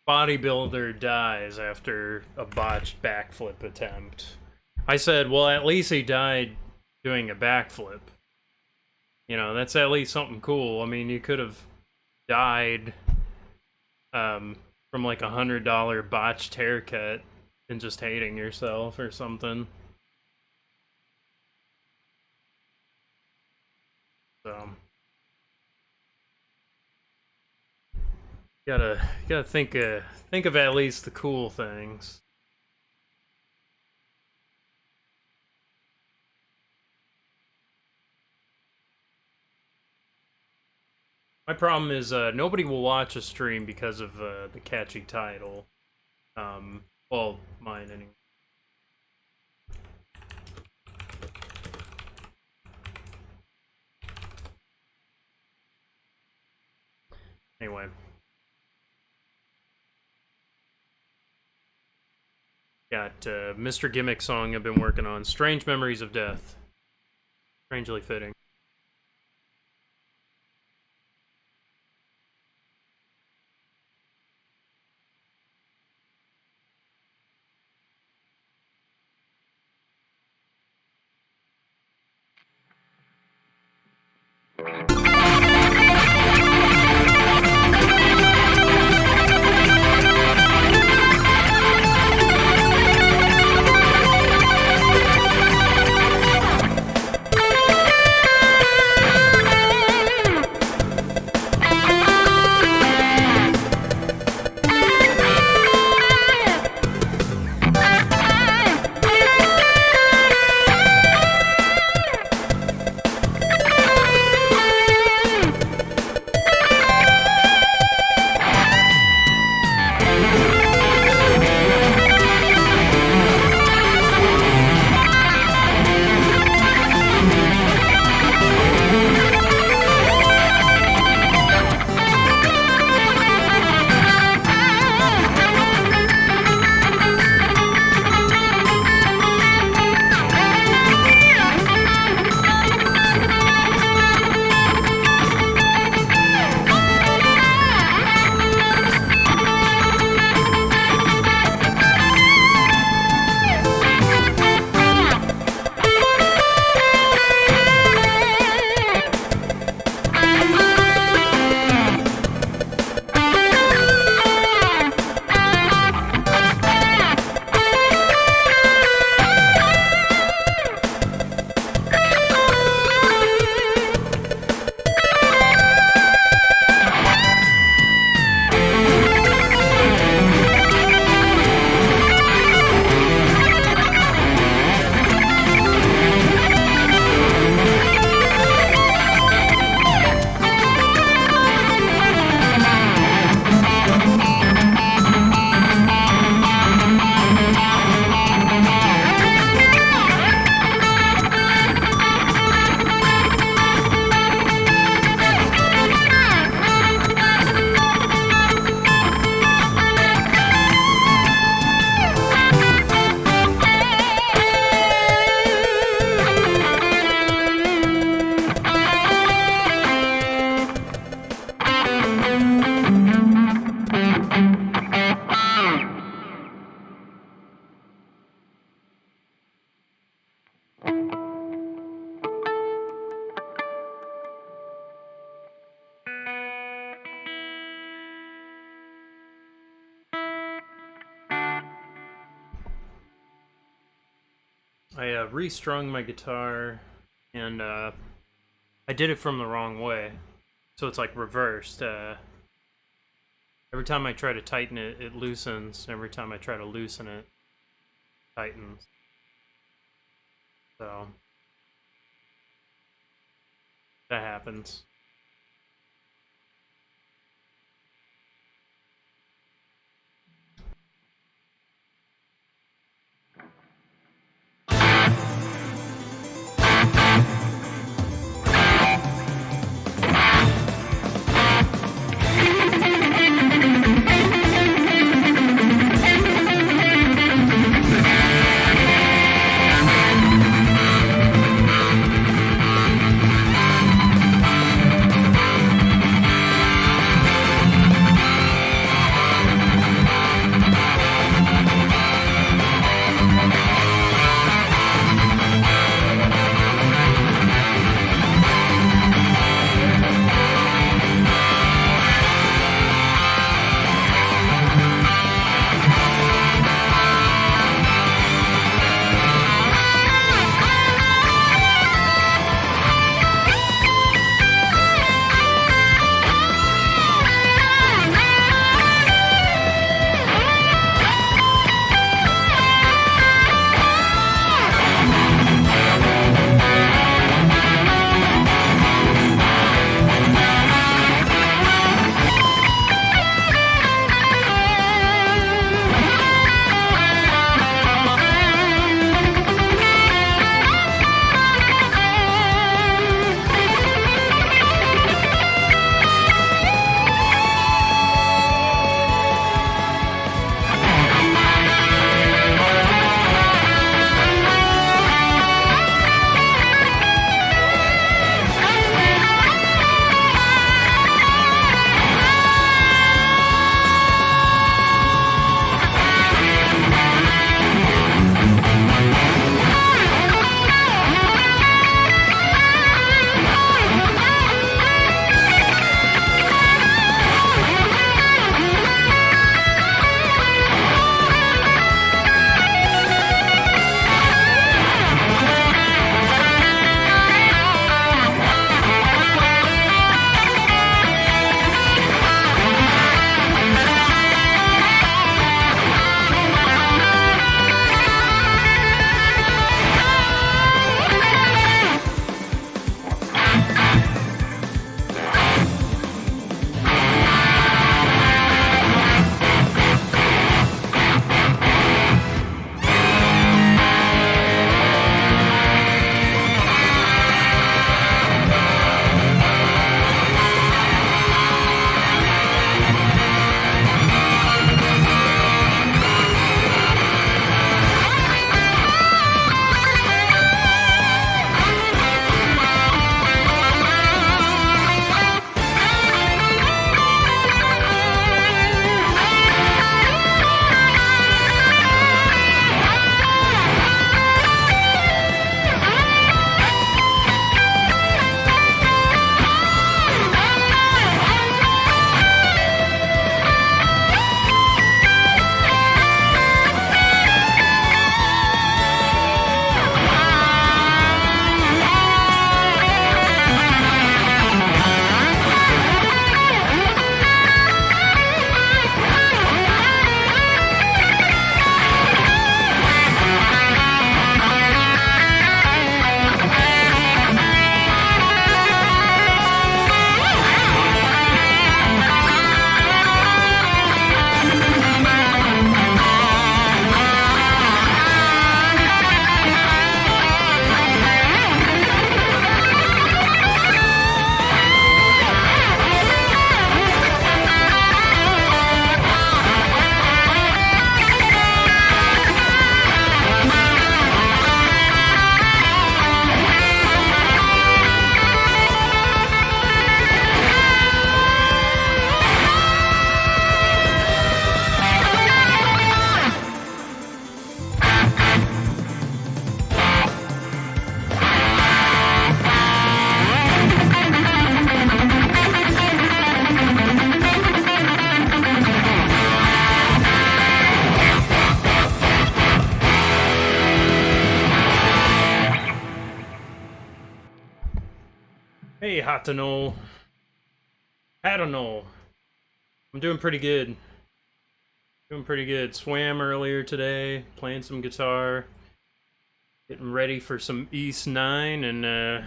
Bodybuilder dies after a botched backflip attempt. I said, well, at least he died doing a backflip. You know, that's at least something cool. I mean, you could have died from like $100 botched haircut and just hating yourself or something. So gotta think of at least the cool things. My problem is nobody will watch a stream because of the catchy title. Well, mine anyway. Anyway. Got Mr. Gimmick song I've been working on. Strange Memories of Death. Strangely fitting. I restrung my guitar, and I did it from the wrong way, so it's like reversed. Every time I try to tighten it, it loosens. Every time I try to loosen it, it tightens. So that happens. to know. I don't know. I'm doing pretty good. Doing pretty good. Swam earlier today, playing some guitar, getting ready for some East 9, and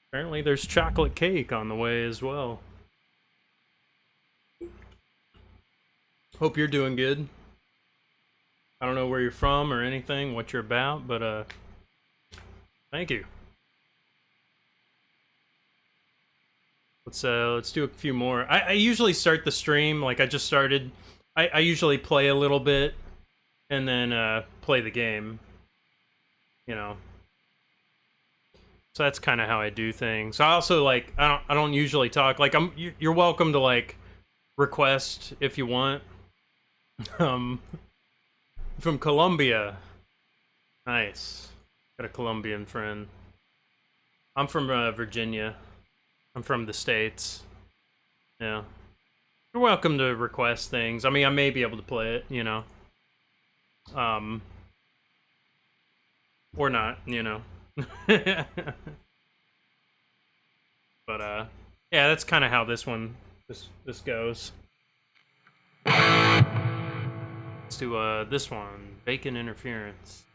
apparently there's chocolate cake on the way as well. Hope you're doing good. I don't know where you're from or anything, what you're about, but thank you. Let's do a few more. I usually start the stream like I just started. I usually play a little bit and then play the game, you know. So that's kind of how I do things. I also like I don't usually talk. Like you're welcome to like request if you want. From Colombia. Nice. Got a Colombian friend. I'm from Virginia. I'm from the States. Yeah. You're welcome to request things. I mean, I may be able to play it, you know. Or not, you know. But, yeah, that's kind of how this goes. Let's do, this one. Bacon Interference.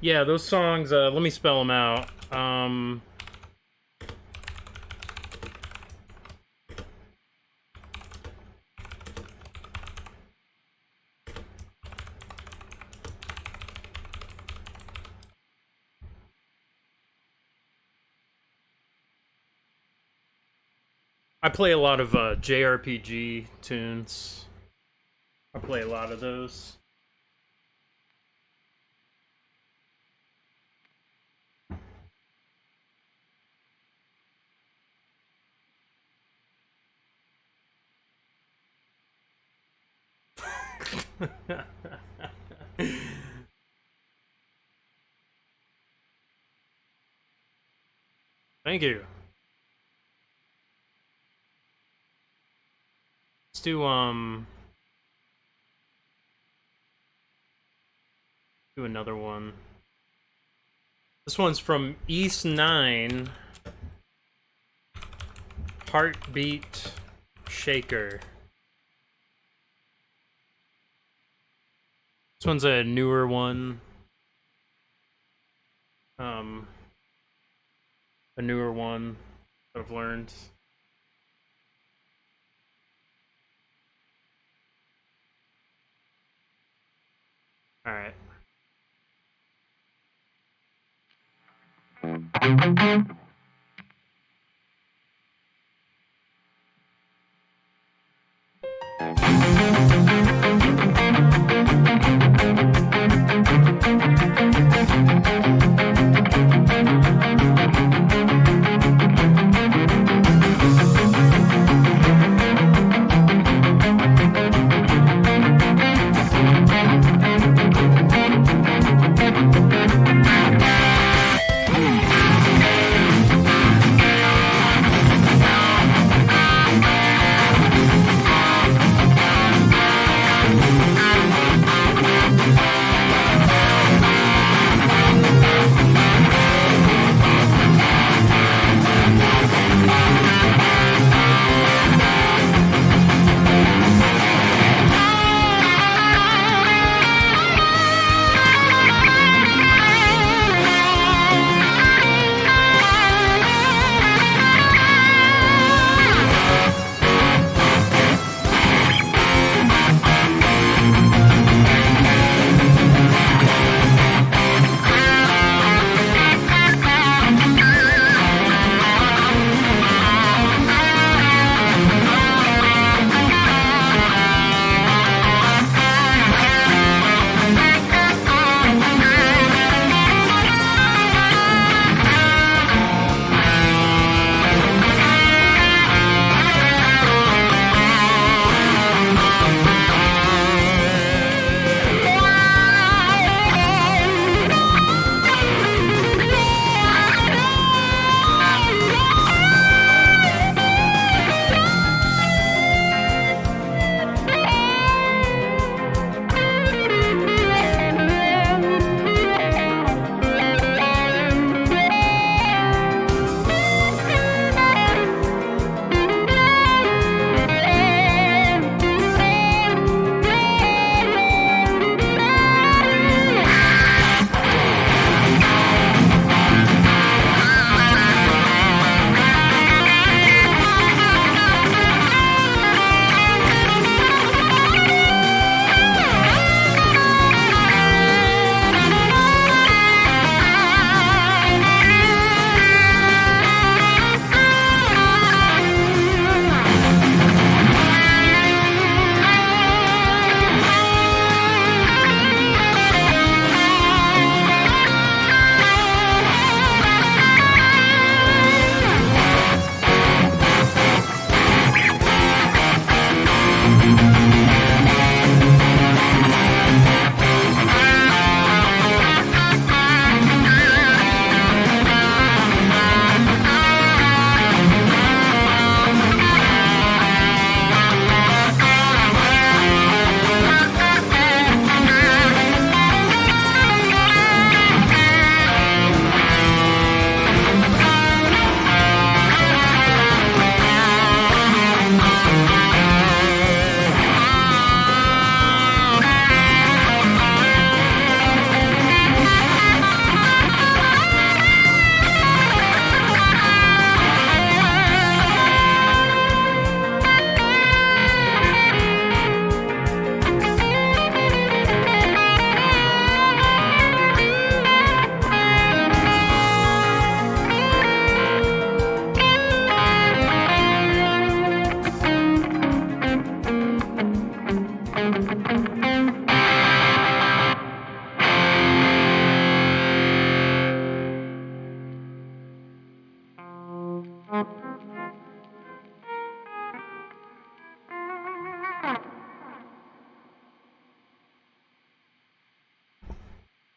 Yeah, those songs, let me spell them out. I play a lot of JRPG tunes. I play a lot of those. Thank you. Let's do another one. This one's from East 9. Heartbeat Shaker. This one's a newer one. A newer one that I've learned. All right.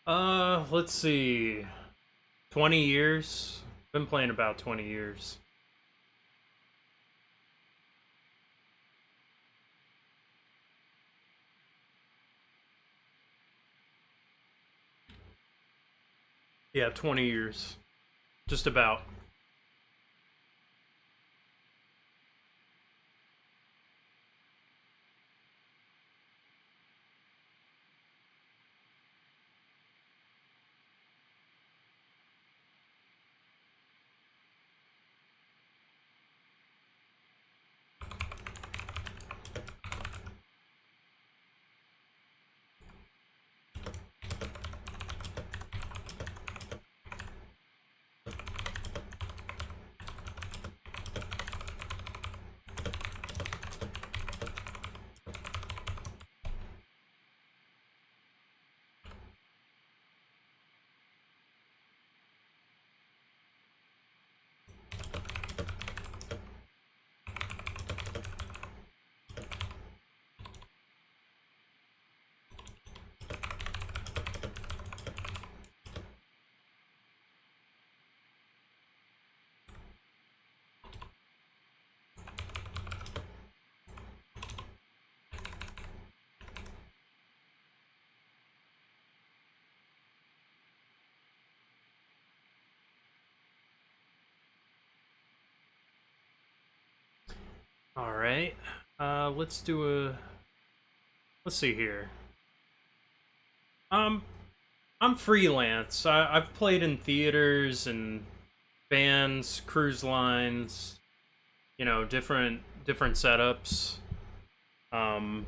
Let's see. 20 years? Been playing about 20 years. Yeah, 20 years. Just about. All right. Let's do a. Let's see here. Um, I'm freelance. I've played in theaters and bands, cruise lines. You know, different setups. Um,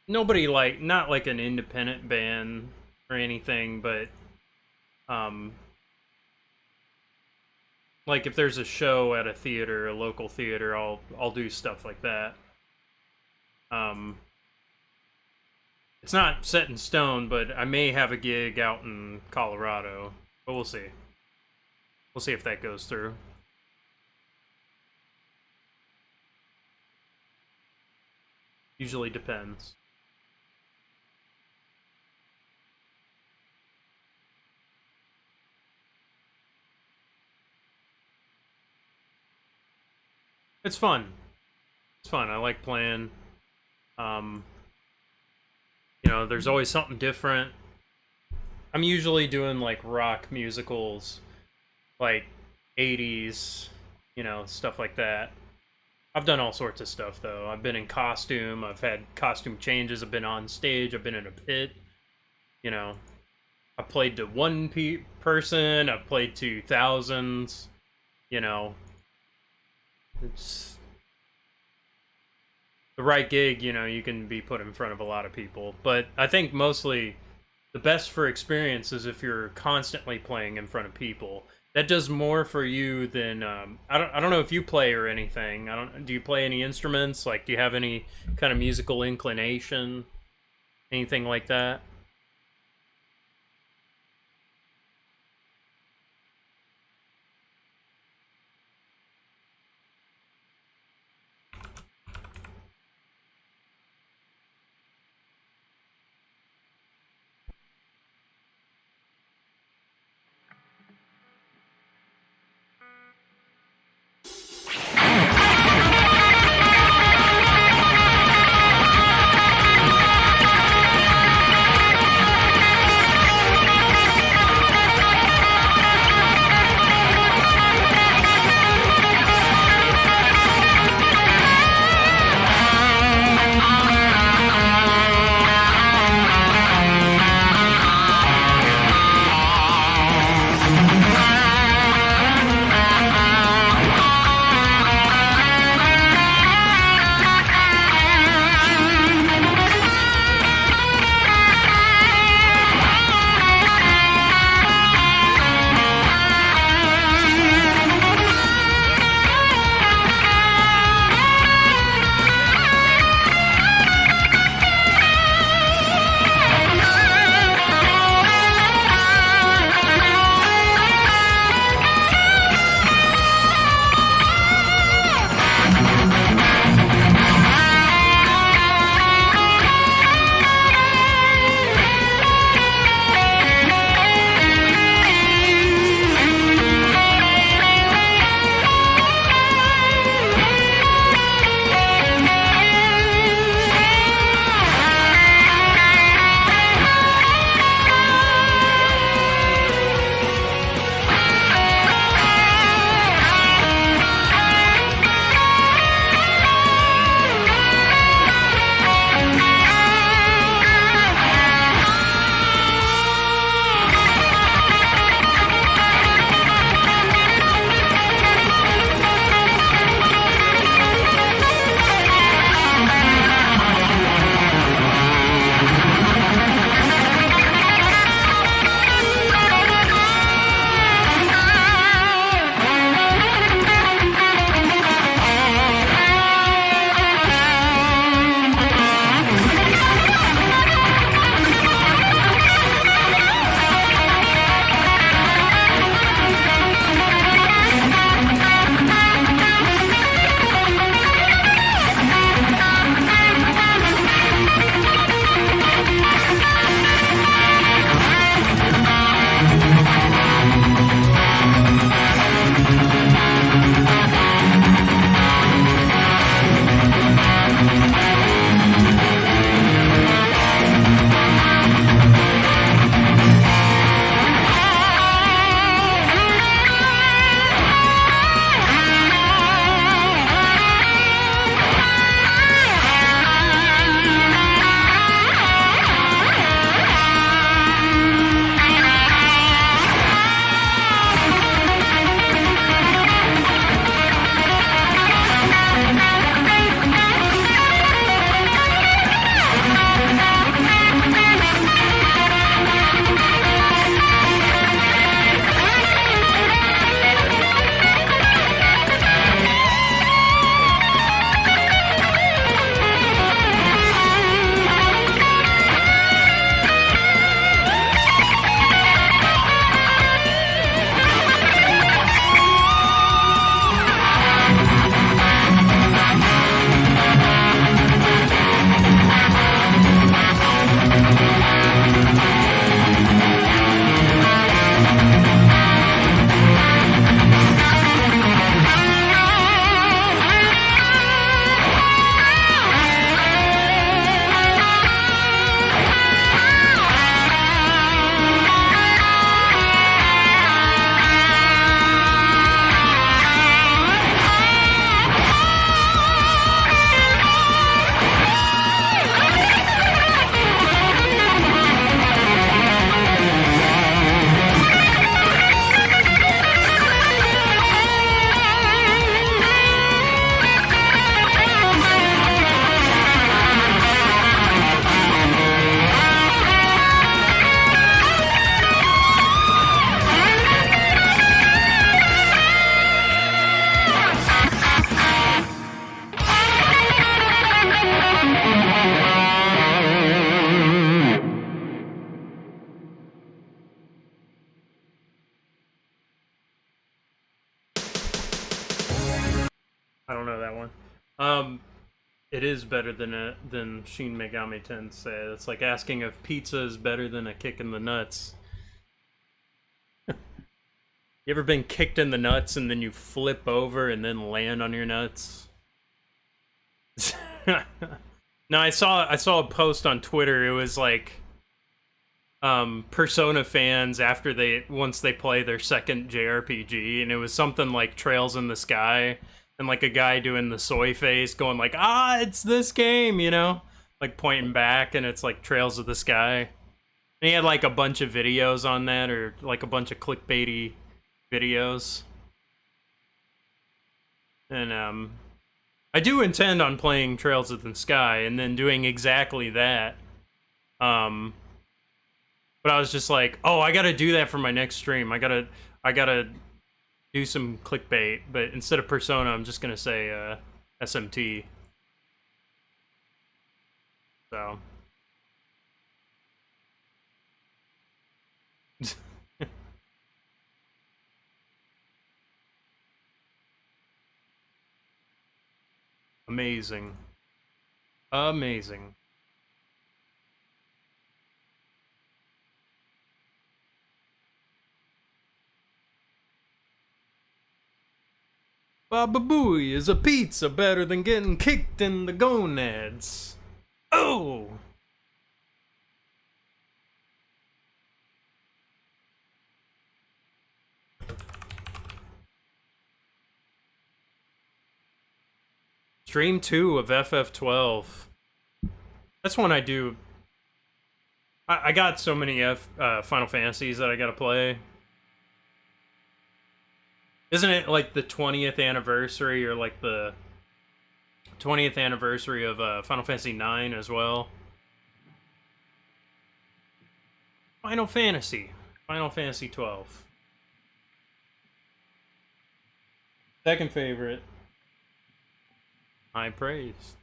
Nobody like not like an independent band or anything, but um, like if there's a show at a theater, a local theater, I'll do stuff like that. Um, it's not set in stone, but I may have a gig out in Colorado, but we'll see. We'll see if that goes through. Usually depends. It's fun. It's fun. I like playing. Um, you know, there's always something different. I'm usually doing like rock musicals, like 80s, you know, stuff like that. I've done all sorts of stuff though. I've been in costume, I've had costume changes, I've been on stage, I've been in a pit, you know. I played to person, I've played to thousands, you know. It's the right gig, you know, you can be put in front of a lot of people. But I think mostly the best for experience is if you're constantly playing in front of people. That does more for you than I don't know if you play or anything. I don't. Do you play any instruments? Like, do you have any kind of musical inclination? Anything like that? It is better than Shin Megami Tensei. It's like asking if pizza is better than a kick in the nuts. You ever been kicked in the nuts and then you flip over and then land on your nuts? No, I saw a post on Twitter. It was like Persona fans once they play their second JRPG, and it was something like Trails in the Sky, and like a guy doing the soy face going like, "Ah, it's this game," you know? Like pointing back, and it's like Trails of the Sky. And he had like a bunch of videos on that, or like a bunch of clickbaity videos. And I do intend on playing Trails of the Sky and then doing exactly that. But I was just like, oh, I gotta do that for my next stream. I gotta do some clickbait, but instead of Persona, I'm just gonna say SMT. So. Amazing. Amazing. Baba Booey, is a pizza better than getting kicked in the gonads? Oh! Stream 2 of FF12. That's one I do. I got so many Final Fantasies that I gotta play. Isn't it like the 20th anniversary or like the 20th anniversary of Final Fantasy 9 as well? Final Fantasy 12. Second favorite. High praise.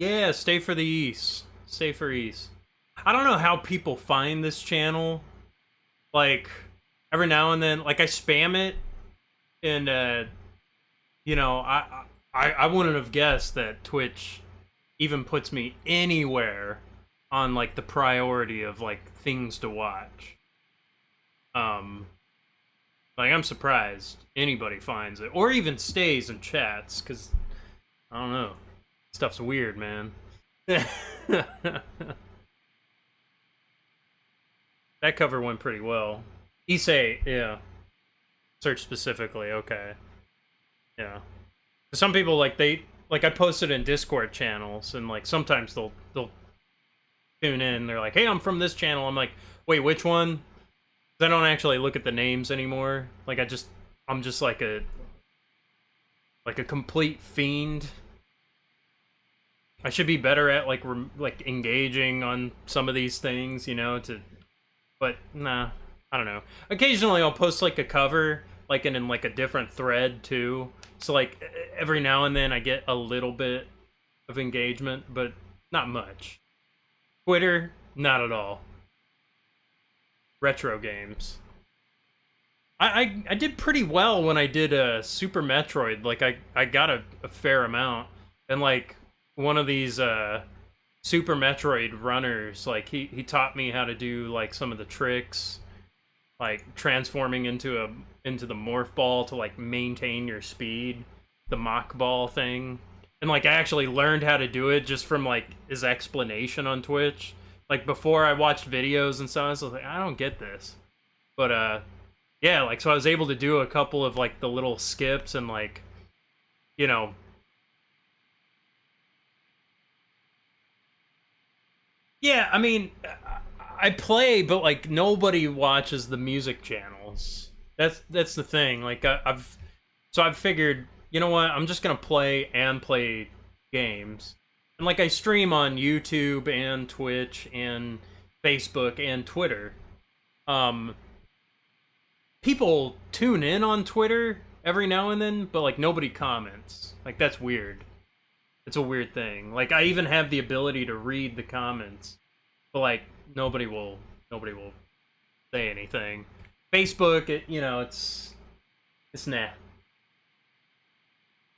Yeah, stay for the East. Stay for East. I don't know how people find this channel. Like, every now and then, like, I spam it And you know, I wouldn't have guessed that Twitch even puts me anywhere on like the priority of like things to watch. Like I'm surprised anybody finds it or even stays and chats, because I don't know, stuff's weird, man. That cover went pretty well. Issei, yeah. Search specifically, okay. Yeah. Some people like I posted in Discord channels, and like sometimes they'll tune in. They're like, "Hey, I'm from this channel." I'm like, "Wait, which one?" 'Cause I don't actually look at the names anymore. Like I'm just like a complete fiend. I should be better at like engaging on some of these things, you know, but nah, I don't know. Occasionally I'll post like a cover like in like a different thread too. So like every now and then I get a little bit of engagement, but not much. Twitter, not at all. Retro games. I did pretty well when I did Super Metroid. Like I got a fair amount, and like one of these Super Metroid runners, like he taught me how to do like some of the tricks, like transforming into the morph ball to like maintain your speed, the Mach ball thing. And like I actually learned how to do it just from like his explanation on Twitch. Like before I watched videos and stuff, I was like, I don't get this. But yeah, like so I was able to do a couple of like the little skips and like, you know, yeah, I mean, I play, but like nobody watches the music channels. That's the thing. Like I've figured, you know what? I'm just gonna play games, and like I stream on YouTube and Twitch and Facebook and Twitter. People tune in on Twitter every now and then, but like nobody comments. Like that's weird. It's a weird thing. Like I even have the ability to read the comments, but like nobody will say anything. Facebook, you know, it's nah.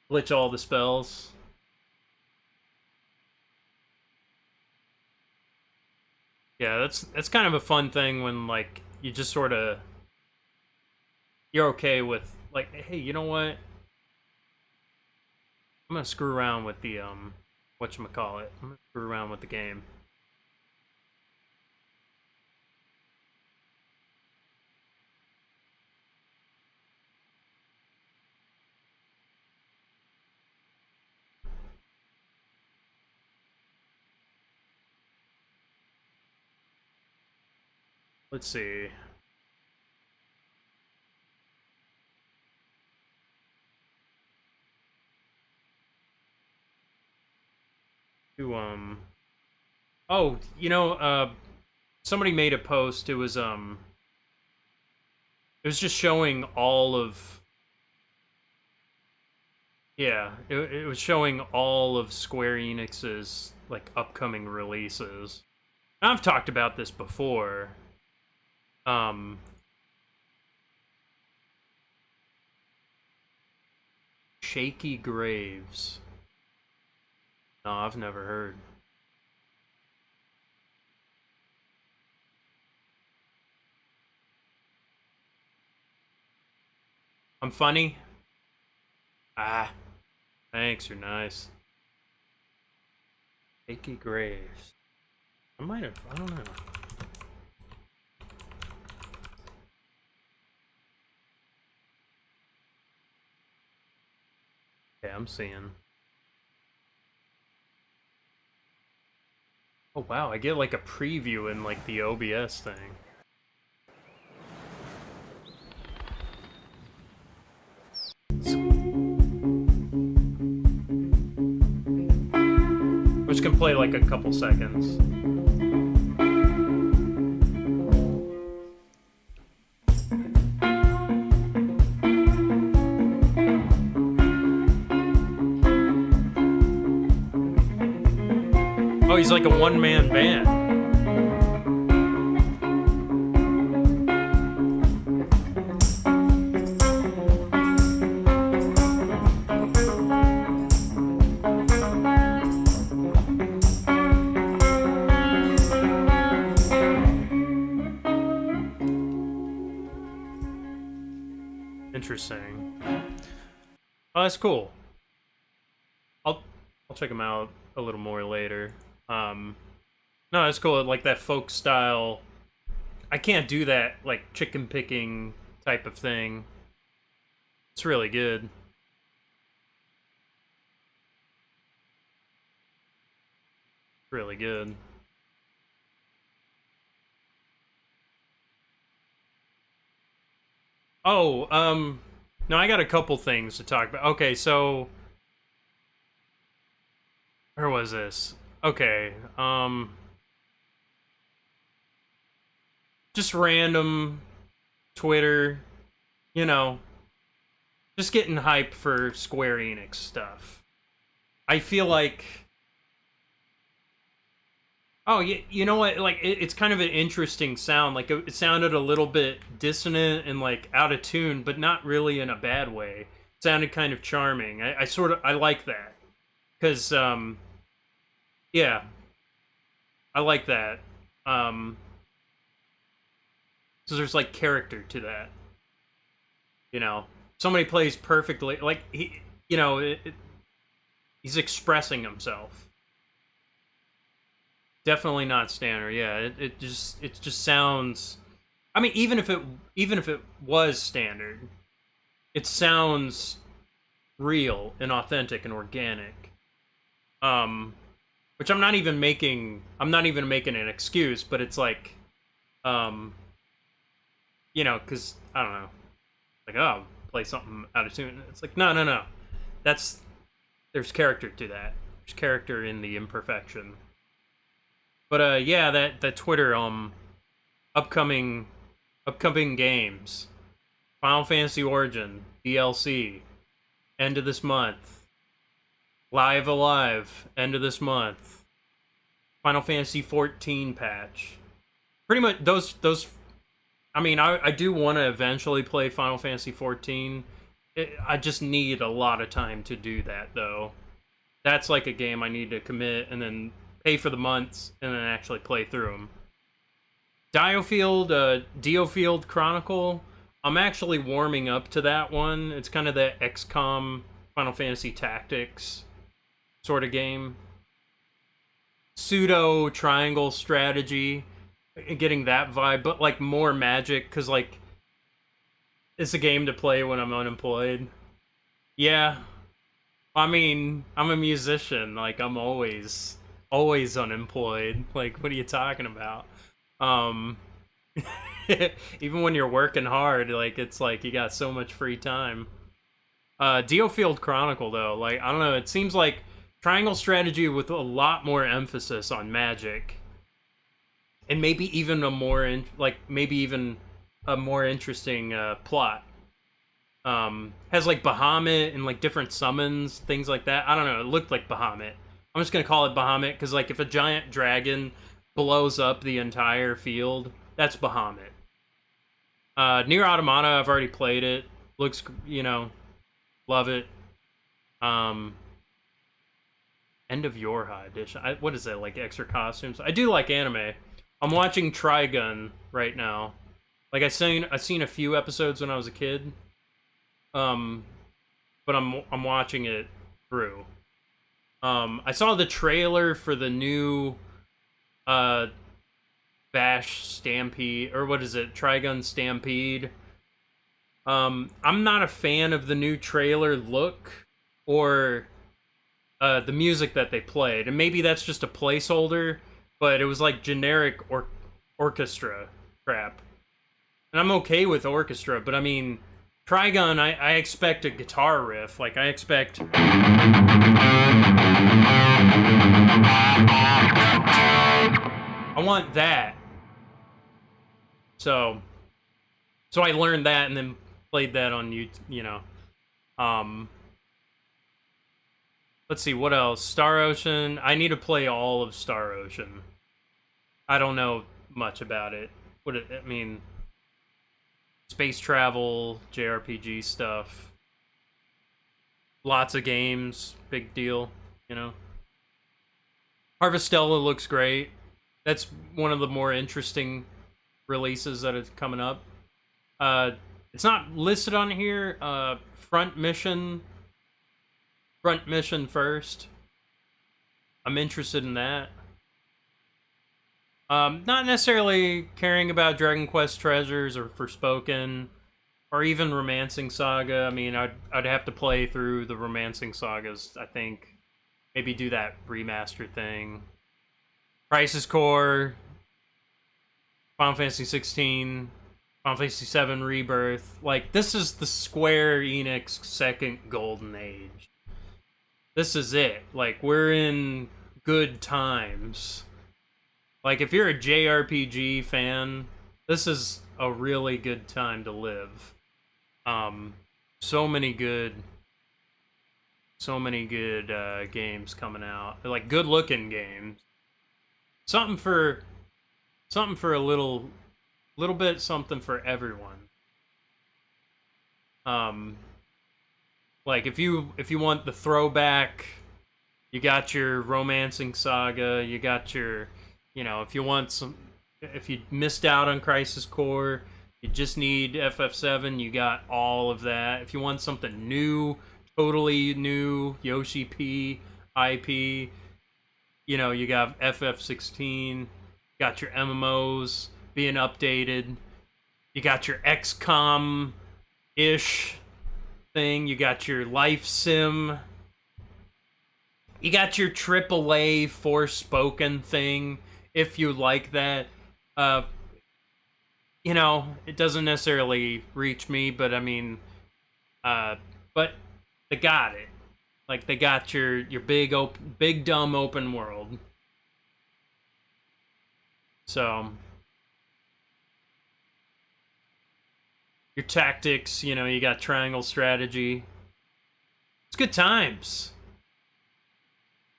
Glitch all the spells. Yeah, that's kind of a fun thing when like you just sort of you're okay with like, hey, you know what? I'm gonna screw around with the whatchamacallit. I'm gonna screw around with the game. Let's see. To oh, you know, somebody made a post. It was just showing all of, yeah, it was showing all of Square Enix's like upcoming releases. I've talked about this before. Shaky Graves. No, I've never heard. I'm funny? Ah, thanks, you're nice. Shaky Graves. I might have, I don't know. Okay, I'm seeing. Oh wow, I get like a preview in like the OBS thing. Which can play like a couple seconds. Oh, he's like a one-man band. interesting. Oh, that's cool. I'll check them out a little more later. No, that's cool. Like that folk style. I can't do that like chicken picking type of thing. It's really good. Really good. Oh, no, I got a couple things to talk about. Okay, so where was this? Okay, just random Twitter, you know, just getting hype for Square Enix stuff. I feel like, oh, you know what? Like, it's kind of an interesting sound. Like, it sounded a little bit dissonant and like out of tune, but not really in a bad way. It sounded kind of charming. I like that because, yeah, I like that. So there's like character to that. You know, somebody plays perfectly. Like you know, he's expressing himself. Definitely not standard. Yeah, it just sounds. I mean, even if it was standard, it sounds real and authentic and organic. Which I'm not even making an excuse, but it's like, you know, because I don't know, like, oh, play something out of tune. It's like, no, there's character to that. There's character in the imperfection. But yeah, that Twitter upcoming games, Final Fantasy Origin DLC, end of this month. Live Alive, end of this month. Final Fantasy 14 patch. Pretty much those. I mean, I do want to eventually play Final Fantasy 14. I just need a lot of time to do that, though. That's like a game I need to commit and then pay for the months and then actually play through them. Diofield Chronicle. I'm actually warming up to that one. It's kind of the XCOM Final Fantasy Tactics sort of game. Pseudo triangle strategy, getting that vibe, but like more magic, because like it's a game to play when I'm unemployed. Yeah, I mean, I'm a musician. Like, I'm always unemployed. Like, what are you talking about? Um, even when you're working hard, like, it's like you got so much free time. Diofield Chronicle, though, like, I don't know, it seems like triangle strategy with a lot more emphasis on magic. And maybe even a more interesting plot. Has like Bahamut and like different summons, things like that. I don't know, it looked like Bahamut. I'm just gonna call it Bahamut because like if a giant dragon blows up the entire field, that's Bahamut. Nier Automata, I've already played it. Looks, you know, love it. End of Yorha edition. What is that, like extra costumes? I do like anime. I'm watching Trigun right now. Like I seen a few episodes when I was a kid. But I'm watching it through. I saw the trailer for the new Bash Stampede, or what is it? Trigun Stampede. I'm not a fan of the new trailer look or the music that they played, and maybe that's just a placeholder, but it was like generic orchestra crap. And I'm okay with orchestra, but I mean, Trigun, I expect a guitar riff. Like, I expect... I want that. So I learned that and then played that on YouTube, you know. Let's see, what else? Star Ocean. I need to play all of Star Ocean. I don't know much about it. I mean... Space travel, JRPG stuff. Lots of games, big deal, you know. Harvestella looks great. That's one of the more interesting releases that is coming up. It's not listed on here. Front mission first. I'm interested in that. Not necessarily caring about Dragon Quest Treasures or Forspoken, or even Romancing Saga. I mean, I'd have to play through the Romancing Sagas, I think. Maybe do that remaster thing. Crisis Core, Final Fantasy 16, Final Fantasy 7 Rebirth. Like, this is the Square Enix second golden age. This is it. Like, we're in good times. Like, if you're a JRPG fan, this is a really good time to live. So many good games coming out. They're like good-looking games. Something for a little bit something for everyone. Like if you want the throwback, you got your Romancing Saga, you got your, you know, if you missed out on Crisis Core, you just need FF7, you got all of that. If you want something new, totally new, Yoshi P IP, you know, you got FF16, got your MMOs being updated, you got your XCOM-ish thing, you got your life sim, you got your AAA Forspoken thing, if you like that. You know, it doesn't necessarily reach me, but I mean, but they got it. Like, they got your big dumb open world. So your tactics, you know, you got triangle strategy. It's good times.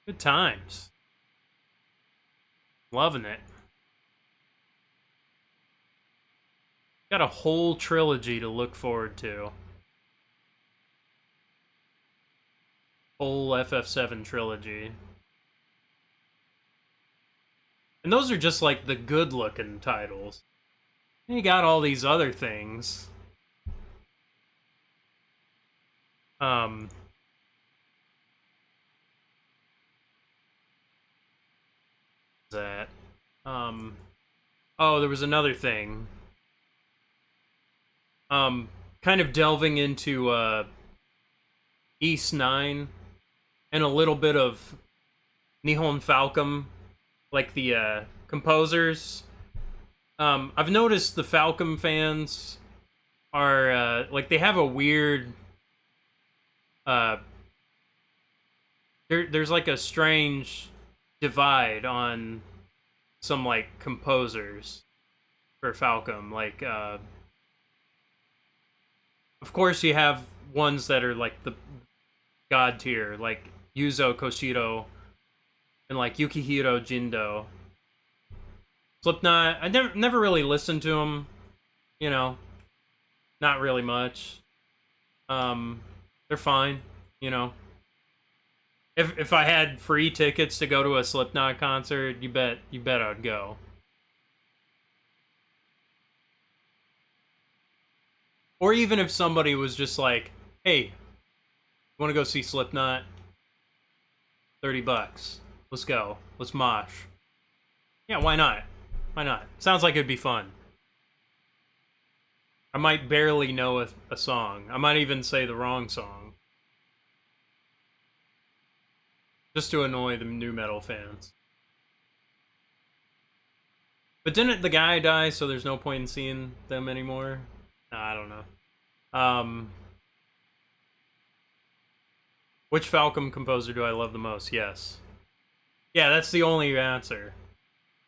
Good times. Loving it. Got a whole trilogy to look forward to. Whole FF7 trilogy. And those are just like the good-looking titles. And you got all these other things. That. Oh, there was another thing. Kind of delving into East 9 and a little bit of Nihon Falcom, like the composers. I've noticed the Falcom fans are like, they have a weird there's like a strange divide on some like composers for Falcom. Like of course you have ones that are like the god tier, like Yuzo Koshiro and like Yukihiro Jindo. Slipknot, I never really listened to them, you know, not really much. They're fine, you know. If I had free tickets to go to a Slipknot concert, you bet I'd go. Or even if somebody was just like, "Hey, you want to go see Slipknot? $30. Let's go. Let's mosh." Yeah, why not? Why not? Sounds like it'd be fun. I might barely know a song. I might even say the wrong song. Just to annoy the new metal fans. But didn't the guy die, so there's no point in seeing them anymore? Nah, I don't know. Which Falcom composer do I love the most? Yes. Yeah, that's the only answer.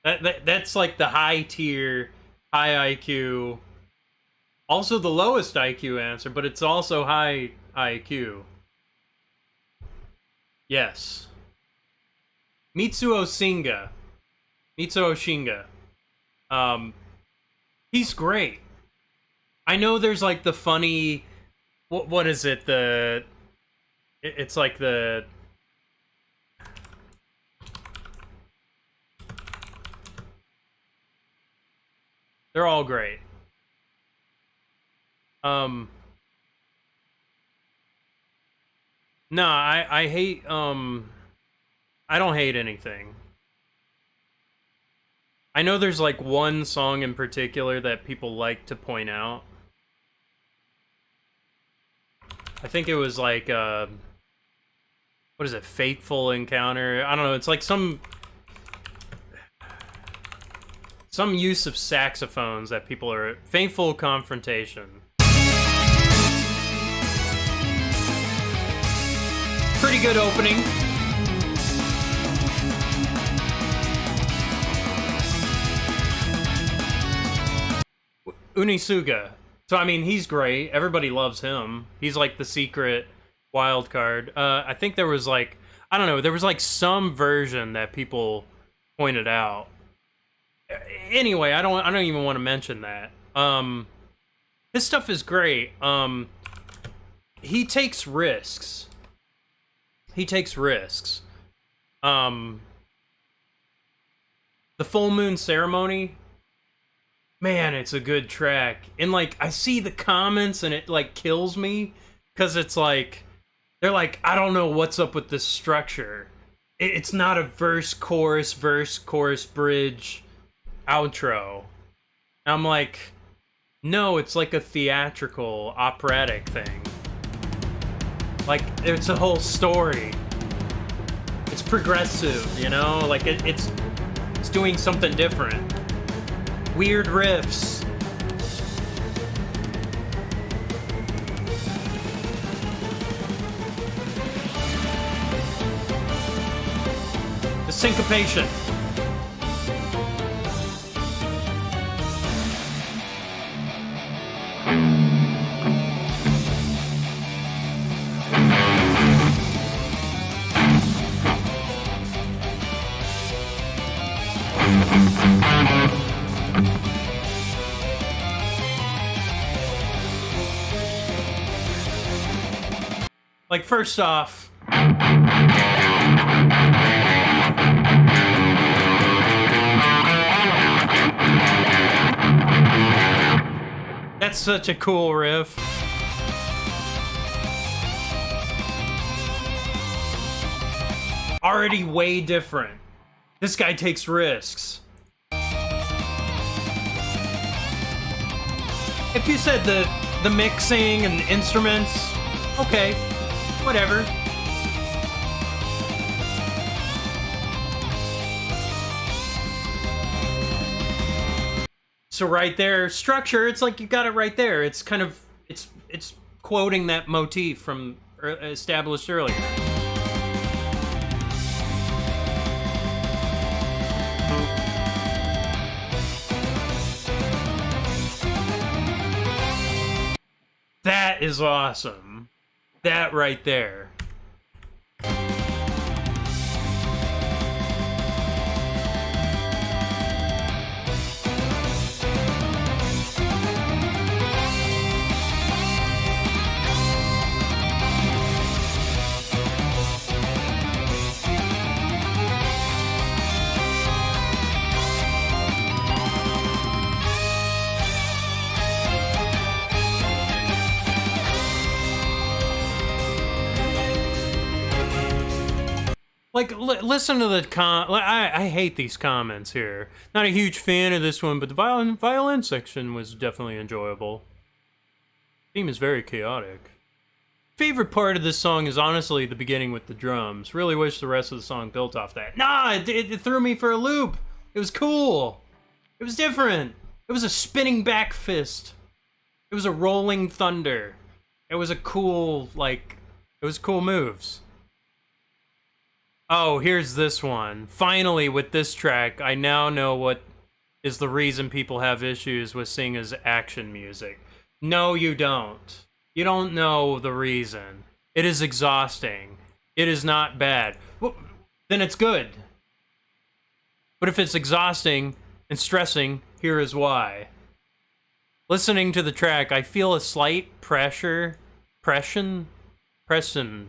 That's like the high tier, high IQ. Also the lowest IQ answer, but it's also high IQ. Yes. Mitsuo Shinga. He's great. I know there's like the funny, what is it? It's like the, they're all great. Um, no, I hate, I don't hate anything. I know there's like one song in particular that people like to point out. I think it was like, what is it, Fateful Encounter? I don't know, it's like some use of saxophones that people are... Fateful Confrontation. Pretty good opening. Unisuga. So, I mean, he's great. Everybody loves him. He's like the secret wild card. I think there was like... I don't know, there was like some version that people pointed out. Anyway, I don't even want to mention that. His stuff is great. He takes risks. The Full Moon Ceremony, man, it's a good track. And like, I see the comments and it like kills me because it's like, they're like, I don't know what's up with this structure. It's not a verse, chorus, bridge, outro. I'm like, no, it's like a theatrical, operatic thing. Like, it's a whole story. It's progressive, you know? Like, it's doing something different. Weird riffs. The syncopation. Like, first off, that's such a cool riff. Already way different. This guy takes risks. If you said the mixing and the instruments, okay, whatever. So right there, structure, it's like you got it right there. It's kind of, it's quoting that motif from established earlier. That is awesome. That right there. Like, listen to the I hate these comments here. Not a huge fan of this one, but the violin section was definitely enjoyable. Theme is very chaotic. Favorite part of this song is honestly the beginning with the drums. Really wish the rest of the song built off that. Nah, it threw me for a loop. It was cool. It was different. It was a spinning back fist. It was a rolling thunder. It was a cool, like, it was cool moves. Oh, here's this one. Finally, with this track, I now know what is the reason people have issues with seeing as action music. No, you don't. You don't know the reason. It is exhausting. It is not bad. Well, then it's good. But if it's exhausting and stressing, here is why. Listening to the track, I feel a slight pression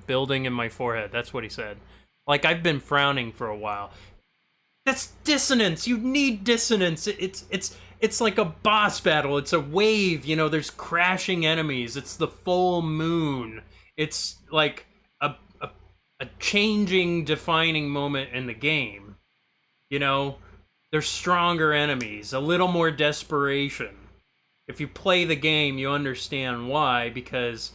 building in my forehead. That's what he said. Like, I've been frowning for a while. That's dissonance. You need dissonance. It's it's like a boss battle. It's a wave, you know, there's crashing enemies. It's the full moon. It's like a changing, defining moment in the game. You know, there's stronger enemies, a little more desperation. If you play the game, you understand why, because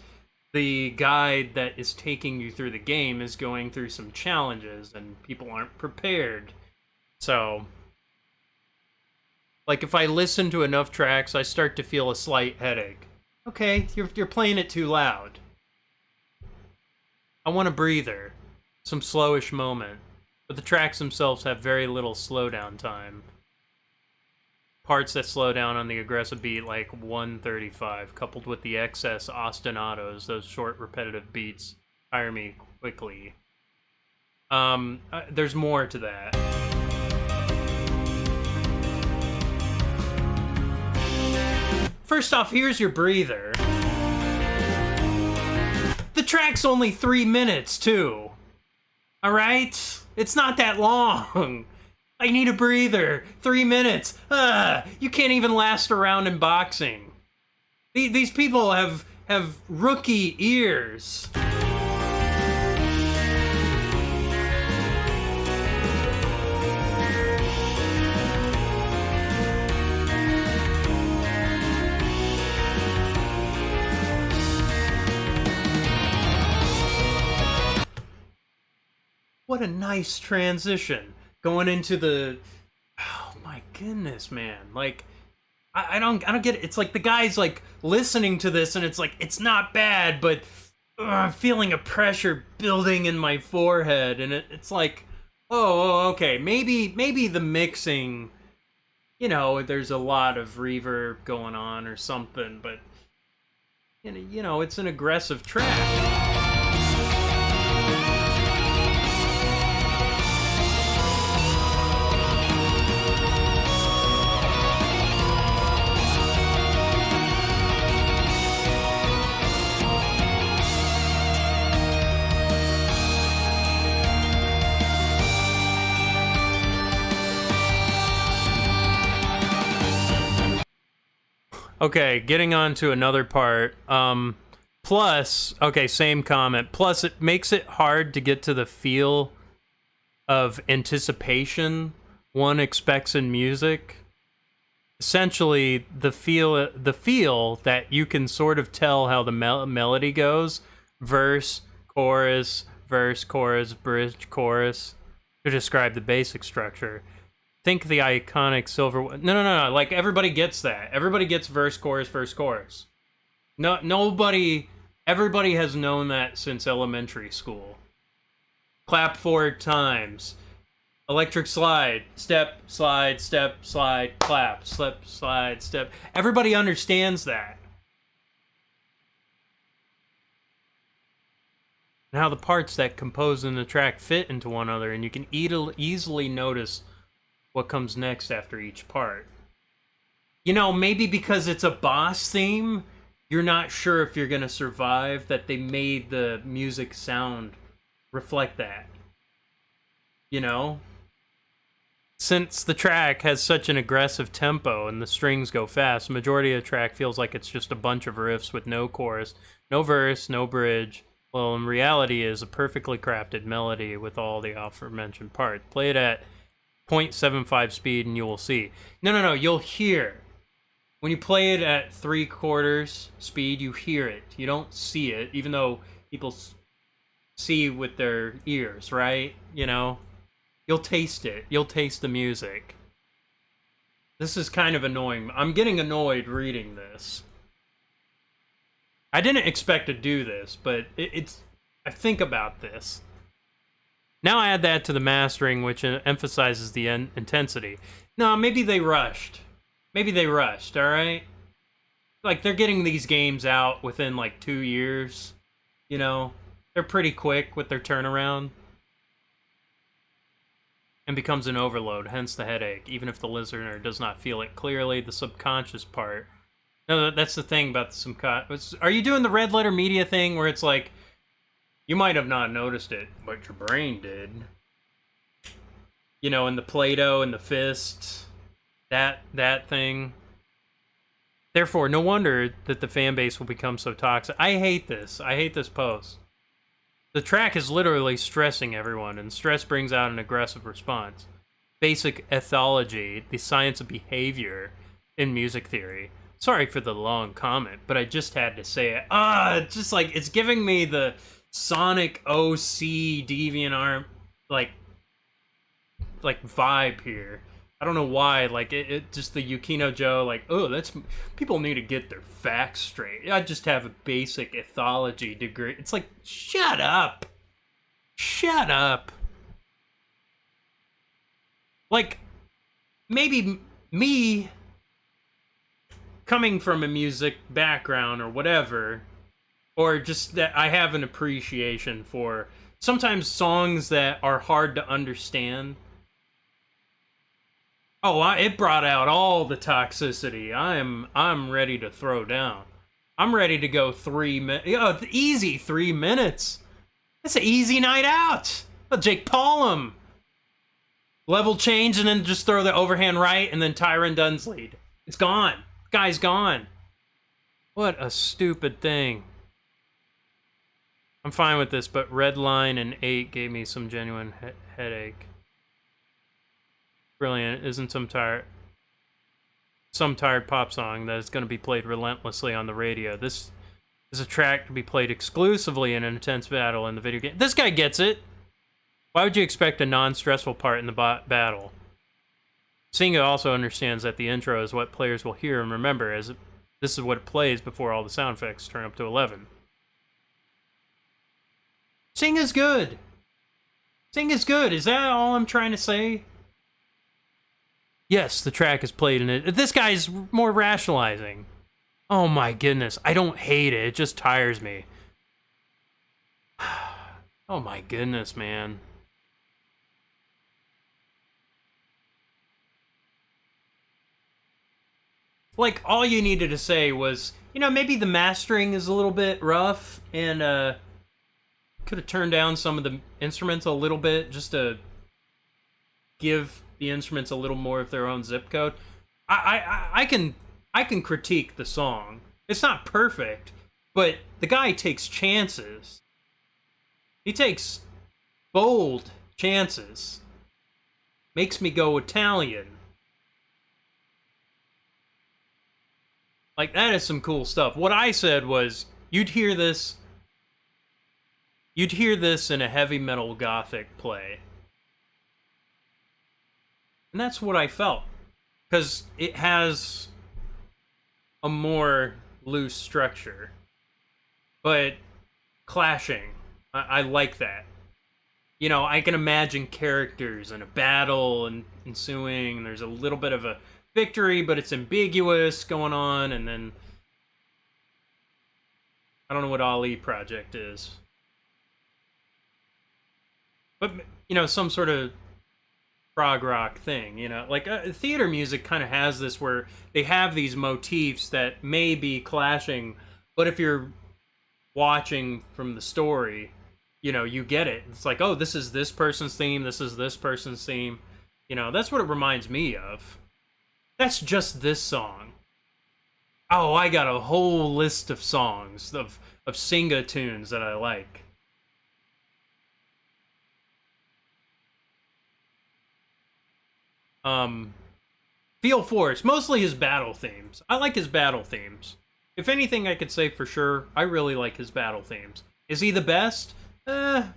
the guide that is taking you through the game is going through some challenges and people aren't prepared. So, like, if I listen to enough tracks, I start to feel a slight headache. Okay, you're playing it too loud. I want a breather, some slowish moment, but the tracks themselves have very little slowdown time. Parts that slow down on the aggressive beat, like 135, coupled with the excess ostinatos, those short repetitive beats, tire me quickly. There's more to that. First off, here's your breather. The track's only 3 minutes, too. Alright? It's not that long. I need a breather. 3 minutes. You can't even last around in boxing. These people have rookie ears. What a nice transition. Going into the... Oh my goodness, man. Like, I don't get it. It's like the guy's like listening to this and it's like, it's not bad, but I'm feeling a pressure building in my forehead. And it's like, oh, okay. Maybe the mixing, you know, there's a lot of reverb going on or something, but, you know, it's an aggressive track. Okay, getting on to another part. Plus, okay, same comment. Plus, it makes it hard to get to the feel of anticipation one expects in music. Essentially, the feel that you can sort of tell how the melody goes. Verse, chorus, bridge, chorus, to describe the basic structure. Think the iconic silver... No. Like, everybody gets that. Everybody gets verse, chorus. Nobody... Everybody has known that since elementary school. Clap 4 times. Electric slide. Step, slide, clap. Slip, slide, step. Everybody understands that. And how the parts that compose in the track fit into one another, and you can easily notice what comes next after each part. You know, maybe because it's a boss theme, you're not sure if you're gonna survive, that they made the music sound reflect that. You know? Since the track has such an aggressive tempo and the strings go fast, the majority of the track feels like it's just a bunch of riffs with no chorus, no verse, no bridge. Well, in reality, it is a perfectly crafted melody with all the aforementioned parts. Play it at 0.75 speed and you will see. No, you'll hear. When you play it at 3/4 speed, you hear it. You don't see it, even though people see with their ears, right? You know? You'll taste it. You'll taste the music. This is kind of annoying. I'm getting annoyed reading this. I didn't expect to do this, but it's... I think about this. Now add that to the mastering, which emphasizes the intensity. No, maybe they rushed. Alright? Like, they're getting these games out within, like, 2 years. You know? They're pretty quick with their turnaround. And becomes an overload, hence the headache. Even if the listener does not feel it clearly, the subconscious part... No, that's the thing about the subconscious... Are you doing the red letter media thing where it's like... You might have not noticed it, but your brain did. You know, and the Play-Doh and the fist. that thing. Therefore, no wonder that the fan base will become so toxic. I hate this. I hate this post. The track is literally stressing everyone, and stress brings out an aggressive response. Basic ethology, the science of behavior in music theory. Sorry for the long comment, but I just had to say it. Just like, it's giving me the Sonic OC DeviantArt, like vibe here. I don't know why, like, it just the Yukino Joe, like, oh, that's, people need to get their facts straight. I just have a basic ethology degree. It's like, shut up. Shut up. Like, maybe me, coming from a music background or whatever, or just that I have an appreciation for sometimes songs that are hard to understand. Oh, it brought out all the toxicity. I'm ready to throw down. I'm ready to go 3 minutes. Easy 3 minutes. That's an easy night out. Jake Paul him. Level change and then just throw the overhand right and then Tyron Dunsley. It's gone. The guy's gone. What a stupid thing. I'm fine with this, but Red Line and 8 gave me some genuine headache. Brilliant. Isn't some tired pop song that is going to be played relentlessly on the radio. This is a track to be played exclusively in an intense battle in the video game. This guy gets it. Why would you expect a non-stressful part in the battle? Singa also understands that the intro is what players will hear and remember, as this is what it plays before all the sound effects turn up to 11. Singa's good. Singa's good. Is that all I'm trying to say? Yes, the track is played in it. This guy's more rationalizing. Oh my goodness. I don't hate it. It just tires me. Oh my goodness, man. Like, all you needed to say was, you know, maybe the mastering is a little bit rough, and could have turned down some of the instruments a little bit just to give the instruments a little more of their own zip code. I can critique the song. It's not perfect, but the guy takes chances. He takes bold chances. Makes me go Italian. Like, that is some cool stuff. What I said was, you'd hear this in a heavy metal gothic play. And that's what I felt. Because it has a more loose structure. But clashing. I like that. You know, I can imagine characters in a battle and ensuing. And there's a little bit of a victory, but it's ambiguous going on. And then I don't know what Ali Project is. But, you know, some sort of prog rock thing, you know? Like, theater music kind of has this where they have these motifs that may be clashing, but if you're watching from the story, you know, you get it. It's like, oh, this is this person's theme, this is this person's theme. You know, that's what it reminds me of. That's just this song. Oh, I got a whole list of songs, of Singa tunes that I like. Feel Force, mostly his battle themes. I like his battle themes. If anything, I could say for sure, I really like his battle themes. Is he the best? I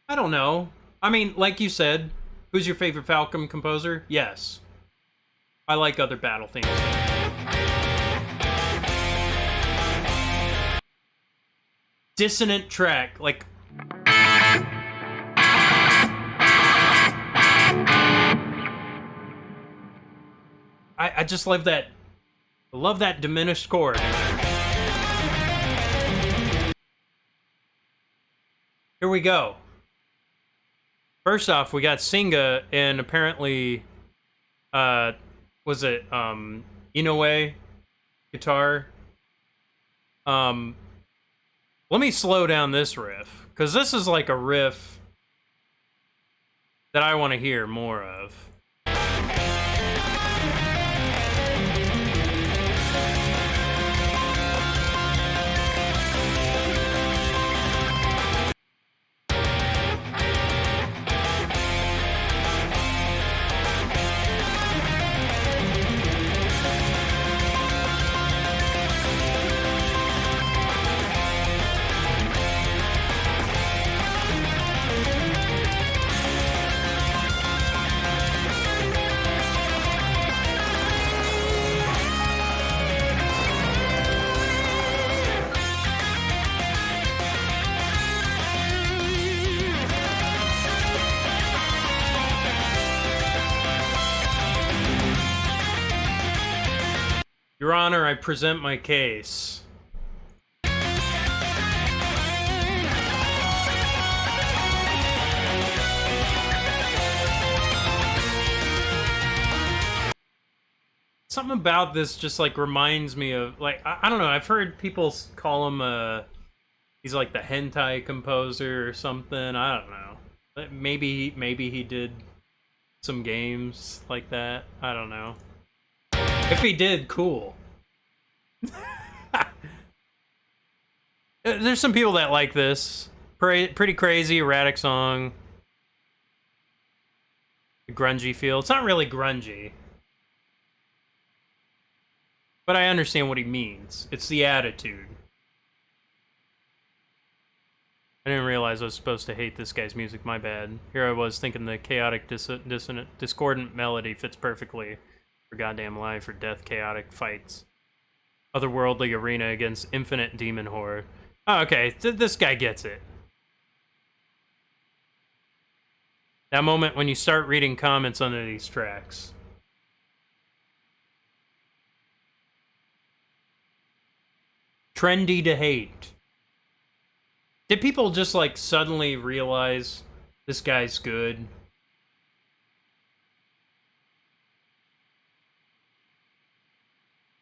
don't know. I mean, like you said, who's your favorite Falcom composer? Yes. I like other battle themes. Dissonant track, like... I just love that. I love that diminished chord. Here we go. First off, we got Singa and apparently, was it Inoue guitar? Let me slow down this riff, because this is like a riff that I want to hear more of. Your Honor, I present my case. Something about this just like reminds me of like I don't know. I've heard people call him he's like the hentai composer or something. I don't know. Maybe he did some games like that. I don't know. If he did, cool. There's some people that like this. Pretty crazy, erratic song. Grungy feel. It's not really grungy. But I understand what he means. It's the attitude. I didn't realize I was supposed to hate this guy's music, my bad. Here I was thinking the chaotic, dissonant, discordant melody fits perfectly for goddamn life or death chaotic fights. Otherworldly arena against infinite demon horror. Oh, okay, this guy gets it. That moment when you start reading comments under these tracks. Trendy to hate. Did people just like suddenly realize this guy's good?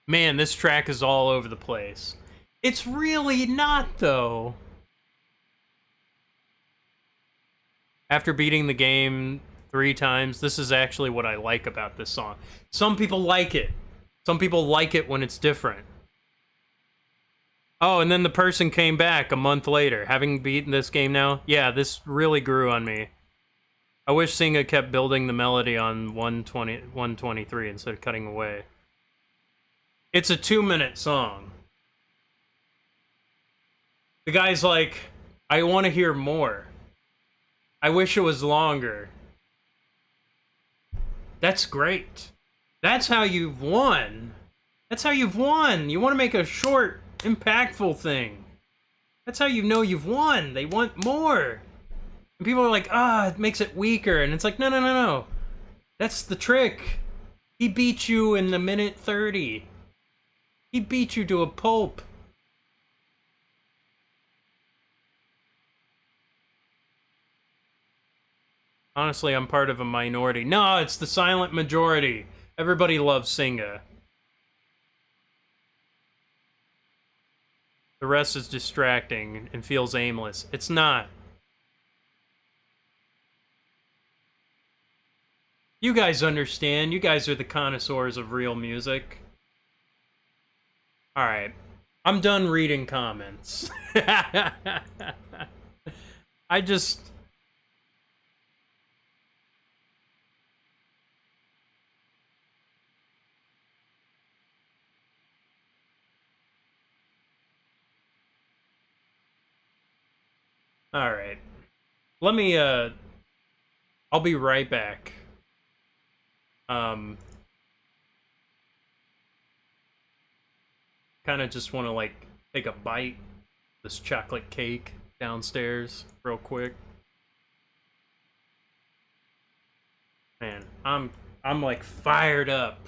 Man, this track is all over the place. It's really not, though. After beating the game 3 times, this is actually what I like about this song. Some people like it. Some people like it when it's different. Oh, and then the person came back a month later, having beaten this game now. Yeah, this really grew on me. I wish Singa kept building the melody on 123 instead of cutting away. It's a 2-minute song. The guy's like, I want to hear more. I wish it was longer. That's great. That's how you've won. That's how you've won. You want to make a short, impactful thing. That's how you know you've won. They want more. And people are like, it makes it weaker. And it's like, no. That's the trick. He beat you in the minute 30. He beat you to a pulp. Honestly, I'm part of a minority. No, it's the silent majority. Everybody loves Singa. The rest is distracting and feels aimless. It's not. You guys understand. You guys are the connoisseurs of real music. Alright. I'm done reading comments. I just... Alright. Let me, I'll be right back. Kind of just want to, like, take a bite of this chocolate cake downstairs real quick. Man, I'm like, fired up.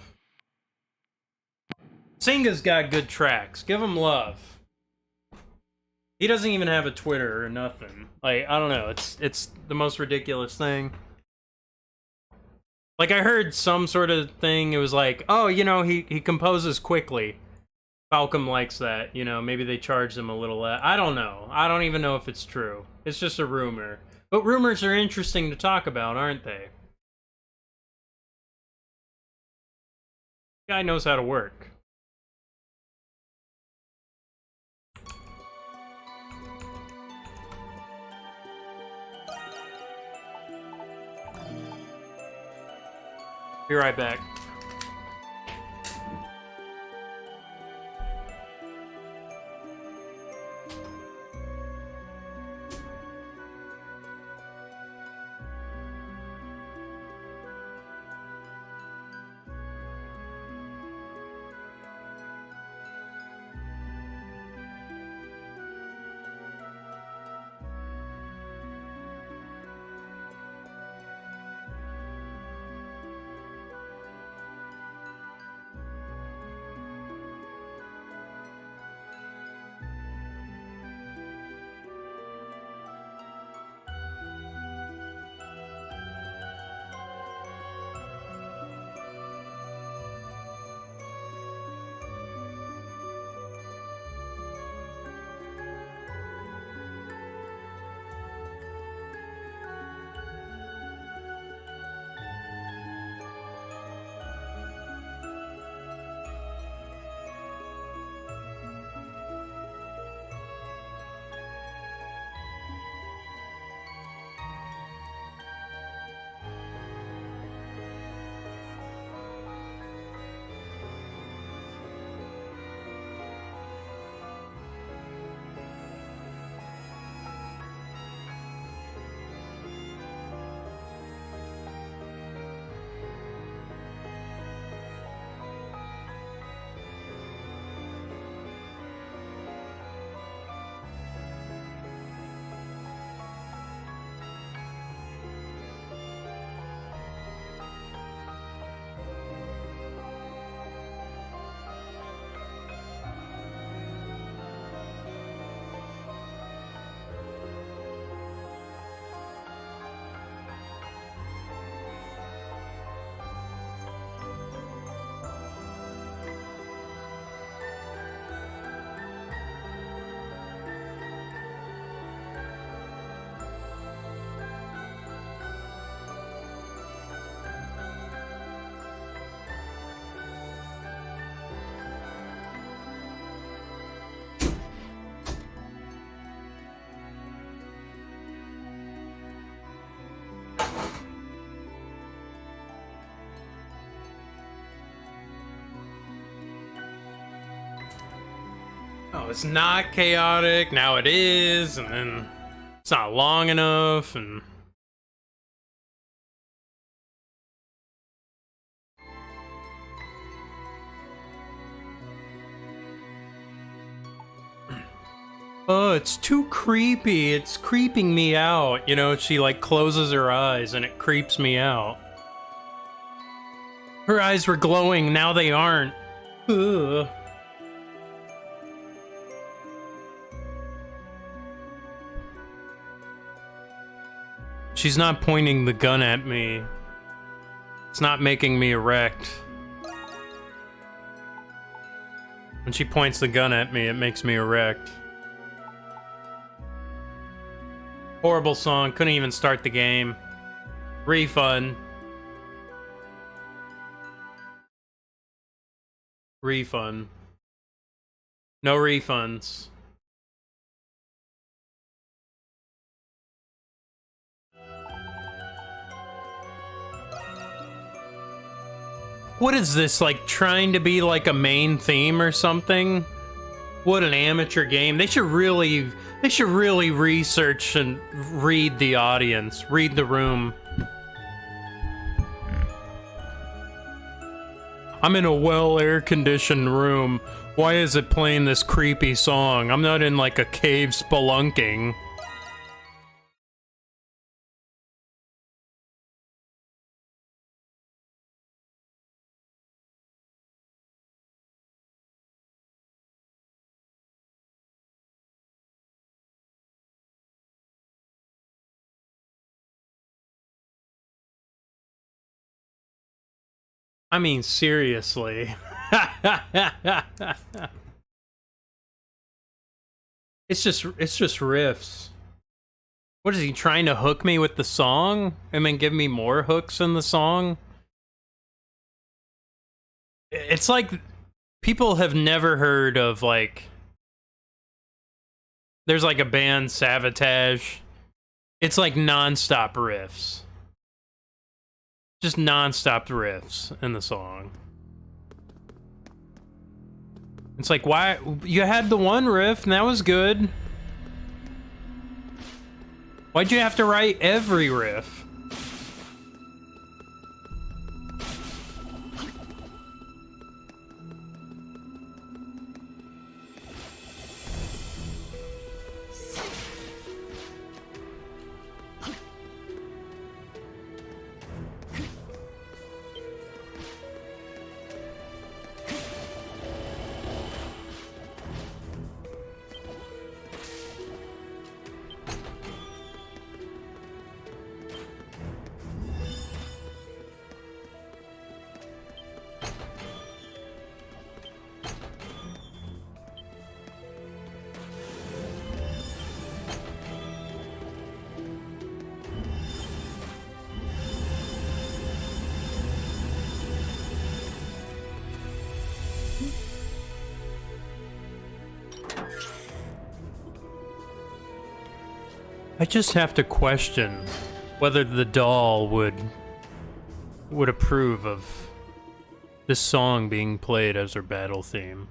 Singa's got good tracks. Give him love. He doesn't even have a Twitter or nothing. Like, I don't know. It's the most ridiculous thing. Like, I heard some sort of thing. It was like, oh, you know, he composes quickly. Falcom likes that. You know, maybe they charged him a little less. I don't know. I don't even know if it's true. It's just a rumor. But rumors are interesting to talk about, aren't they? Guy knows how to work. Be right back. oh, it's not chaotic, now it is, and then it's not long enough, and... Oh, it's too creepy. It's creeping me out. You know, she like closes her eyes and it creeps me out. Her eyes were glowing, now they aren't. Ugh. She's not pointing the gun at me. It's not making me erect. When she points the gun at me, it makes me erect. Horrible song, couldn't even start the game. Refund. Refund. No refunds. What is this, like trying to be like a main theme or something? What an amateur game. They should really research and read the audience, read the room. I'm in a well air-conditioned room. Why is it playing this creepy song? I'm not in like a cave spelunking. I mean, seriously. It's just riffs. What is he trying to hook me with the song? And then give me more hooks in the song? It's like people have never heard of like there's like a band Sabotage. It's like non-stop riffs. Just non-stop riffs in the song. It's like, why? You had the one riff, and that was good. Why'd you have to write every riff? I just have to question whether the doll would approve of this song being played as her battle theme.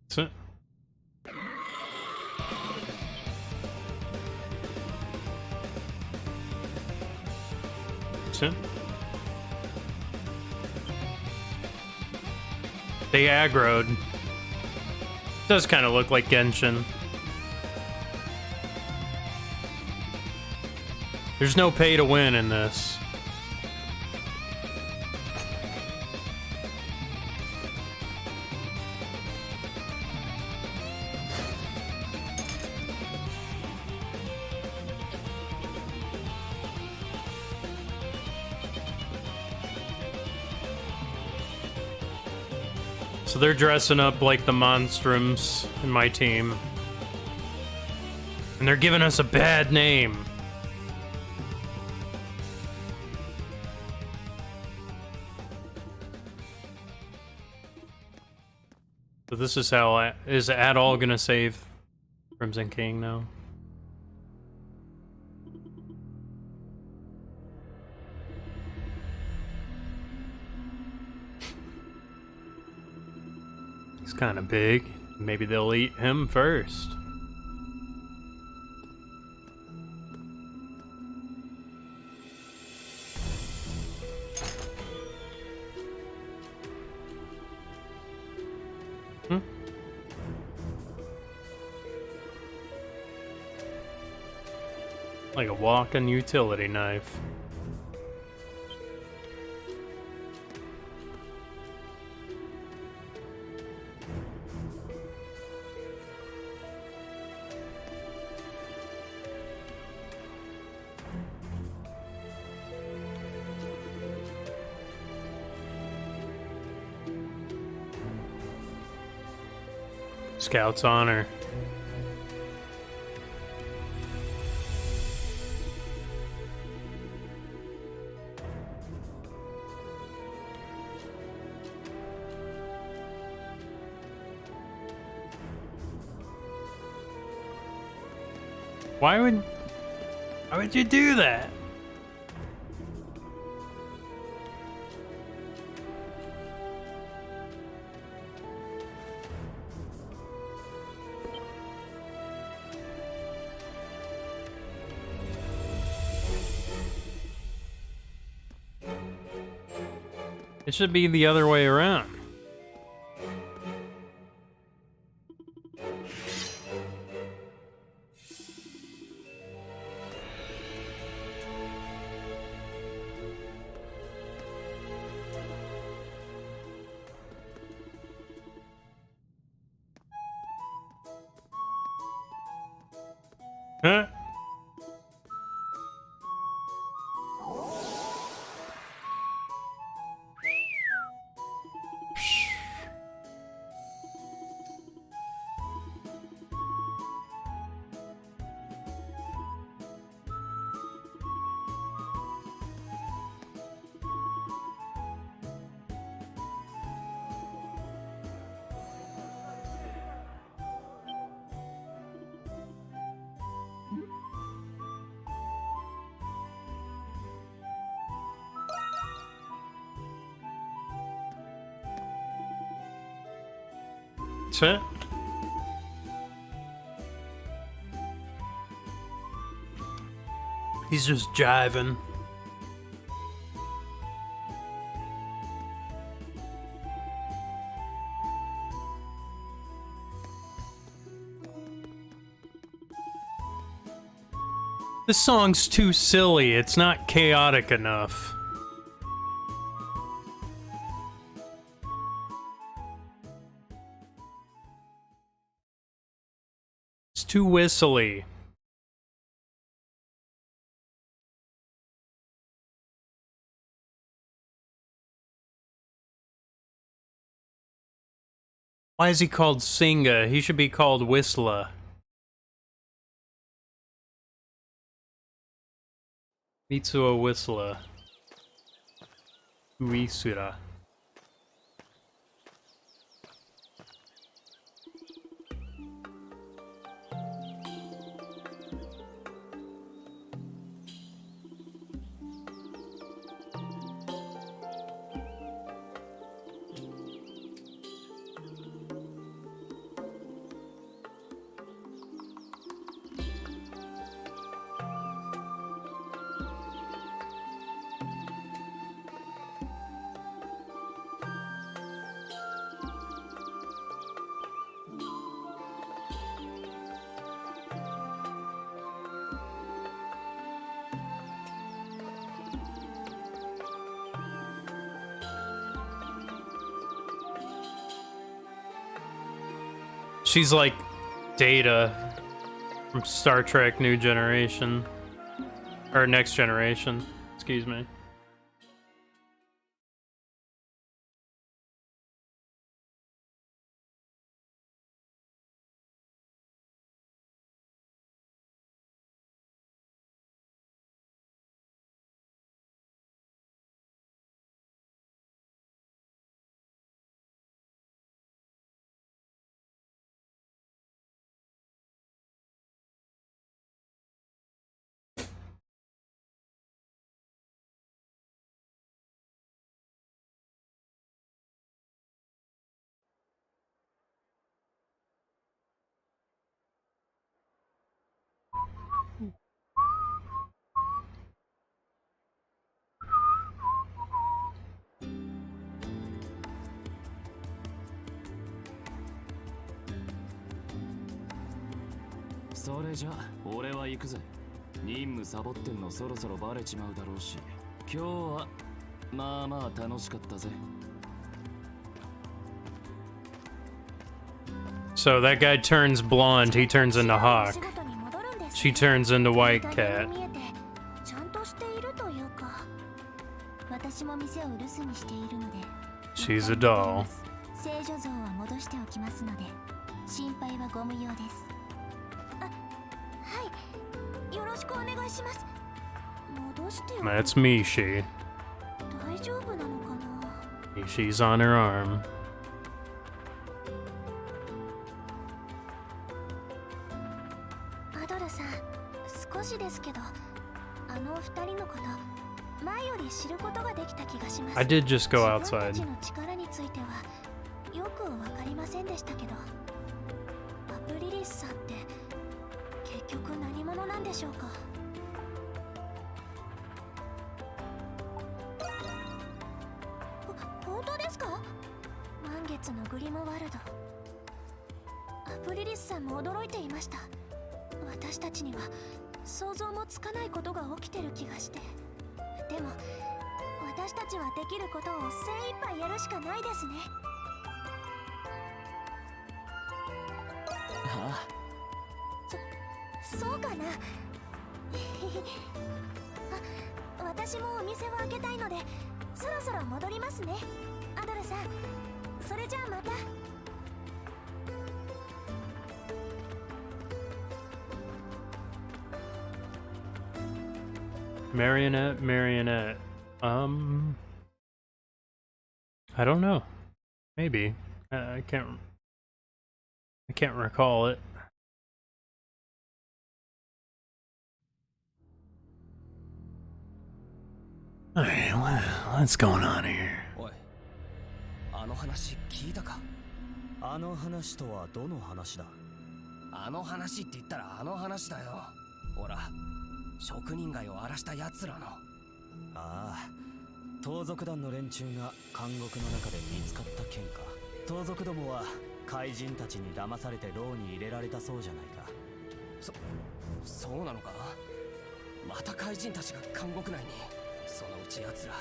That's it. That's it. They aggroed. Does kind of look like Genshin. There's no pay to win in this. So they're dressing up like the Monstrums in my team. And they're giving us a bad name. So this is how... Is Adol gonna save Crimson King now? He's kind of big. Maybe they'll eat him first. Like a walking utility knife. Scout's honor. Why would you do that? It should be the other way around. Huh? That's it. He's just jiving. This song's too silly. It's not chaotic enough. It's too whistly. Why is he called Singa? He should be called Whistler. Mitsuo Whistler. Uisura. She's like Data from Star Trek New Generation. Or Next Generation, excuse me. それじゃ俺は行くぜ。任務サボってんのそろそろバレちまうだろうし、今日はまあまあ楽しかったぜ。 So that guy turns blonde, he turns into Hawk. She turns into White Cat. She's a doll. That's Mishi. Mishi's on her arm. I did just go outside. Marionette. I don't know. Maybe. I can't recall it. Alright, what's going on here? おい、あの話聞いたか？あの話とはどの話だ？あの話って言ったらあの話だよ。ほら、職人街を荒らした奴らの。ああ、盗賊団の連中が監獄の中で見つかった件か。盗賊どもは怪人たちに騙されて牢に入れられたそうじゃないか。そうなのか？また怪人たちが監獄内に。そのうち奴ら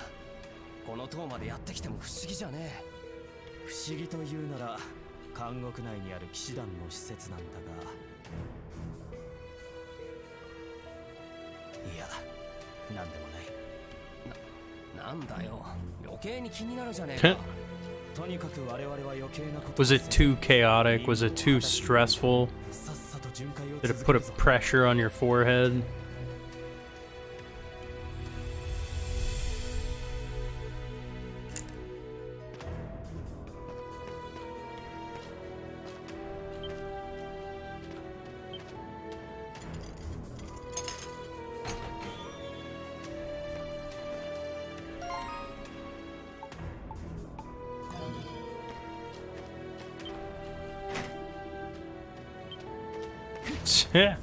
この塔までやってきても不思議じゃねえ。不思議と言うなら監獄内にある騎士団の施設なんだが、いや、なんでもない。なんだよ、余計に気になるじゃねえか。とにかく我々は余計なこと。 Was it too chaotic? Was it too stressful? Did it put a pressure on your forehead? Yeah.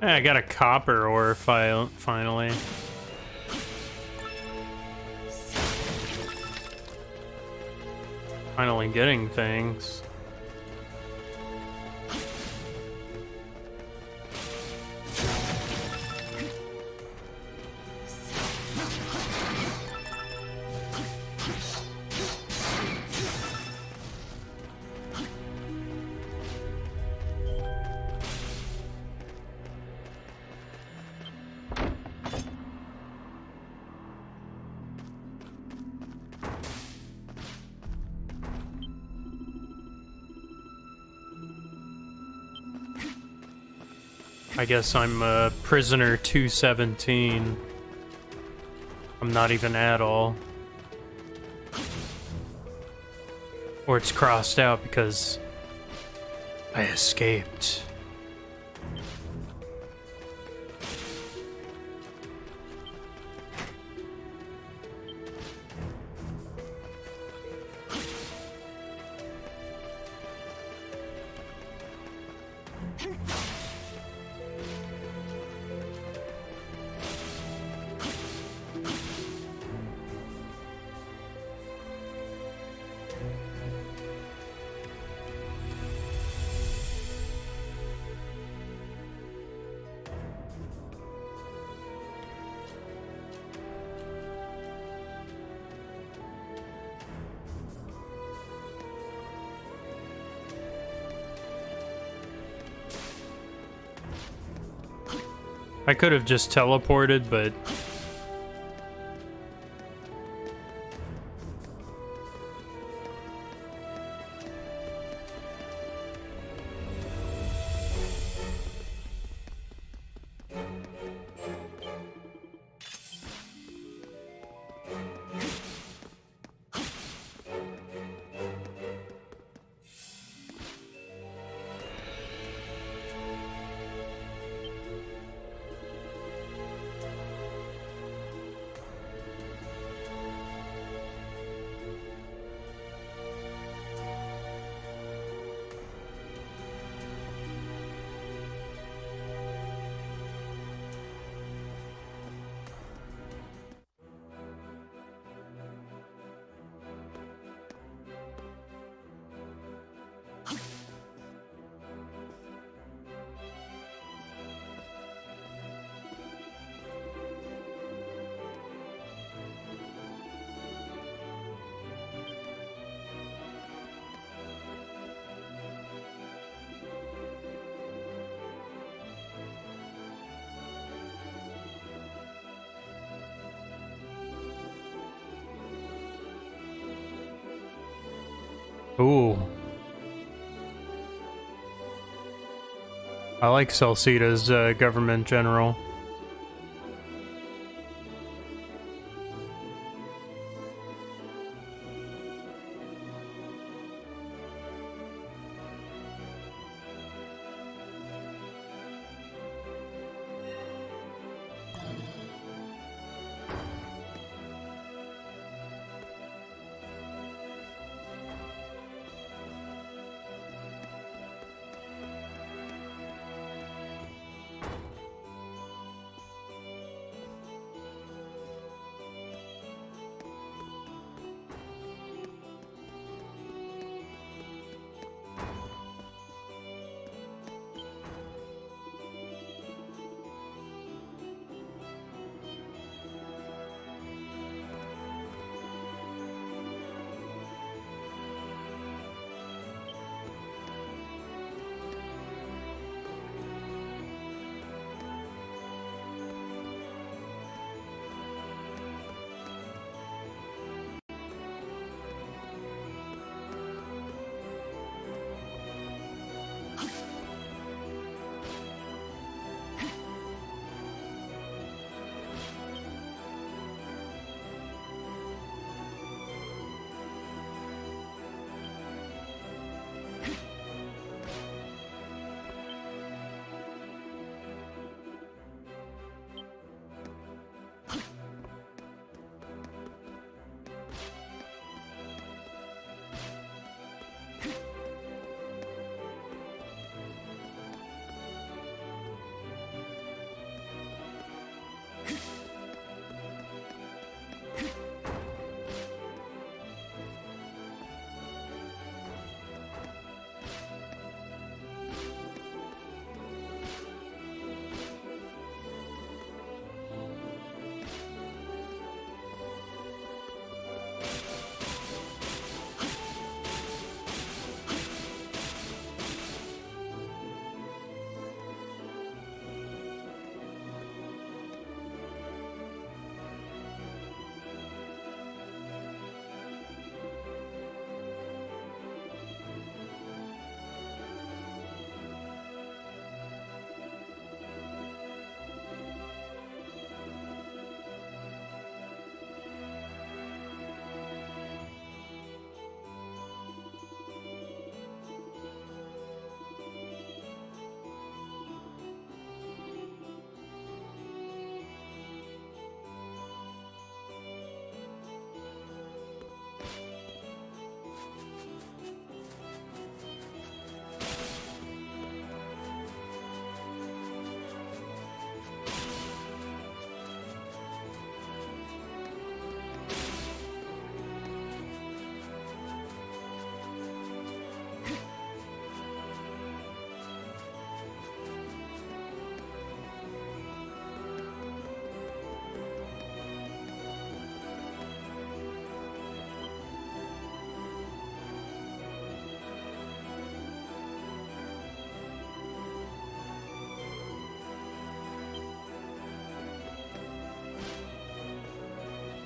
I got a copper ore finally. Finally getting things. I guess I'm prisoner 217. I'm not even at all. Or it's crossed out because I escaped. I could have just teleported, but... Ooh. I like Salsida's government general.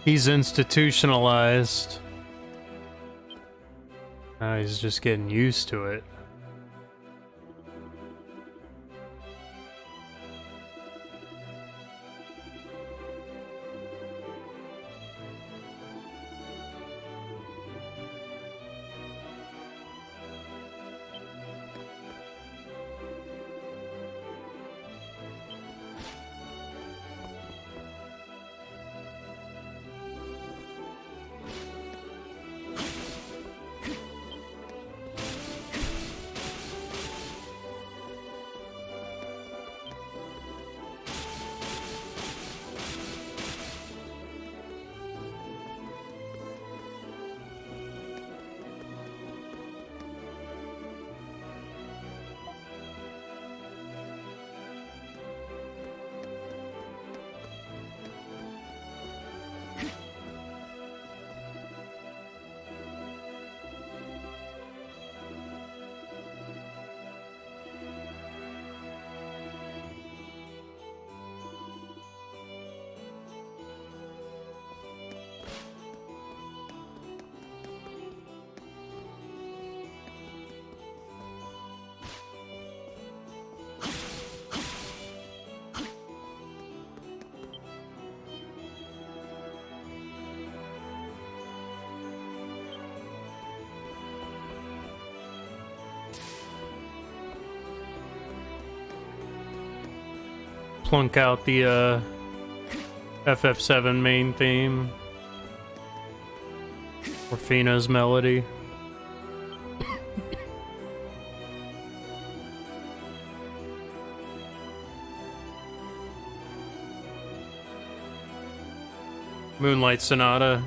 He's institutionalized. Now he's just getting used to it. Plunk out the FF7 main theme. Orfina's melody. Moonlight Sonata.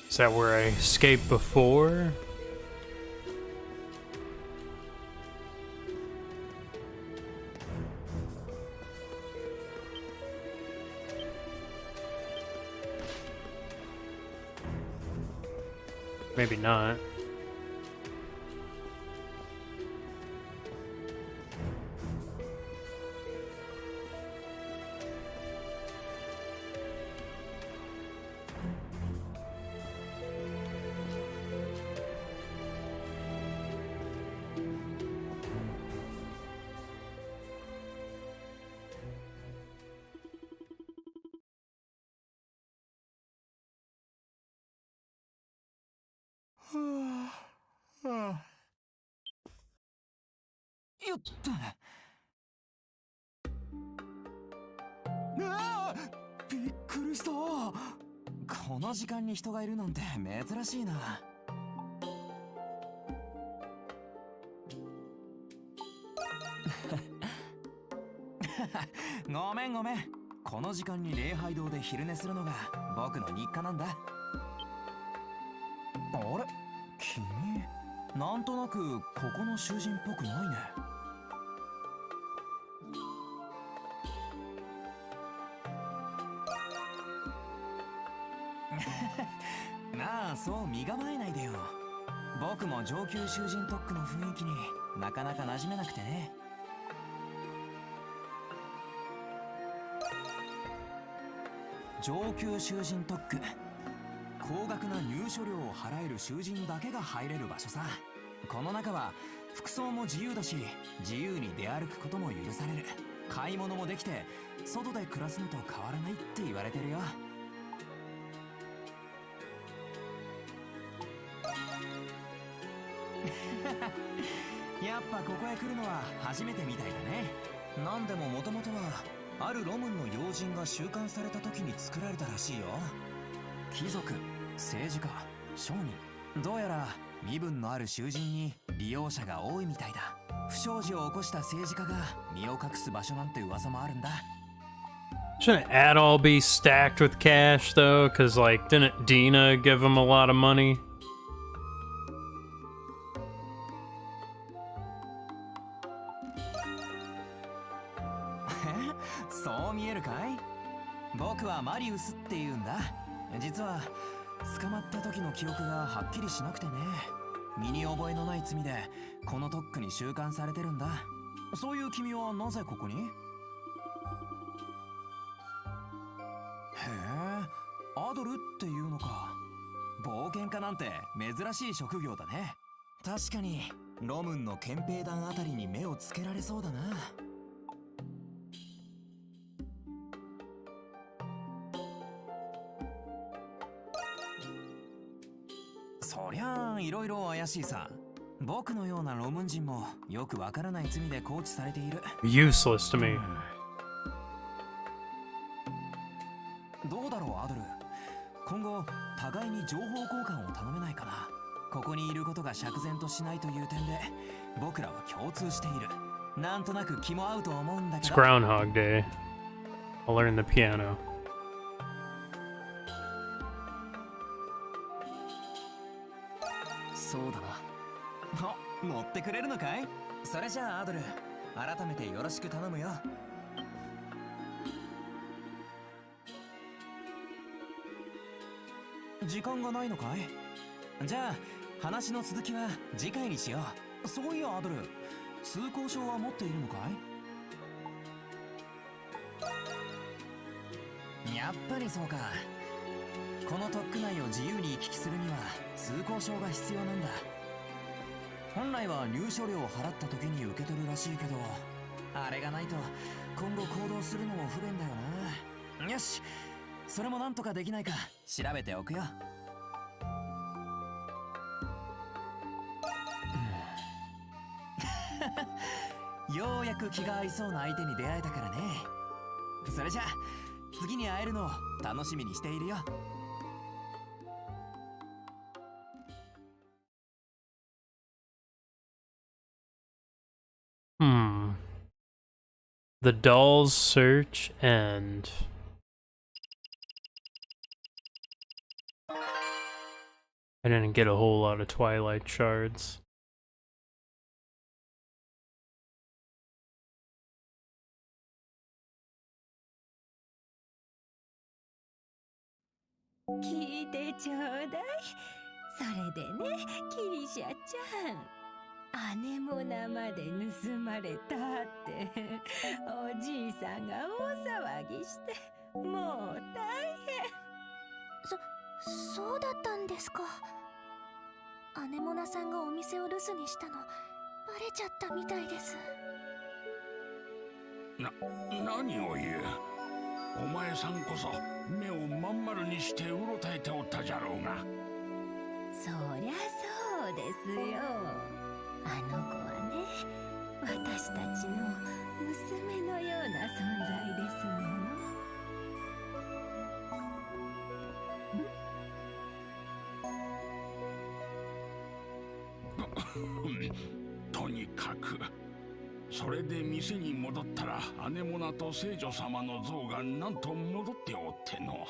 Is that where I escaped before? Maybe not.よっと。ああ、びっくりした。この時間に人がいるなんて珍しいな。ごめんごめん。この時間に礼拝堂で昼寝するのが僕の日課なんだ。あれ、君なんとなくここの囚人っぽくないね。なあ、そう身構えないでよ。僕も上級囚人特区の雰囲気になかなか馴染めなくてね。上級囚人特区、高額な入所料を払える囚人だけが入れる場所さ。この中は服装も自由だし、自由に出歩くことも許される。買い物もできて、外で暮らすのと変わらないって言われてるよ。やっぱここへ来るのは初めてみたいだね。なんでももともとはあるロムンの要人が収監された時に作られたらしいよ。貴族、政治家、商人、どうやら身分のある囚人に利用者が多いみたいだ。不祥事を起こした政治家が身を隠す場所なんて噂もあるんだ。 Shouldn't it all be stacked with cash though? Cause like, didn't Dina give him a lot of money? そう見えるかい？僕はマリウスって言うんだ。実は捕まった時の記憶がはっきりしなくてね。身に覚えのない罪でこの特区に収監されてるんだ。そういう君はなぜここに？へえ、アドルっていうのか。冒険家なんて珍しい職業だね。確かにロムンの憲兵団あたりに目をつけられそうだな。そりゃあいろいろ怪しいさ。僕のようなロムン人もよくわからない罪で拘置されている。 Useless to me. どうだろうアドル。今後互いに情報交換を頼めないかな。ここにいることが釈然としないという点で僕らは共通している。なんとなく気も合うと思うんだけ It's ど。 Groundhog Day. I'll learn the piano. そうだな。あ、乗ってくれるのかい？それじゃあアドル、改めてよろしく頼むよ。時間がないのかい？じゃあ話の続きは次回にしよう。そういやアドル、通行証は持っているのかい？やっぱりそうか。この特区内を自由に行き来するには通行証が必要なんだ。本来は入所料を払った時に受け取るらしいけど、あれがないと今後行動するのも不便だよな。よし、それもなんとかできないか調べておくよ。ようやく気が合いそうな相手に出会えたからね。それじゃあ次に会えるのを楽しみにしているよ。The doll's search end. I didn't get a whole lot of Twilight shards. 聞いてちょうだい。それでね、キリシャちゃん。アネモナまで盗まれたっておじいさんが大騒ぎして、もう大変。そうだったんですか。アネモナさんがお店を留守にしたのバレちゃったみたいです。何を言う。お前さんこそ目をまん丸にしてうろたえておったじゃろうが。そりゃそうですよ。あの子はね、私たちの娘のような存在ですもの。とにかくそれで店に戻ったらアネモナと聖女様の像がなんと戻っておっての。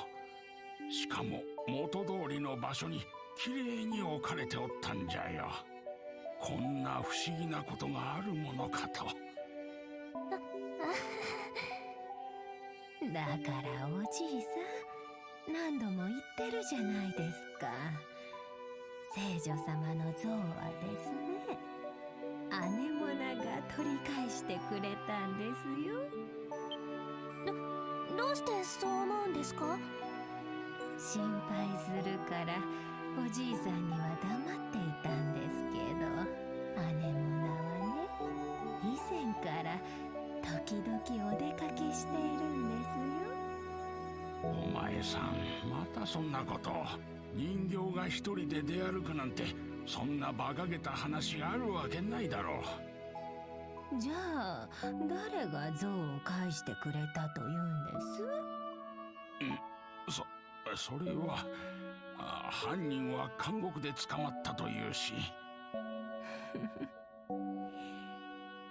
しかも元通りの場所にきれいに置かれておったんじゃよ。こんな不思議なことがあるものかと。だからおじいさん、何度も言ってるじゃないですか。聖女様の像はですね、アネモナが取り返してくれたんですよ。どうしてそう思うんですか？心配するからおじいさんには黙っていたんですけど。そんなこと。人形が一人で出歩くなんて、そんな馬鹿げた話あるわけないだろう。じゃあ誰が像を返してくれたというんです？それは犯人は監獄で捕まったというし。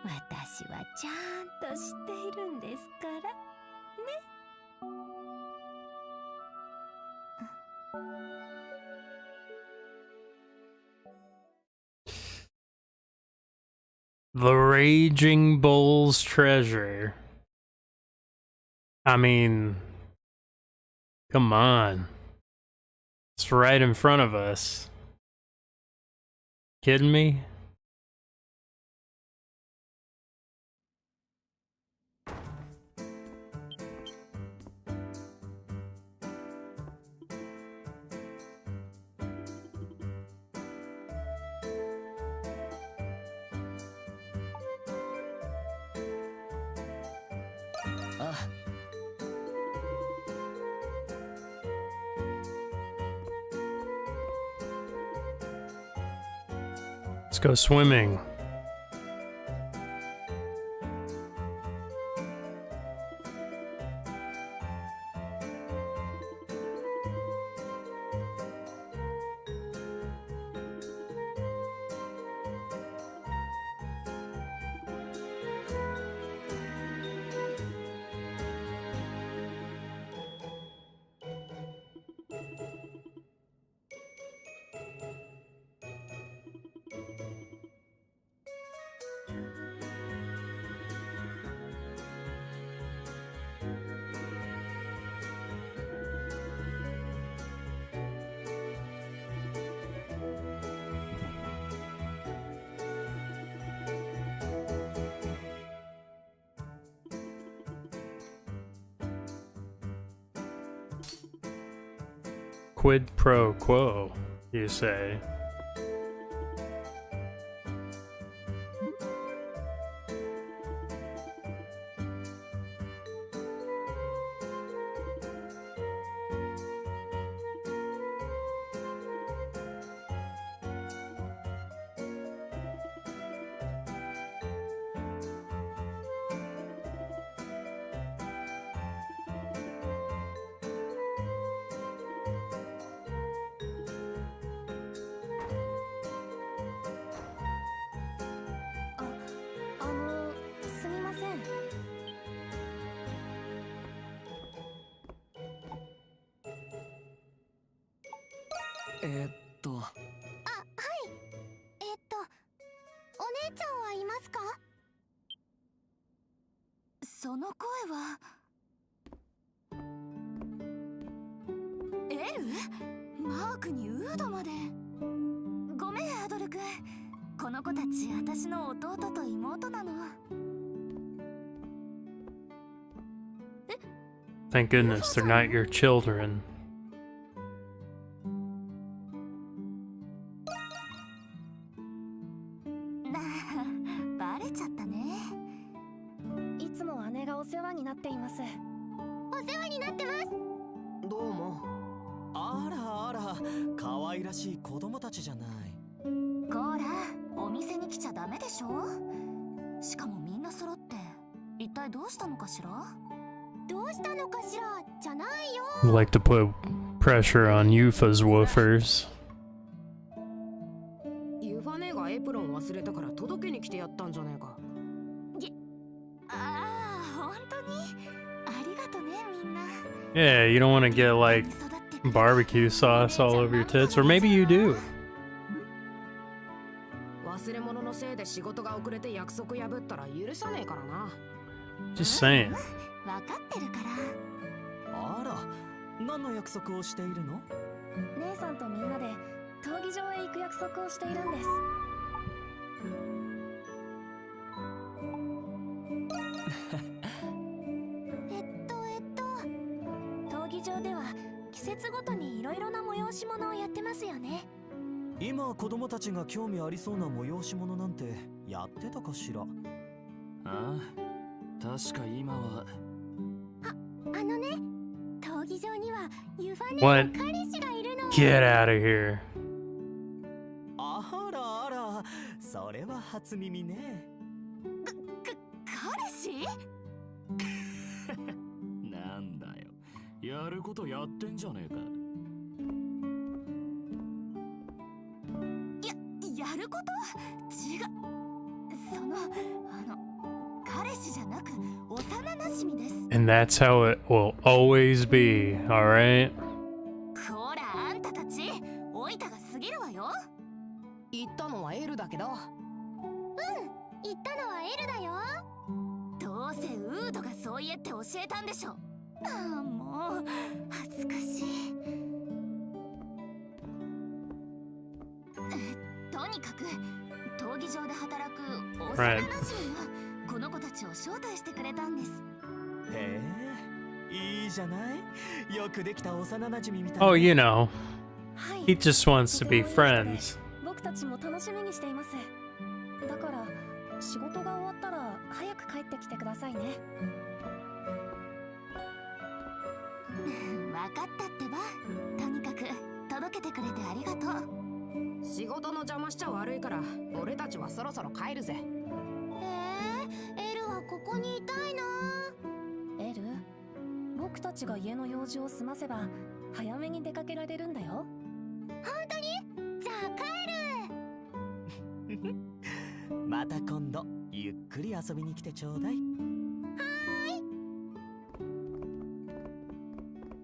私はちゃんと知っているんですからね。The Raging Bull's treasure. I mean, come on. It's right in front of us. Kidding me? Let's go swimming. Quid pro quo, you say?はい。お姉ちゃんはいますか？その声はエル？マークにウードまで。ごめんアドル君、この子たち私の弟と妹なの。Thank goodness they're not your children. バレちゃったね。いつも姉がお世話になっています。お世話になってます。どうも。あらあら、可愛らしい子供たちじゃない。こーら、お店に来ちゃダメでしょ。しかもみんな揃って一体どうしたのかしら。どうしたのかしらじゃないよ。 Like to put pressure on Yufa's woofers. ユファ姉がエプロン忘れたから届けに来てやったんじゃねえか。ああ、本当にありがとねみんな。 Yeah, you don't want to get like barbecue sauce all over your tits, or maybe you do. 忘れ物のせいで仕事が遅れて約束破ったら許さねえからな。 Just saying. 分かってるから。あら、何の約束をしているの？姉さんとみんなで闘技場へ行く約束をしているんです。闘技場では季節ごとにいろいろな催し物をやってますよね。今子供たちが興味ありそうな催し物なんてやってたかしら。ああ、確か今は。あのね、闘技場にはユファネ What? の彼氏がいるの。 Get out of here. あらあら、それは初耳ね。彼氏？なんだよ、やることやってんじゃねえか。やること？違う。彼氏じゃなく幼なじみです。 And that's how it will always be, alright? こらあんたたち、おいたが過ぎるわよ。言ったのはエルだけど。言ったのはエルだよ。どうせウードがそう言えって教えたんでしょ。ああ、もう恥ずかしい。とにかく闘技場で働く幼なじみがこの子たちを招待してくれたんです。へえ、いいじゃない。よくできた幼なじみみたい。 Oh, you know, はい he just wants to be friends. 僕たちも楽しみにしています。だから仕事が終わったら早く帰ってきてくださいね。分かったってば。とにかく届けてくれてありがとう。仕事の邪魔しちゃ悪いから、俺たちはそろそろ帰るぜ。エルはここにいたいな。エル、僕たちが家の用事を済ませば早めに出かけられるんだよ。本当に？じゃあ帰る。また今度ゆっくり遊びに来てちょうだい。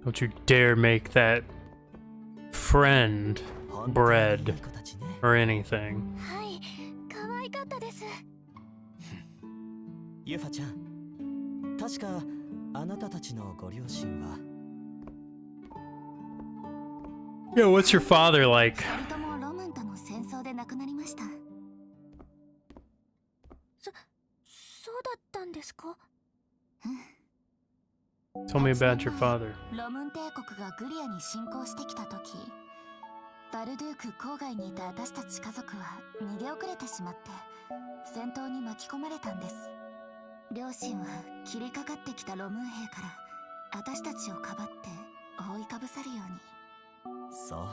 Don't you dare make that friend bread or anything. はい、可愛かったです。ユファちゃん、確かあなたたちのご両親は。 Yeah, what's your father like? 二人ともロムンとの戦争で亡くなりました。そうだったんですか？ Tell me about your father. ロムン帝国がグリアに侵攻してきた時、バルドゥーク郊外にいた私たち家族は逃げ遅れてしまって戦闘に巻き込まれたんです。両親は切りかかってきたロムン兵から私たちをかばって覆いかぶさるように。そう、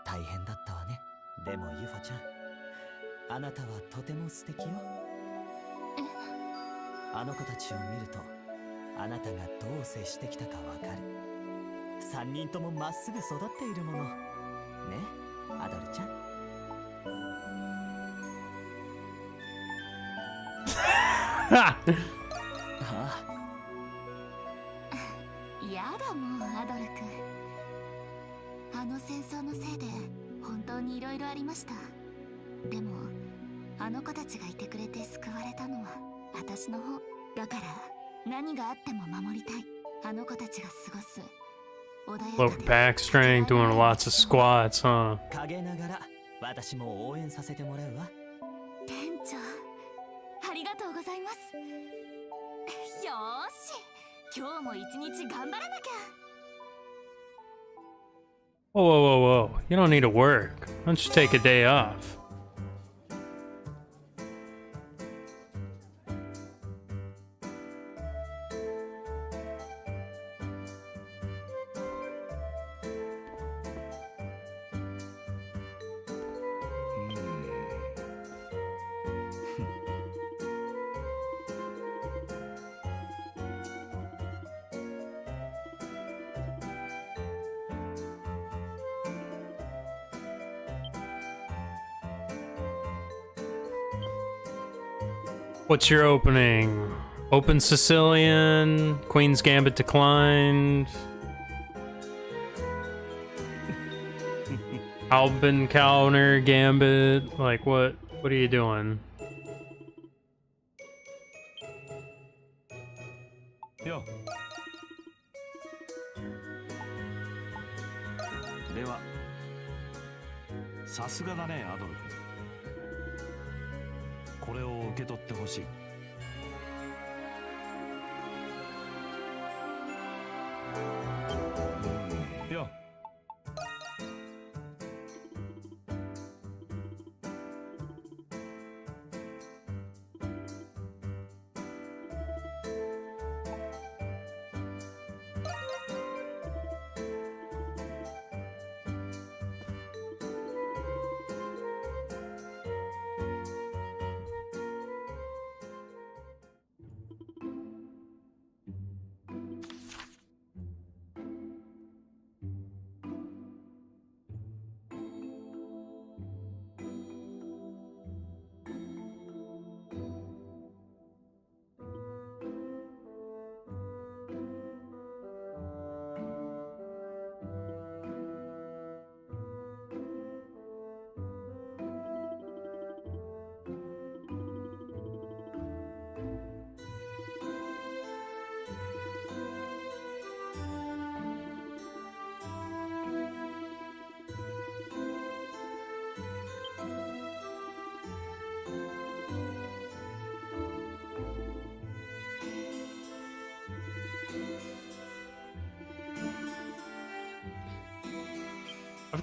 大変だったわね。でもユファちゃん、あなたはとても素敵よ。あの子たちを見ると、あなたがどう接してきたかわかる。3人ともまっすぐ育っているものね、アドルちゃん。Ha! あやだもうアドル君。あの戦争のせいで本当にいろいろありました。でもあの子たちがいてくれて救われたのは私の方だから、何があっても守りたい。あの子たちが過ごす穏や Low かで back strength, doing lots of squats, huh? 陰ながら私も応援させてもらうわ。店長、ありがとうございます。よーし、今日も一日頑張らなきゃ。 Whoa, whoa, whoa, whoa. You don't need to work. Why don't you take a day off? What's your opening? Open Sicilian, Queen's Gambit declined. Albin Counter Gambit. Like what are you doing? よではさすがだねアドル君。これを受け取ってほしい。よ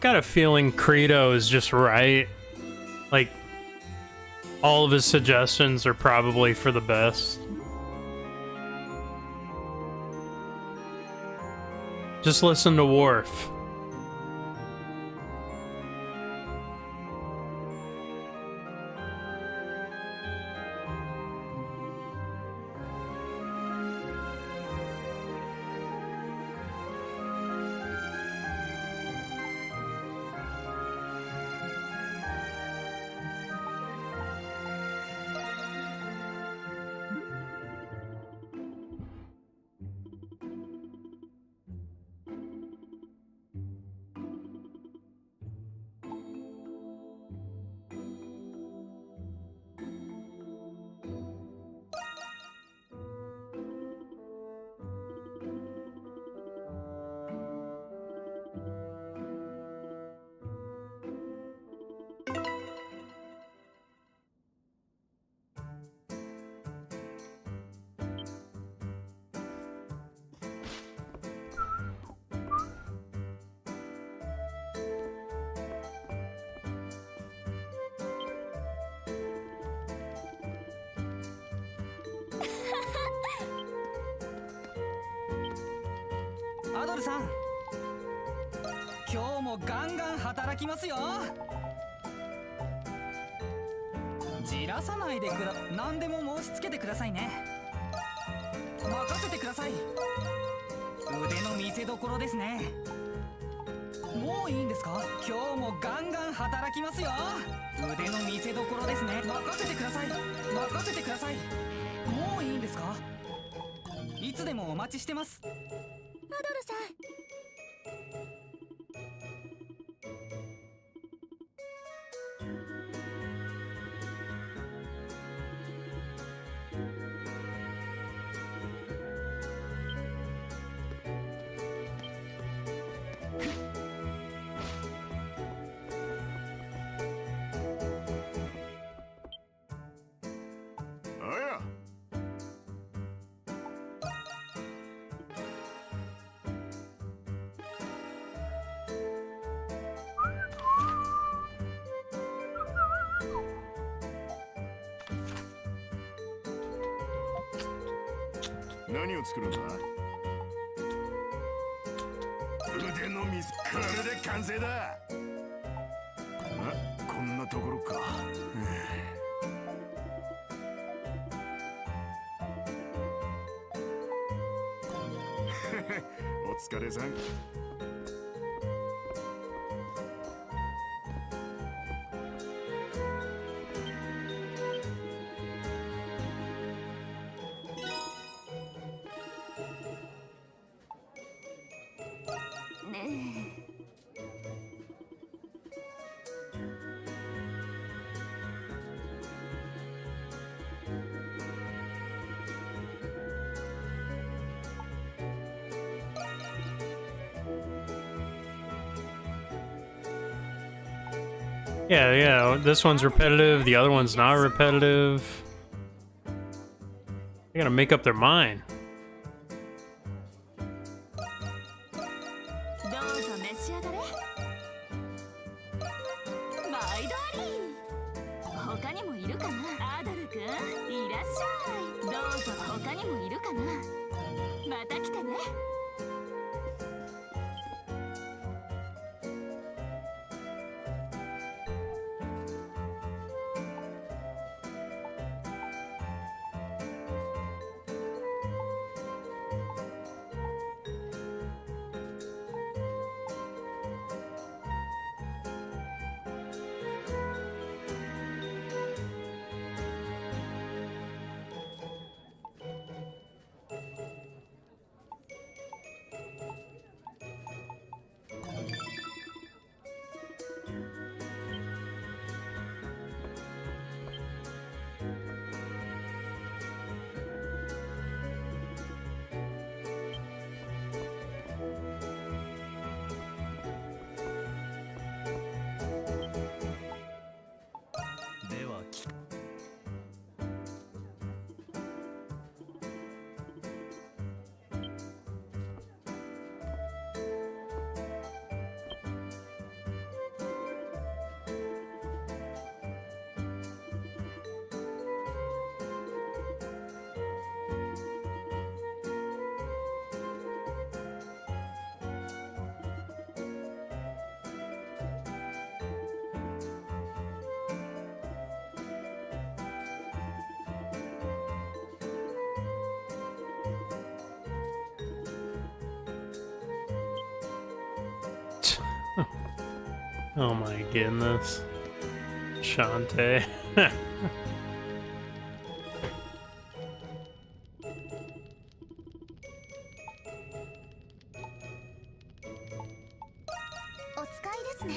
got a feeling Credo is just right. Like, all of his suggestions are probably for the best. Just listen to Worf.アドルさん、今日もガンガン働きますよ。じらさないで何でも申し付けてくださいね。任せてください。腕の見せ所ですね。もういいんですか？今日もガンガン働きますよ。腕の見せ所ですね。任せてください。任せてください。もういいんですか？いつでもお待ちしてます。アドルさん、何を作るんだ？腕の水、これで完成だ。あ、こんなところか。お疲れさん。Yeah, yeah, this one's repetitive, the other one's not repetitive. They gotta make up their mind. どうぞ召し上がれ。毎度あり。他にもいるかな？アドルくん、いらっしゃい。どうぞ他にもいるかな？また来てね。Oh my goodness. Shantae. お使いですね。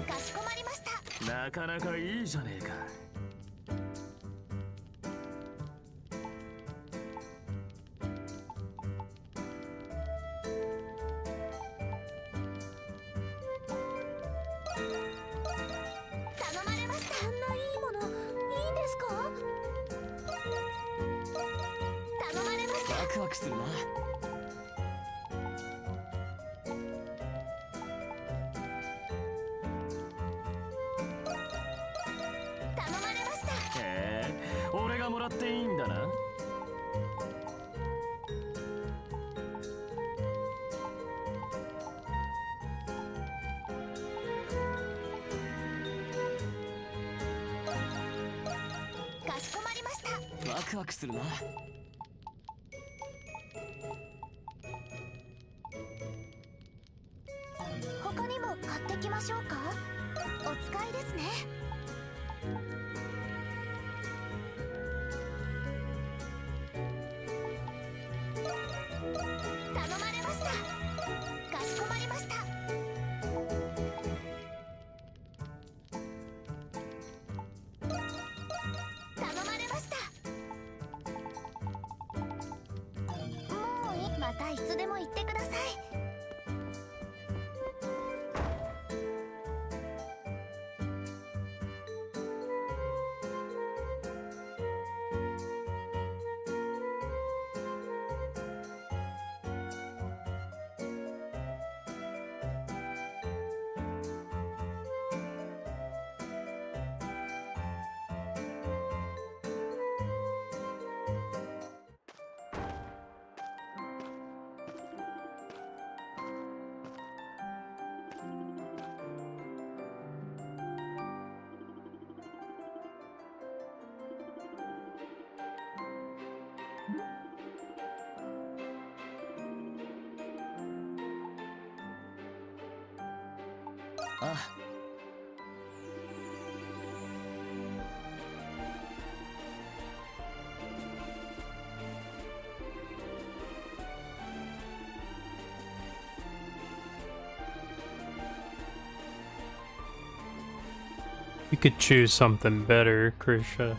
かしこまりました。なかなかいいじゃねえか。頼まれました。こんないいものいいんですか？頼まれました。ワクワクするな。頼まれました。へえ、俺がもらっていいんだな。かしこまりました。ワクワクするな。他にも買ってきましょうか？お使いですね。頼まれました。かしこまりました。頼まれました。もういい。またいつでも言ってください。あ、You could choose something better, Krisha.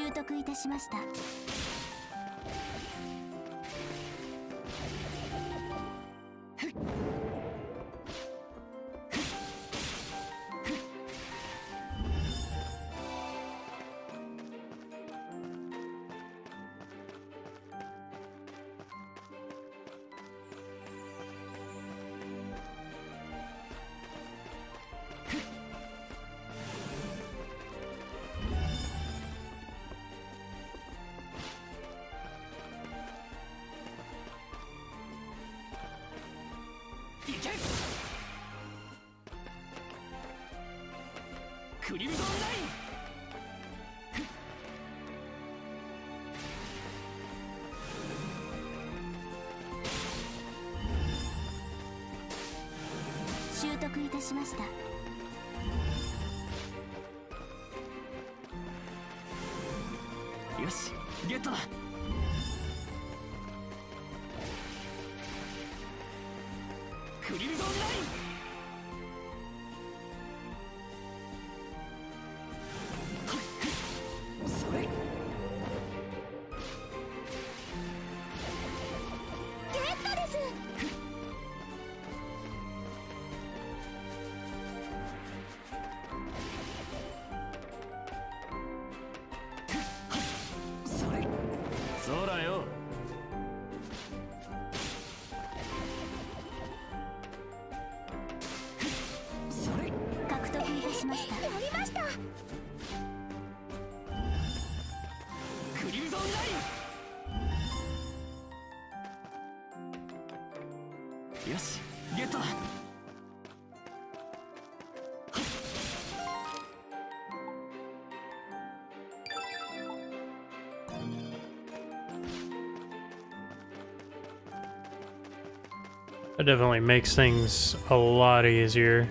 習得いたしました。いけクリムゾンライ習得いたしました。ンよしゲットだクリムゾンラインそれゲットです。それそらよ。それ獲得いたしました。やりました。クリムゾンラインよしゲットだThat definitely makes things a lot easier.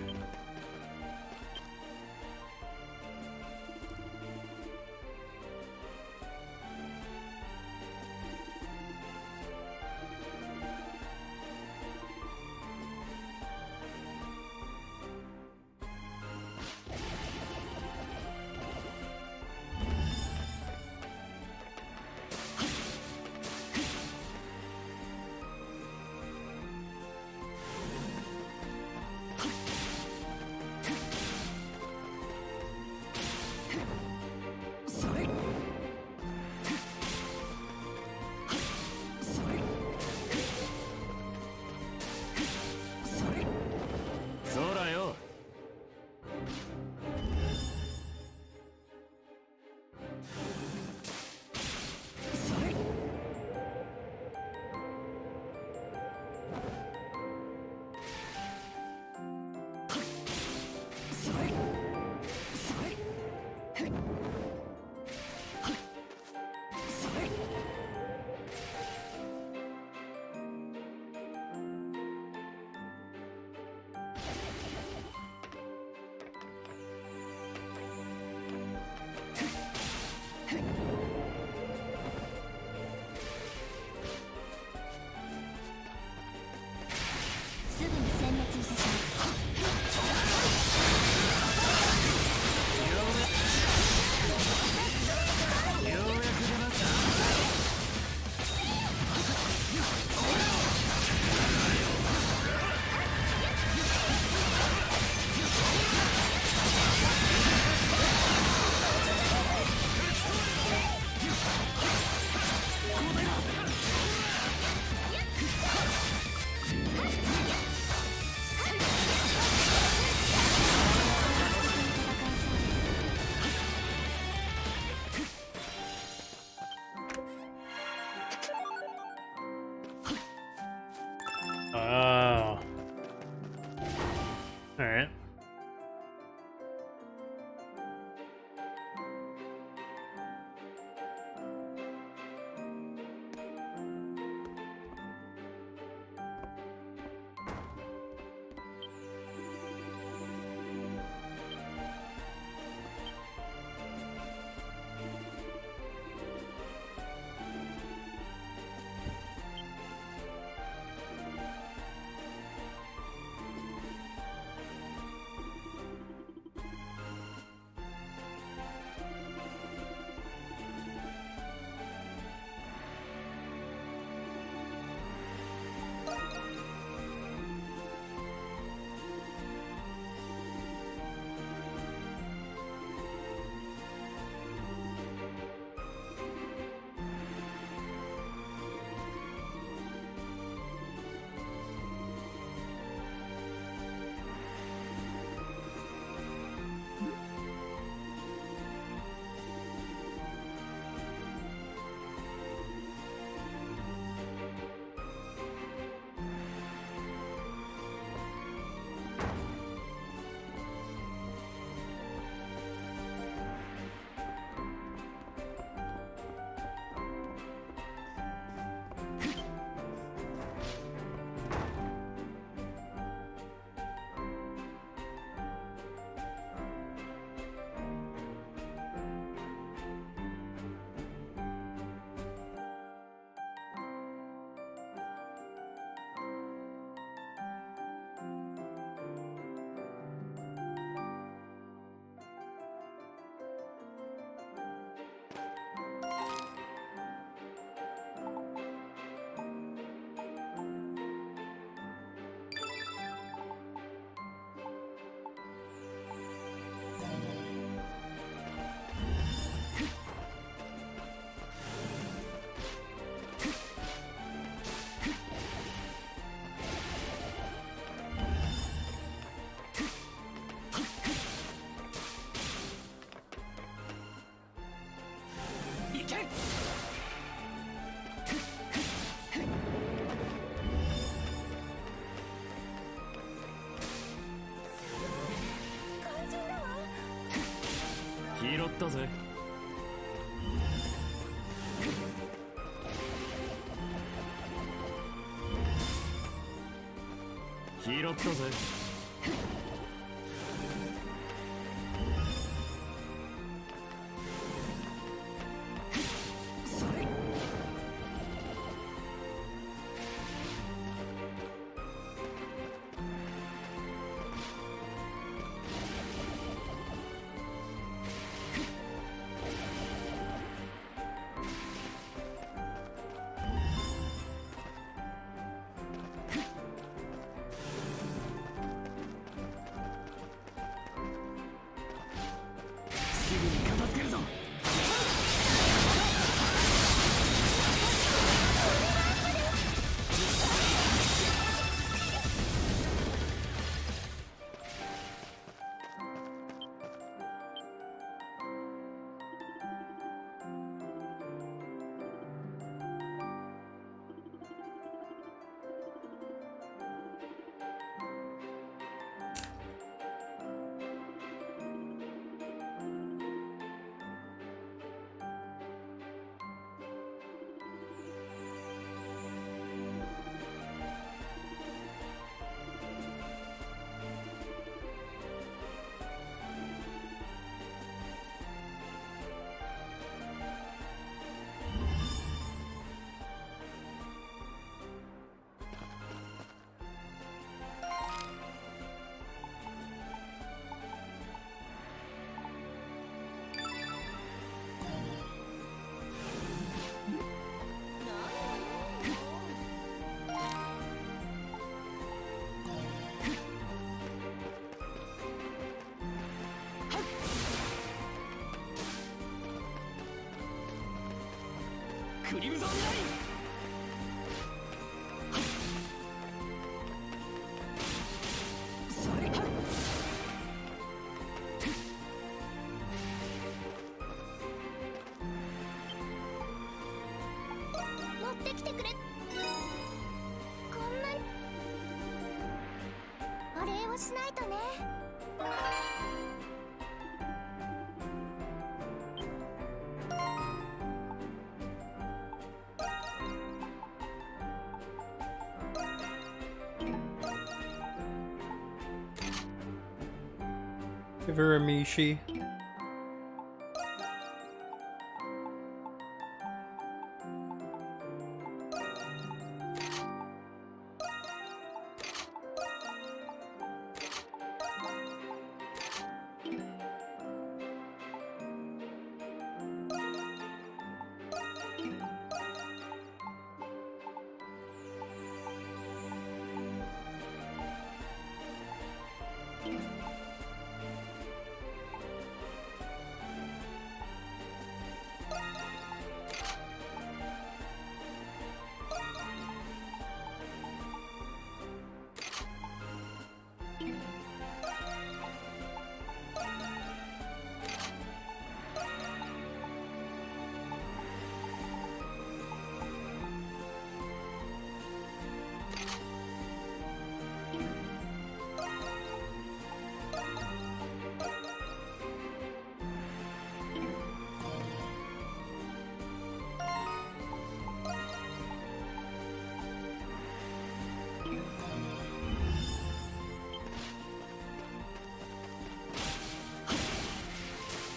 ったぜ。拾ったぜ。すぐに片付けるぞ。クリムゾンライン。それは持ってきてくれ。こんなにお礼をしないとね。Give her a Mishi.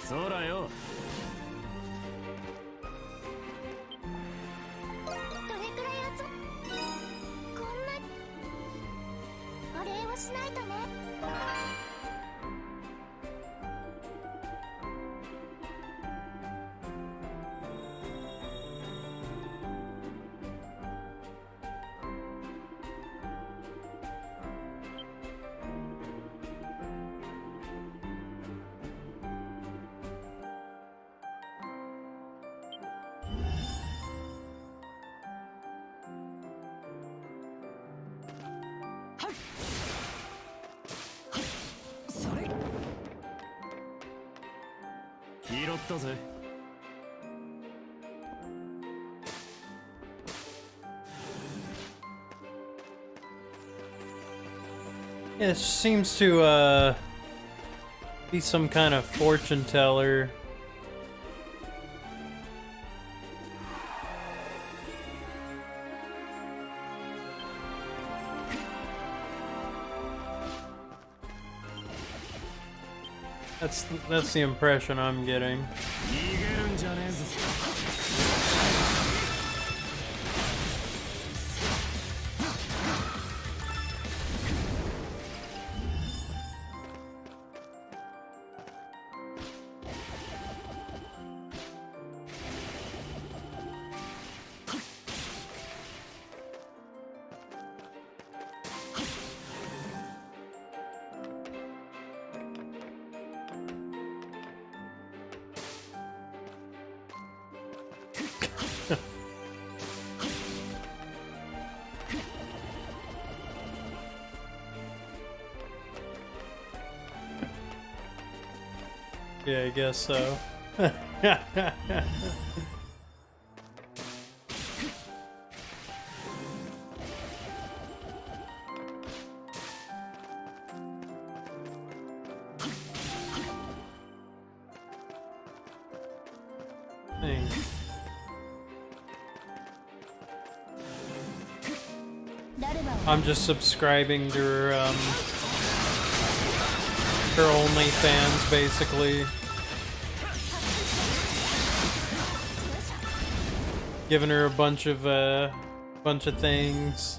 そらよ。どれくらい集こんなお礼をしないとね。それ拾ったぜ。Yeah, it seems to be some kind of fortune teller That's the impression I'm getting. Yeah, I guess so. Dang. I'm just subscribing to her OnlyFans, basically. Giving her a bunch of things.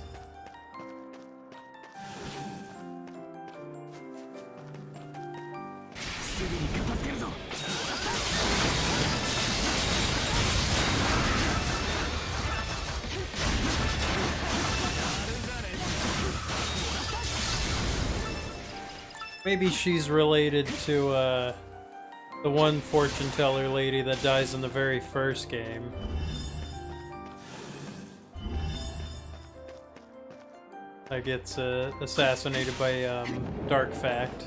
Maybe she's related to the one fortune teller lady that dies in the very first game. That gets assassinated by Dark Fact.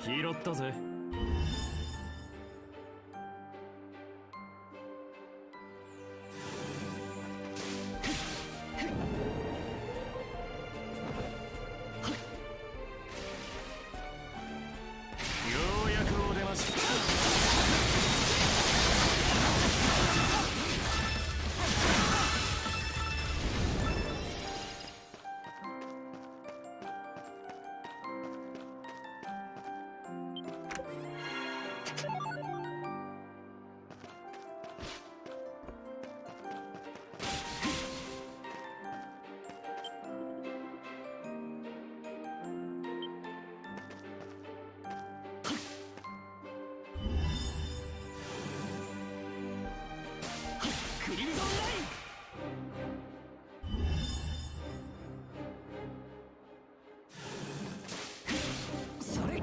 拾ったぜ。ようやくお出まし。クリムゾンライン。それ。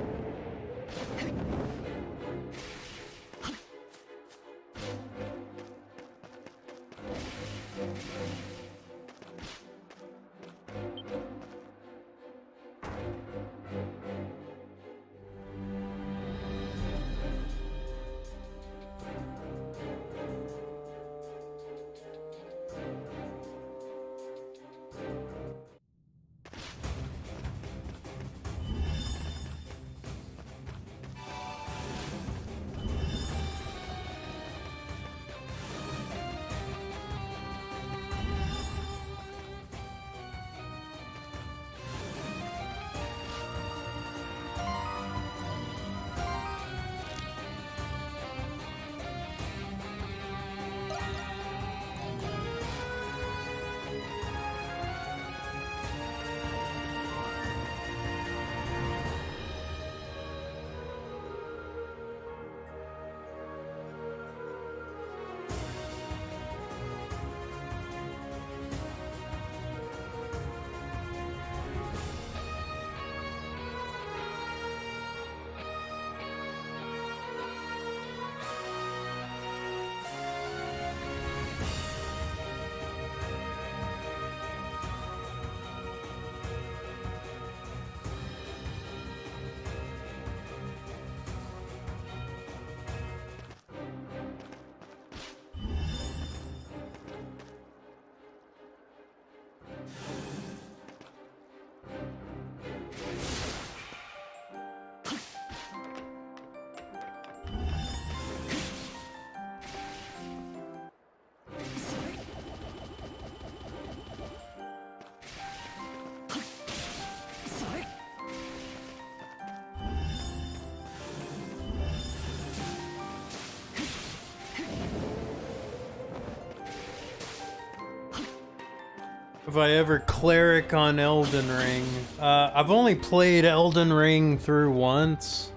Have I ever cleric on Elden Ring? I've only played Elden Ring through once.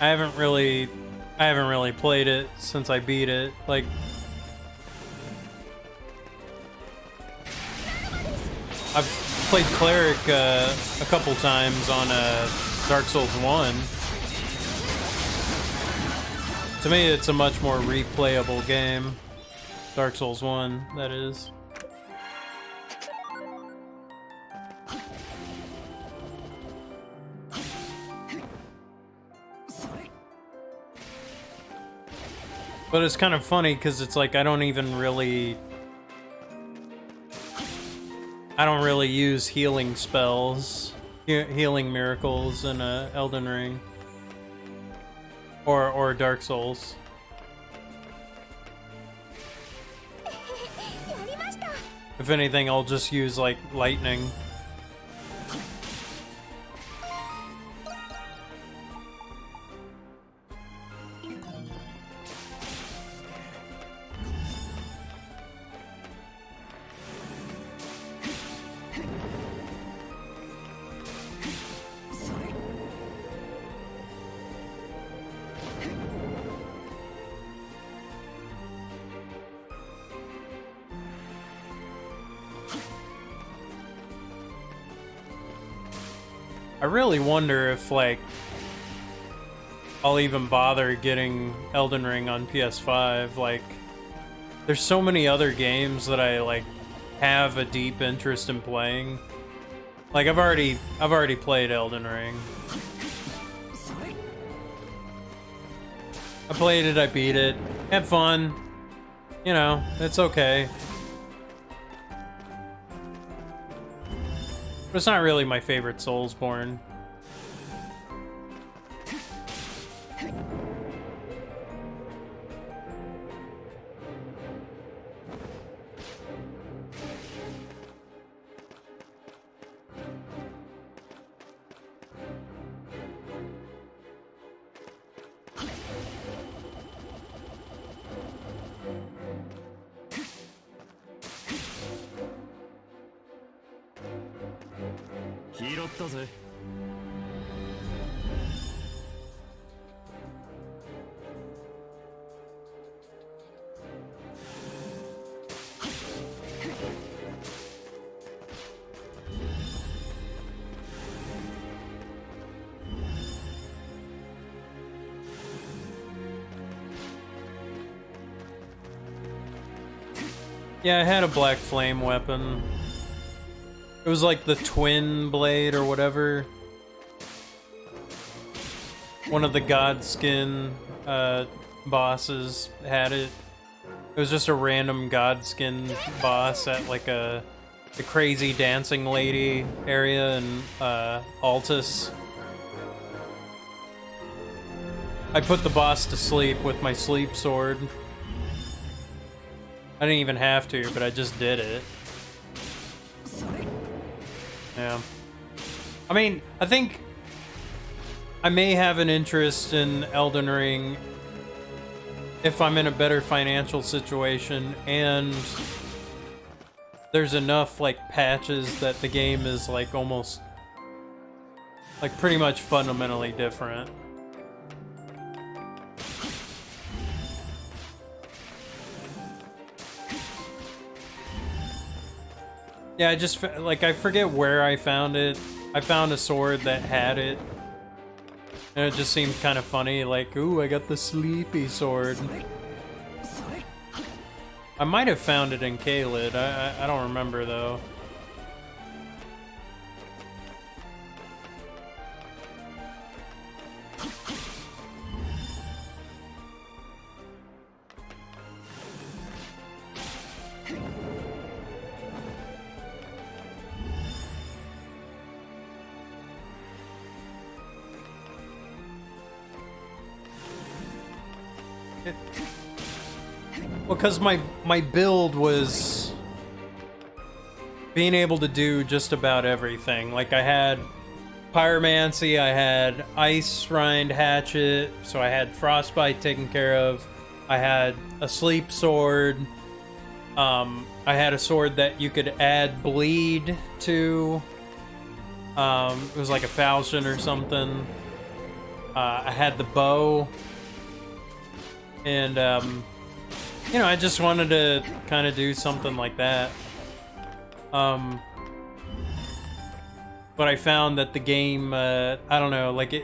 I haven't really played it since I beat it. Like, I've played cleric a couple times on Dark Souls 1. To me, it's a much more replayable game. Dark Souls 1, that is. But it's kind of funny because it's like I don't really use healing spells, healing miracles in Elden Ring or Dark Souls. If anything, I'll just use, like, lightning. I really wonder if, like, I'll even bother getting Elden Ring on PS5. Like, there's so many other games that I, like, have a deep interest in playing. Like I've already played Elden Ring. I played it, I beat it, had fun. You know, it's okay. But it's not really my favorite Soulsborne. Yeah, I had a black flame weapon. It was like the twin blade or whatever. One of the Godskin bosses had it. It was just a random Godskin boss at like the crazy dancing lady area in Altus. I put the boss to sleep with my sleep sword. I didn't even have to, but I just did it. Yeah. I mean, I think I may have an interest in Elden Ring if I'm in a better financial situation and there's enough like patches that the game is like almost like pretty much fundamentally different. Yeah, I just, like, I forget where I found it. I found a sword that had it. And it just seemed kind of funny, like, ooh, I got the sleepy sword. I might have found it in Caelid. I don't remember, though. Well, because my build was being able to do just about everything. Like, I had Pyromancy, I had Ice Rind Hatchet, so I had Frostbite taken care of. I had a Sleep Sword. I had a sword that you could add Bleed to. It was like a falchion or something. I had the bow. And, you know, I just wanted to kind of do something like that. But I found that the game, I don't know, like,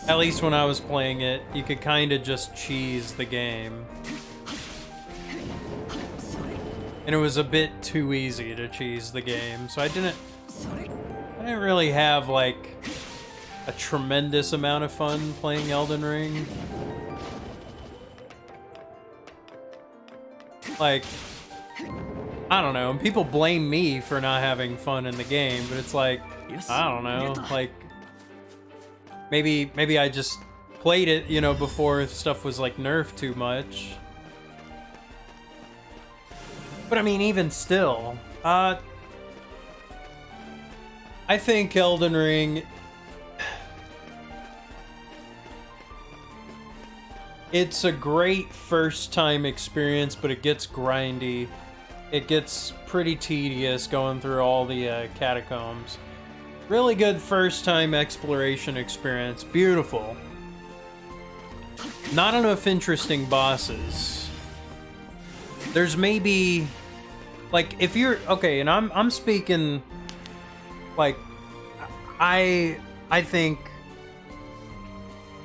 at least when I was playing it, you could kind of just cheese the game. And it was a bit too easy to cheese the game, so I didn't really have, like, a tremendous amount of fun playing Elden Ring. Like, I don't know, and people blame me for not having fun in the game, but it's like, I don't know, like, maybe I just played it, you know, before stuff was, like, nerfed too much. But I mean, even still, I think Elden Ring, it's a great first-time experience, but it gets grindy. It gets pretty tedious going through all the catacombs. Really good first-time exploration experience. Beautiful. Not enough interesting bosses. There's maybe, like, if you're okay, and I'm speaking, like, I think,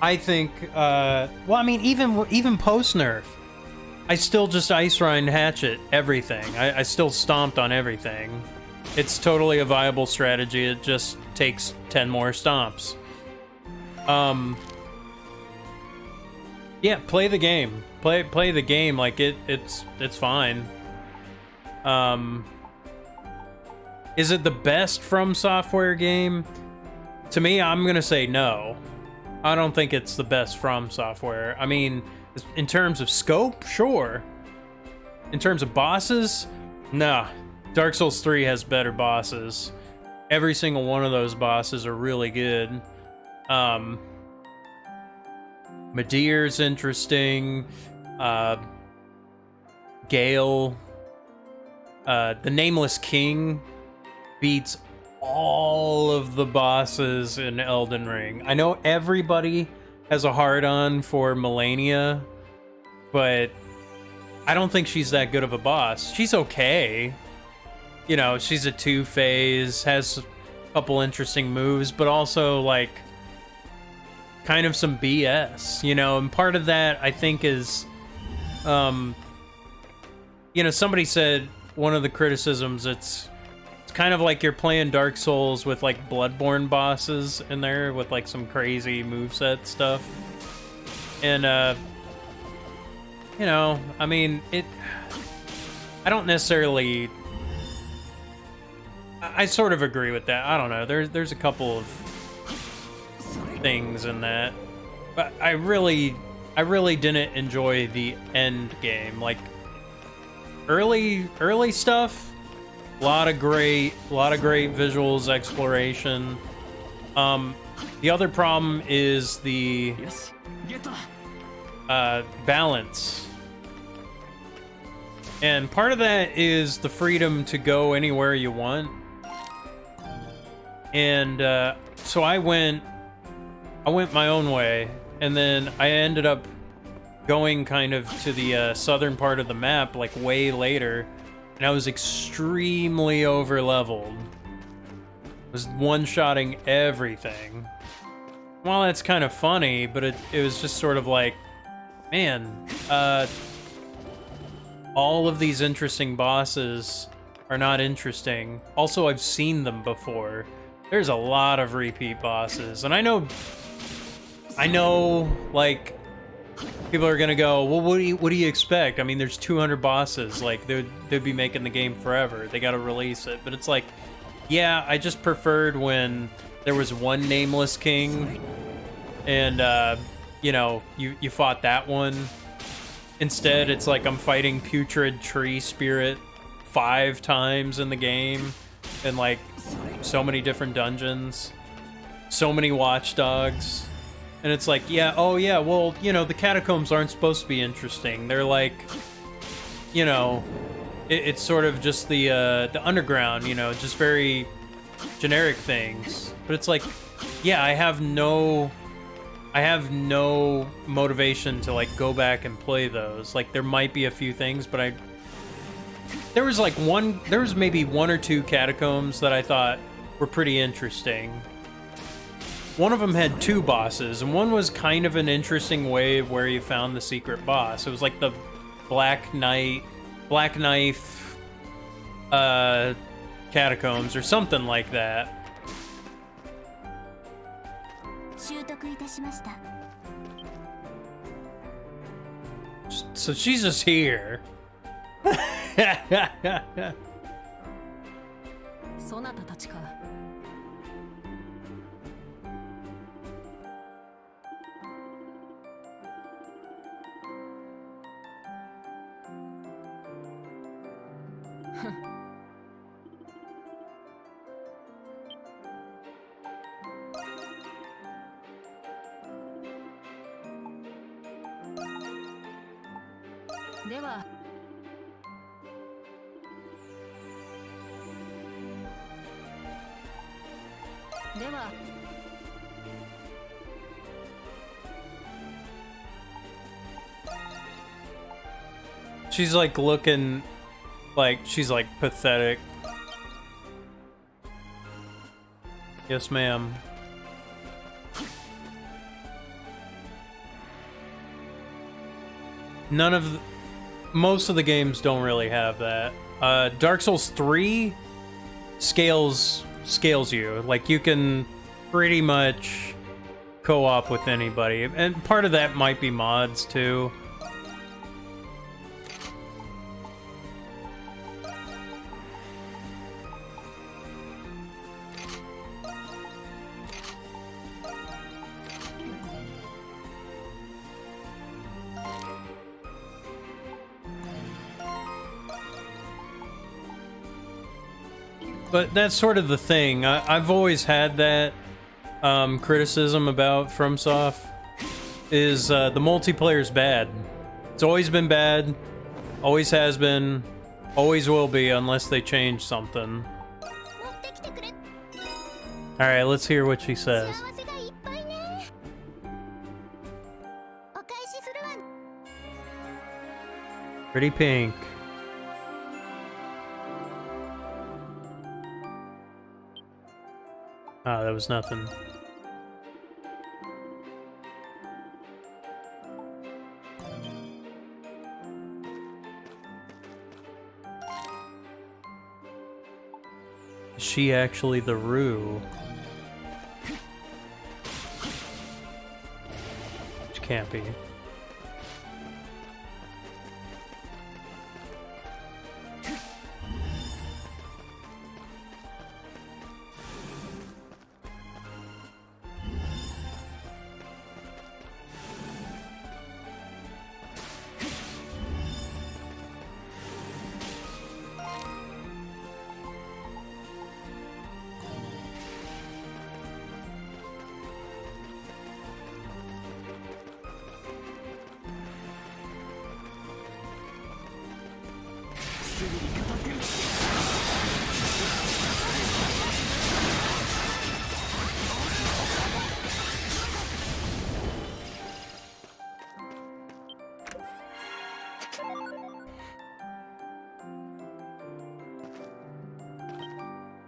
well, I mean, even post-nerf, I still just Ice Rind Hatchet everything. I still stomped on everything. It's totally a viable strategy. It just takes 10 more stomps. Yeah, play the game. Play the game like it's fine. Is it the best From Software game? To me, I'm gonna say no. I don't think it's the best From Software. I mean, in terms of scope, sure. In terms of bosses, nah. Dark Souls 3 has better bosses. Every single one of those bosses are really good. Medeir's interesting. Gale. The Nameless King beats all of the bosses in Elden Ring. I know everybody has a hard-on for Melania, but I don't think she's that good of a boss. She's okay. You know, she's a two-phase, has a couple interesting moves, but also, like, kind of some BS, you know? And part of that, I think, is, you know, somebody said, one of the criticisms, it's kind of like you're playing Dark Souls with, like, Bloodborne bosses in there with, like, some crazy moveset stuff. And, you know, I mean, I don't necessarily... I sort of agree with that. I don't know. There's a couple of things in that. But I really didn't enjoy the end game. Like, early stuff, a lot of great visuals, exploration. The other problem is the balance. And part of that is the freedom to go anywhere you want. And so I went my own way, and then I ended up going kind of to the southern part of the map, like way later, and I was extremely over-leveled. I was one-shotting everything. Well, that's kind of funny, but it was just sort of like, man, all of these interesting bosses are not interesting. Also, I've seen them before. There's a lot of repeat bosses, and I know, like, people are gonna go, well, what do you expect? I mean, there's 200 bosses. Like, they'd be making the game forever. They gotta release it. But it's like, yeah, I just preferred when there was one Nameless King, and, you know, you fought that one. Instead, it's like I'm fighting Putrid Tree Spirit 5 times in the game, and, like, so many different dungeons, so many watchdogs. And it's like, yeah, oh yeah, well, you know, the catacombs aren't supposed to be interesting. They're like, you know, it's sort of just the underground, you know, just very generic things. But it's like, yeah, I have no motivation to, like, go back and play those. Like, there might be a few things, but there was maybe 1 or 2 catacombs that I thought were pretty interesting. One of them had 2 bosses, and one was kind of an interesting way where you found the secret boss. It was like the Black Knife catacombs or something like that. So she's just here. そなたたちか。では。では。She's like looking like she's like pathetic. Yes, ma'am. Most of the games don't really have that. Dark Souls 3 scales you. Like, you can pretty much co-op with anybody, and part of that might be mods too. But that's sort of the thing. I've always had that criticism about FromSoft, is the multiplayer's bad. It's always been bad, always has been, always will be, unless they change something. Alright, let's hear what she says. Pretty pink. Ah, that was nothing. Is she actually the Rue? Which can't be.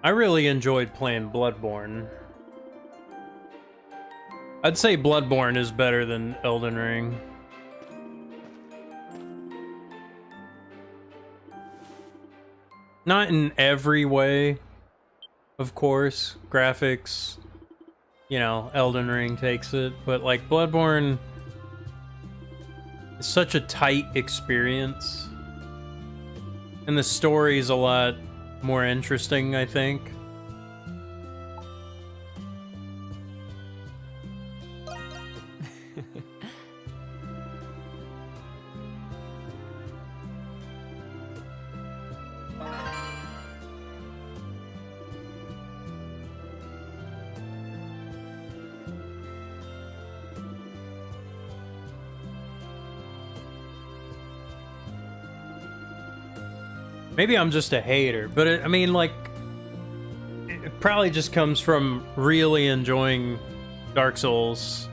I really enjoyed playing Bloodborne. I'd say Bloodborne is better than Elden Ring. Not in every way, of course. Graphics, you know, Elden Ring takes it, but like Bloodborne is such a tight experience. And the story is a lot more interesting, I think. Maybe I'm just a hater, but I mean, like, it probably just comes from really enjoying Dark Souls.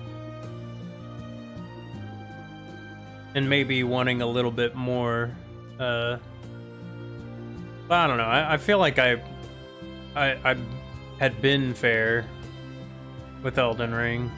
And maybe wanting a little bit more, but I don't know, I feel like I had been fair with Elden Ring.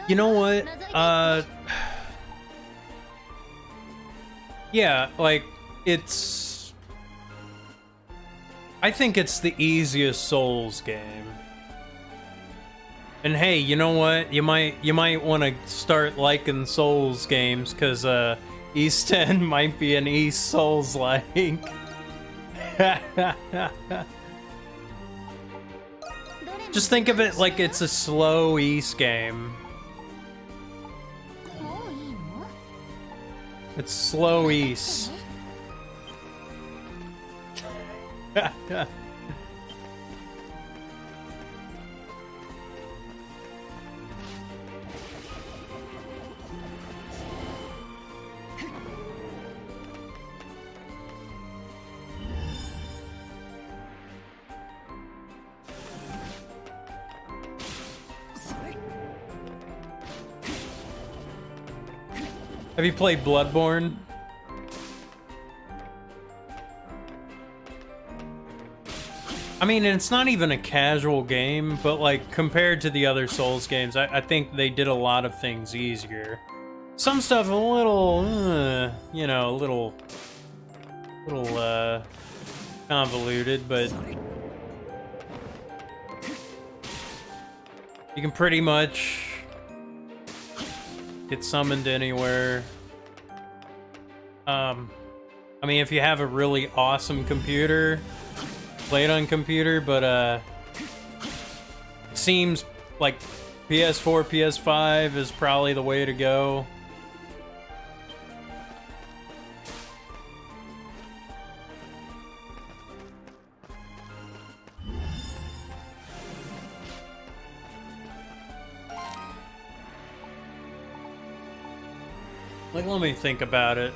You know what? Yeah, like, it's... I think it's the easiest Souls game. And hey, you know what? You might want to start liking Souls games, because East 10 might be an East Souls-like. Just think of it like it's a slow East game. It's slow East. Have you played Bloodborne? I mean, it's not even a casual game, but like compared to the other Souls games, I think they did a lot of things easier. Some stuff a little, you know, a little convoluted, but you can pretty much get summoned anywhere. I mean, if you have a really awesome computer, play it on computer, but it seems like PS4, PS5 is probably the way to go. Like, let me think about it.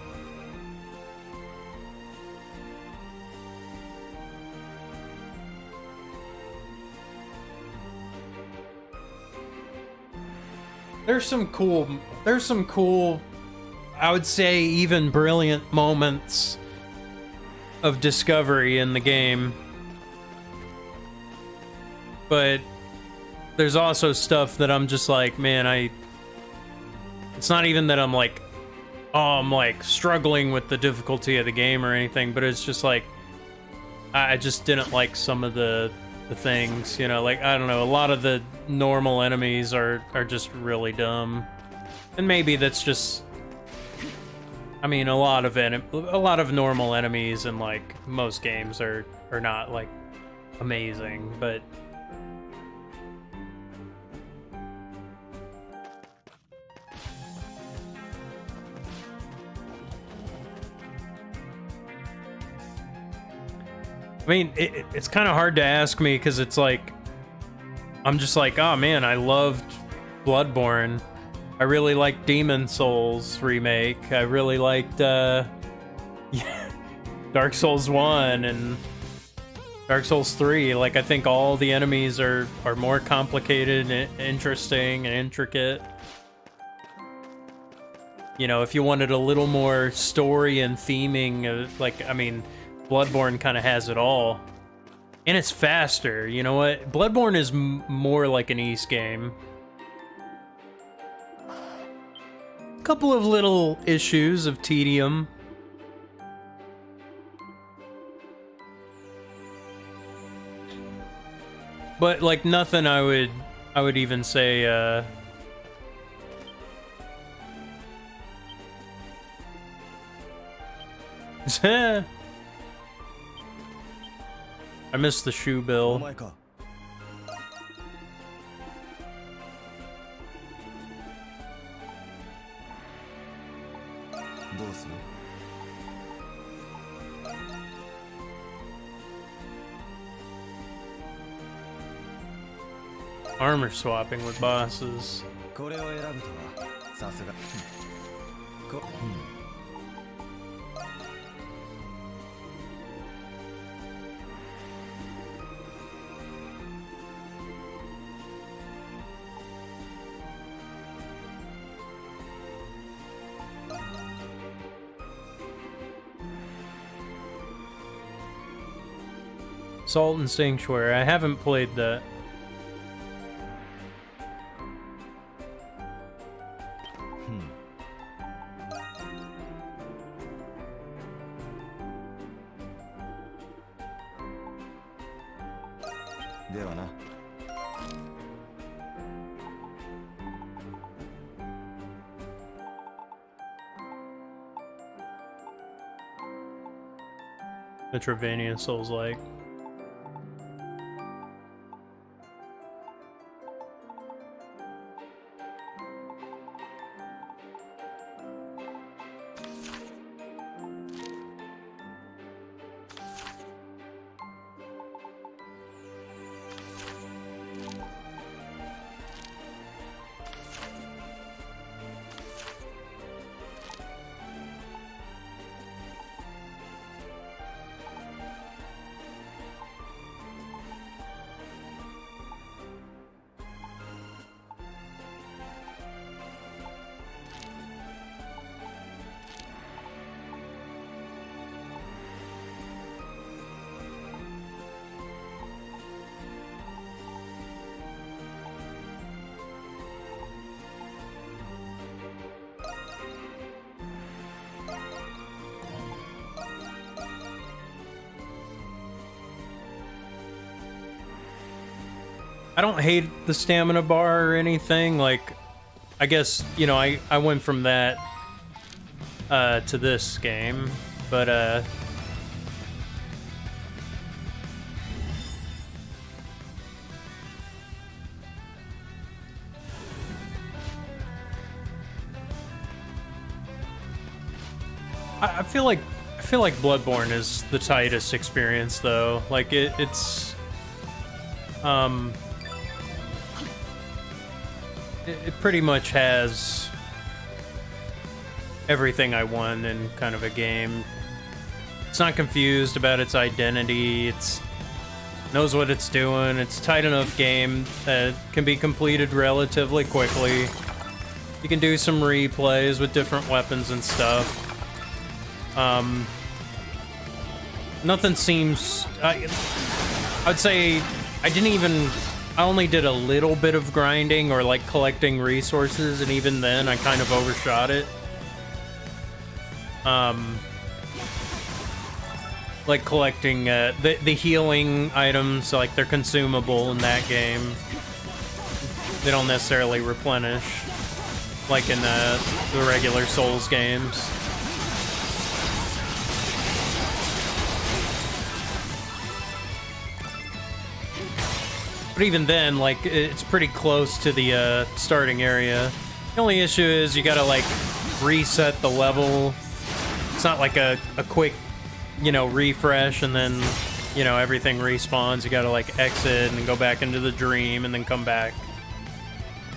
There's some cool, I would say even brilliant moments of discovery in the game. But there's also stuff that I'm just like, man, it's not even that I'm like, oh, I'm like struggling with the difficulty of the game or anything, but it's just like, I just didn't like some of the things, you know, like, I don't know, a lot of the normal enemies are just really dumb. And maybe that's just, I mean, a lot of normal enemies in like most games are not like amazing, but I mean, it's kind of hard to ask me because it's like, I'm just like, oh man, I loved Bloodborne. I really liked Demon Souls remake. I really liked Dark Souls 1 and Dark Souls 3. Like, I think all the enemies are more complicated and interesting and intricate. You know, if you wanted a little more story and theming, like, I mean, Bloodborne kind of has it all. And it's faster, you know what? Bloodborne is more like an East game. A couple of little issues of tedium. But like nothing I would even say I missed the shoe bill. Armor swapping with bosses. Salt and Sanctuary. I haven't played that. Metroidvania Souls-like. I don't hate the stamina bar or anything. Like, I guess, you know, I went from that to this game, but I feel like Bloodborne is the tightest experience though. Like it's it pretty much has everything I want in kind of a game. It's not confused about its identity. It's knows what it's doing. It's a tight enough game that can be completed relatively quickly. You can do some replays with different weapons and stuff. Nothing seems... I'd say I only did a little bit of grinding or like collecting resources, and even then I kind of overshot it. Like collecting the healing items, like they're consumable in that game. They don't necessarily replenish like in the regular Souls games. But even then, like, it's pretty close to the starting area. The only issue is you gotta, like, reset the level. It's not like a quick, you know, refresh and then, you know, everything respawns. You gotta, like, exit and then go back into the dream and then come back.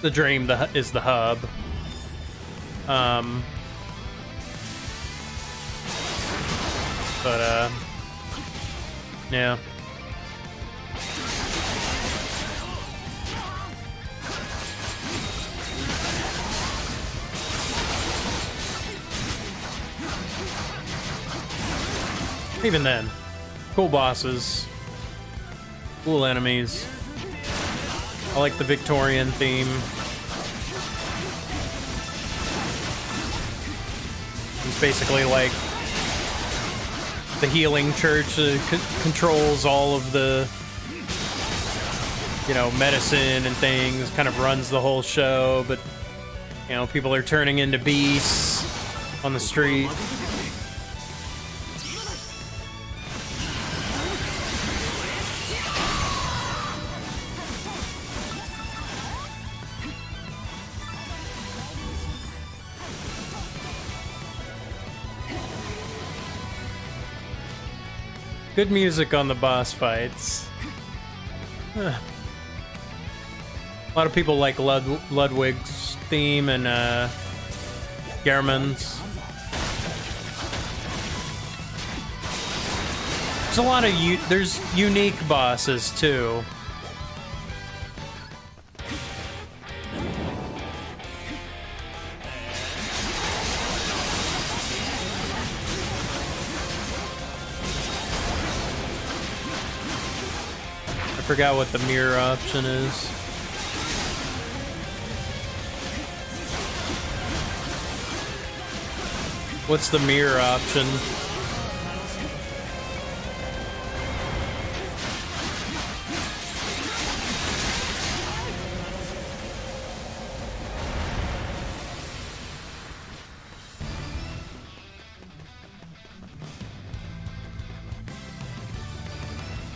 The dream is the hub. Yeah. Even then, cool bosses, cool enemies. I like the Victorian theme. It's basically like the healing church controls all of the, you know, medicine and things, kind of runs the whole show, but, you know, people are turning into beasts on the street. Good music on the boss fights. A lot of people like Ludwig's theme and Gehrman's. There's a lot of there's unique bosses too. I forgot what the mirror option is. What's the mirror option?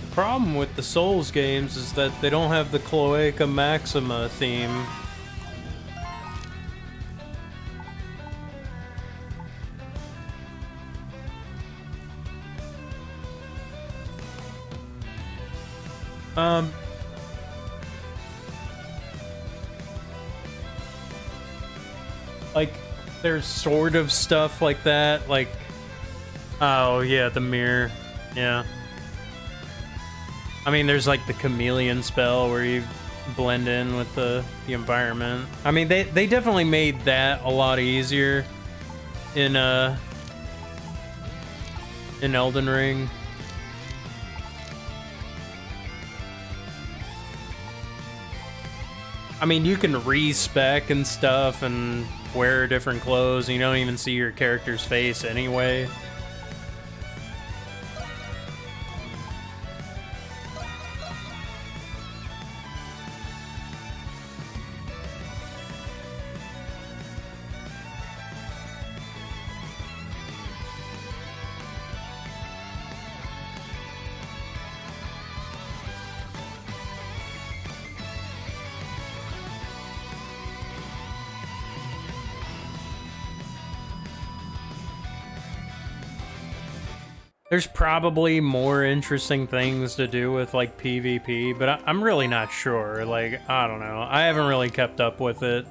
The problem with the Souls games is that they don't have the Cloaca Maxima theme. Like, there's sort of stuff like that, like, oh yeah, the mirror, yeah. I mean, there's like the chameleon spell where you blend in with the environment. I mean, they definitely made that a lot easier in Elden Ring. I mean, you can respec and stuff and wear different clothes, and you don't even see your character's face anyway. There's probably more interesting things to do with like PvP, but I'm really not sure. Like, I don't know. I haven't really kept up with it.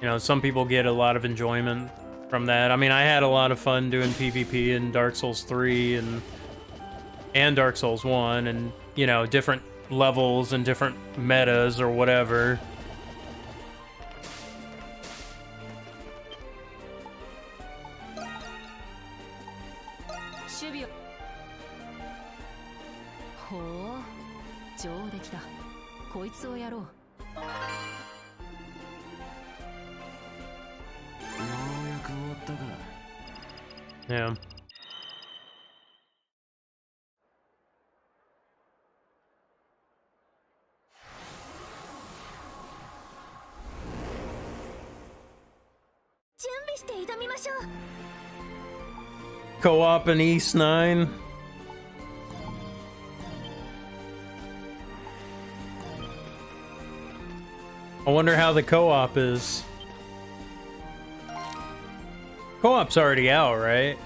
You know, some people get a lot of enjoyment from that. I mean, I had a lot of fun doing PvP in Dark Souls 3 and Dark Souls 1, and, you know, different levels and different metas or whatever. Yeah. Co-op in East 9. I wonder how the co-op is. Co-op's already out, right?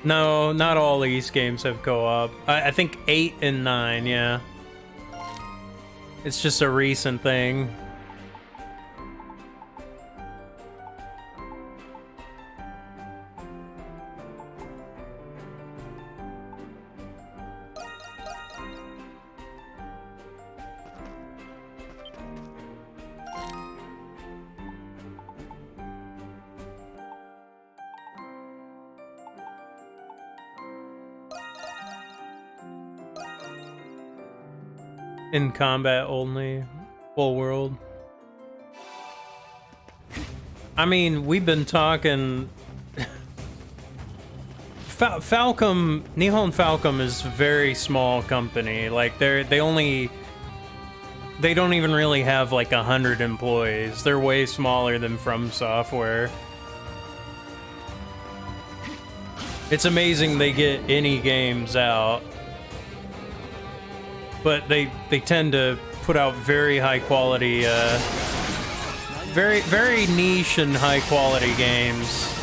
No, not all East games have co-op. I think 8 and 9, yeah. It's just a recent thing. In combat only, full world. I mean, we've been talking. Falcom, Nihon Falcom is a very small company. Like they don't even really have like 100 employees. They're way smaller than From Software. It's amazing they get any games out. But they tend to put out very high quality, very niche and high quality games.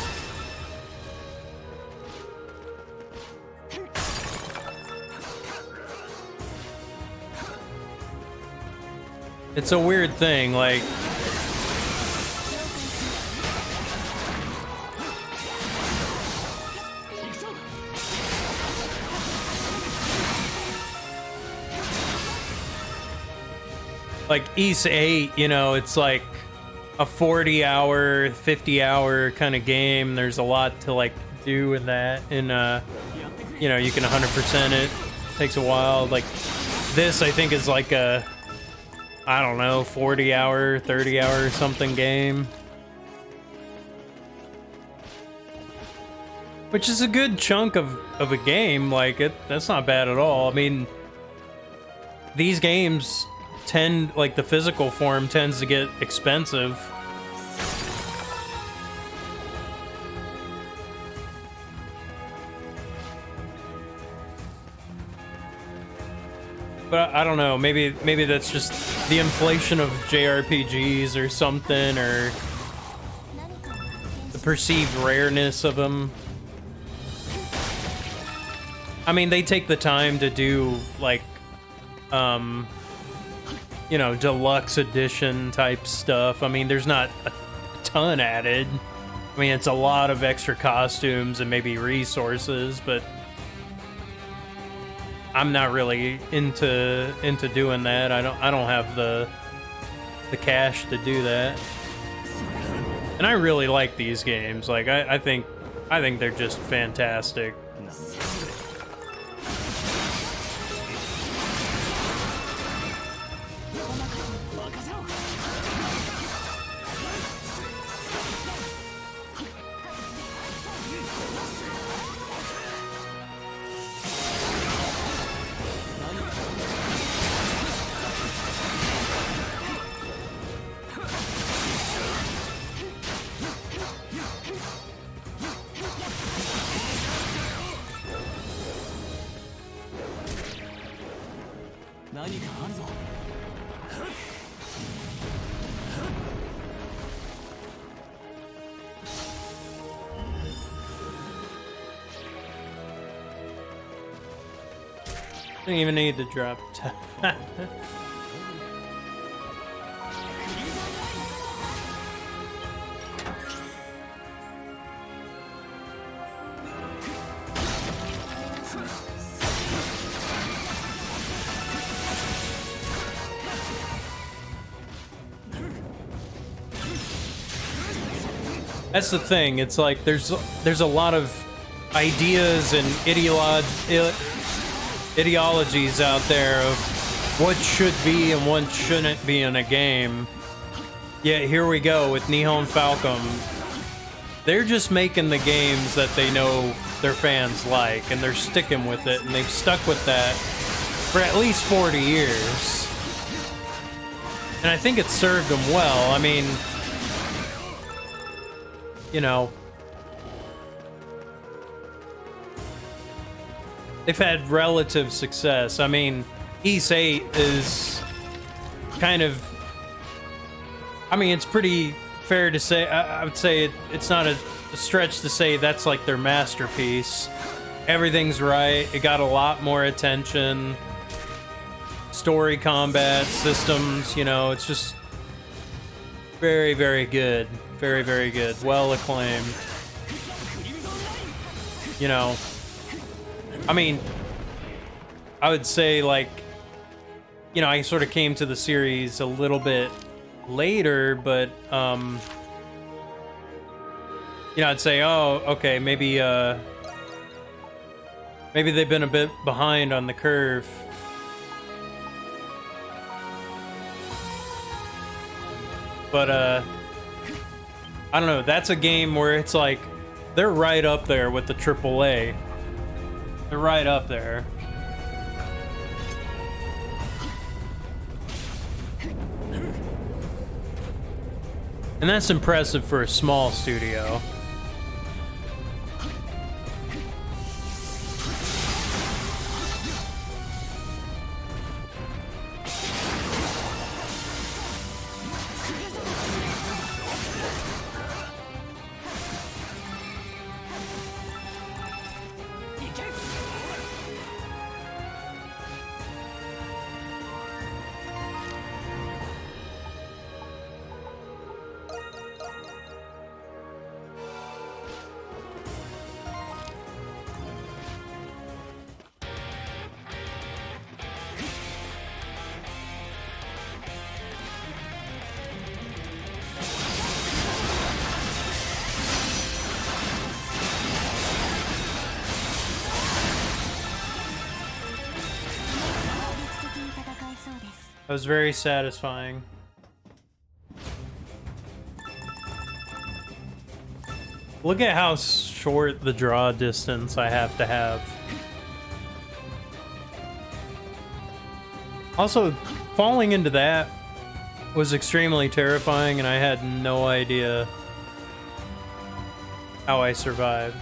It's a weird thing, like. Like East 8, you know, it's like a 40-hour, 50-hour kind of game. There's a lot to like do in that, and you know, you can 100% it. Takes a while. Like this, I think is like a, I don't know, 40-hour, 30-hour something game, which is a good chunk of a game. Like that's not bad at all. I mean, these games tend, like the physical form tends to get expensive. But I don't know, maybe that's just the inflation of JRPGs or something, or the perceived rareness of them. I mean, they take the time to do like you know, deluxe edition type stuff. I mean, there's not a ton added. I mean, it's a lot of extra costumes and maybe resources, but I'm not really into doing that. I don't have the cash to do that. And I really like these games. Like I think they're just fantastic. Don't even need to drop. That's the thing. It's like there's a lot of ideas and ideologies out there of what should be and what shouldn't be in a game. Yet here we go with Nihon Falcom. They're just making the games that they know their fans like, and they're sticking with it, and they've stuck with that for at least 40 years. And I think it served them well. I mean, you know, they've had relative success. I mean, Ys 8 is kind of, I mean, it's pretty fair to say, I would say it's not a stretch to say that's like their masterpiece. Everything's right. It got a lot more attention. Story, combat, systems, you know, it's just very, very good. Very, very good. Well acclaimed. You know, I mean, I would say, like, you know, I sort of came to the series a little bit later, but, you know, I'd say, oh, okay, maybe they've been a bit behind on the curve. But, I don't know, that's a game where it's like, they're right up there with the AAA. They're right up there. And that's impressive for a small studio. That was very satisfying. Look at how short the draw distance I have to have. Also, falling into that was extremely terrifying, and I had no idea how I survived.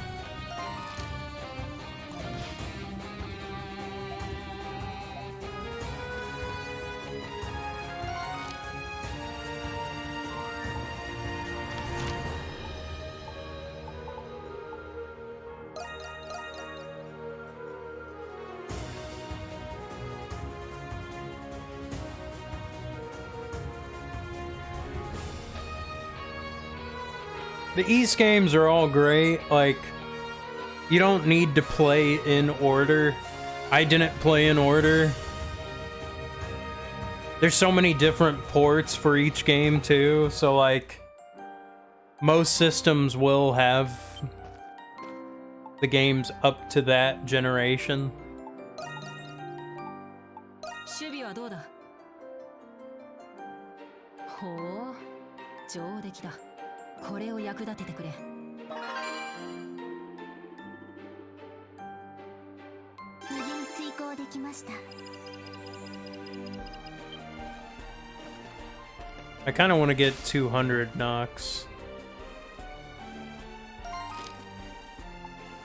The Ys games are all great. Like, you don't need to play in order. I didn't play in order. There's so many different ports for each game too, so like most systems will have the games up to that generation. 守備はどうだ。ほう、上出来だ。これを役立ててくれ。無限遂行できました。 I kind of want to get 200 knocks.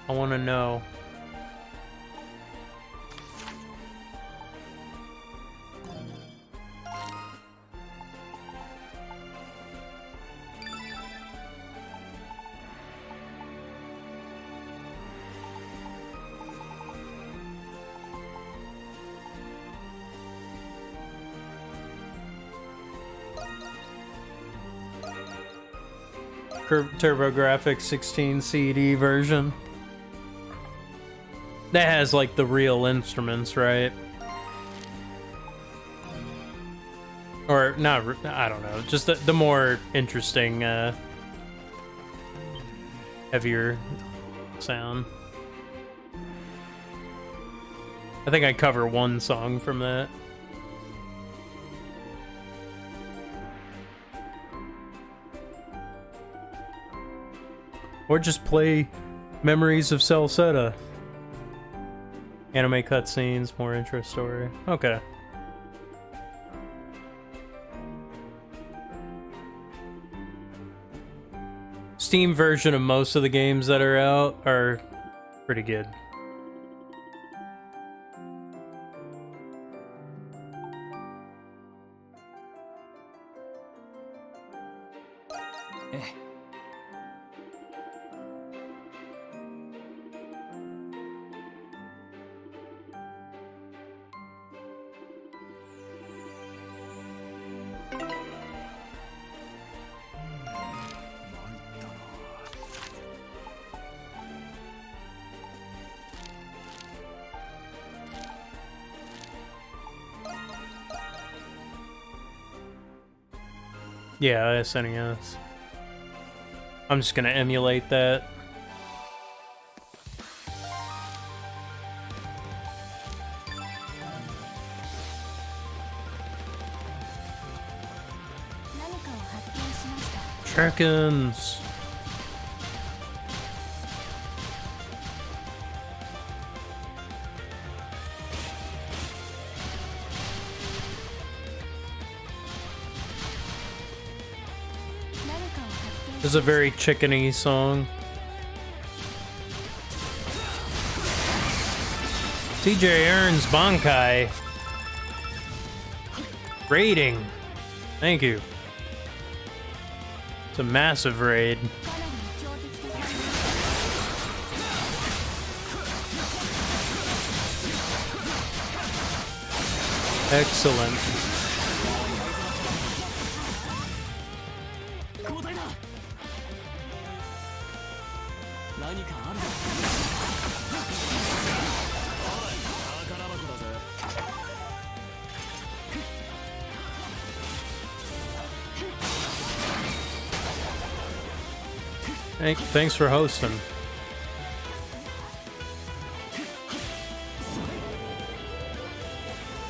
I want to know. TurboGrafx 16 CD version. That has like the real instruments, right? Or not, I don't know, just the more interesting, heavier sound. I think I cover one song from that. Or just play Memories of Celceta. Anime cutscenes, more intro story. Okay. Steam version of most of the games that are out are pretty good. Yeah, SNES. I'm just gonna emulate that. Chickens. This is a very chickeny song. TJ earns Bankai. Raiding. Thank you. It's a massive raid. Excellent. Thanks for hosting.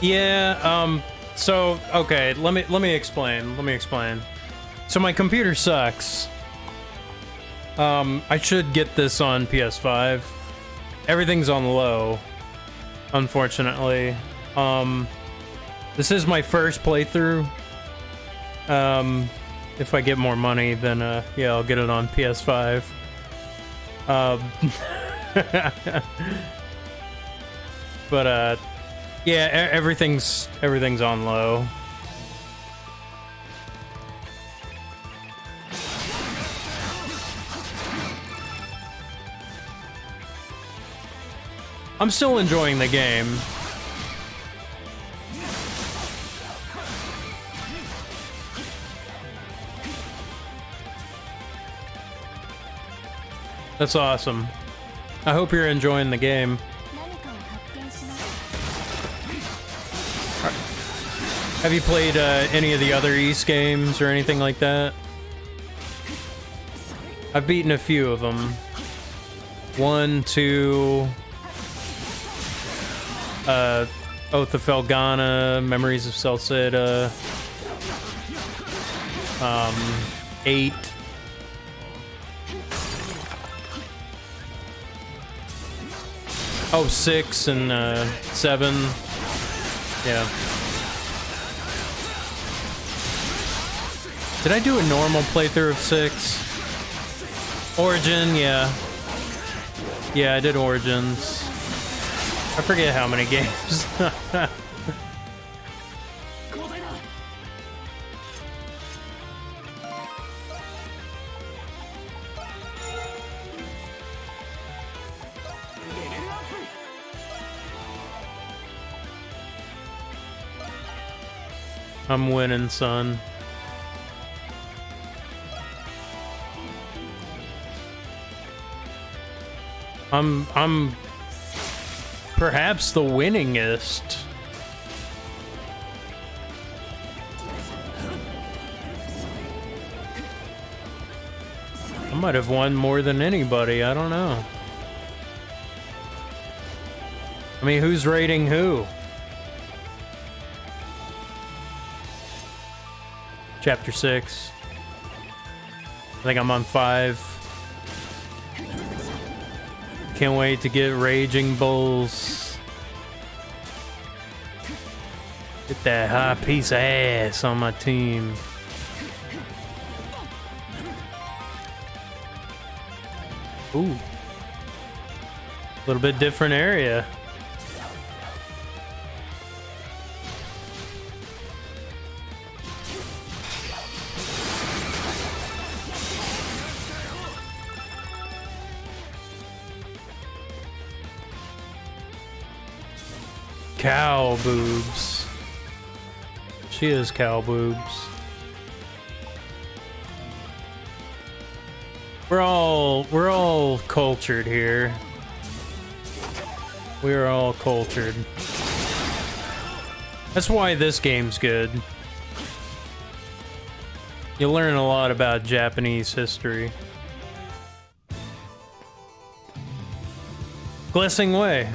Yeah, so okay, let me explain. So my computer sucks. I should get this on PS5. Everything's on low, unfortunately. This is my first playthrough. If I get more money, then yeah, I'll get it on PS5. But yeah, everything's on low. I'm still enjoying the game. That's awesome. I hope you're enjoying the game. Have you played any of the other Ys games or anything like that? I've beaten a few of them. 1, 2... Oath of Felghana, Memories of Celceta, 8. Oh, 6 and 7. Yeah. Did I do a normal playthrough of 6? Origin, yeah. Yeah, I did Origins. I forget how many games. I'm winning, son. I'm perhaps the winningest. I might have won more than anybody, I don't know. I mean, who's rating who? Chapter 6. I think I'm on 5. Can't wait to get Raging Bulls. Get that hot piece of ass on my team. Ooh. A little bit different area. Cow boobs. She is cow boobs. We're all cultured here. We're all cultured. That's why this game's good. You learn a lot about Japanese history. Blessing Way.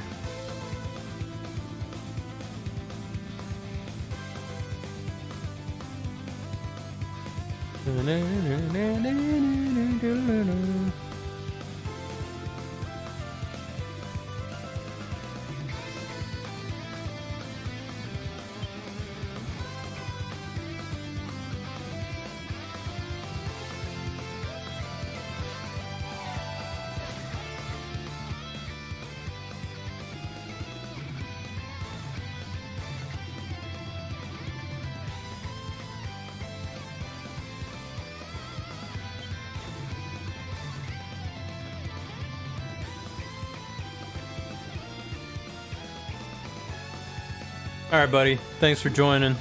Alright, buddy. Thanks for joining.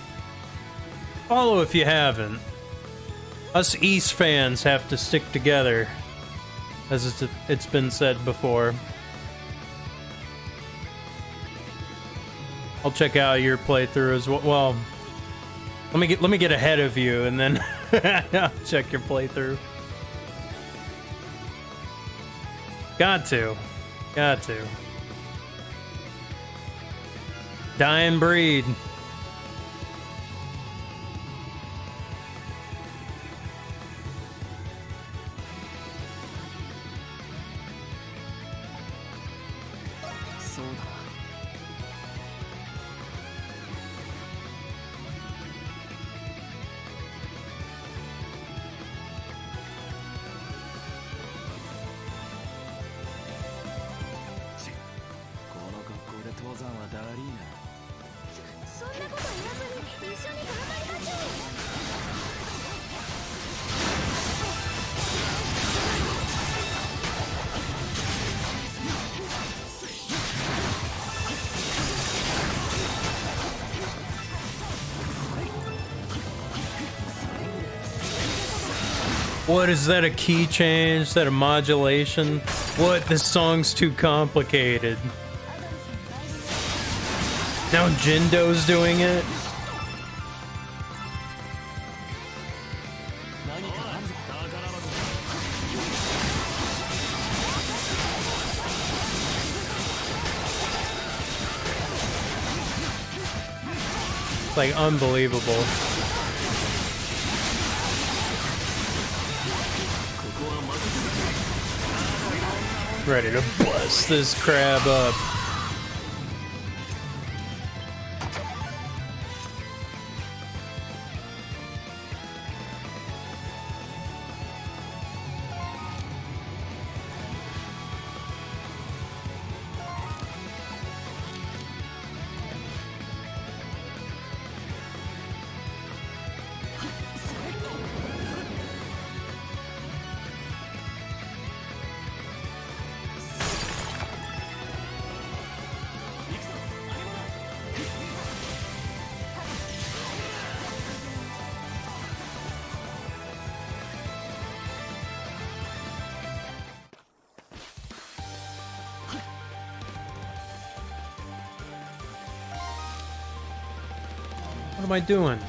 Follow if you haven't. Us East fans have to stick together, as it's been said before. I'll check out your playthrough as well. Well, let me get ahead of you, and then I'll check your playthrough. Got to. Dying breed. What is that, a key change? Is that a modulation? What? This song's too complicated. Now Jindo's doing it? It's like unbelievable. Ready to bust this crab up. What am I doing?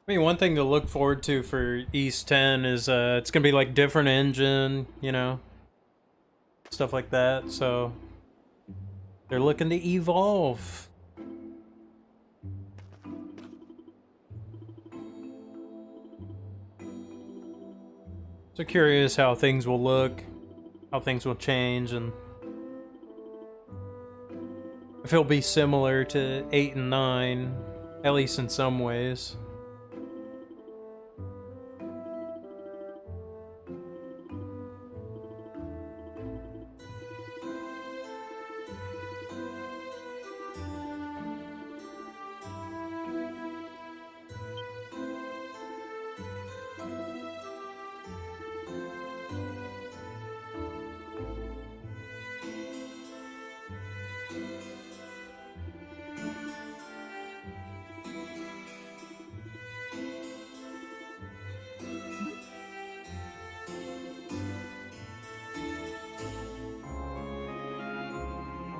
I mean, one thing to look forward to for East 10 is it's gonna be like different engine, you know, stuff like that. So they're looking to evolve. So curious how things will look, how things will change, and if it'll be similar to 8 and 9, at least in some ways.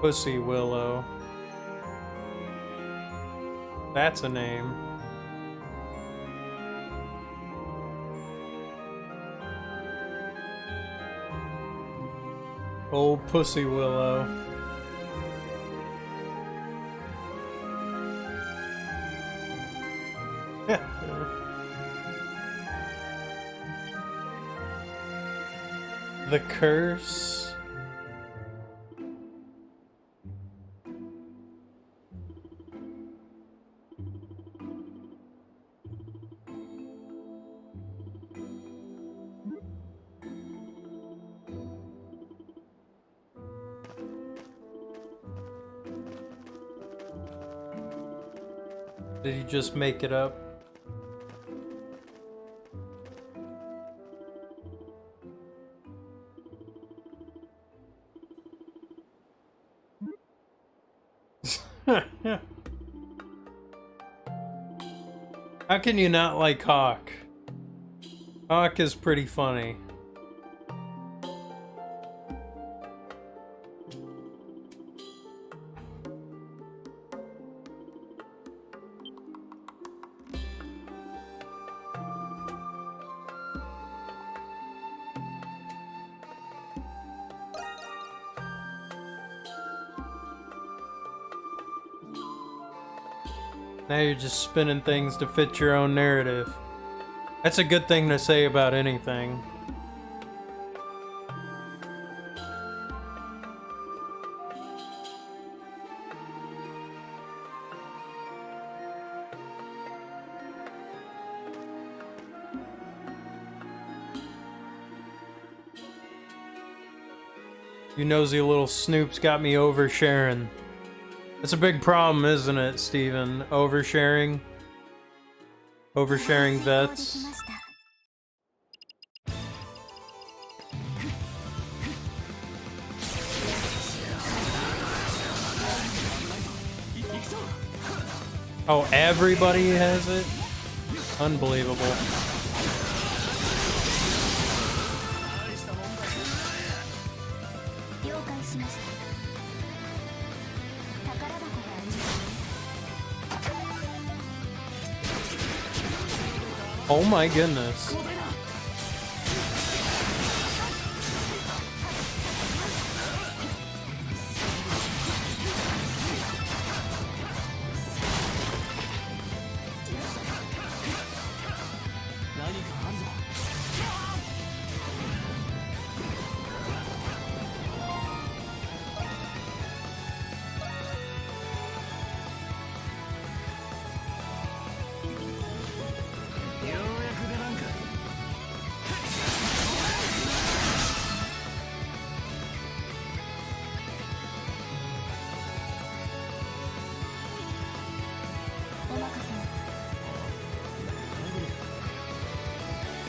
Pussy Willow. That's a name. Old Pussy Willow. The Curse. Did you just make it up? How can you not like Hawk? Hawk is pretty funny. Now you're just spinning things to fit your own narrative. That's a good thing to say about anything. You nosy little snoops got me oversharing. It's a big problem, isn't it, Steven? Oversharing? Oversharing vets? Oh, everybody has it? Unbelievable. Oh my goodness.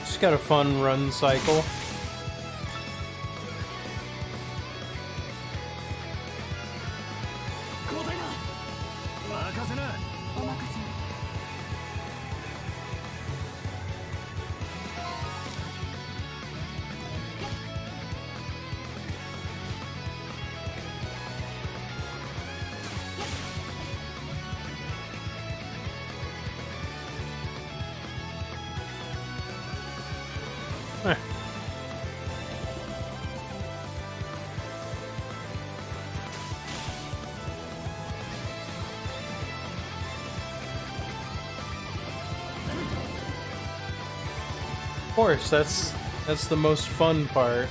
Just got a fun run cycle. Of course, that's the most fun part.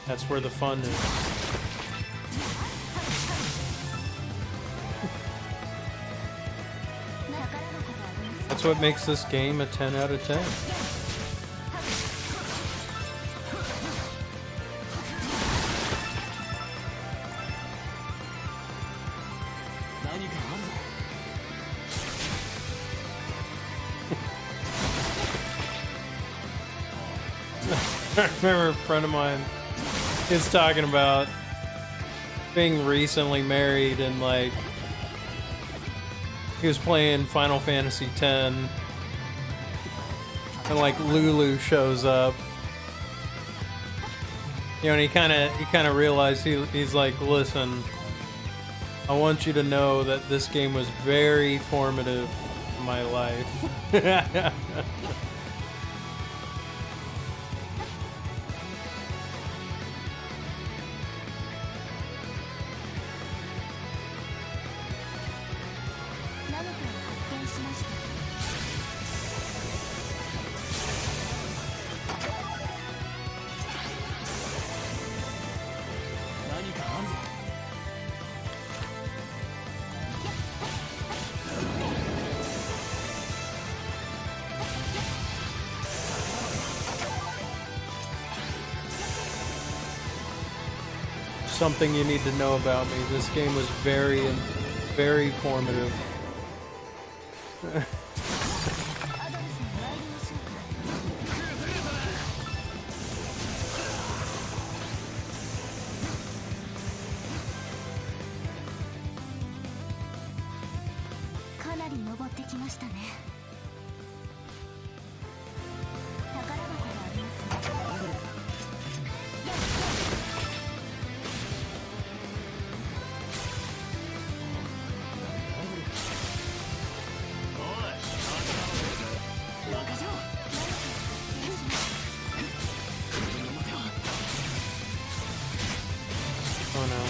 That's where the fun is. That's what makes this game a 10 out of 10. I remember a friend of mine is talking about being recently married and like he was playing Final Fantasy X and like Lulu shows up. You know, and he kind of realized he's like, listen, I want you to know that this game was very formative in my life. Something you need to know about me. This game was very formative. Oh no.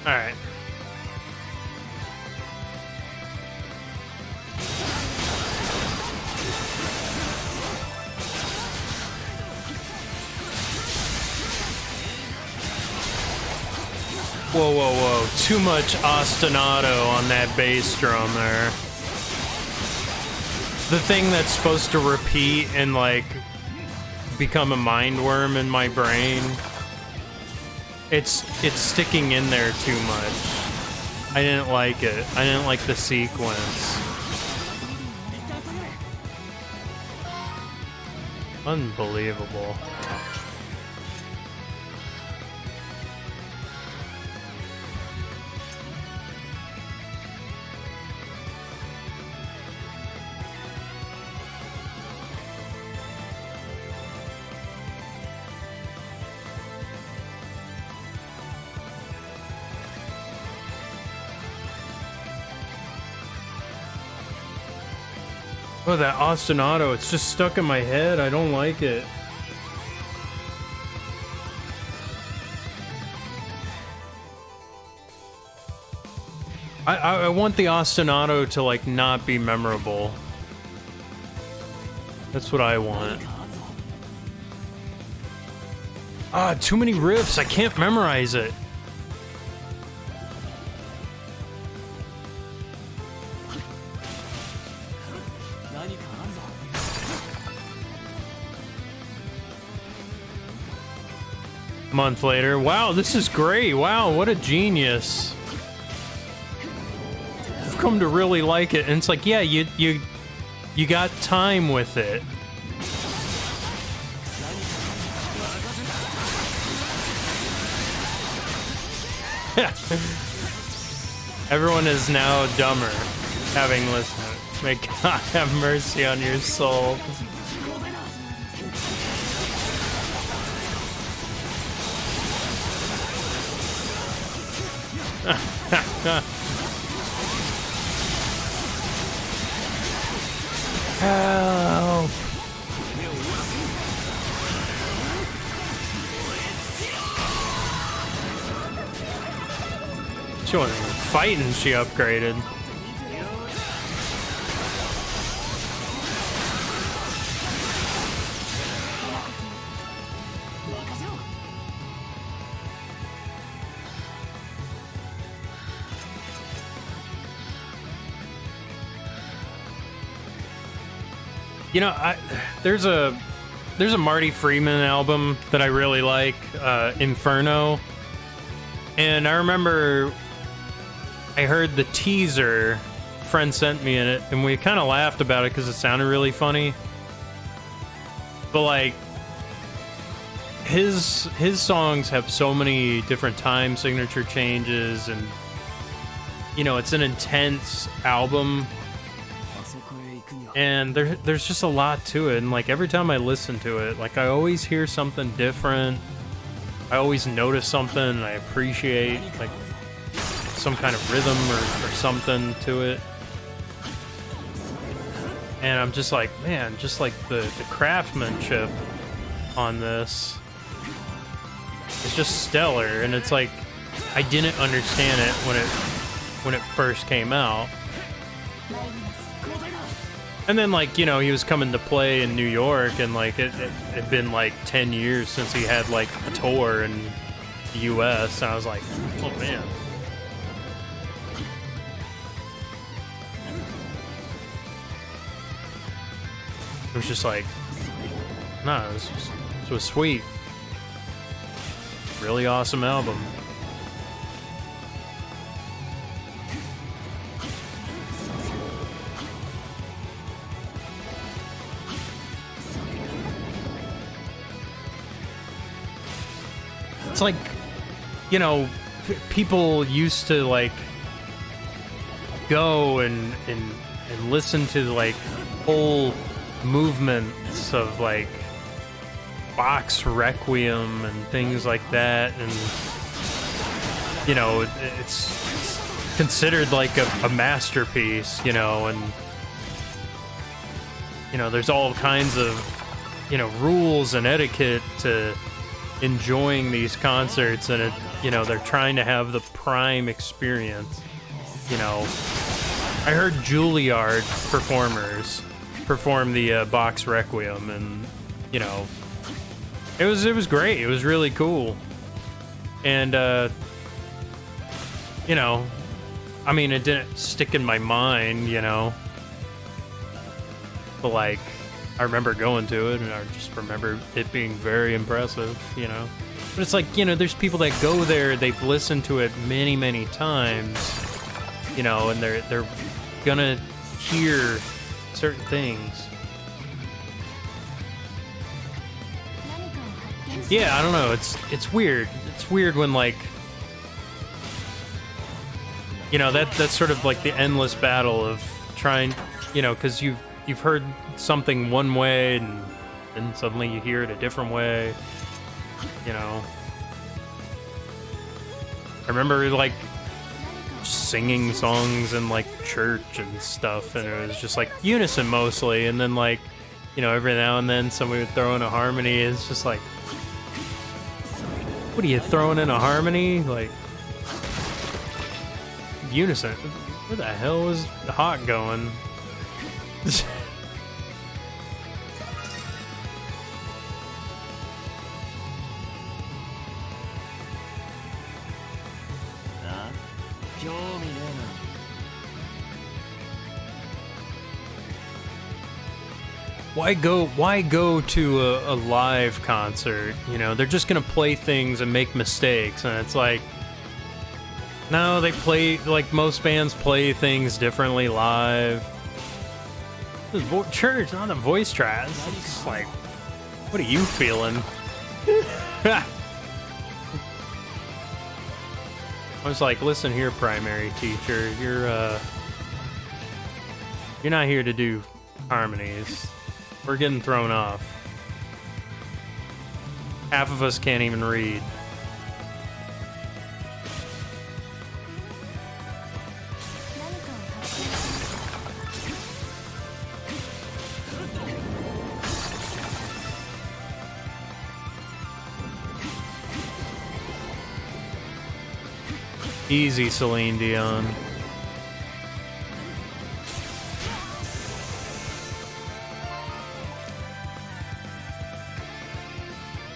All right. Whoa, whoa, whoa. Too much ostinato on that bass drum there. The thing that's supposed to repeat and, like, become a mind worm in my brain. It's sticking in there too much. I didn't like it. I didn't like the sequence. Unbelievable. Oh, that ostinato, it's just stuck in my head. I don't like it. I want the ostinato to, like, not be memorable. That's what I want. Ah, too many riffs. I can't memorize it. Month later. Wow, this is great. Wow, what a genius. I've come to really like it. And it's like, yeah, you got time with it. Everyone is now dumber having listened. May God have mercy on your soul. Help! She wasn't even fighting, she upgraded. You know, there's a Marty Freeman album that I really like, Inferno. And I remember I heard the teaser, a friend sent me in it, and we kind of laughed about it because it sounded really funny. But, like, his songs have so many different time signature changes, and, you know, it's an intense album. And there's just a lot to it, and, like, every time I listen to it, like, I always hear something different. I always notice something and I appreciate, like, some kind of rhythm or something to it. And I'm just like, man, just like the craftsmanship on this, it's just stellar. And it's like, I didn't understand it when it first came out. And then, like, you know, he was coming to play in New York, and, like, it had been, like, 10 years since he had, like, a tour, and the US, and I was like, oh man. It was just like, nah, this was sweet. Really awesome album. It's like, you know, people used to like go and listen to like whole movements of like Bach's Requiem and things like that, and you know, it's considered like a masterpiece, you know, and you know, there's all kinds of, you know, rules and etiquette to enjoying these concerts, and it, you know, they're trying to have the prime experience. You know, I heard Juilliard performers perform the Bach's Requiem, and you know, it was great. It was really cool, and you know, I mean, it didn't stick in my mind, you know, but like, I remember going to it, and I just remember it being very impressive, you know. But it's like, you know, there's people that go there, they've listened to it many, many times, you know, and they're gonna hear certain things. Yeah, I don't know. It's weird. It's weird when like, you know, that's sort of like the endless battle of trying, you know, because you've heard something one way, and then suddenly you hear it a different way, you know. I remember like singing songs in like church and stuff, and it was just like unison mostly, and then like, you know, every now and then somebody would throw in a harmony. It's just like, what are you throwing in a harmony? Like, unison. Where the hell is Hawk going? Why go to a live concert? You know, they're just gonna play things and make mistakes, and it's like, no, they play, like most bands play things differently live. Church, not a voice track. It's like, what are you feeling? I was like, listen here, primary teacher, you're not here to do harmonies. We're getting thrown off. Half of us can't even read. Easy, Celine Dion.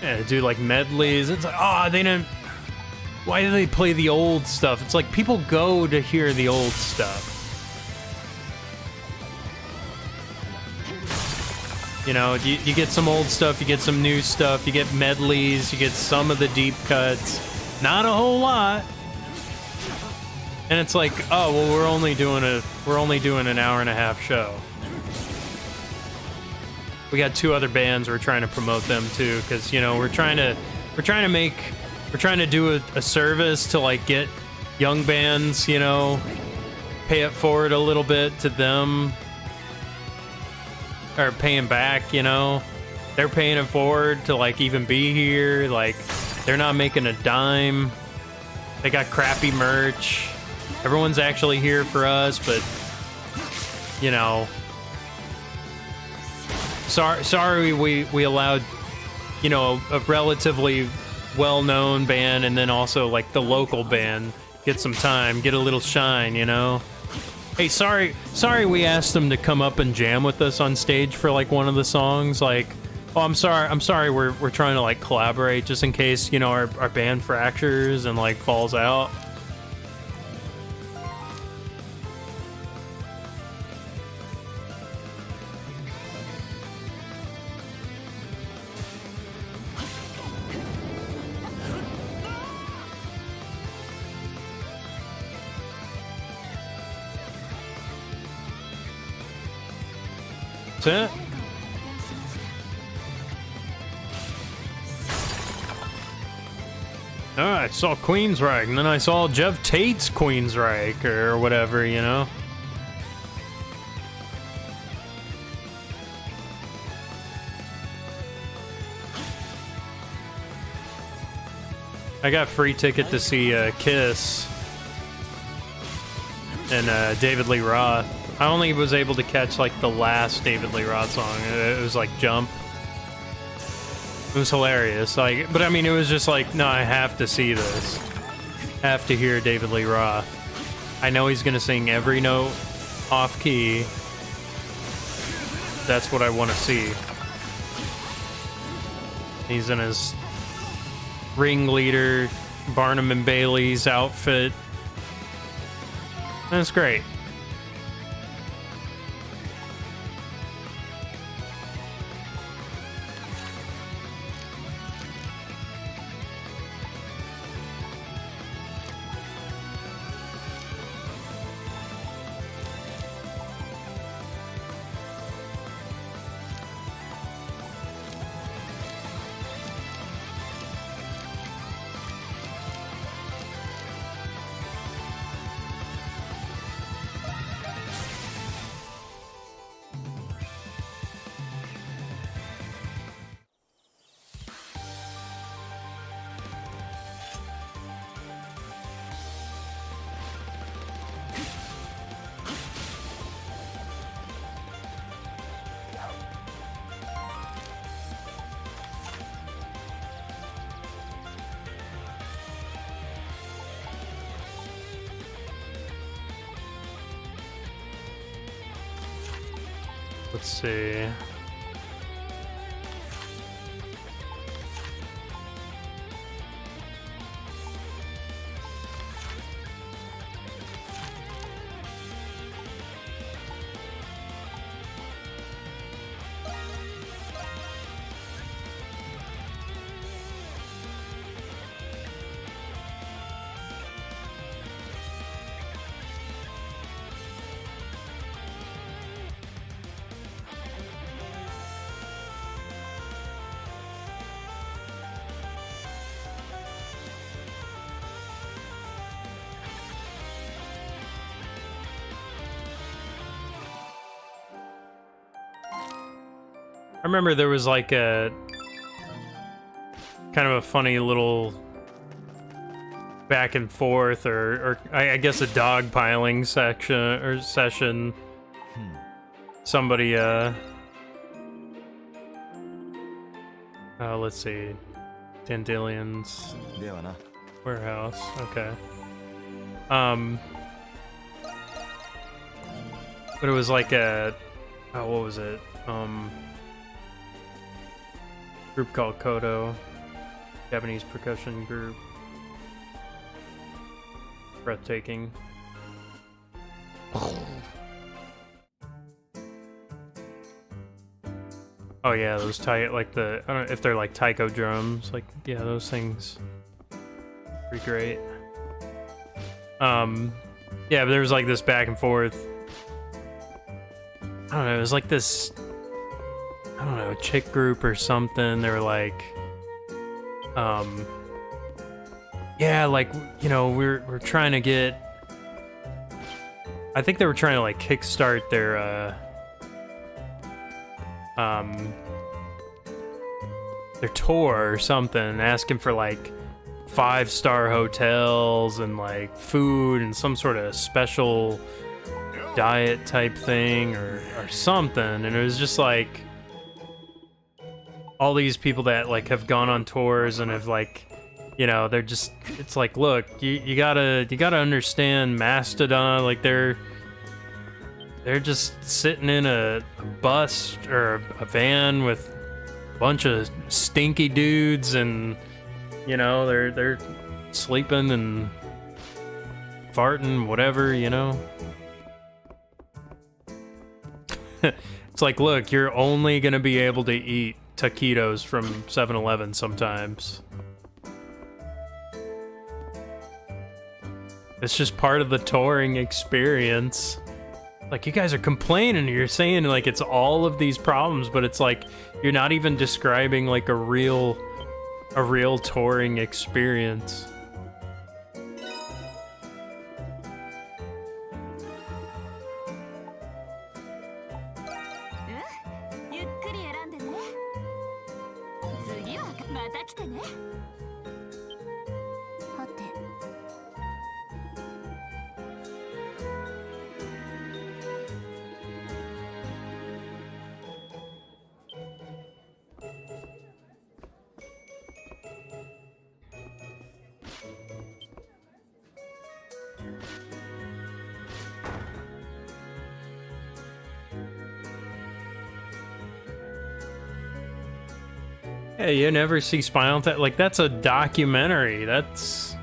Yeah, do like medleys. It's like, oh, they didn't. Why do they play the old stuff? It's like people go to hear the old stuff. You know, you get some old stuff, you get some new stuff, you get medleys, you get some of the deep cuts. Not a whole lot. And it's like, oh well, we're only doing an hour and a half show. We got two other bands, we're trying to promote them too, because you know we're trying to do a service to like get young bands, you know, pay it forward a little bit to them, or paying back, you know. They're paying it forward to like even be here, like they're not making a dime. They got crappy merch. Everyone's actually here for us, but you know, sorry we allowed, you know, a relatively well-known band and then also like the local band get some time, get a little shine, you know. Hey, sorry we asked them to come up and jam with us on stage for like one of the songs. Like, Oh, I'm sorry. We're trying to like collaborate just in case, you know, our band fractures and like falls out. That's it. Oh, I saw Queensryche, and then I saw Jeff Tate's Queensryche, or whatever, you know? I got free ticket to see Kiss and David Lee Roth. I only was able to catch like the last David Lee Roth song. It was like Jump. It was hilarious. Like, but I mean, it was just like, no, I have to see this. Have to hear David Lee Roth. I know he's gonna sing every note off key. That's what I want to see. He's in his ringleader Barnum and Bailey's outfit. That's great. Let's see. I remember there was like a kind of a funny little back and forth, or I guess a dog piling section or session. Somebody let's see, Dandelions warehouse. Okay. But it was like a what was it? Group called Kodo, Japanese percussion group. Breathtaking. Oh yeah, those like the, I don't know if they're like taiko drums, like yeah, those things pretty great. Yeah, but there was like this back and forth. I don't know, it was like this, I don't know, chick group or something. They were like, yeah, like, you know, we're trying to get, I think they were trying to like kickstart their tour or something, asking for like 5-star hotels and like food and some sort of special diet type thing or something. And it was just like all these people that like have gone on tours and have like, you know, they're just, it's like, look, you gotta understand Mastodon, like they're just sitting in a bus or a van with bunch of stinky dudes, and you know they're sleeping and farting, whatever, you know. It's like, look, you're only gonna be able to eat taquitos from 7-Eleven sometimes. It's just part of the touring experience. Like, you guys are complaining, you're saying like it's all of these problems, but it's like you're not even describing like a real touring experience. Hey, you never see Spinal Tap? Like, that's a documentary. That's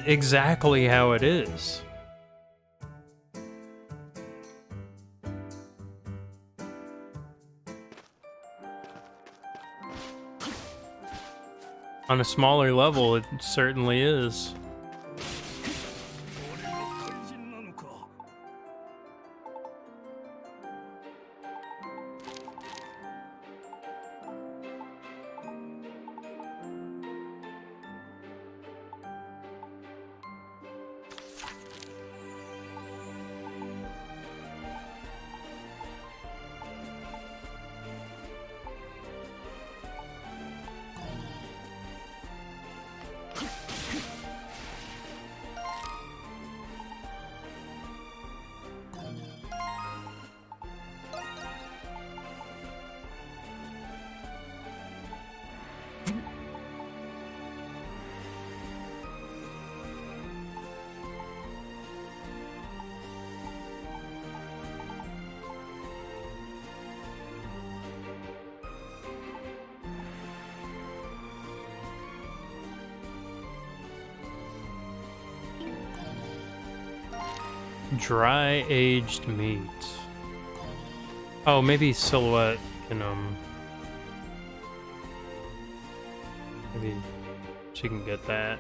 exactly how it is. On a smaller level, it certainly is. Dry aged meat. Oh, maybe Silhouette can maybe she can get that.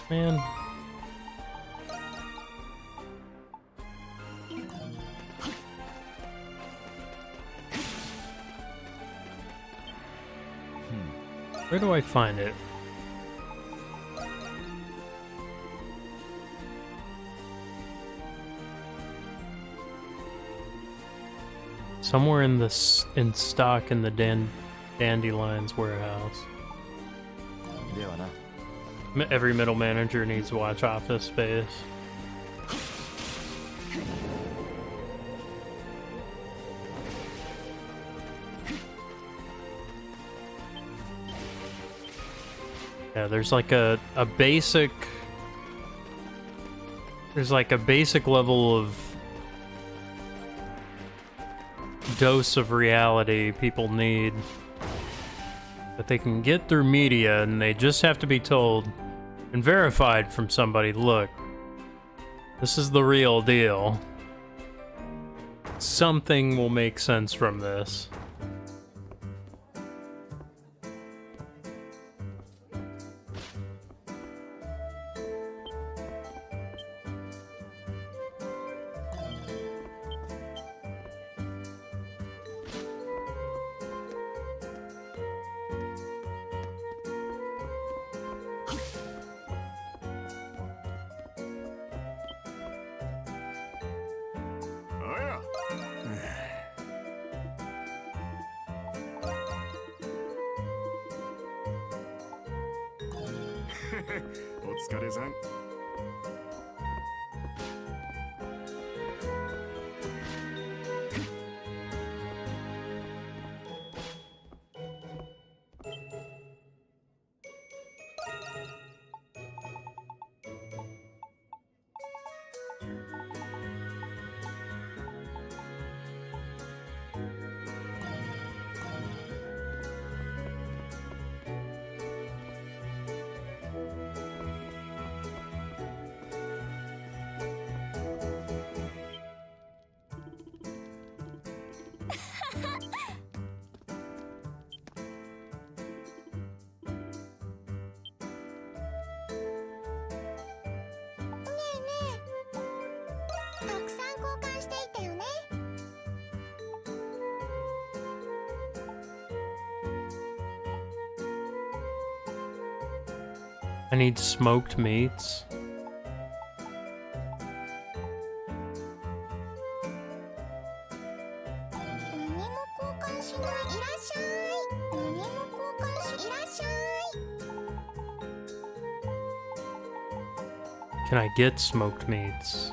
Man. Where do I find it? Somewhere in stock in the Dandelions warehouse. Every middle manager needs to watch Office Space. Yeah, there's like a basic... There's like a basic level of dose of reality people need that they can get through media, and they just have to be told and verified from somebody, look, this is the real deal. Something will make sense from this.お疲れさん。たくさん交換していったよね。I need smoked meats. 何も交換しない。いらっしゃい。何も交換し。いらっしゃい。 Can I get smoked meats?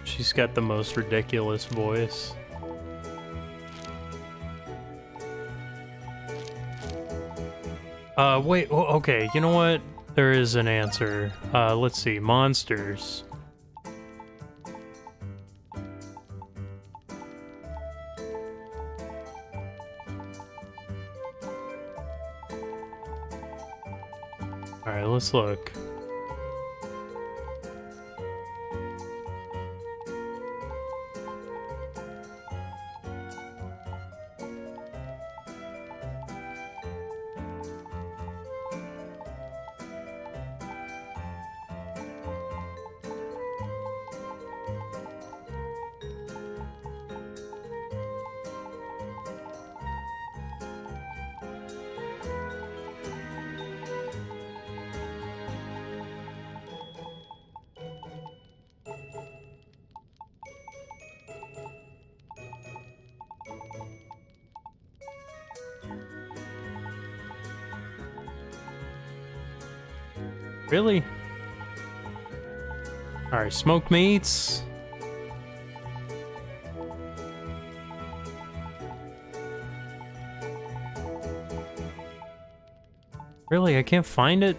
She's got the most ridiculous voice. Wait, okay, you know what? There is an answer. Let's see, monsters. Alright, let's look. Really? Alright, smoked meats. Really? I can't find it?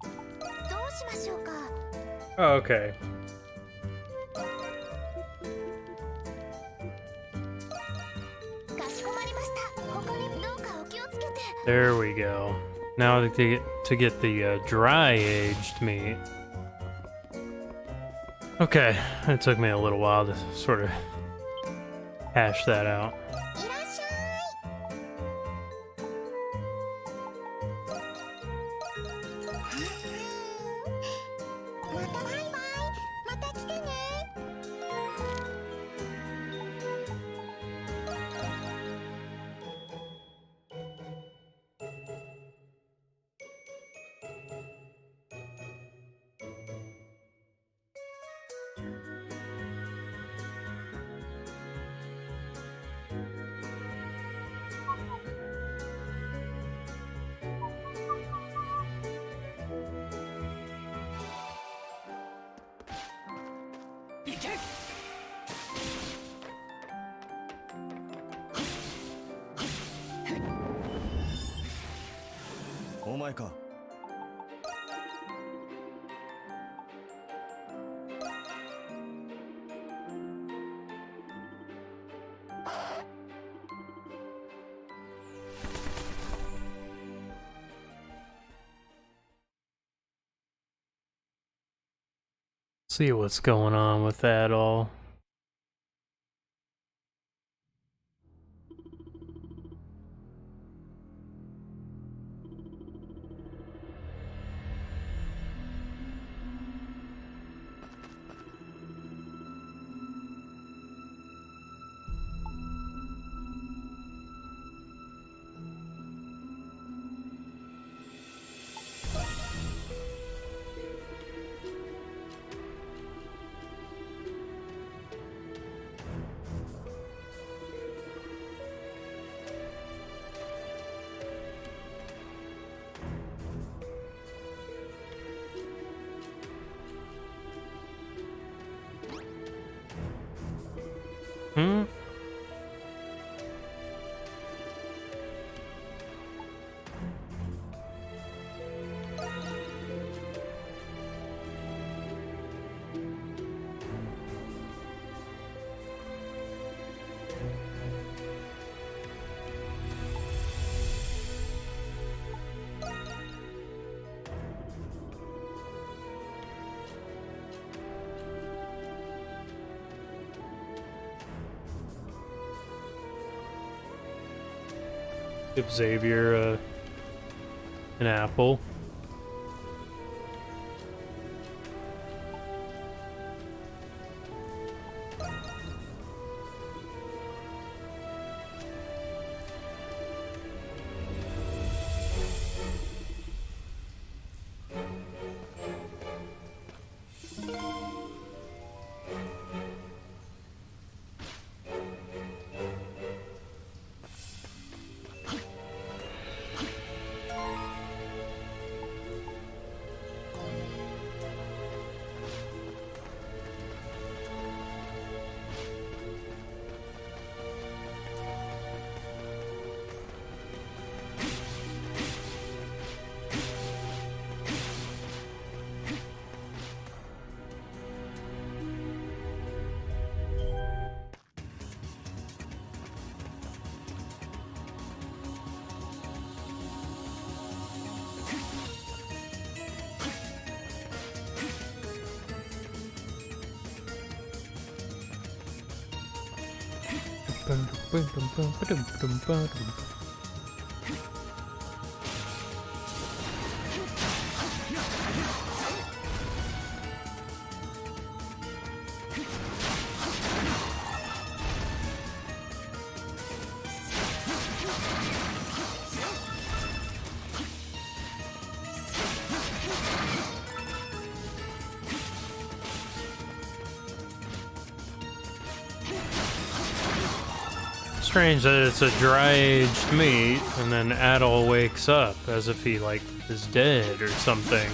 どうしましょうか。 Oh, okay. かしこまりました。他にどうかお気をつけて。 There we go. Now to get the dry aged meat. Okay, it took me a little while to sort of hash that out. いらっしゃい。またバイバイ。また来てね。 お前か。See what's going on with that all. Hmm? Give Xavier an apple. Strange that it's a dry-aged meat, and then Adol wakes up as if he, like, is dead or something.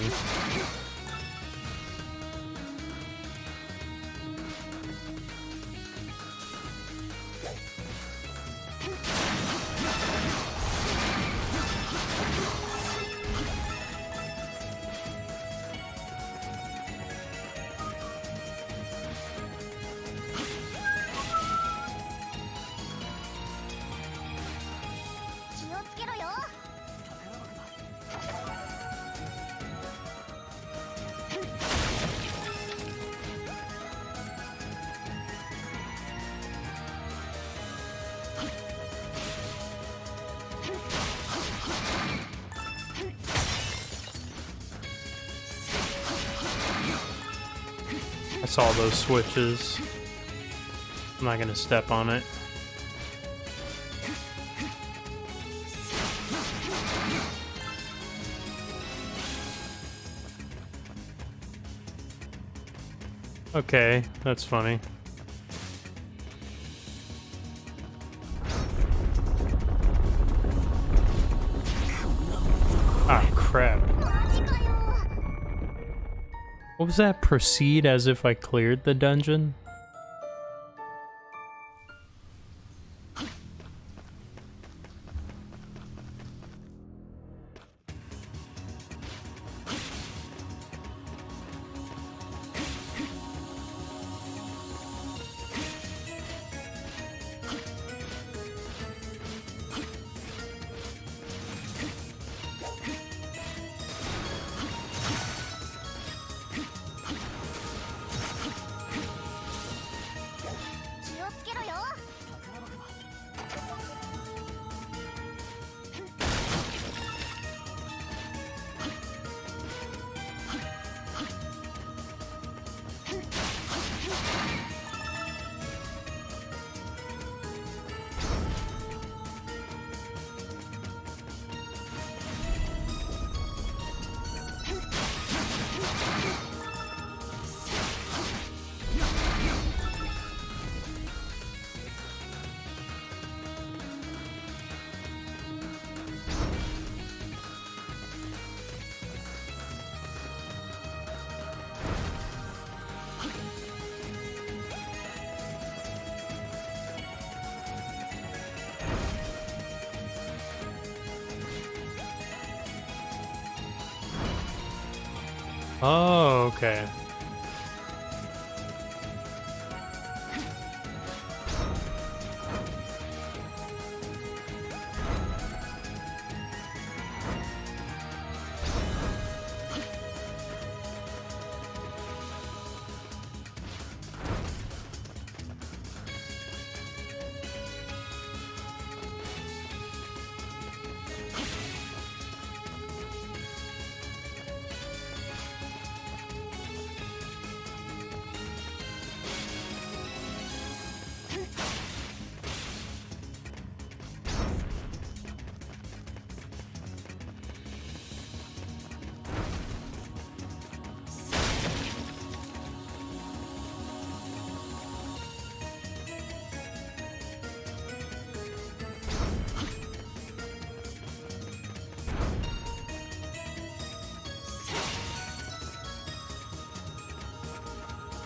I saw those switches. I'm not gonna step on it. Okay, that's funny. Ah, crap. What was that? Proceed as if I cleared the dungeon? Oh, okay.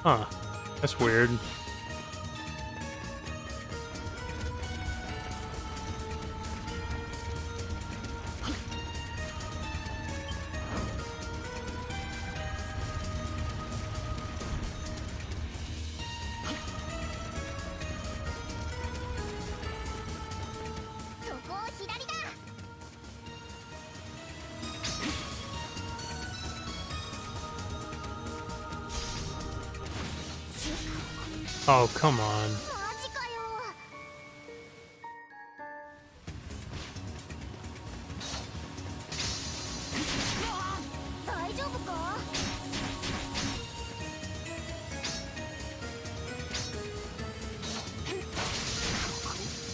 Huh. That's weird. Oh, come on.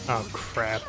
Oh, crap.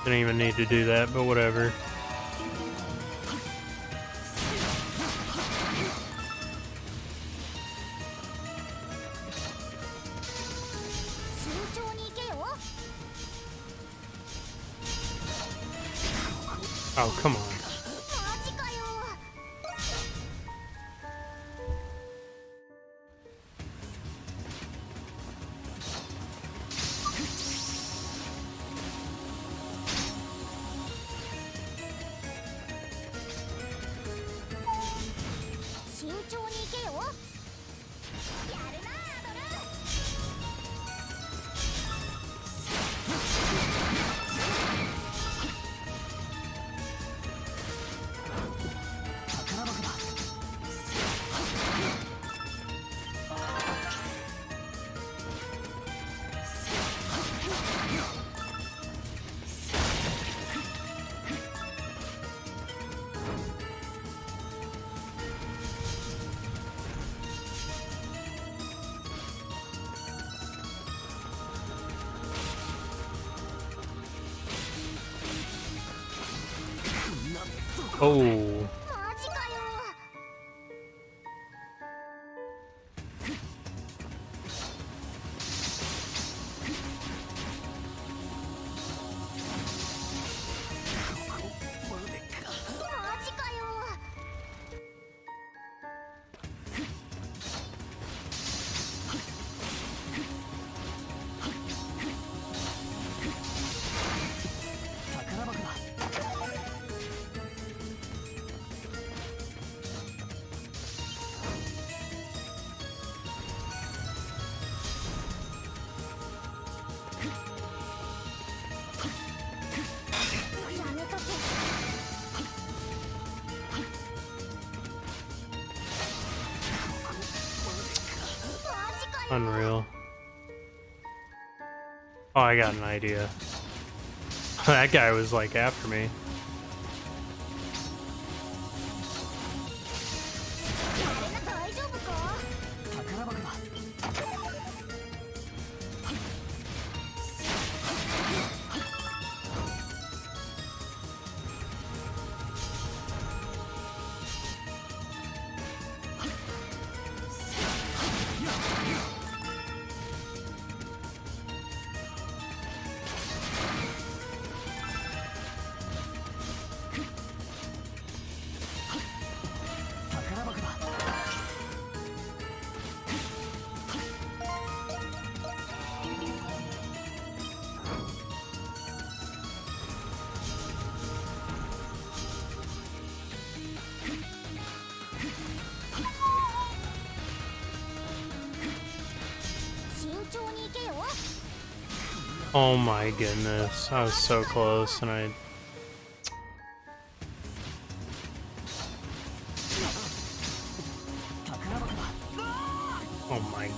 Didn't even need to do that, but whatever. Oh, come on. Oh. Unreal. Oh, I got an idea. That guy was like after me. Oh my goodness, I was so close and I... Oh my...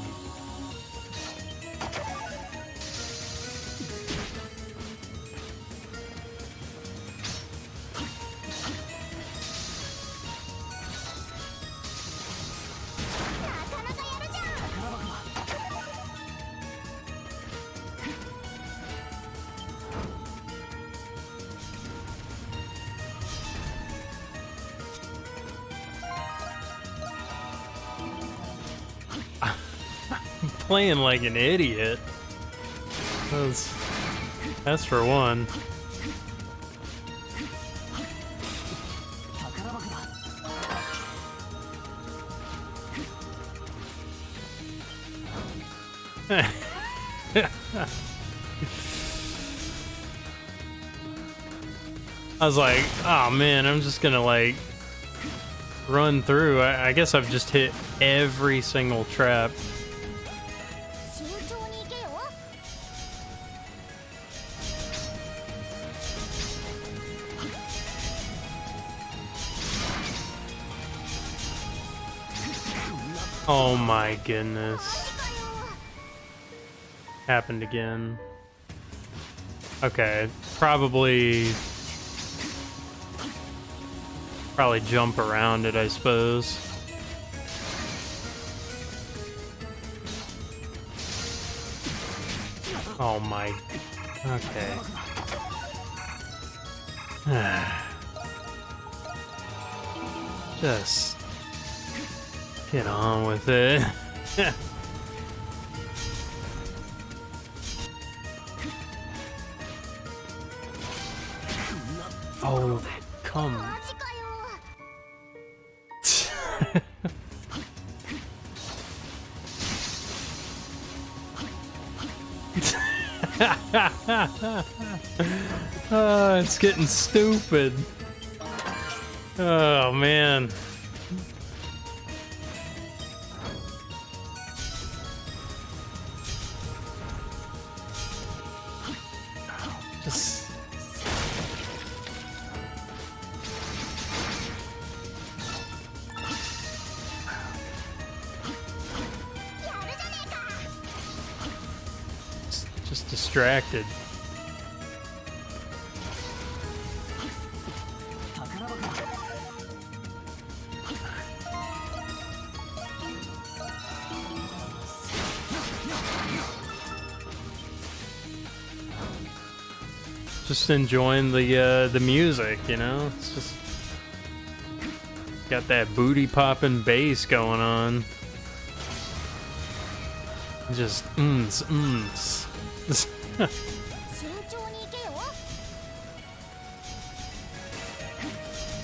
Playing like an idiot. That's for one. I was like, oh man, I'm just gonna like run through. I guess I've just hit every single trap. Oh my goodness. Happened again. Okay, probably jump around it, I suppose. Oh my... Okay. Just... get on with it. Oh, come. Oh, it's getting stupid. Oh man. Just distracted. Just enjoying the music, you know? It's just Got that booty popping bass going on. Just ums.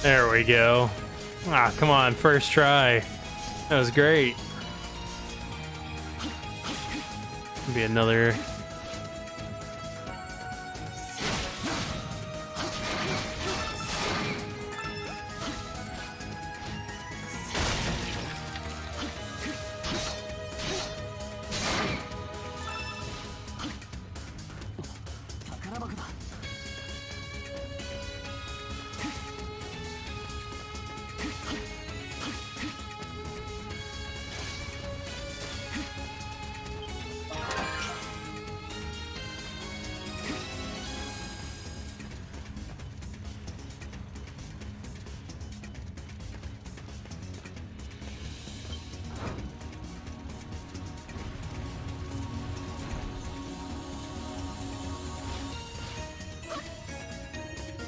There we go. Ah, come on, first try. That was great. Be another.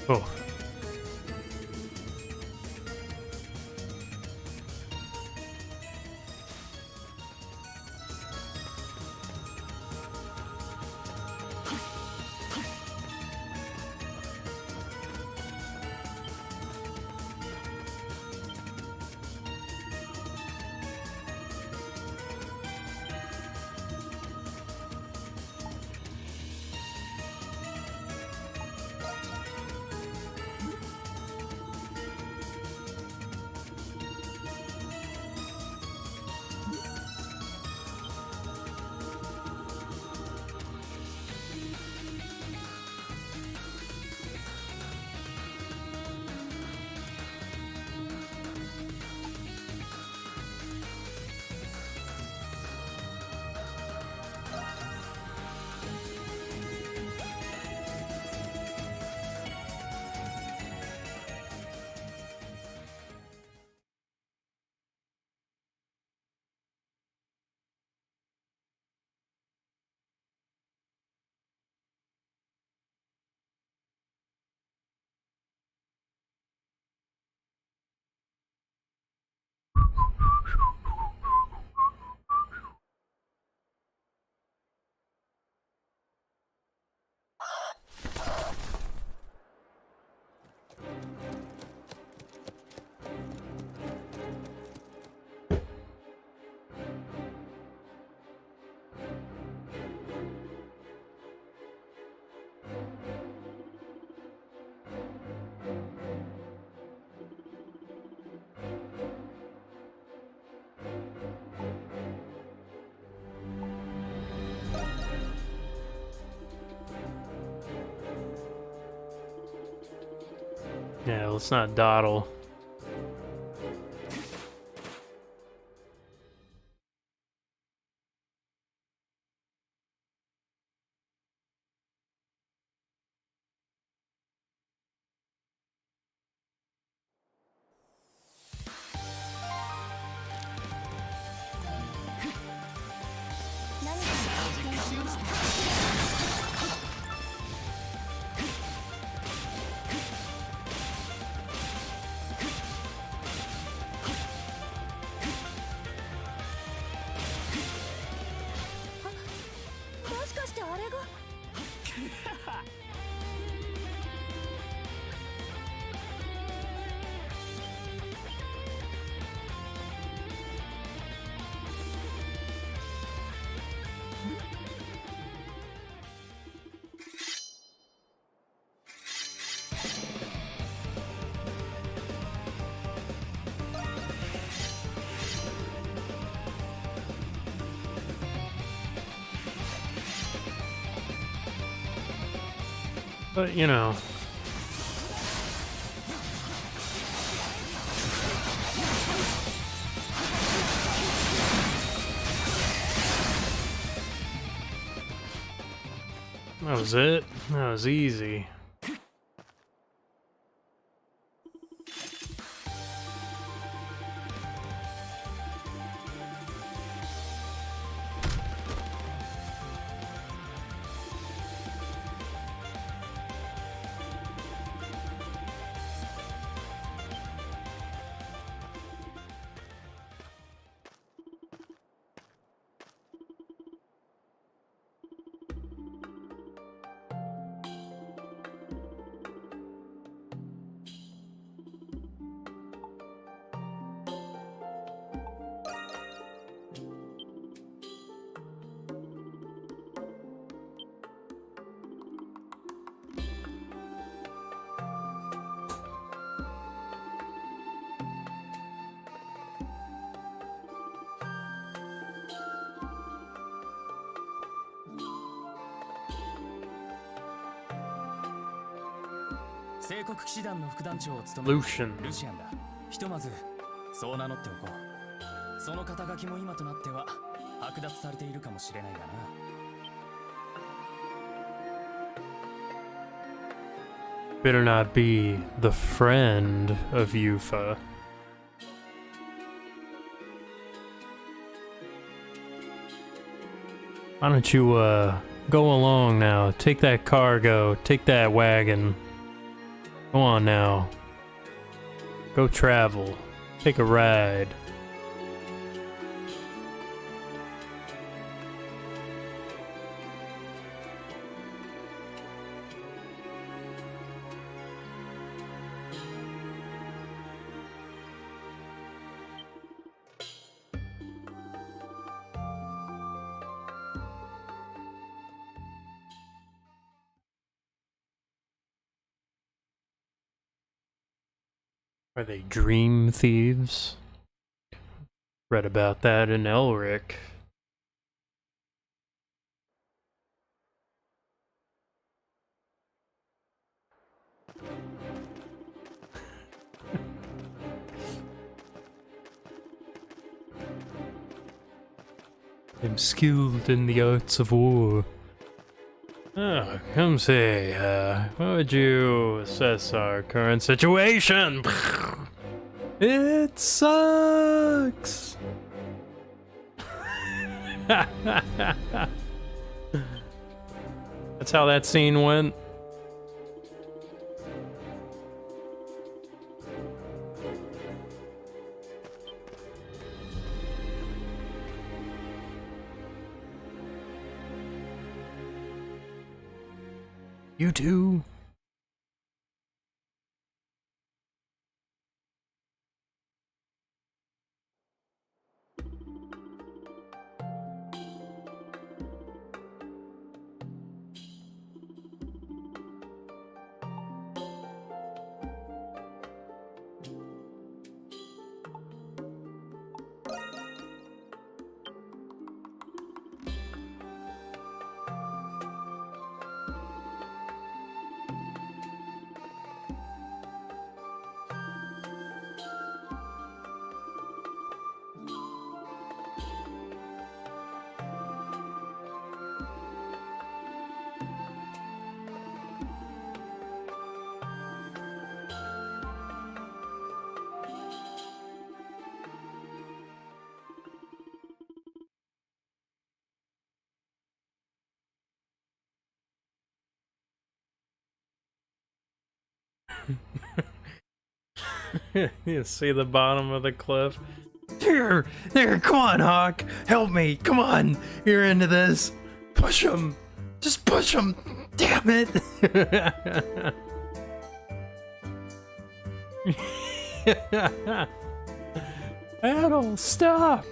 Oh. Yeah, let's not dawdle. But, you know. That was it. That was easy. 聖国騎士団の副団長を務める Lucian. ルシアンだ。ひとまずそう名乗っておこう。その肩書きも今となっては剥奪されているかもしれないがな。Better not be the friend of Yufa. Why don't you, go along now. Take that cargo. Take that wagon. Go on now. Go travel. Take a ride. Are they dream thieves? Read about that in Elric. I'm skilled in the arts of war. Oh, come say, how would you assess our current situation? It sucks! That's how that scene went. You too. You see the bottom of the cliff? There, come on, Hawk! Help me, come on! You're into this! Push him! Just push him! Damn it! Adel, stop!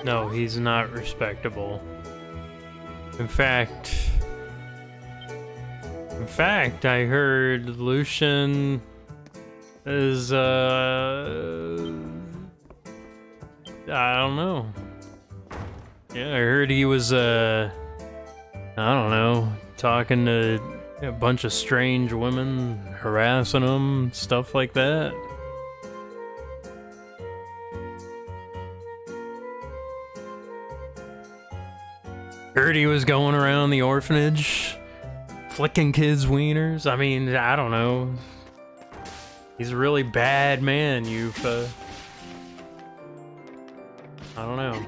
No, he's not respectable. In fact, I heard Lucian is, I don't know. Yeah, I heard he was, I don't know, talking to a bunch of strange women, harassing them, stuff like that. Heard he was going around the orphanage, flicking kids' wieners. I mean, I don't know. He's a really bad man, Yufa. I don't know.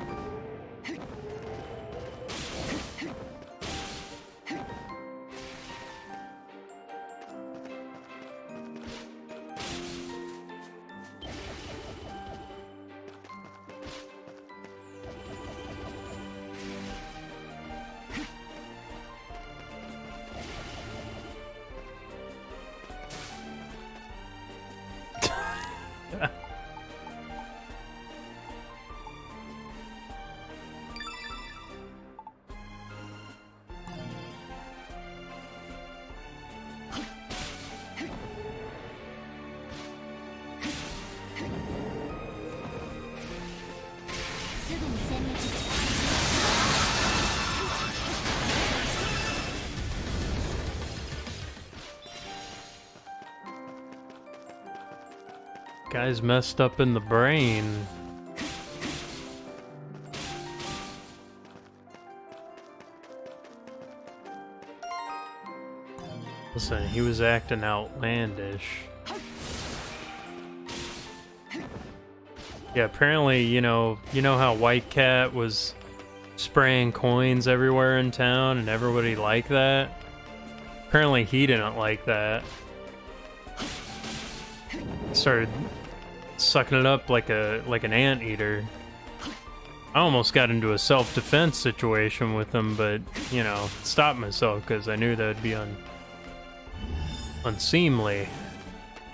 Guy's messed up in the brain. Listen, he was acting outlandish. Yeah, apparently, you know how White Cat was spraying coins everywhere in town and everybody liked that? Apparently he didn't like that. Started sucking it up like an anteater. I almost got into a self-defense situation with him, but you know, stopped myself because I knew that would be unseemly.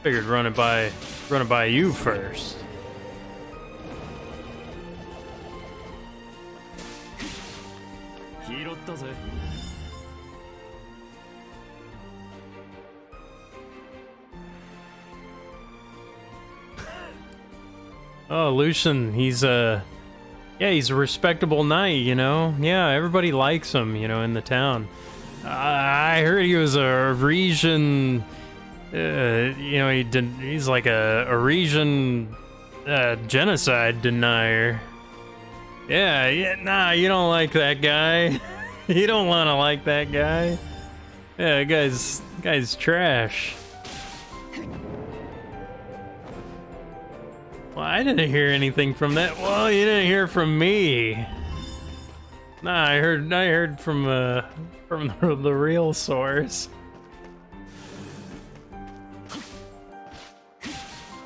Figured run it by you first. Oh, Lucian, he's a respectable knight, you know? Yeah, everybody likes him, you know, in the town. I heard he was a Arisian, you know, he's like a Arisian genocide denier. Yeah, nah, you don't like that guy. You don't want to like that guy. Yeah, guy's trash. Well, I didn't hear anything from that. Well, you didn't hear from me. Nah, I heard from the real source.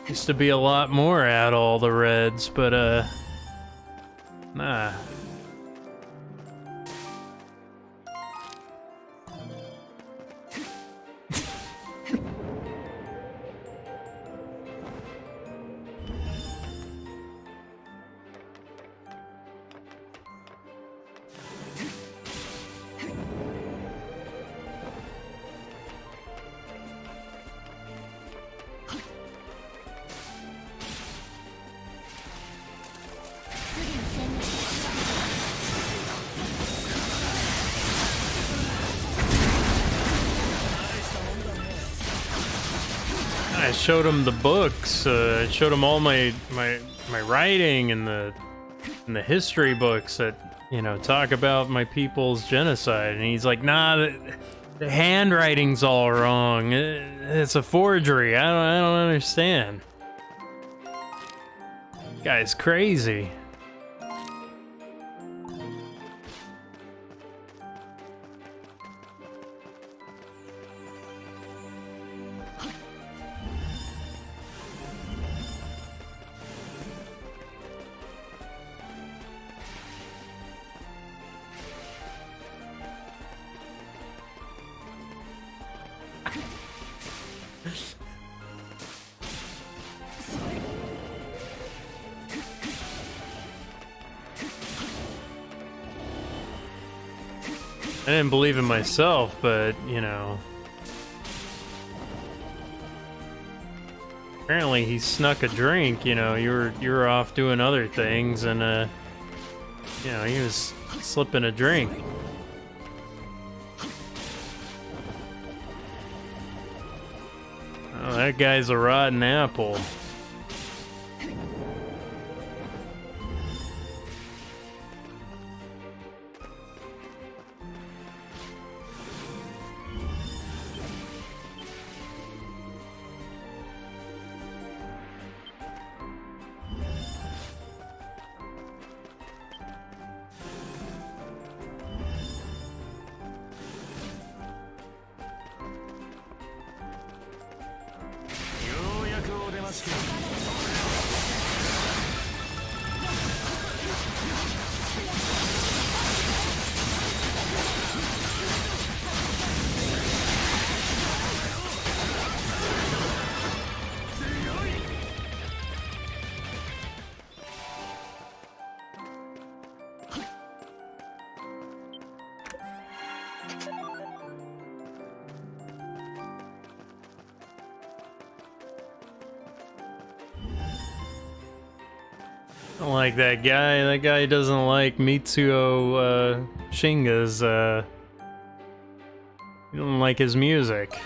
Used to be a lot more at all the Reds, but nah. I showed him the books. I showed him all my writing and the history books that, you know, talk about my people's genocide, and he's like, "Nah, the handwriting's all wrong. It's a forgery. I don't understand." Guy's crazy. I didn't believe in myself, but, you know. Apparently he snuck a drink, you know, you were off doing other things and you know, he was slipping a drink. Oh, that guy's a rotten apple. I don't like that guy. That guy doesn't like Mitsuo Shinga's. He doesn't like his music.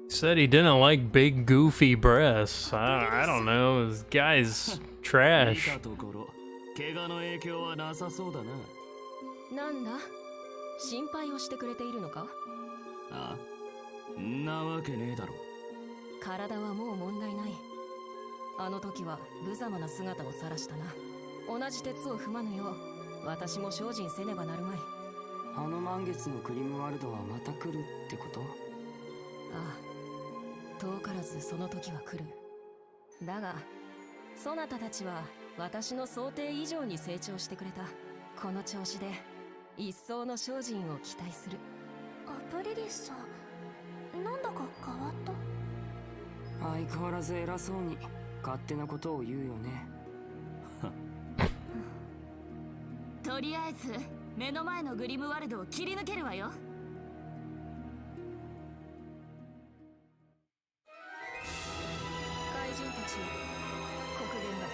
Said he didn't like big goofy breasts. I don't know. This guy's trash. 怪我の影響はなさそうだな。なんだ心配をしてくれているのか？ああ、んなわけねえだろ。体はもう問題ない。あの時は無様な姿を晒したな。同じ鉄を踏まぬよう私も精進せねばなるまい。あの満月のクリムワルドはまた来るってこと？ああ、遠からずその時は来る。だがそなたたちは私の想定以上に成長してくれた。この調子で一層の精進を期待する。アプリリスさん、なんだか変わった？相変わらず偉そうに勝手なことを言うよね。とりあえず目の前のグリムワルドを切り抜けるわよ。怪人たちよ、黒源だ。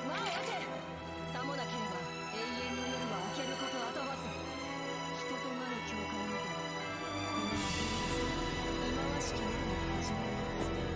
間を開け。さもなければ永遠の夜は明けることあとわず。人となる境界にてこのアプリリス忌まわしき夜の始まりを告げる。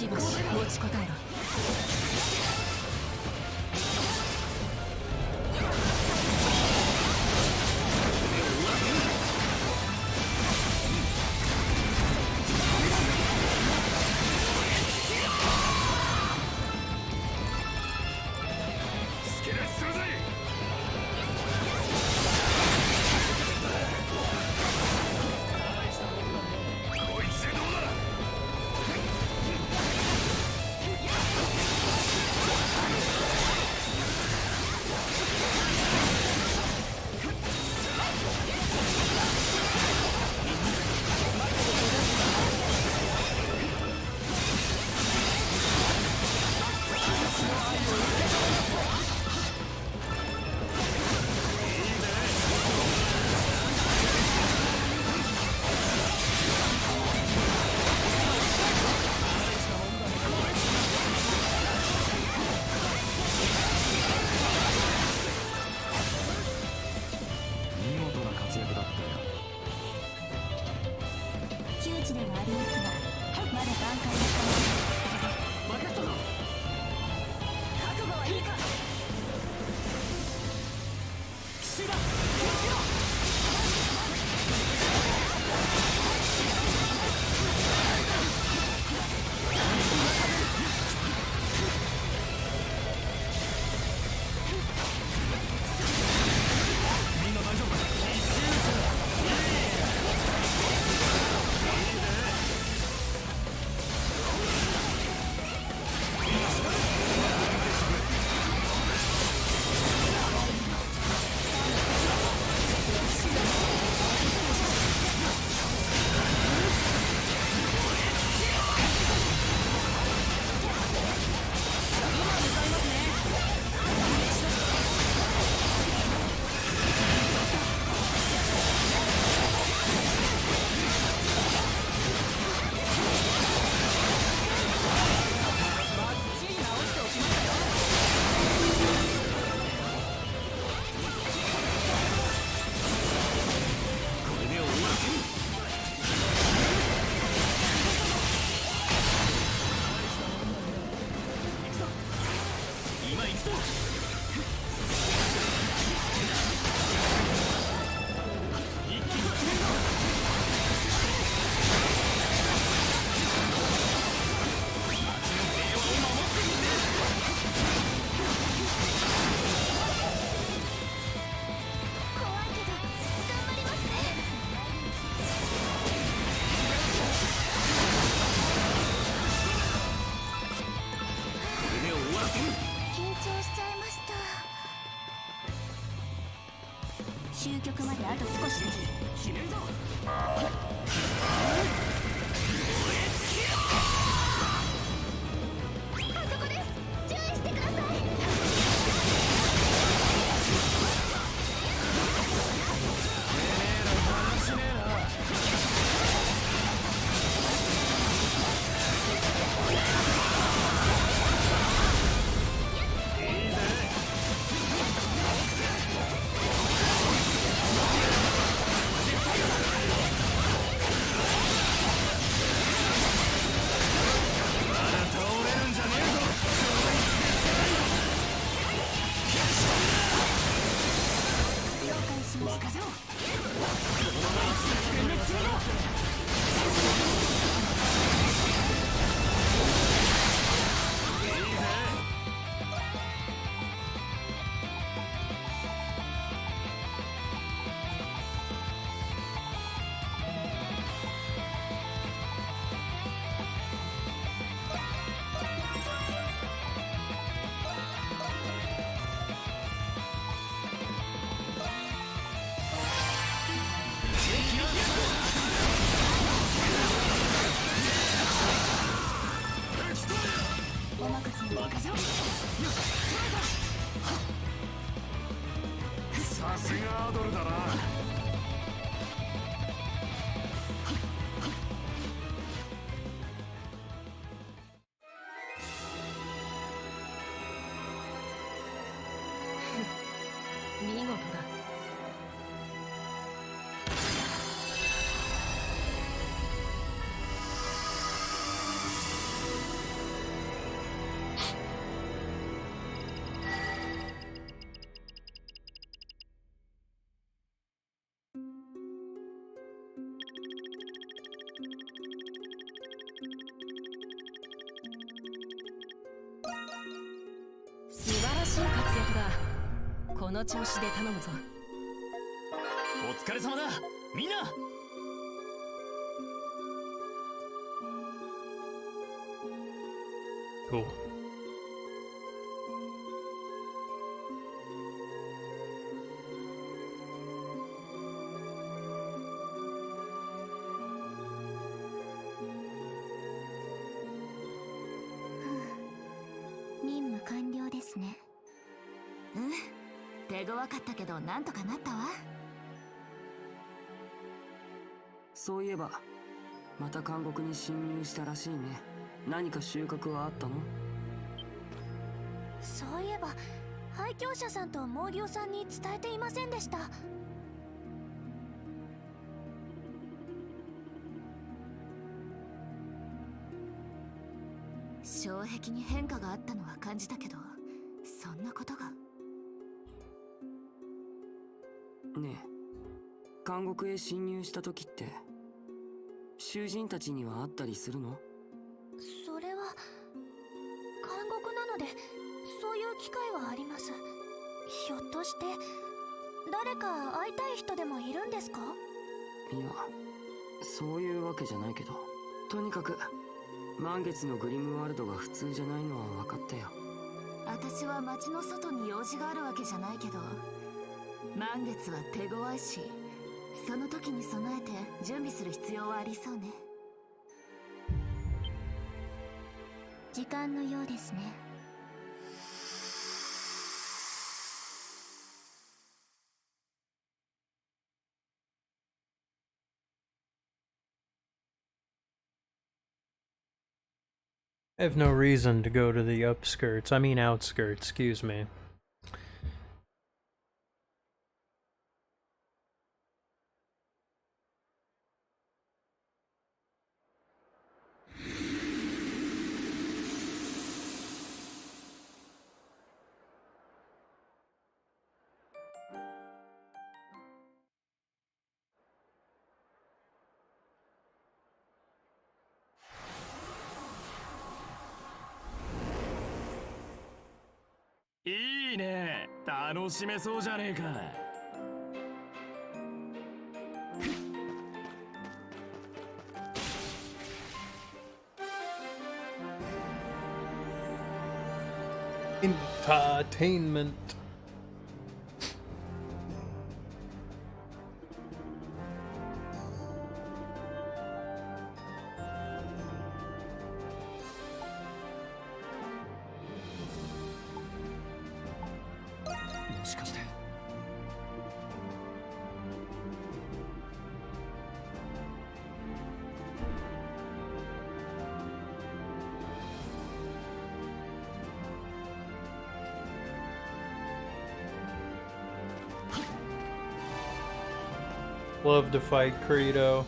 しばし持ちこたえろ。終局まであと少しです。あそこです。注意してください。さすがアドルだな。見事だ。の調子で頼むぞ。お疲れ様だみんな。Cool.「任務完了ですね。手強かったけどなんとかなったわ。そういえばまた監獄に侵入したらしいね。何か収穫はあったの？そういえば廃墟者さんと毛量さんに伝えていませんでした。障壁に変化があったのは感じたけど、そんなことが。ねえ、監獄へ侵入した時って囚人たちにはあったりするの？それは監獄なのでそういう機会はあります。ひょっとして誰か会いたい人でもいるんですか？いや、そういうわけじゃないけど、とにかく満月のグリムワールドが普通じゃないのは分かったよ。私は街の外に用事があるわけじゃないけど、満月は手強いし、その時に備えて準備する必要はありそうね。時間のようですね。I have no reason to go to the upskirts. I mean outskirts, excuse me.いいね、楽しめそうじゃねえか。Entertainment. Love to fight Credo.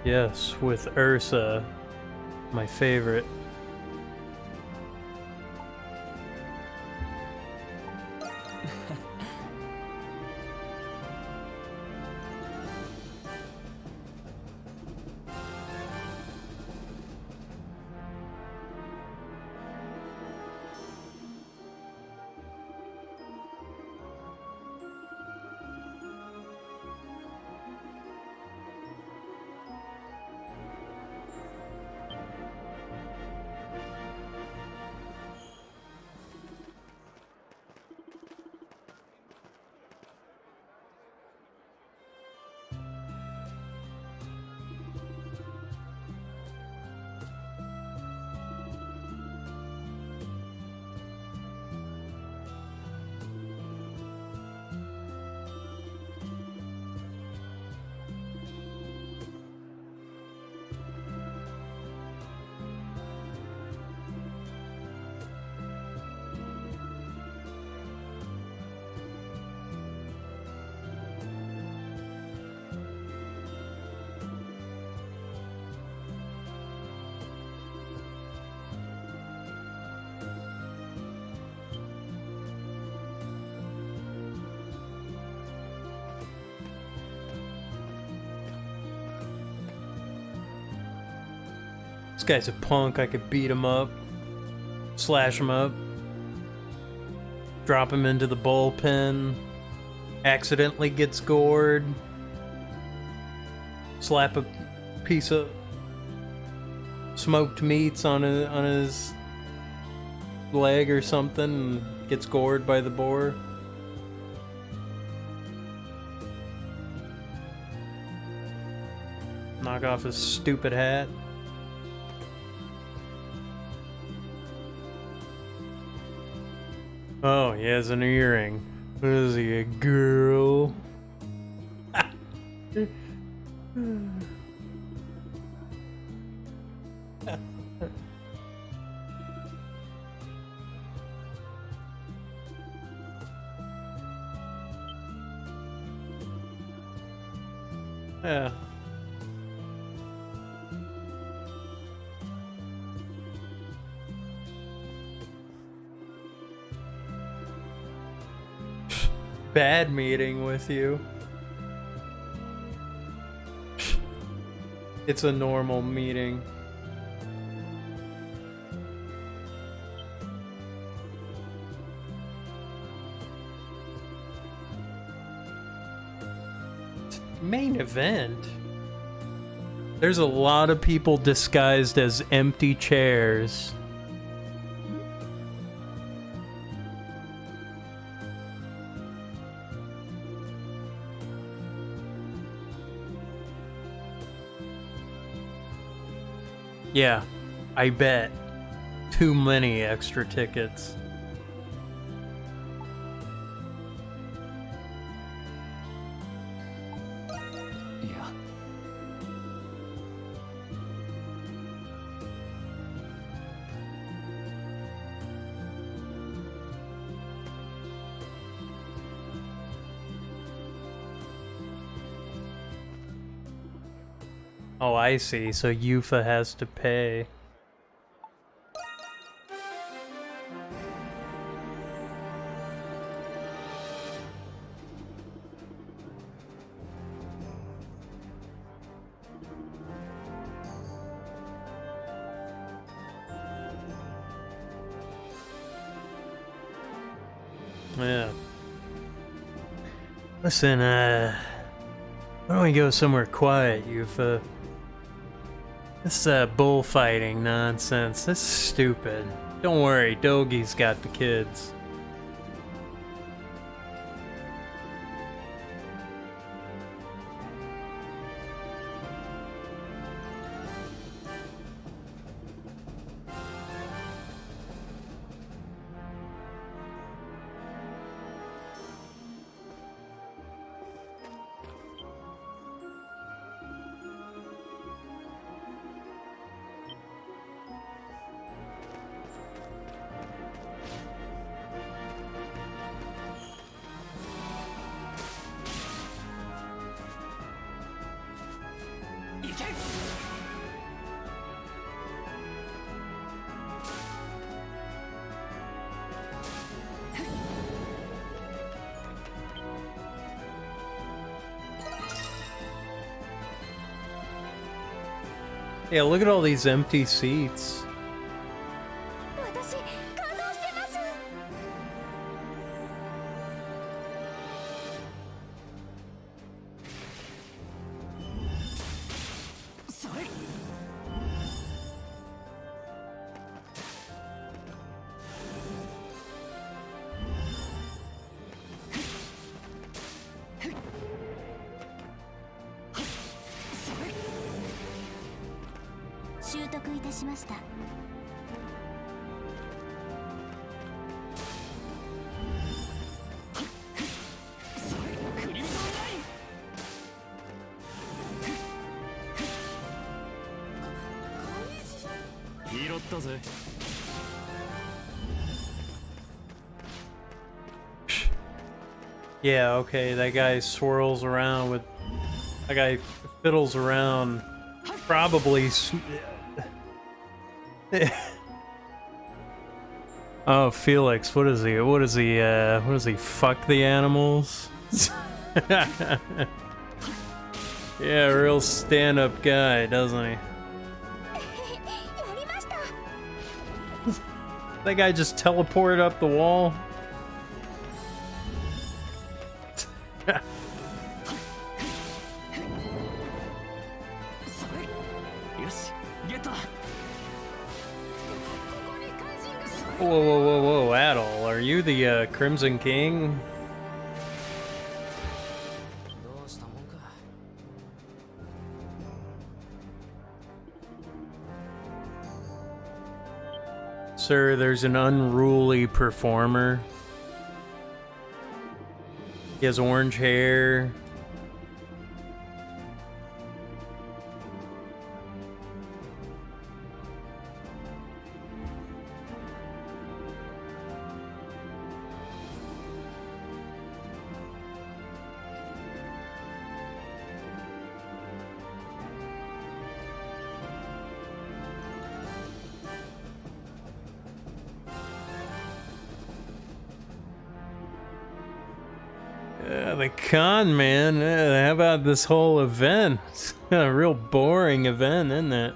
Yes, with Ursa, my favorite. guy's a punk. I could beat him up, slash him up, drop him into the bullpen, accidentally gets gored, slap a piece of smoked meats on his leg or something and gets gored by the boar. Knock off his stupid hat. Oh, he has an earring. What is he, a girl? Yeah. Bad meeting with you. It's a normal meeting. Main event? There's a lot of people disguised as empty chairs. Yeah, I bet. Too many extra tickets. Yeah. Oh, I see. So Yufa has to pay. Yeah. Listen, why don't we go somewhere quiet, Yufa? This bullfighting nonsense, this is stupid. Don't worry, Dogi's got the kids. Yeah, look at all these empty seats. 私感動してます。それ。習得いたしました。クリムゾンライン。拾ったぜ。Yeah, okay, that guy swirls around with... That guy fiddles around. Probably... Oh, Felix, what is he? What is he, what does he, fuck the animals? Yeah, real stand-up guy, doesn't he? よ That guy just teleported up the wall. Whoa, whoa, whoa, whoa, Adol, are you the Crimson King? Sir, there's an unruly performer. He has orange hair. The con man. How about this whole event? It's a real boring event, isn't it?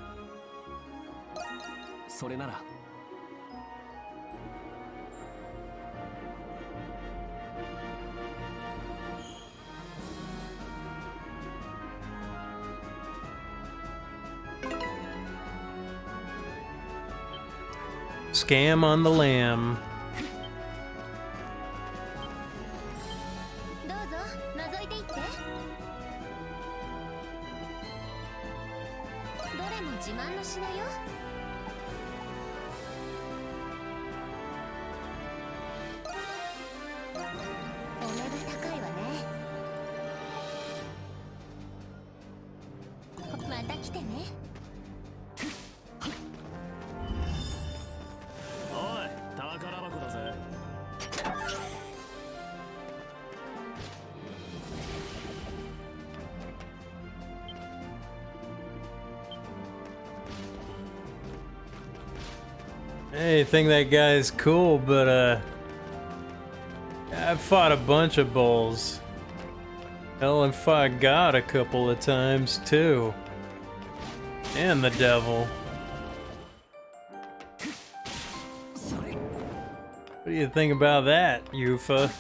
Scam on the lamb. Hey, I think that guy's cool, but I've fought a bunch of bulls. Hell, I've fought God a couple of times too. And the devil. What do you think about that, Yufa?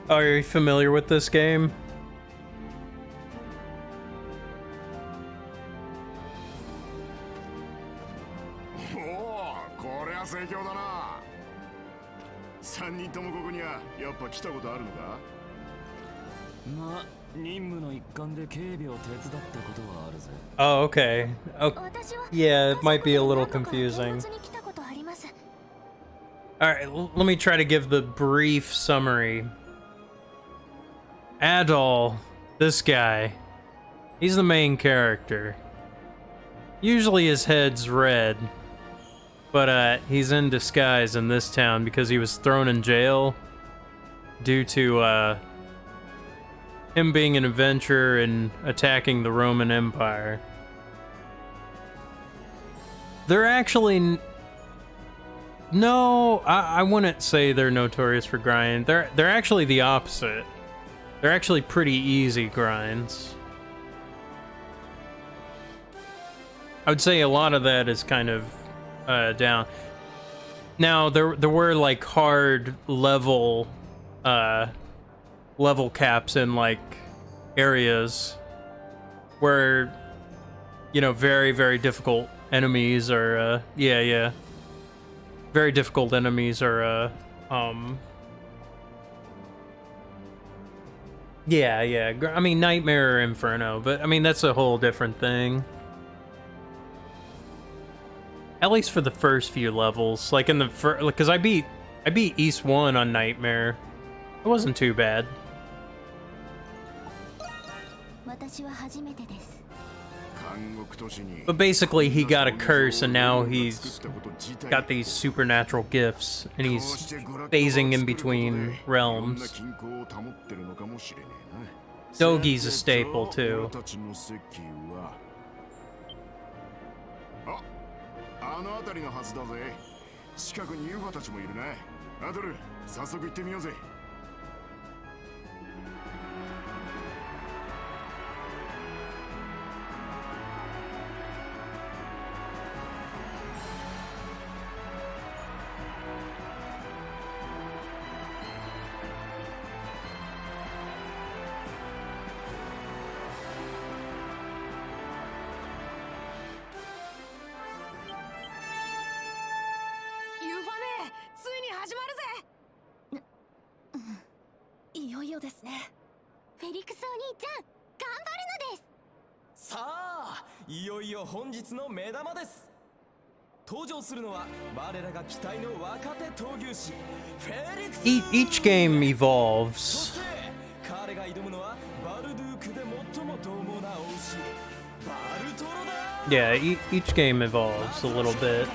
Are you familiar with this game? Oh, これは盛況だな。3人ともここにはやっぱ来たことあるのか？まあ、任務の一環で警備を手伝ったことはあるぜ。 Oh, okay. Oh, yeah, it might be a little confusing. Alright, let me try to give the brief summary. Adol, this guy, he's the main character. Usually his head's red, but he's in disguise in this town because he was thrown in jail due to him being an adventurer and attacking the Roman Empire. They're actually... No, I wouldn't say they're notorious for grind. They're actually the opposite. They're actually pretty easy grinds. I would say a lot of that is kind of down. Now there were like hard level caps in like areas where, you know, very difficult enemies are very difficult enemies are yeah. I mean, Nightmare or Inferno, but I mean, that's a whole different thing. At least for the first few levels, like in the because I beat East 1 on Nightmare. It wasn't too bad. But basically, he got a curse, and now he's got these supernatural gifts, and he's phasing in between realms. Dogi's a staple, too. あの辺りのはずだぜ。近くに UFO たちもいるね。アドル、早速行ってみようぜ。いよいよですね。フェリクスお兄ちゃん、頑張るのです。さあ、いよいよ本日の目玉です。登場するのは我らが期待の若手闘牛士フェリクス。Each game そ evolves. して彼が挑むのはバルドゥークで最も獰猛な王子バルトロだ。 Yeah, each game evolves a little bit.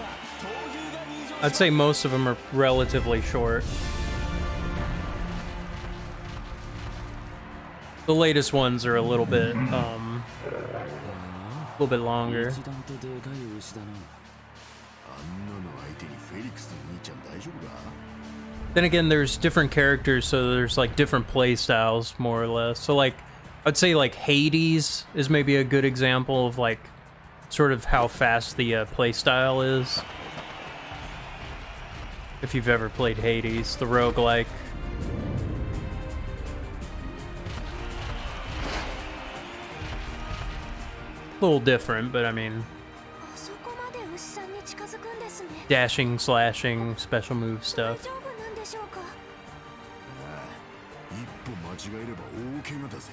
I'd say most of them are relatively short. The latest ones are a little bit longer. Then again, there's different characters, so there's like different play styles, more or less. So like, I'd say like Hades is maybe a good example of like sort of how fast the play style is. If you've ever played Hades, the roguelike. A little different, but I mean, dashing, slashing, special move stuff. 一歩間違えれば大怪我だぜ。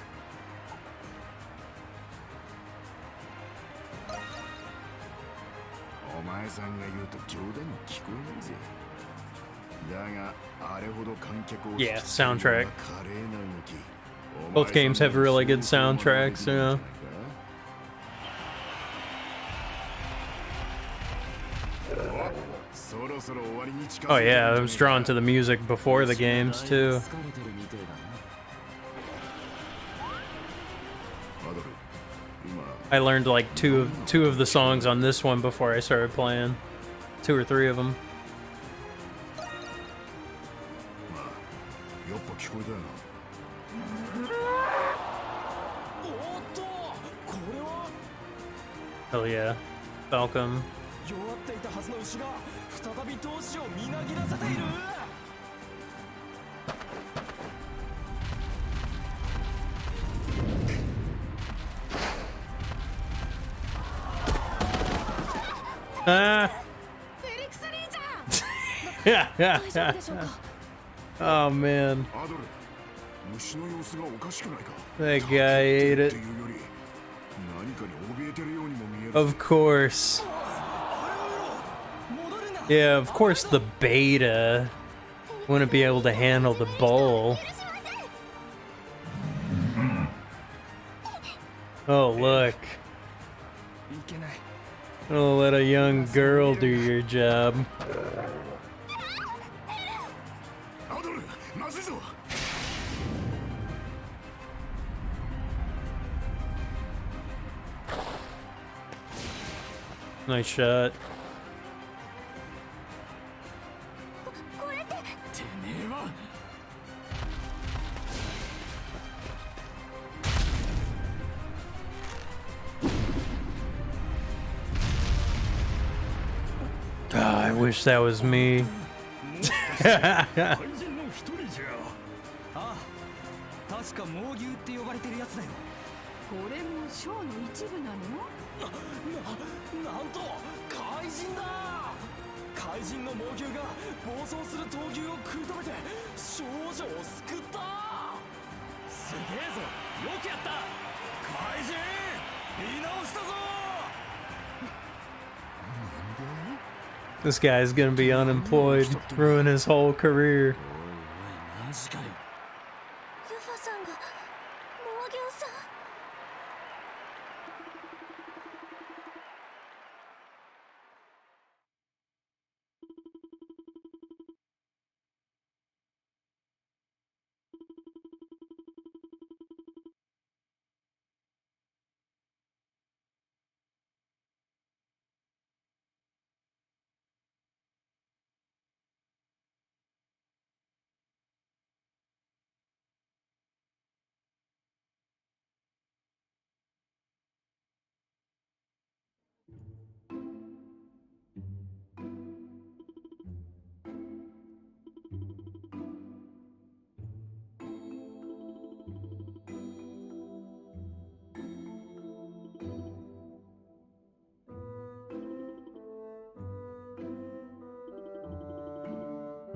お前さんが言うと冗談に聞こえないぜ。だがあれほど観客を Yeah, soundtrack. 華麗な動き。 Both games have really good soundtracks, you know. Oh yeah, I was drawn to the music before the games too. I learned like two of the songs on this one before I started playing. 2 or 3 of them. Hell yeah, Falcon. 弱っていたはずの牛が再び闘志をみなぎらせている。Ah. Oh man. That guy ate it. Of course. Yeah, of course the beta wouldn't be able to handle the bowl. Oh, look. Oh, let a young girl do your job. Nice shot. I wish that was me. 確か猛牛って呼ばれてるやつだよ。これもショーの一部なの？なんと怪人だ。怪人の猛牛が暴走する闘牛を食い止めて少女を救った。すげえぞ、よくやった。怪人見直したぞ。 This guy's gonna be unemployed, ruin his whole career.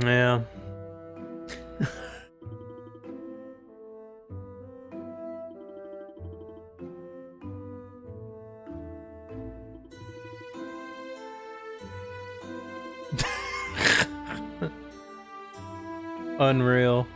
Yeah. Unreal.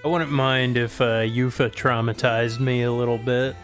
I wouldn't mind if Yufa traumatized me a little bit.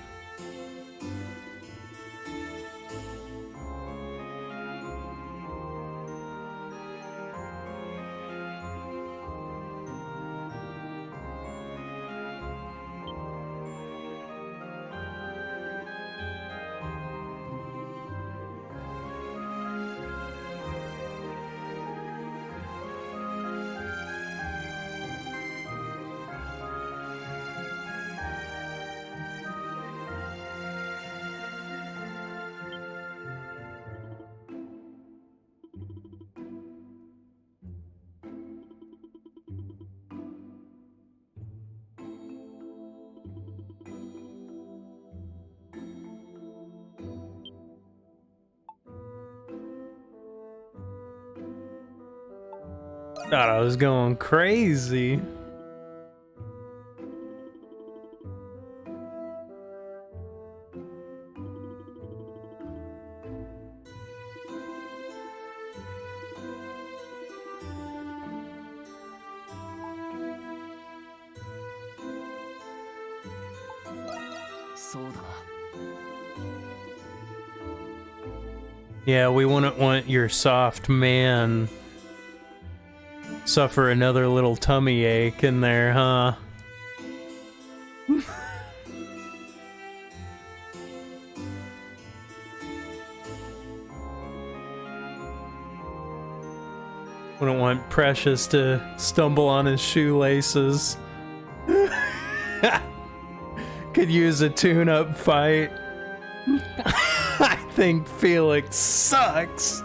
Thought I was going crazy. Yeah, we wouldn't want your soft man suffer another little tummy ache in there, huh? Wouldn't want Precious to stumble on his shoelaces. Could use a tune-up fight. I think Felix sucks.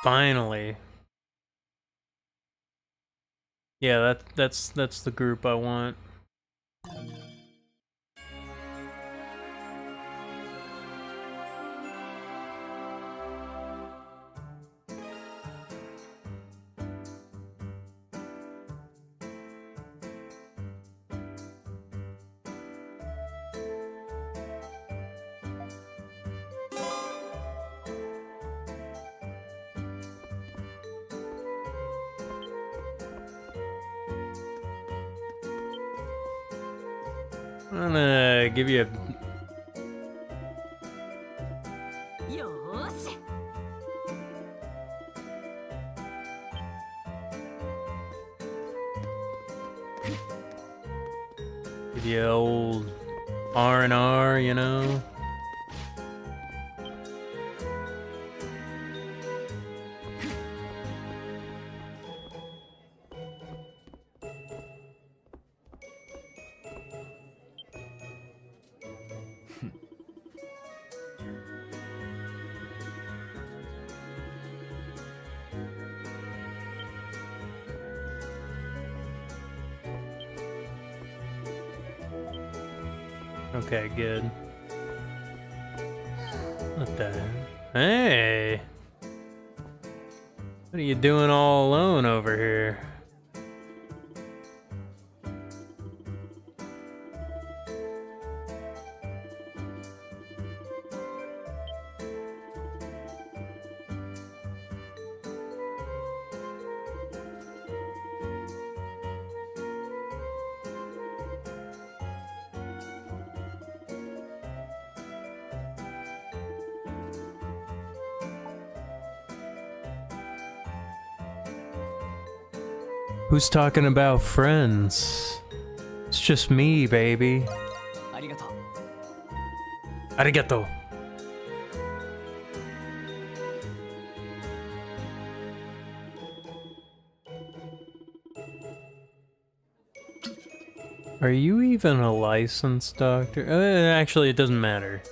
Finally. Yeah, that's the group I want. I'm gonna give you a... Give you old R&R, you know? Okay, good. What the hell? Hey! What are you doing all alone over here? Who's talking about friends? It's just me, baby. ありがとう。 Arigato. Are you even a licensed doctor? Actually, it doesn't matter.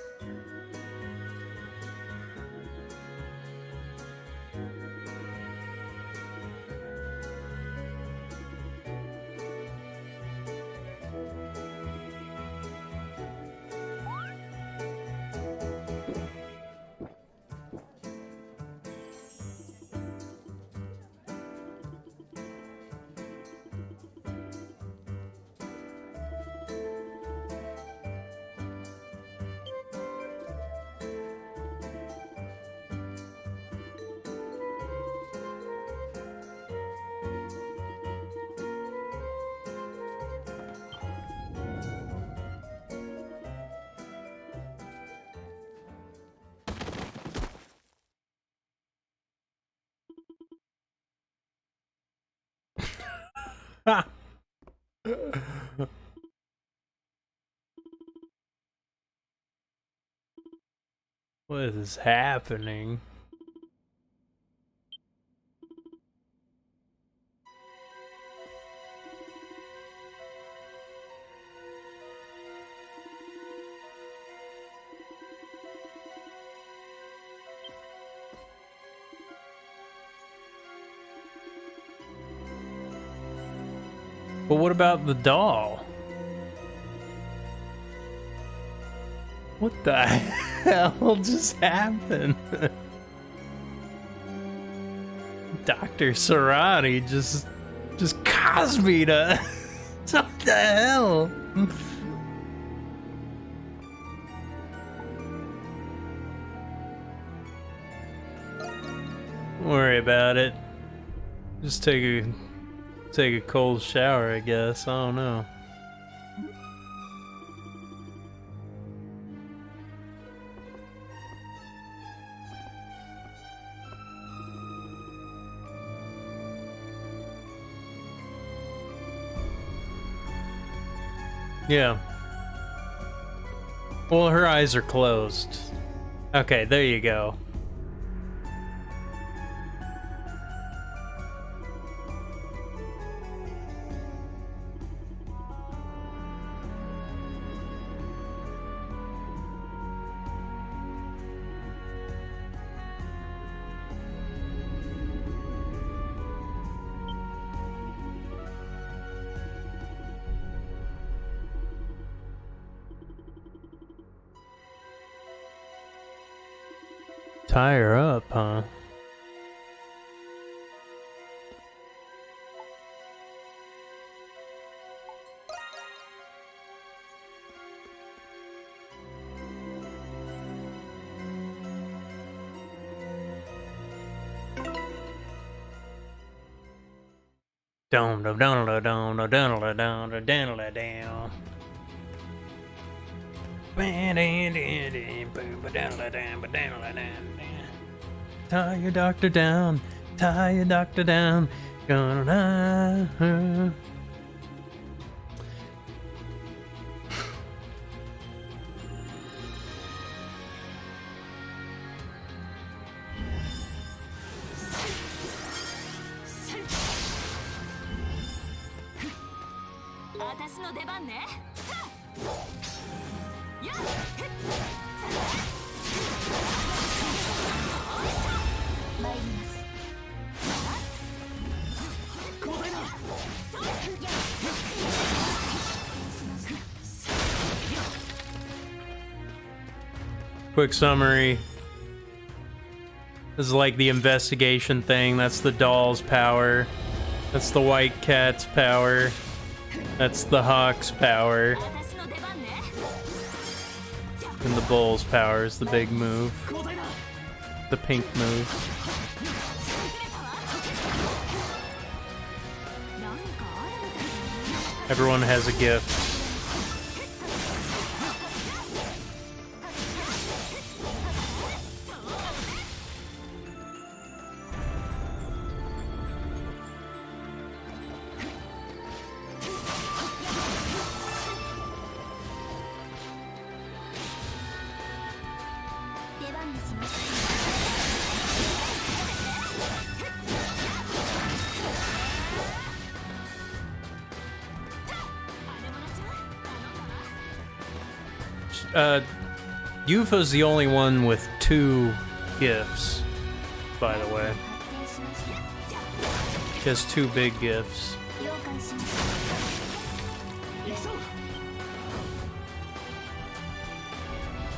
What is happening? But what about the doll? What the hell just happened? Dr. Serrati just Cosby'd us. What the hell? Don't worry about it. Just take a cold shower, I guess. I don't know. Yeah. Well, her eyes are closed. Okay, there you go. Tie her up, huh? Dum dum dum dum dum dum dum dum dum dum dum. Tie your doctor down, tie your doctor down. Gonna Quick summary. This is like the investigation thing. That's the doll's power. That's the white cat's power. That's the hawk's power. And the bull's power is the big move. The pink move. Everyone has a gift. 番ですよ。Yufa's the only one with 2 gifts, by the way. She has 2 big gifts. 了解しました。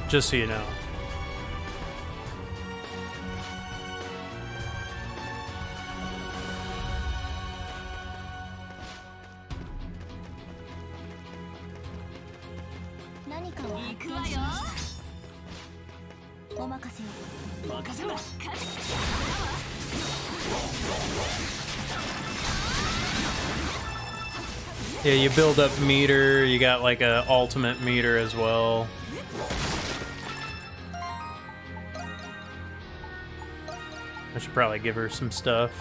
Just so you know. 何かを発見しました。お任せを。任せろ。Yeah, you build up meter, you got like a ultimate meter as well. I should probably give her some stuff.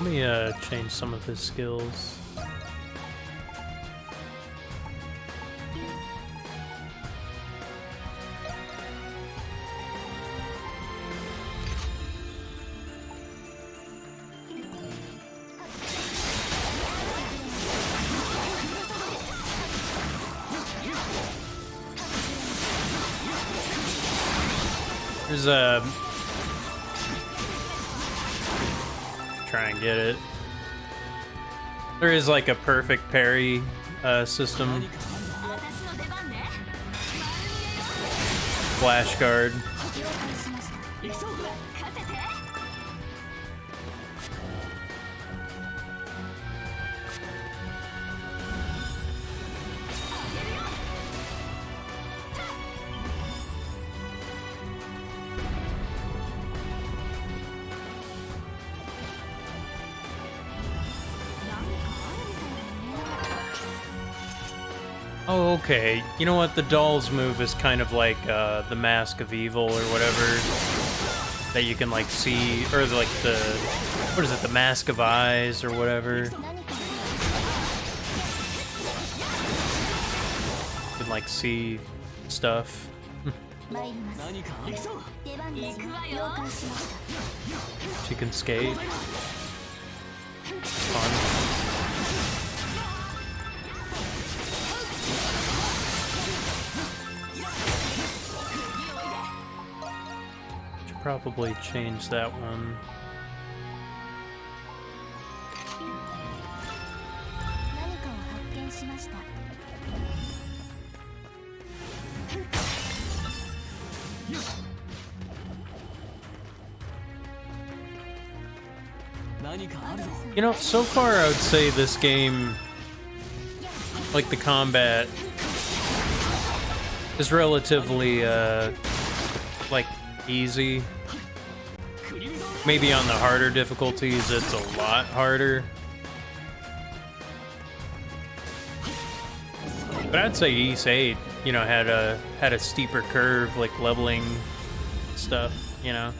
Let me change some of his skills. There's a try and get it. There is like a perfect parry system. Flash guard. Oh, okay. You know what? The doll's move is kind of like the Mask of Evil or whatever that you can like see, or like the, what is it? The Mask of Eyes or whatever. You can like see stuff. She can skate. Fun. Probably change that one. You know, so far I would say this game, like the combat, is relatively like easy. Maybe on the harder difficulties it's a lot harder. But I'd say East 8, you know, had a steeper curve, like leveling stuff, you know.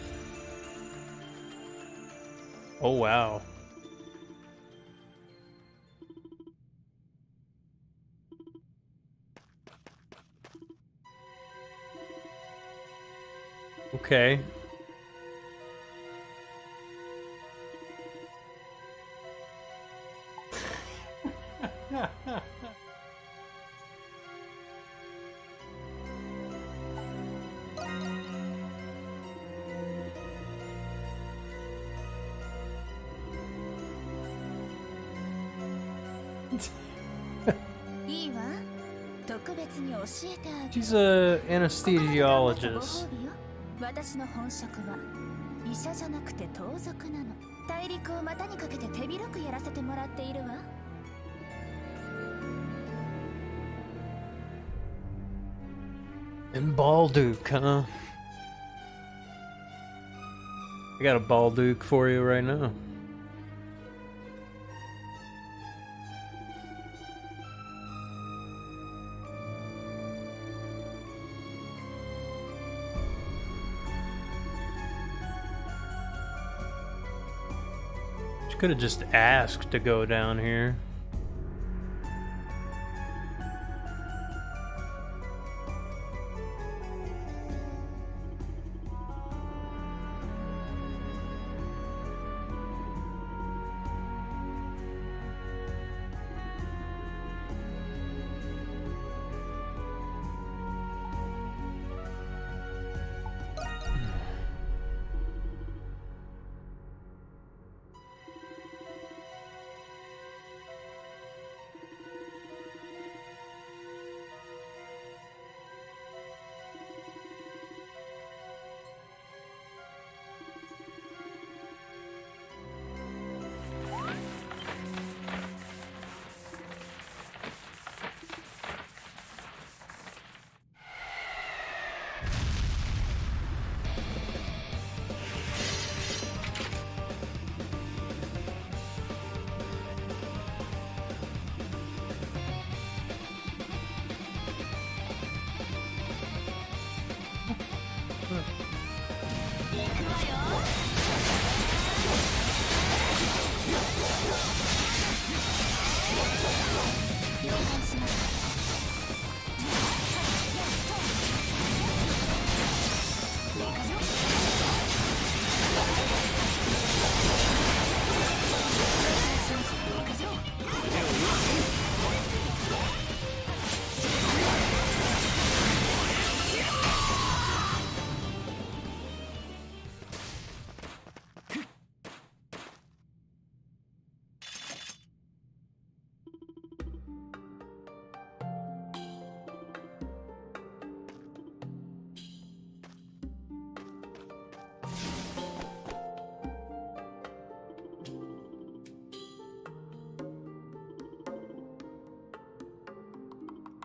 Oh wow. Okay. She's an anesthesiologist. 私の本職は医者じゃなくて盗賊なの。大陸を股にかけて手広くやらせてもらっているわ。And Balduke, huh? I got a Balduke for you right now. She could have just asked to go down here.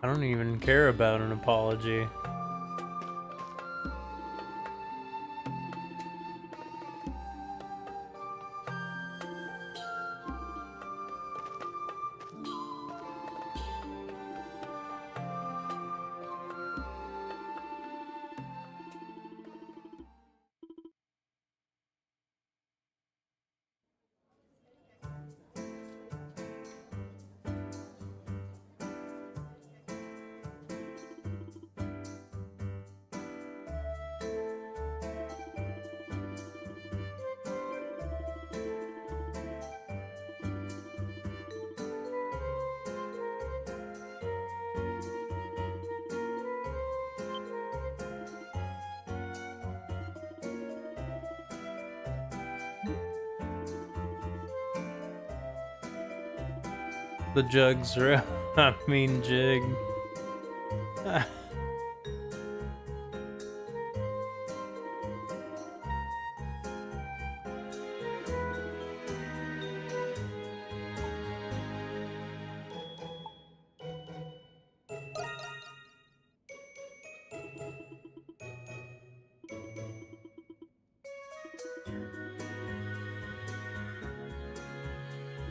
I don't even care about an apology. The jugs are, I mean, jig.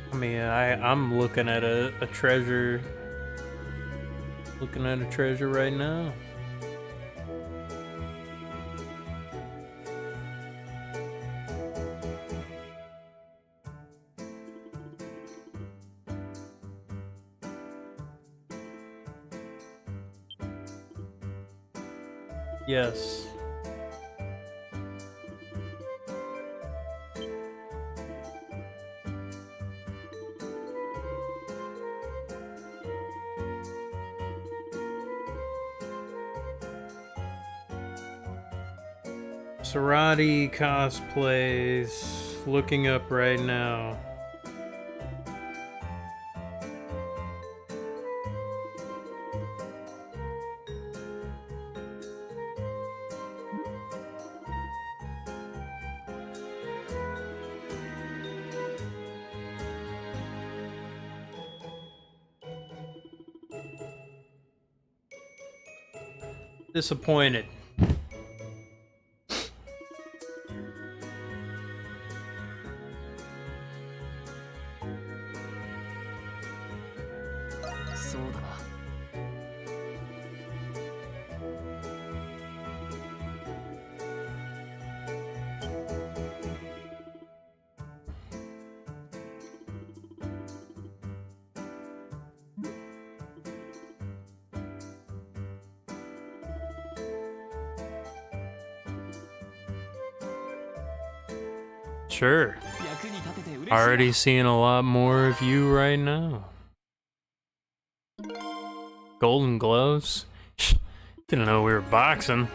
I mean, I'm looking at a treasure. Looking at a treasure right now. Yes. Sarati cosplays. Looking up right now. Disappointed. Sure. Already seeing a lot more of you right now. Golden gloves? Didn't know we were boxing.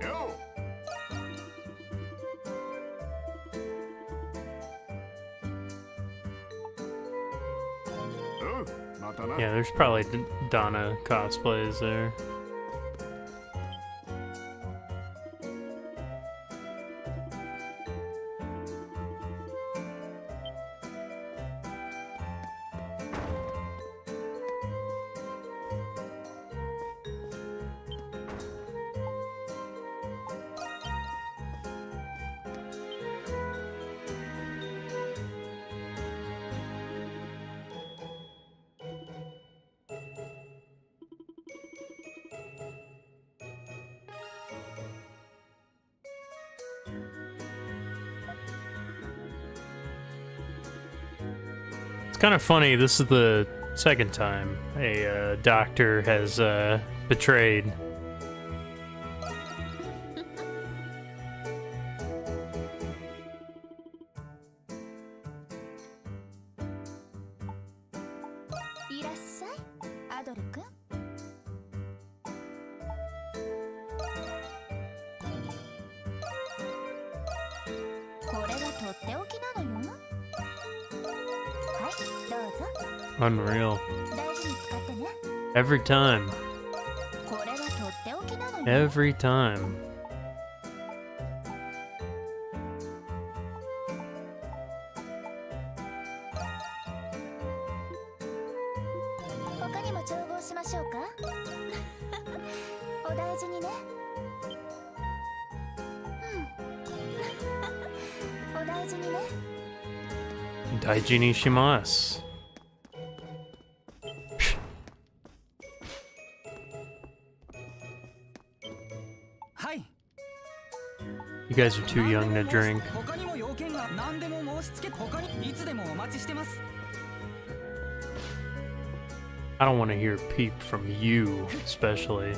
Yo! Oh, Yeah, there's probably Donna cosplays there. It's kind of funny, this is the second time a doctor has betrayed. Unreal. Every time. Every time. Daiji ni shimasu. You guys are too young to drink. I don't want to hear peep from you, especially.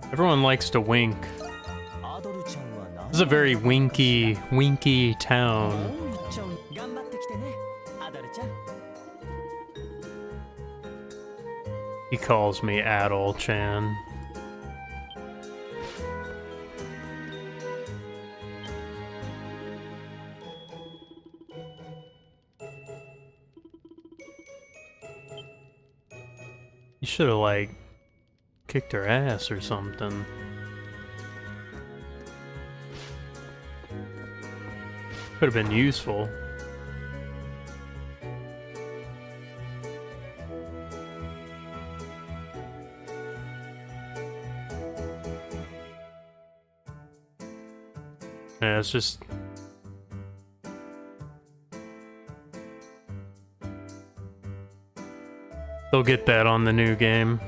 Everyone likes to wink. This is a very winky town. He calls me Adol-chan. You should have, like, kicked her ass or something. Could have been useful. Yeah, it's just... They'll get that on the new game.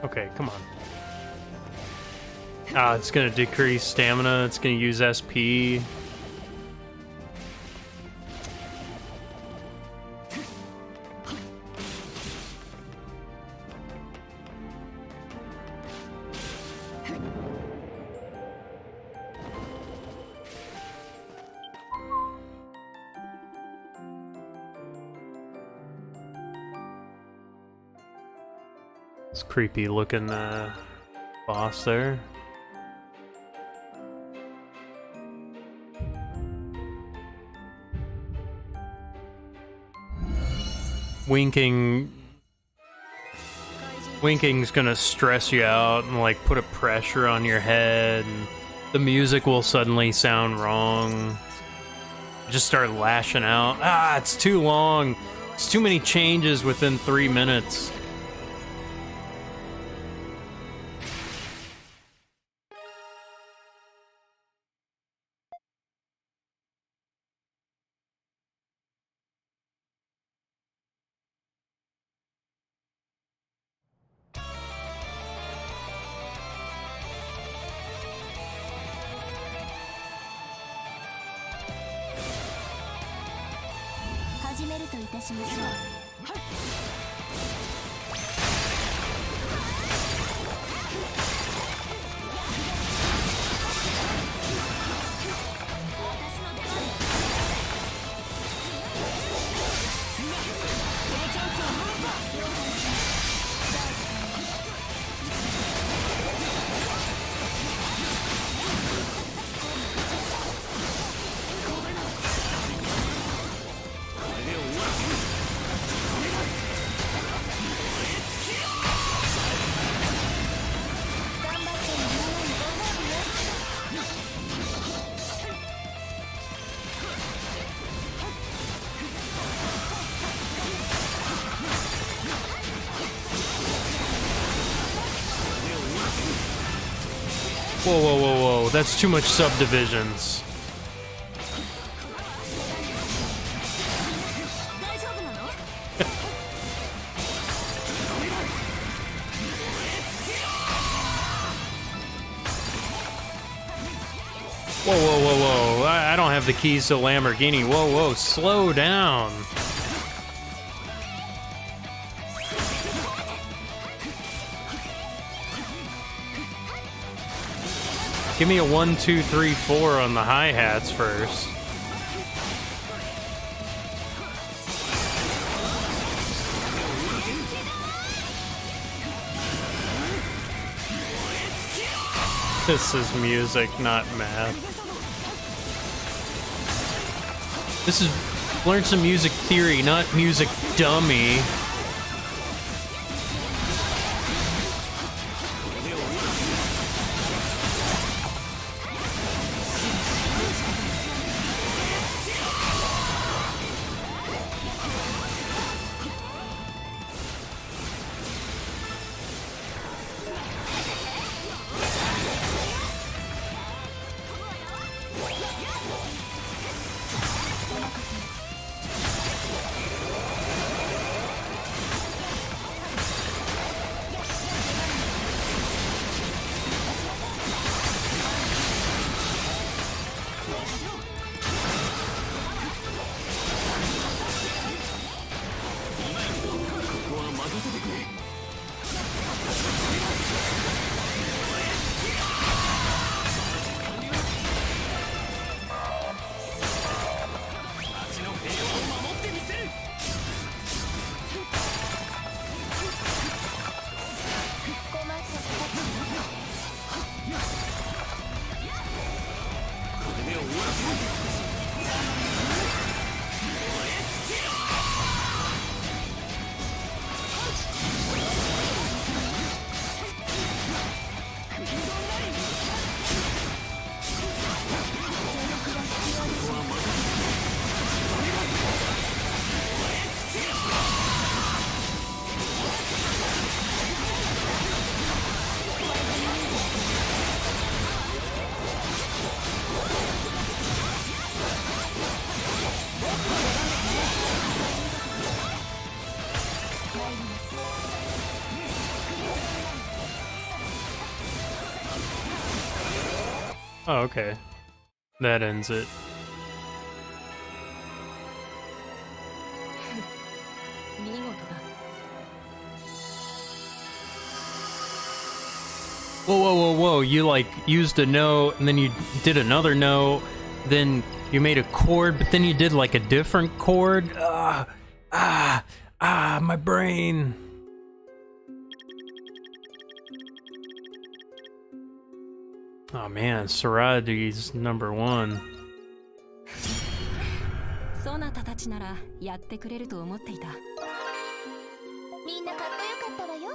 Okay, come on. Ah, it's gonna decrease stamina, it's gonna use SP. It's creepy looking boss there. Winking's gonna stress you out and like put a pressure on your head, and the music will suddenly sound wrong. Just start lashing out. Ah, it's too long. It's too many changes within 3 minutes. Whoa, whoa, whoa, whoa, that's too much subdivisions. Whoa, whoa, whoa, whoa, I don't have the keys to Lamborghini. Whoa, whoa, slow down. Give me a 1, 2, 3, 4 on the hi-hats first. This is music, not math. This is learn some music theory, not music dummy. Oh, okay. That ends it. 見事だ。 Whoa, whoa, whoa, whoa. You, like, used a note, and then you did another note, then you made a chord, but then you did, like, a different chord? My brain. Oh, man, Saraji's #1. そなたたちならやってくれると思っていた。みんなかっこよかったわよ。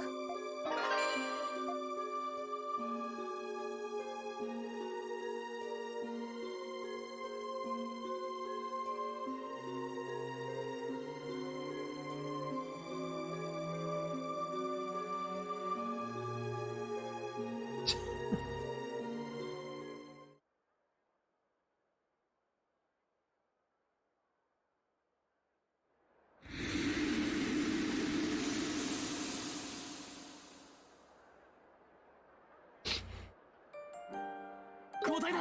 交代だ。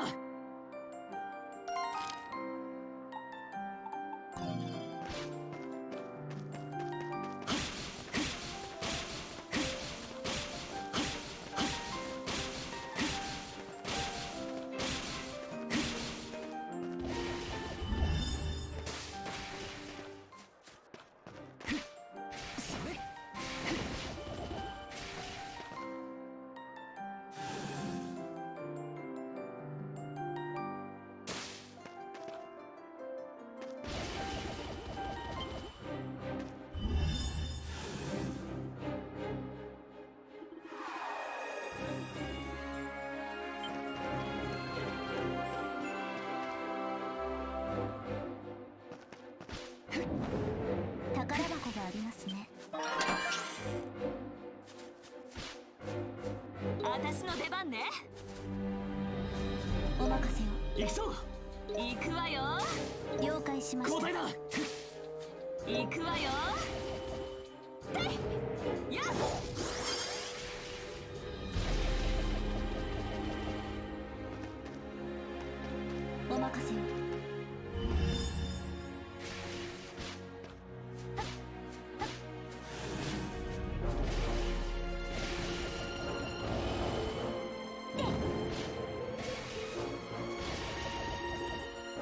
宝箱がありますね。私の出番ね。お任せを。行くぞ。行くわよ。了解しました。交代だ。行くわよ。やっ。お任せを。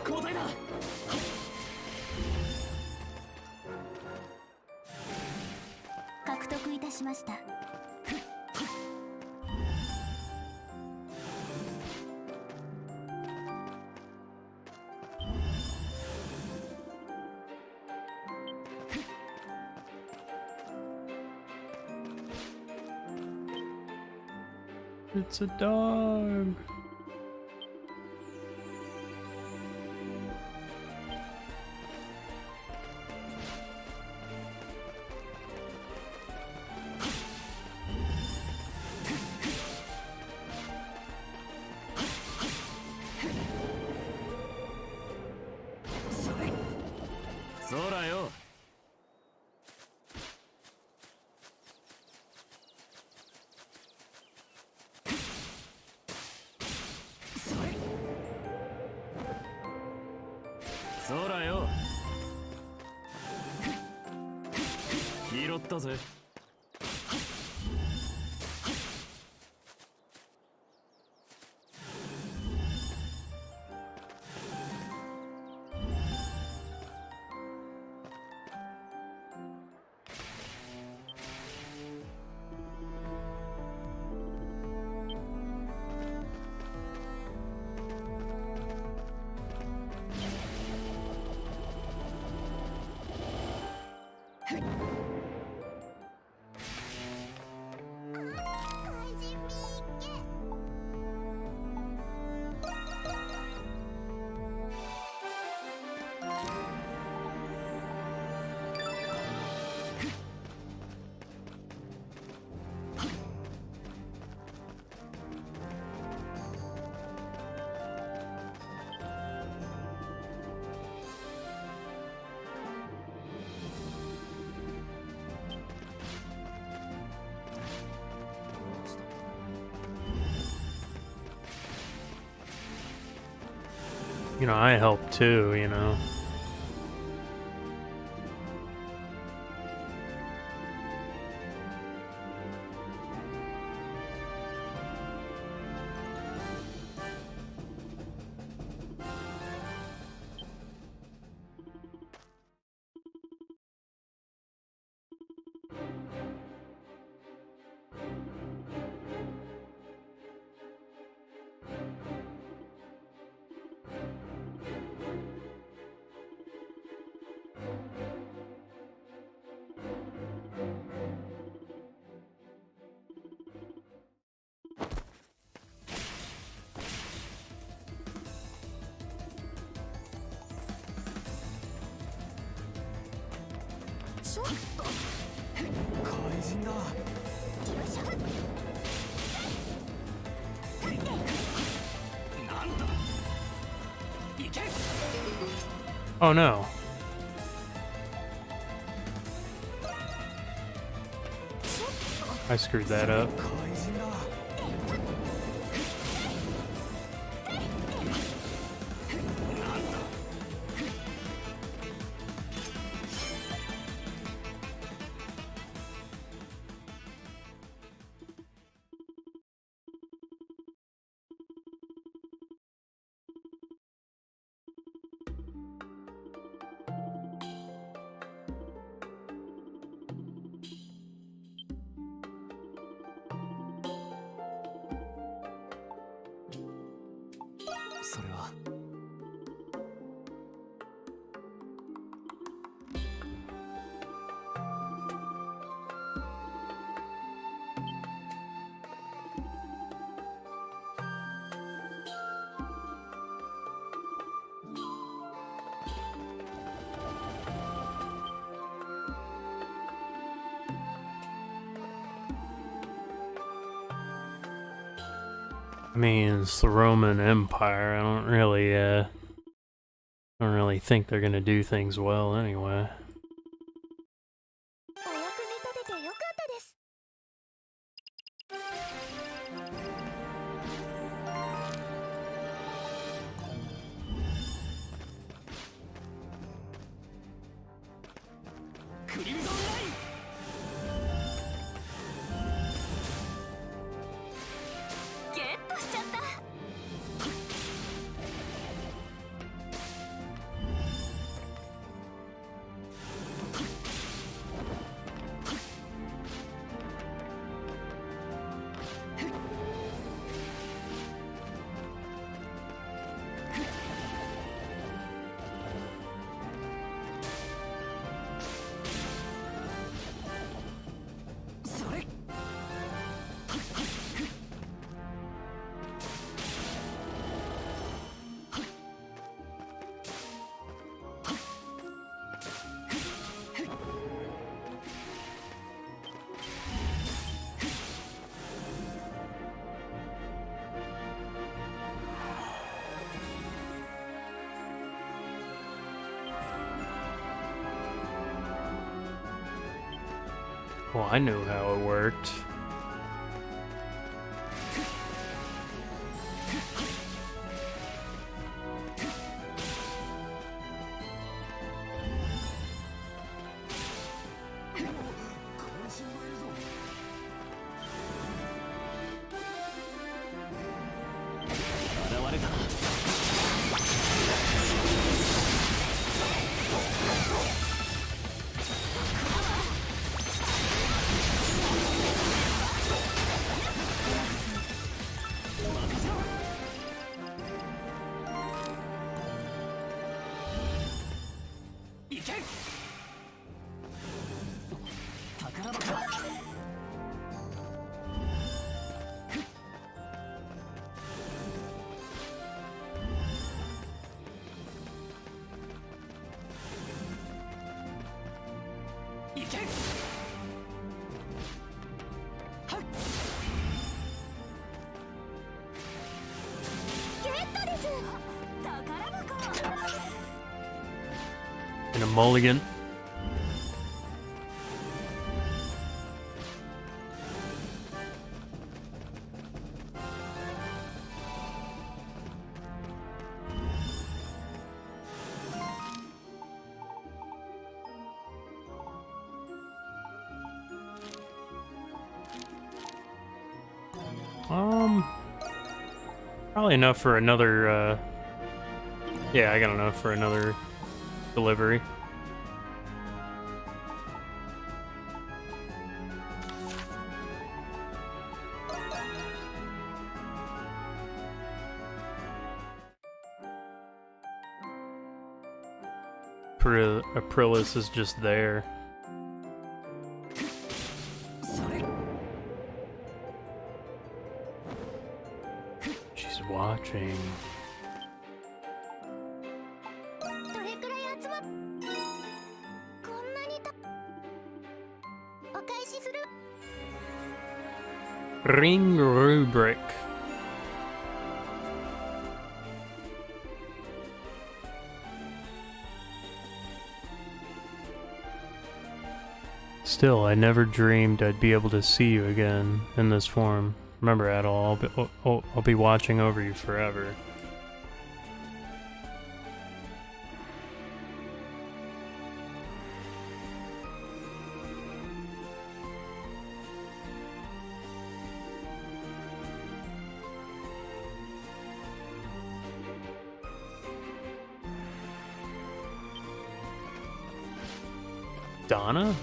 交代だ。獲得いたしました。It's a dog. Sora yo. そらよ。拾ったぜ。you know, I help too, you know. Oh no. I screwed that up. I mean, it's the Roman Empire. I don't really think they're gonna do things well anyway. お役に立ててよかったです。クリムゾンライン。ゲットしちゃった。それ。Well, I knew how it worked. And a mulligan. Probably enough for another, yeah, I got enough for another delivery. Aprilis is just there. She's watching. どれくらい集まっこんなにたお返しする Ring rubric. Still, I never dreamed I'd be able to see you again in this form. Remember, Adol, I'll be watching over you forever. Donna?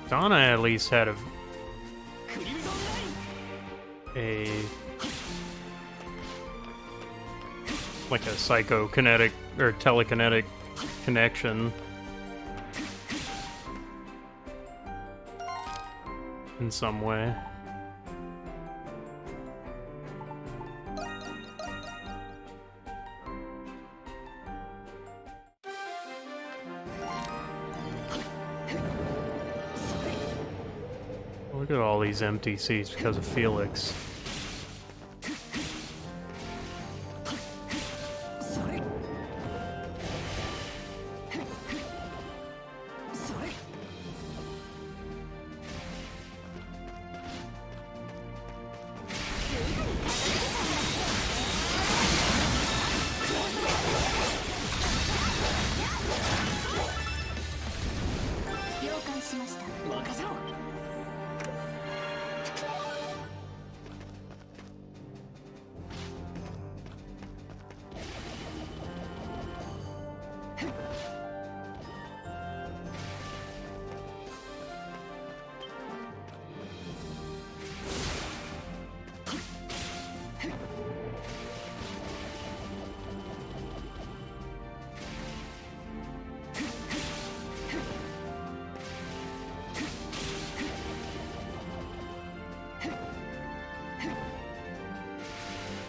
Donna at least had a like a psychokinetic or telekinetic connection in some way. Look at all these empty seats because of Felix.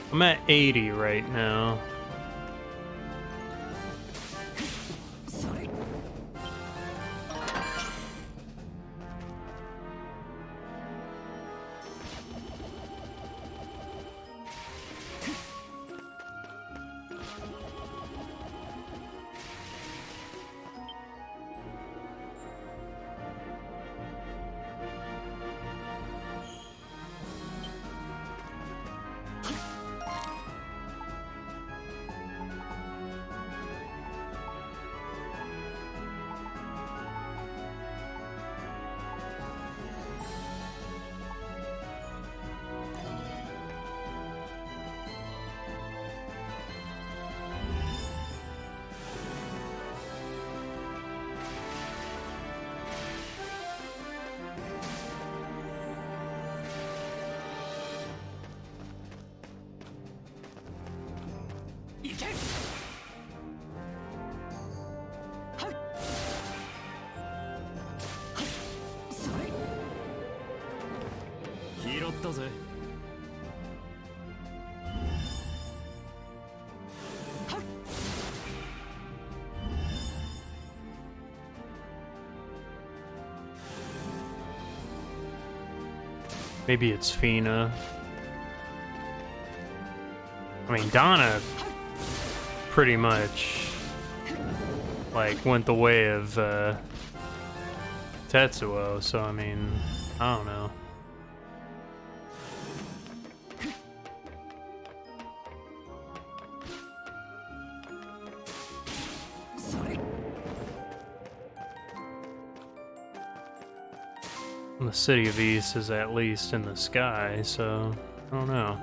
I'm at 80 right now. Maybe it's Fina. I mean, Donna pretty much like went the way of Tetsuo, so I mean, I don't know. The City of East is at least in the sky, so I don't know.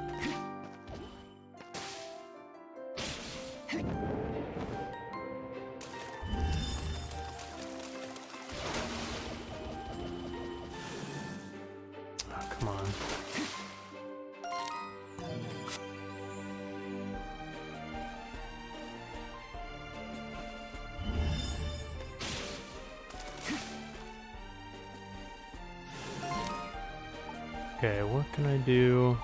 Oh, come on. Okay, what can I do?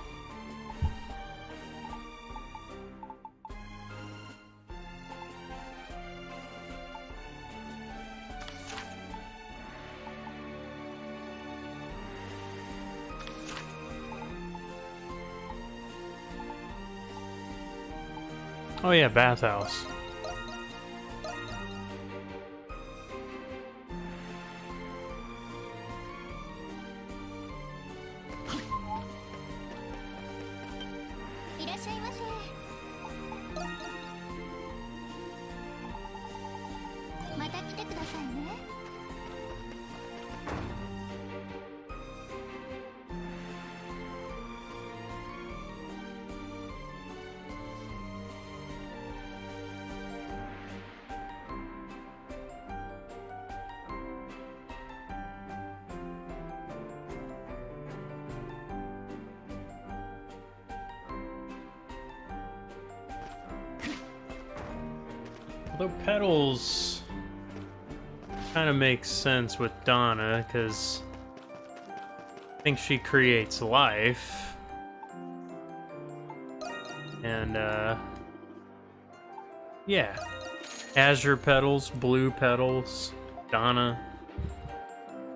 Oh yeah, bathhouse. Although petals kind of makes sense with Donna, because I think she creates life. And, yeah. Azure petals, blue petals, Donna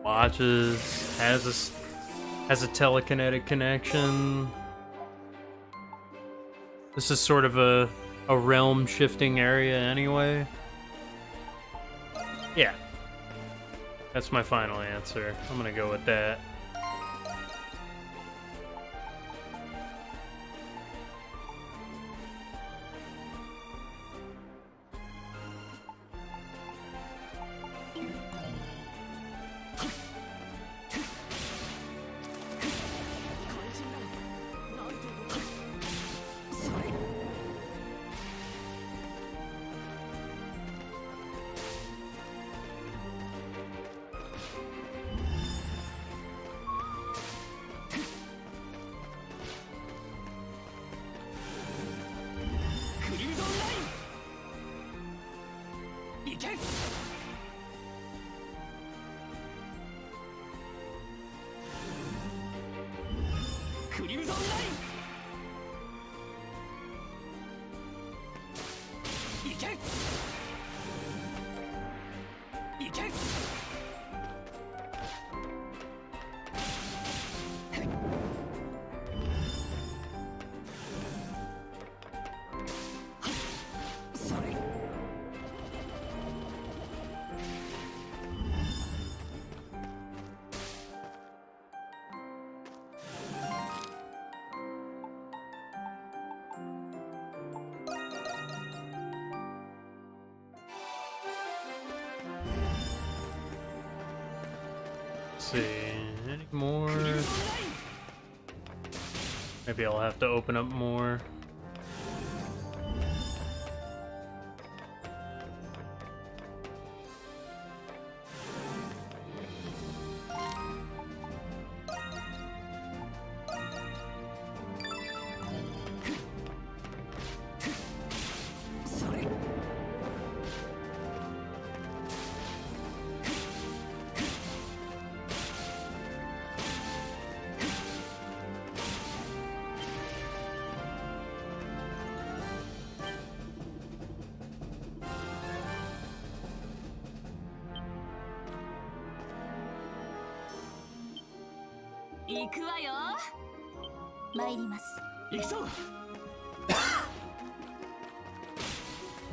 watches, has a telekinetic connection. This is sort of a realm shifting area anyway. Yeah. That's my final answer. I'm gonna go with that. See, any more? Maybe I'll have to open up more.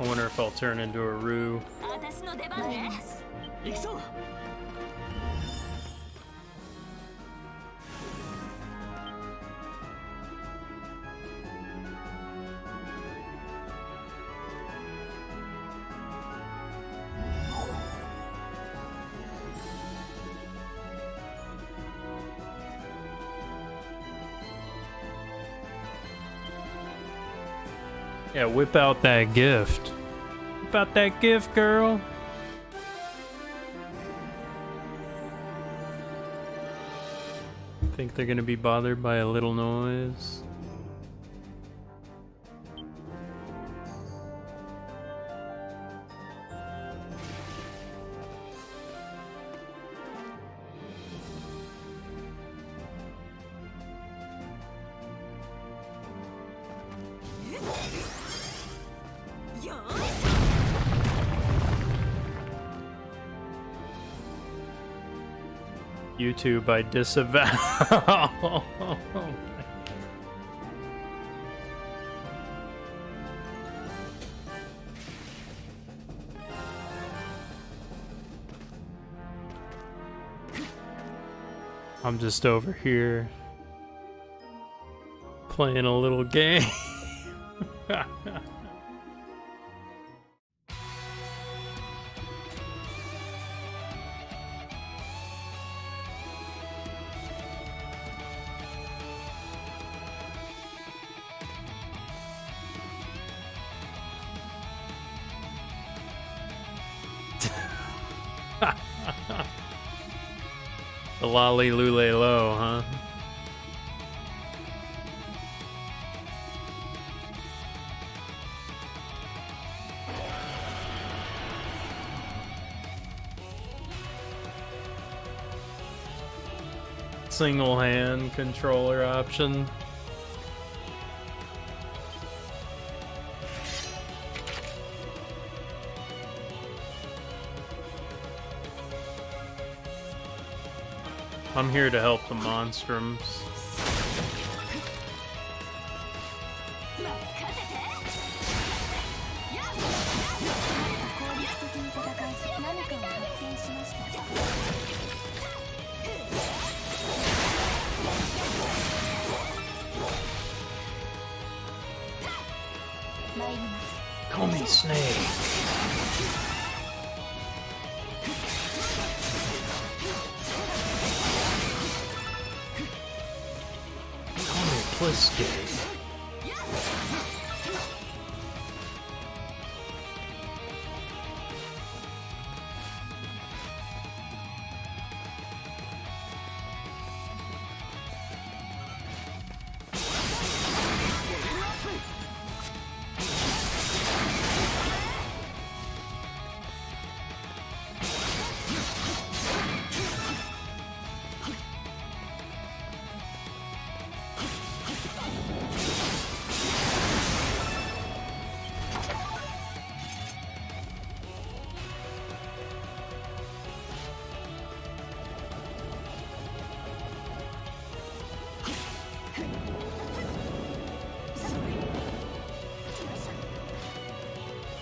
I wonder if I'll turn into a Roo. Yeah, whip out that gift. Whip out that gift, girl. Think they're gonna be bothered by a little noise? YouTube, I disavow. I'm just over here playing a little game. The lolly lule low, huh? Single hand controller option. I'm here to help the Monstrums. Call me Snake. Plisky.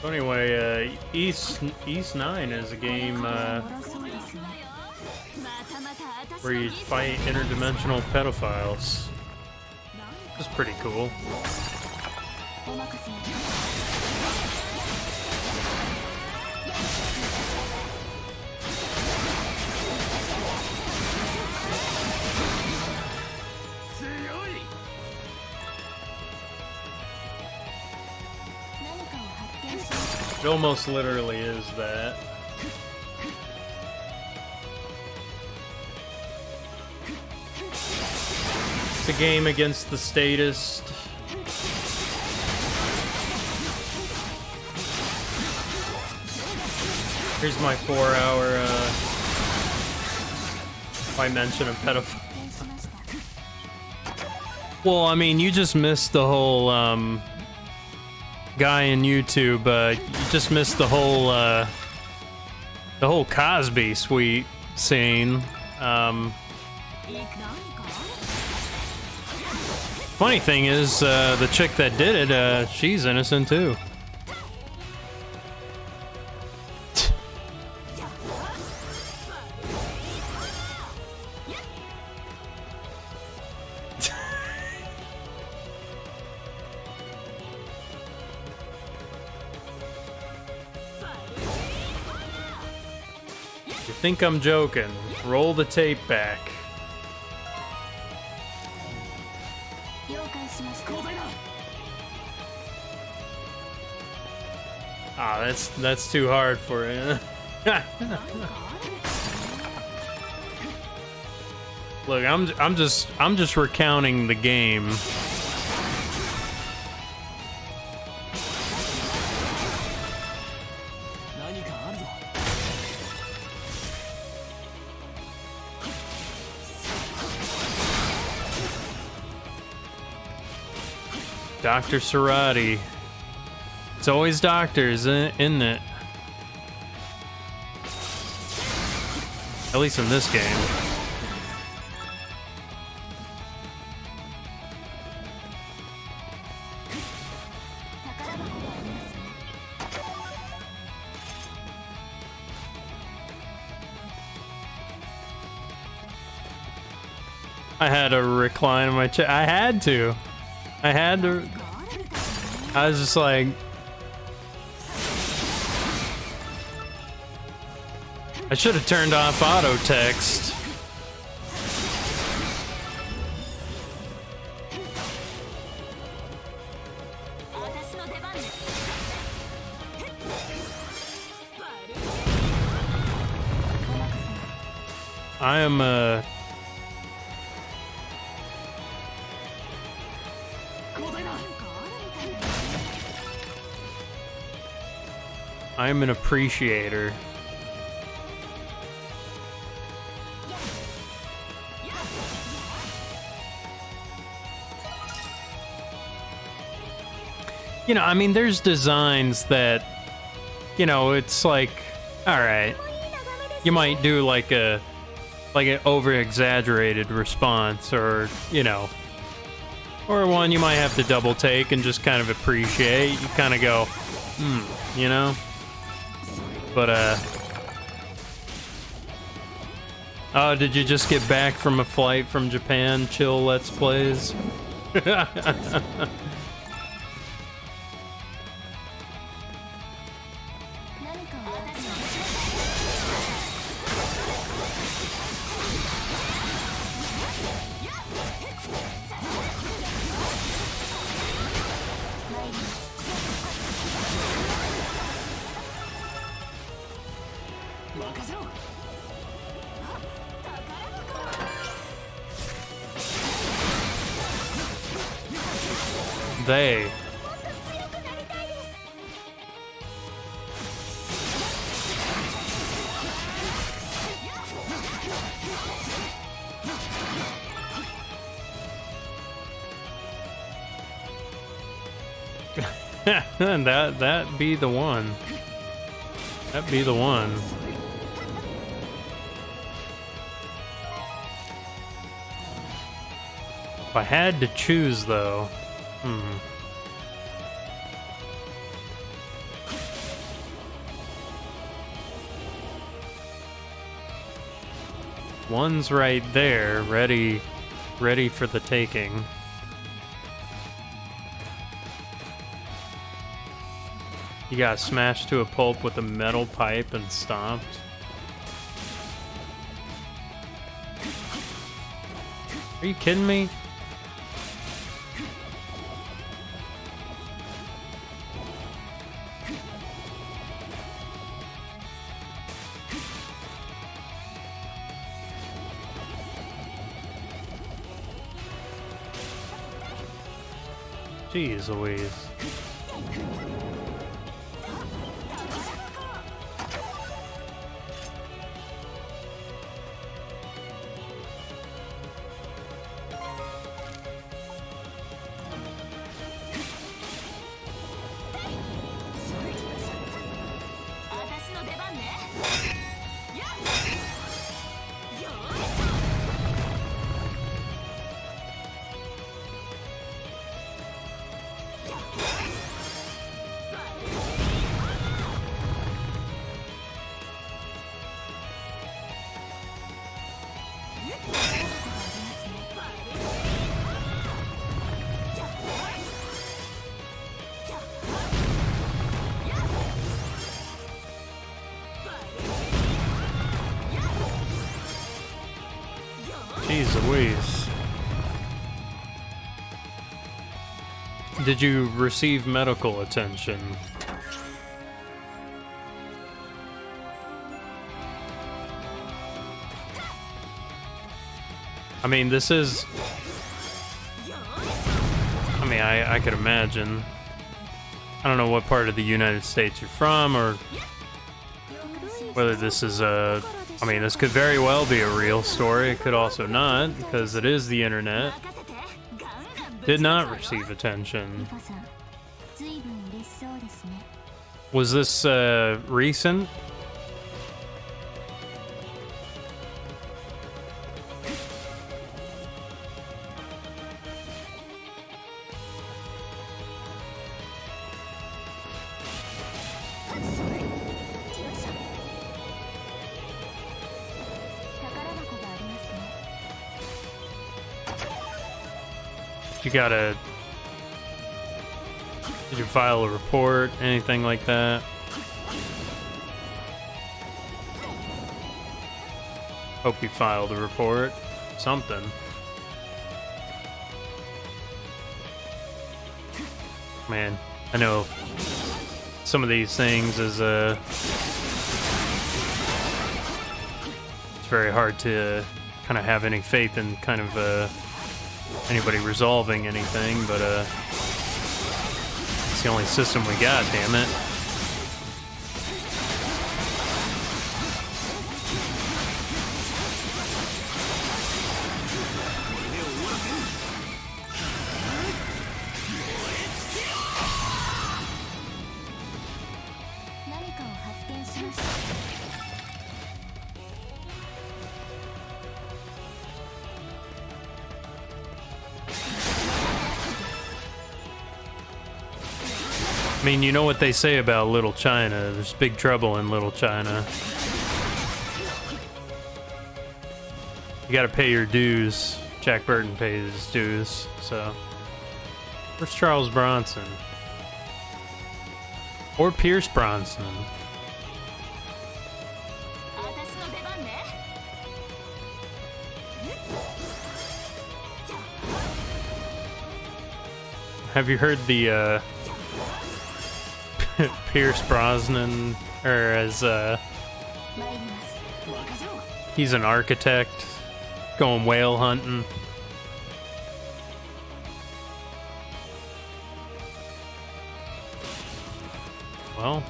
Anyway, East 9 is a game where you fight interdimensional pedophiles. It's pretty cool. It almost literally is that. It's a game against the statist. Here's my 4-hour, if I mention a pedophile. Well, I mean, you just missed the whole, guy in YouTube, you just missed the whole Cosby suite scene. Funny thing is, the chick that did it, she's innocent too. Think I'm joking. Roll the tape back. Ah, that's too hard for you. Look, I'm just recounting the game. Dr. Sarati. It's always doctors, isn't it? At least in this game. I had to recline in my chair. I had to. I was just like... I should have turned off auto text. I am I'm an appreciator. You know, I mean, there's designs that, you know, it's like, all right, you might do like an over-exaggerated response, or, you know, or one you might have to double take and just kind of appreciate. You kind of go, you know? But, oh, did you just get back from a flight from Japan? Chill Let's Plays? They. that be the one. That be the one. If I had to choose, though, one's right there, ready for the taking. You got smashed to a pulp with a metal pipe and stomped. Are you kidding me? Jeez Louise. Jeez Louise. Did you receive medical attention? I mean, this is... I mean, I could imagine. I don't know what part of the United States you're from, or whether this is a... I mean, this could very well be a real story. It could also not, because it is the internet. Did not receive attention. Was this recent? You gotta... Did you file a report? Anything like that? Hope you filed a report. Something. Man, I know some of these things is it's very hard to kind of have any faith in kind of anybody resolving anything, but it's the only system we got, damn it. I mean, you know what they say about Little China. There's big trouble in Little China. You gotta pay your dues. Jack Burton pays his dues, so... Where's Charles Bronson? Or Pierce Bronson? Have you heard the, Pierce Brosnan, or as, he's an architect, going whale hunting. Well...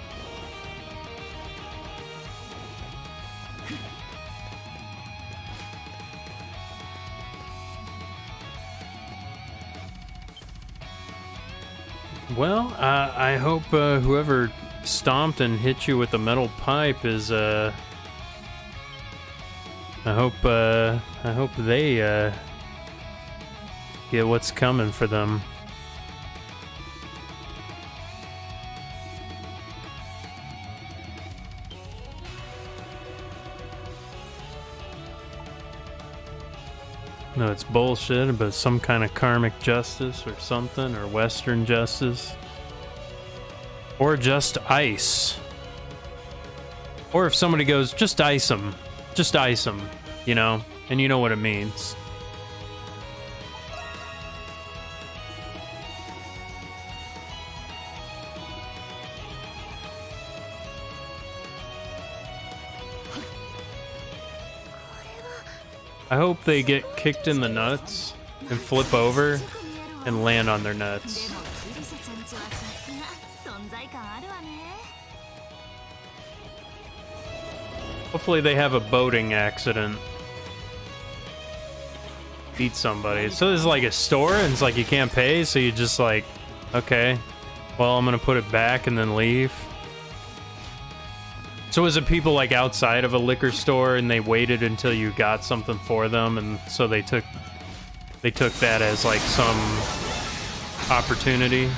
Well, I hope whoever stomped and hit you with the metal pipe is, I hope they, get what's coming for them. No, it's bullshit, but some kind of karmic justice or something, or Western justice. Or just ice. Or if somebody goes, just ice them, you know? And you know what it means. I hope they get kicked in the nuts and flip over and land on their nuts. Hopefully they have a boating accident. Beat somebody. So this is like a store and it's like you can't pay, so you just like, okay, well I'm gonna put it back and then leave. So is it people like outside of a liquor store and they waited until you got something for them, and so they took that as like some opportunity?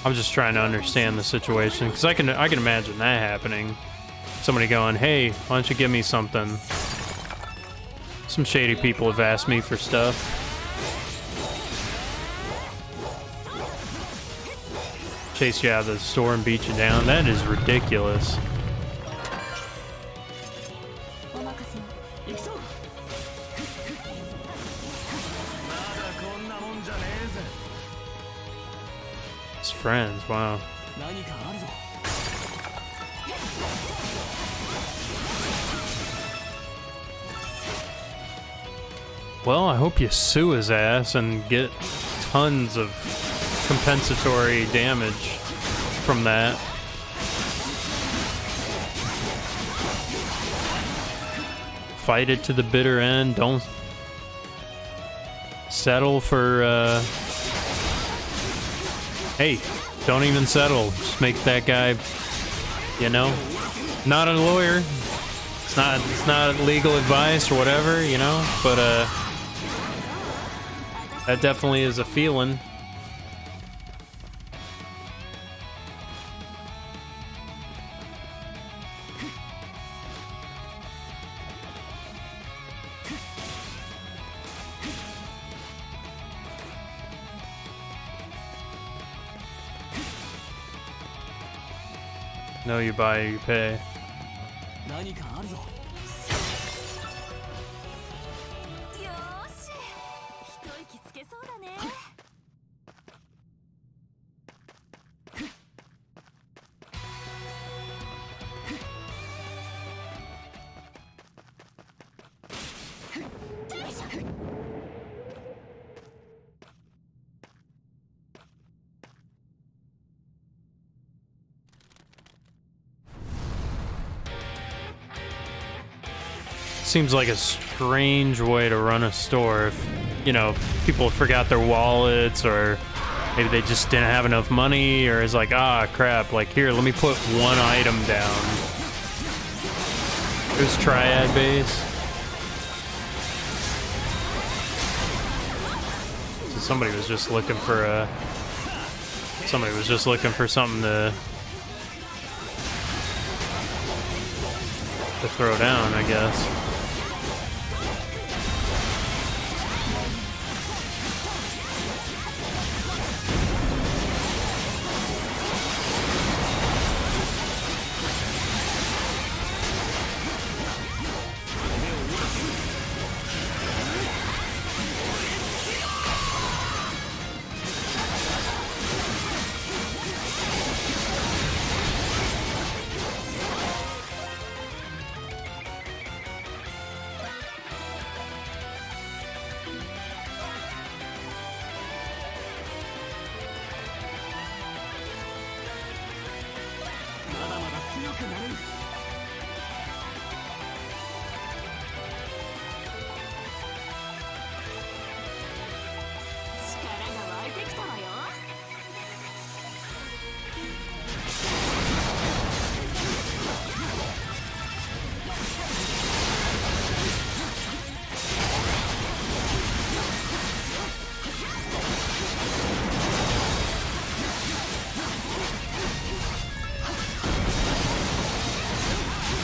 I'm just trying to understand the situation, because I can imagine that happening. Somebody going, hey, why don't you give me something? Some shady people have asked me for stuff. Chase you out of the store and beat you down. That is ridiculous. It's friends, wow. 何かあるぞ。 Well, I hope you sue his ass and get tons of compensatory damage from that. Fight it to the bitter end. Don't settle for, hey, don't even settle. Just make that guy, you know, not a lawyer. It's not legal advice or whatever, you know, but, that definitely is a feeling. No, you buy, you pay. 何かあるぞ。 よーし一息つけそうだね。 Seems like a strange way to run a store if, you know, people forgot their wallets or maybe they just didn't have enough money or it's like, ah, crap, like, here, let me put one item down. There's Triad Base. So somebody was just looking for something to throw down, I guess.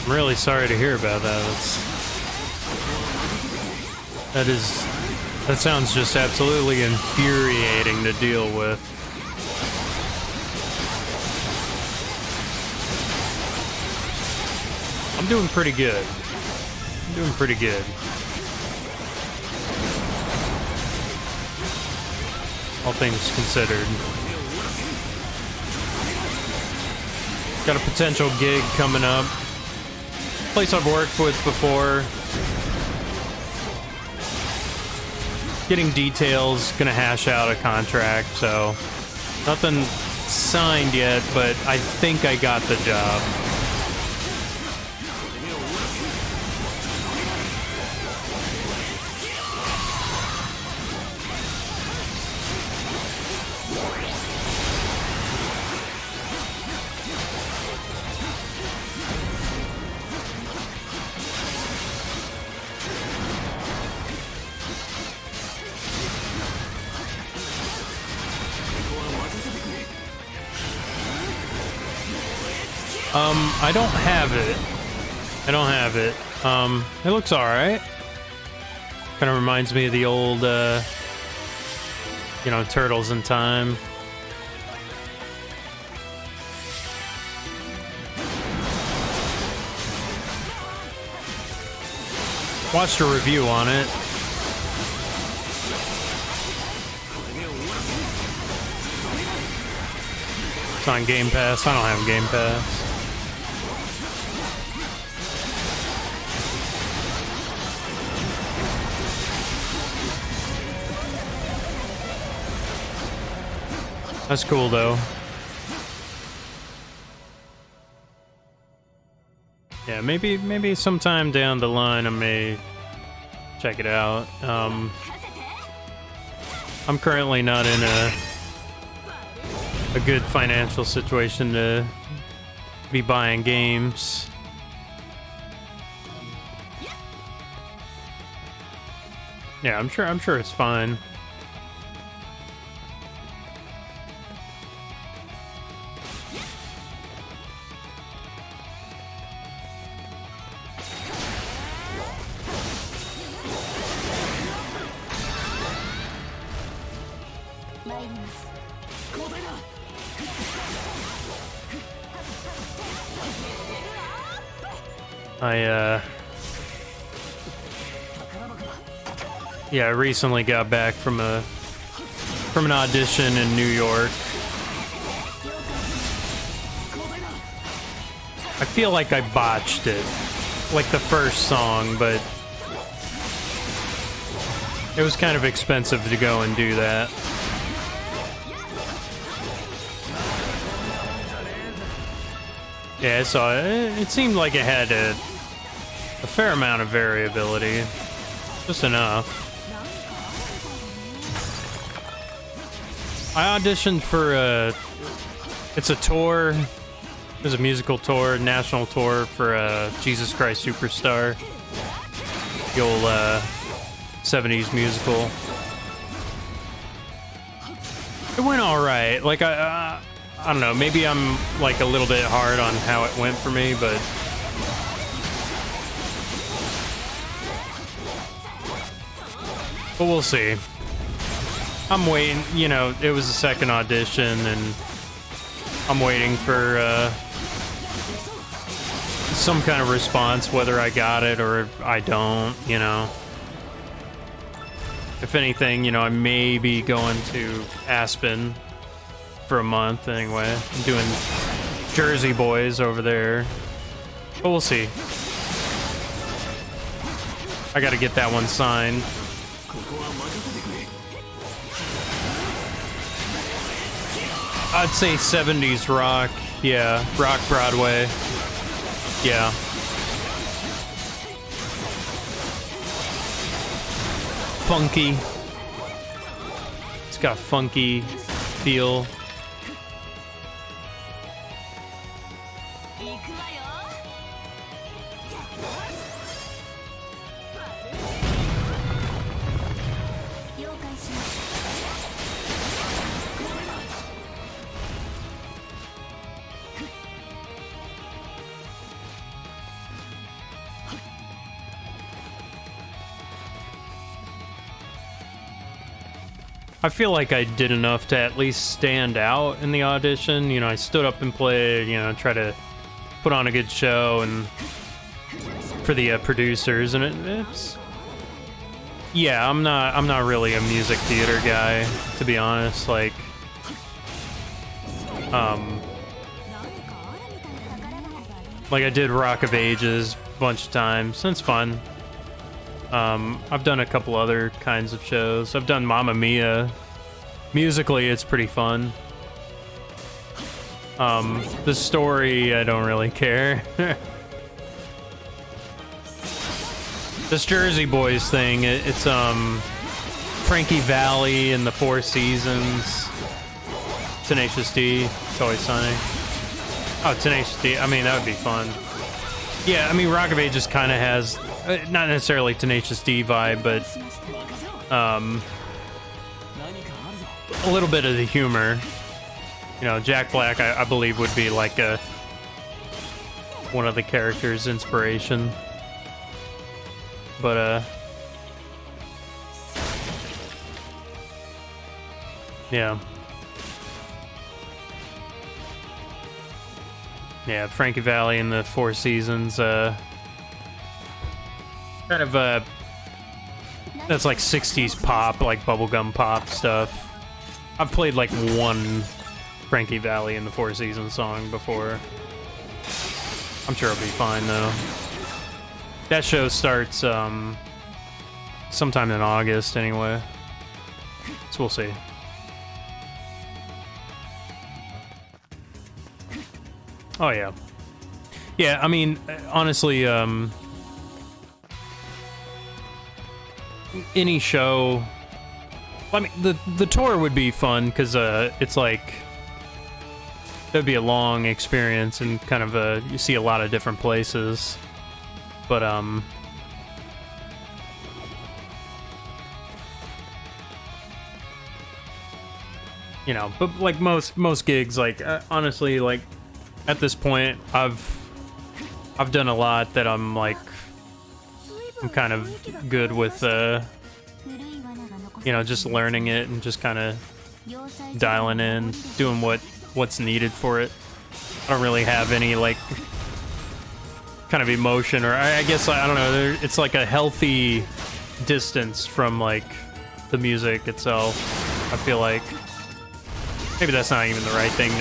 I'm really sorry to hear about that. That sounds just absolutely infuriating to deal with. I'm doing pretty good. All things considered. Got a potential gig coming up. Place I've worked with before. Getting details, gonna hash out a contract, so nothing signed yet, but I think I got the job. I don't have it. It looks alright. Kind of reminds me of the old, you know, Turtles in Time. Watched a review on it. It's on Game Pass. I don't have Game Pass. That's cool though. Yeah, maybe sometime down the line I may check it out. I'm currently not in a good financial situation to be buying games. Yeah, I'm sure it's fine. I recently got back from an audition in New York. I feel like I botched it, like the first song, but it was kind of expensive to go and do that. Yeah, so it seemed like it had a fair amount of variability, just enough. I auditioned for it's a tour. There's a musical tour, national tour for Jesus Christ Superstar, the old 70s musical. It went all right. Like I don't know. Maybe I'm like a little bit hard on how it went for me, but we'll see. I'm waiting, you know, it was the second audition, and I'm waiting for some kind of response, whether I got it or I don't, you know. If anything, you know, I may be going to Aspen for a month anyway. I'm doing Jersey Boys over there, but we'll see. I gotta get that one signed. I'd say 70s rock, yeah, rock Broadway, yeah. Funky. It's got a funky feel. I feel like I did enough to at least stand out in the audition. You know, I stood up and played, you know, try to put on a good show and for the producers, and it's yeah, I'm not really a music theater guy, to be honest. Like I did Rock of Ages a bunch of times, and it's fun. I've done a couple other kinds of shows. I've done Mamma Mia. Musically, it's pretty fun. The story, I don't really care. This Jersey Boys thing, it's Frankie Valli and the Four Seasons, Tenacious D, It's Always Sunny. Oh, Tenacious D, I mean, that would be fun. Yeah, I mean, Rock of Ages kind of has, not necessarily Tenacious D vibe, but a little bit of the humor. You know, Jack Black, I believe, would be like one of the characters' inspiration. But, yeah. Yeah, Frankie Valli and the Four Seasons, kind of, that's like 60s pop, like bubblegum pop stuff. I've played like one Frankie Valli and the Four Seasons song before. I'm sure it'll be fine though. That show starts sometime in August anyway. So we'll see. Oh yeah. Yeah, I mean, honestly, any show. I mean, the tour would be fun because it's like that'd be a long experience and kind of you see a lot of different places. But you know, but like most gigs, like honestly, like at this point, I've done a lot that I'm kind of good with, you know, just learning it and just kind of dialing in, doing what's needed for it. I don't really have any like kind of emotion, or I guess I don't know. It's like a healthy distance from like the music itself. I feel like maybe that's not even the right thing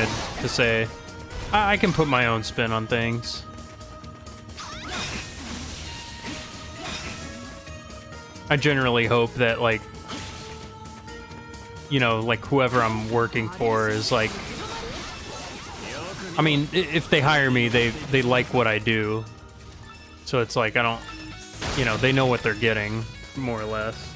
to say. I can put my own spin on things. I generally hope that, like, you know, like whoever I'm working for is like, I mean, if they hire me, they like what I do. So it's like, I don't, you know, they know what they're getting, more or less.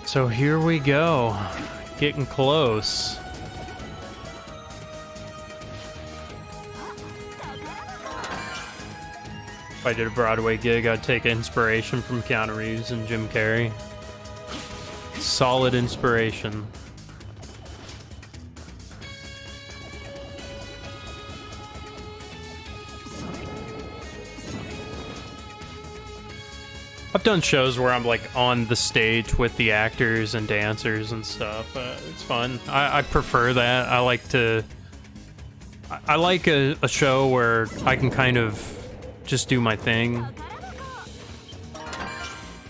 So here we go, getting close. If I did a Broadway gig, I'd take inspiration from Keanu Reeves and Jim Carrey. Solid inspiration. I've done shows where I'm like on the stage with the actors and dancers and stuff. It's fun. I prefer that. I like to. I like a show where I can kind of just do my thing.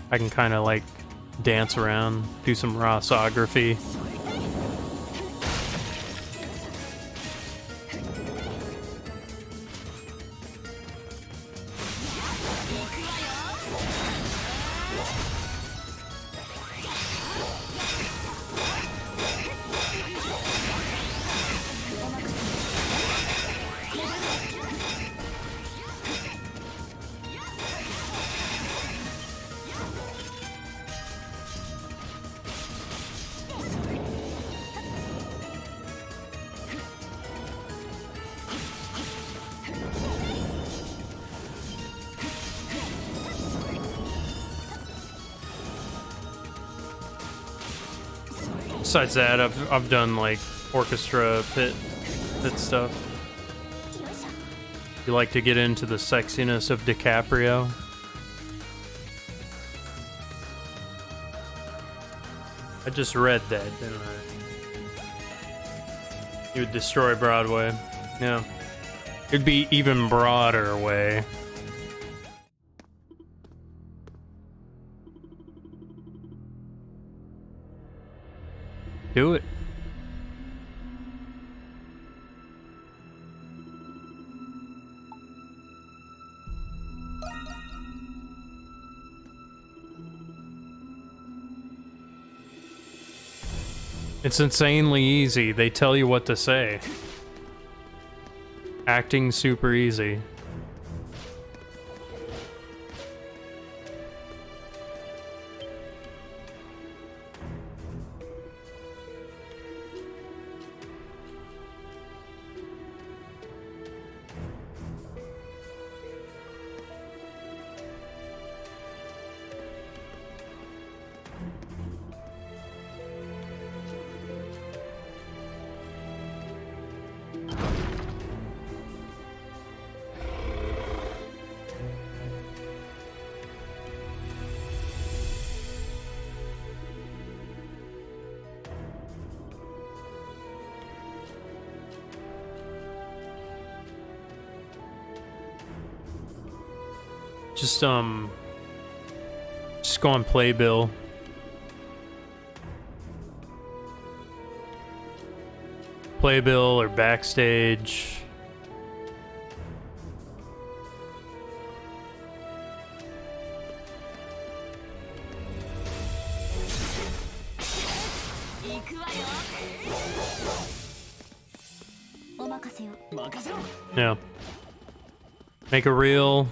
I can kind of like dance around, do some rossography. Besides that, I've done like orchestra pit stuff. You like to get into the sexiness of DiCaprio? I just read that, didn't I? He would destroy Broadway. Yeah. It'd be even broader way. Do it. It's insanely easy. They tell you what to say. Acting super easy. Just go on Playbill. Playbill or Backstage. Yeah. Make a reel.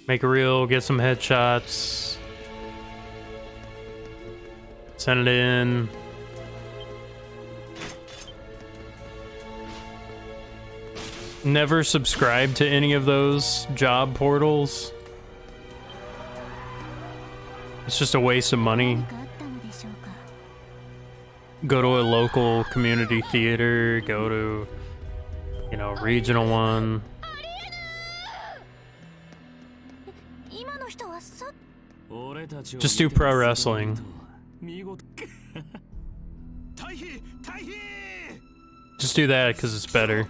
Make a reel, get some headshots. Send it in. Never subscribe to any of those job portals. It's just a waste of money. Go to a local community theater, go to, you know, regional one. Just do pro wrestling. Just do that because it's better.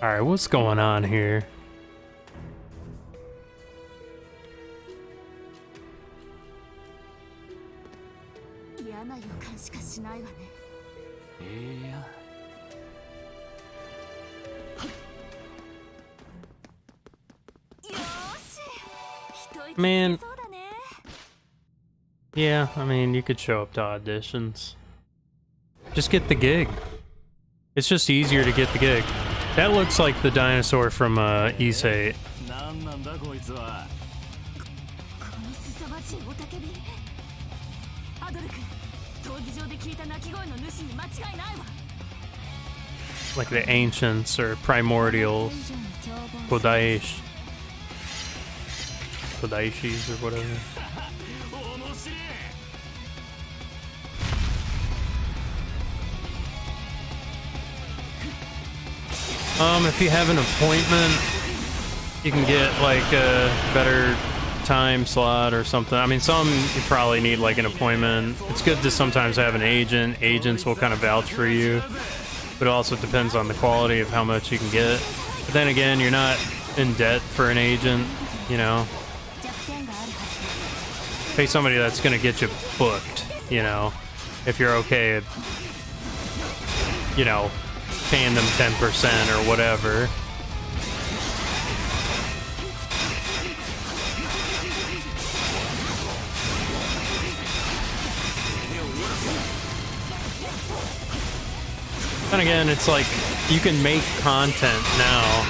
Alright, what's going on here? Man. Yeah, I mean, you could show up to auditions. Just get the gig. It's just easier to get the gig. That looks like the dinosaur from Issei. Like the ancients or primordials. Kodaishis or whatever. If you have an appointment, you can get like a better time slot or something. I mean, some you probably need like an appointment. It's good to sometimes have an agent. Agents will kind of vouch for you, but it also depends on the quality of how much you can get. But then again, you're not in debt for an agent, you know. Pay somebody that's gonna get you booked, you know, if you're okay, you know, paying them 10% or whatever. Then again, it's like you can make content now.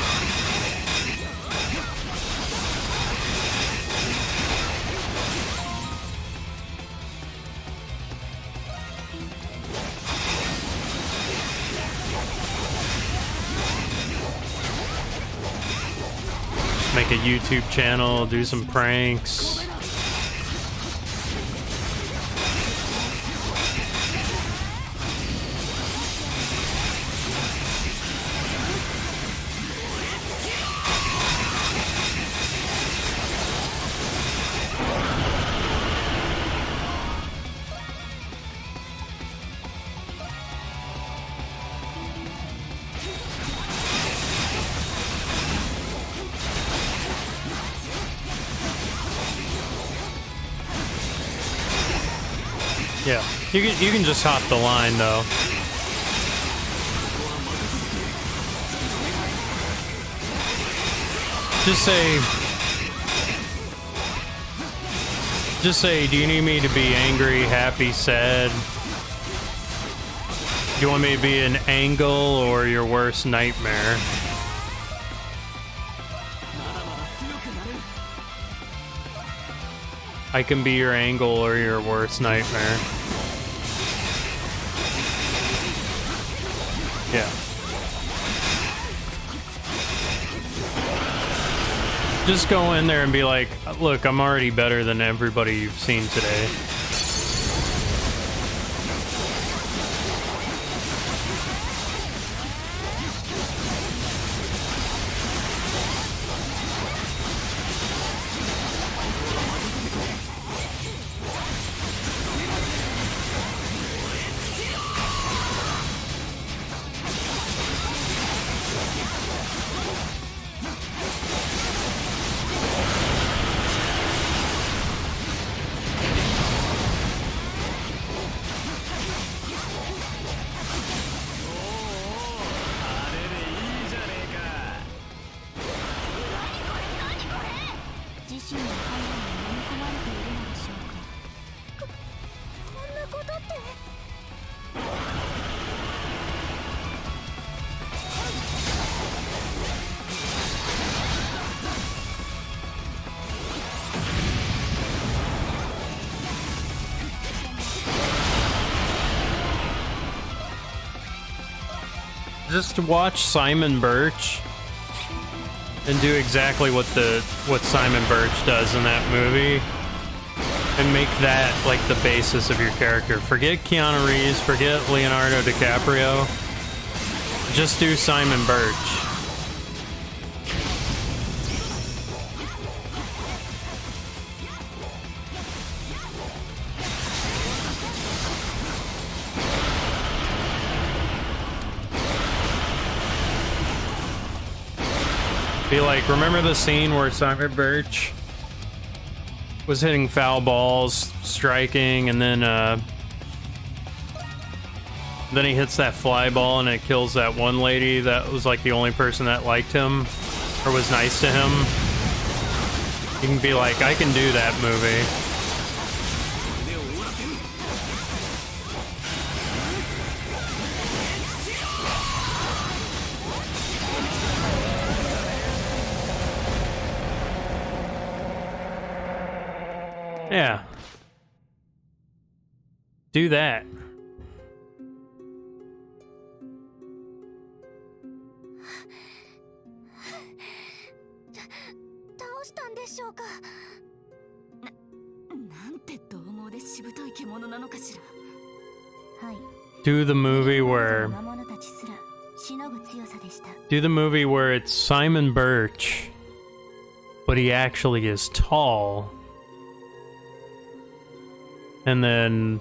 Make a YouTube channel, do some pranks. Yeah, you can just hop the line though. Just say, do you need me to be angry, happy, sad? Do you want me to be an angle or your worst nightmare? I can be your angle or your worst nightmare. Yeah. Just go in there and be like, look, I'm already better than everybody you've seen today. Just watch Simon Birch and do exactly what Simon Birch does in that movie, and make that like the basis of your character. Forget Keanu Reeves, forget Leonardo DiCaprio. Just do Simon Birch. Be like, remember the scene where Simon Birch was hitting foul balls, striking, and then he hits that fly ball and it kills that one lady that was like the only person that liked him or was nice to him. You can be like, I can do that movie. Yeah. Do that. 倒したんでしょうか。なんて獰猛でしぶとい獣なのかしら。はい。 Do the movie where 魔物たちすらしのぐ強さでした。 Do the movie where it's Simon Birch, but he actually is tall. And then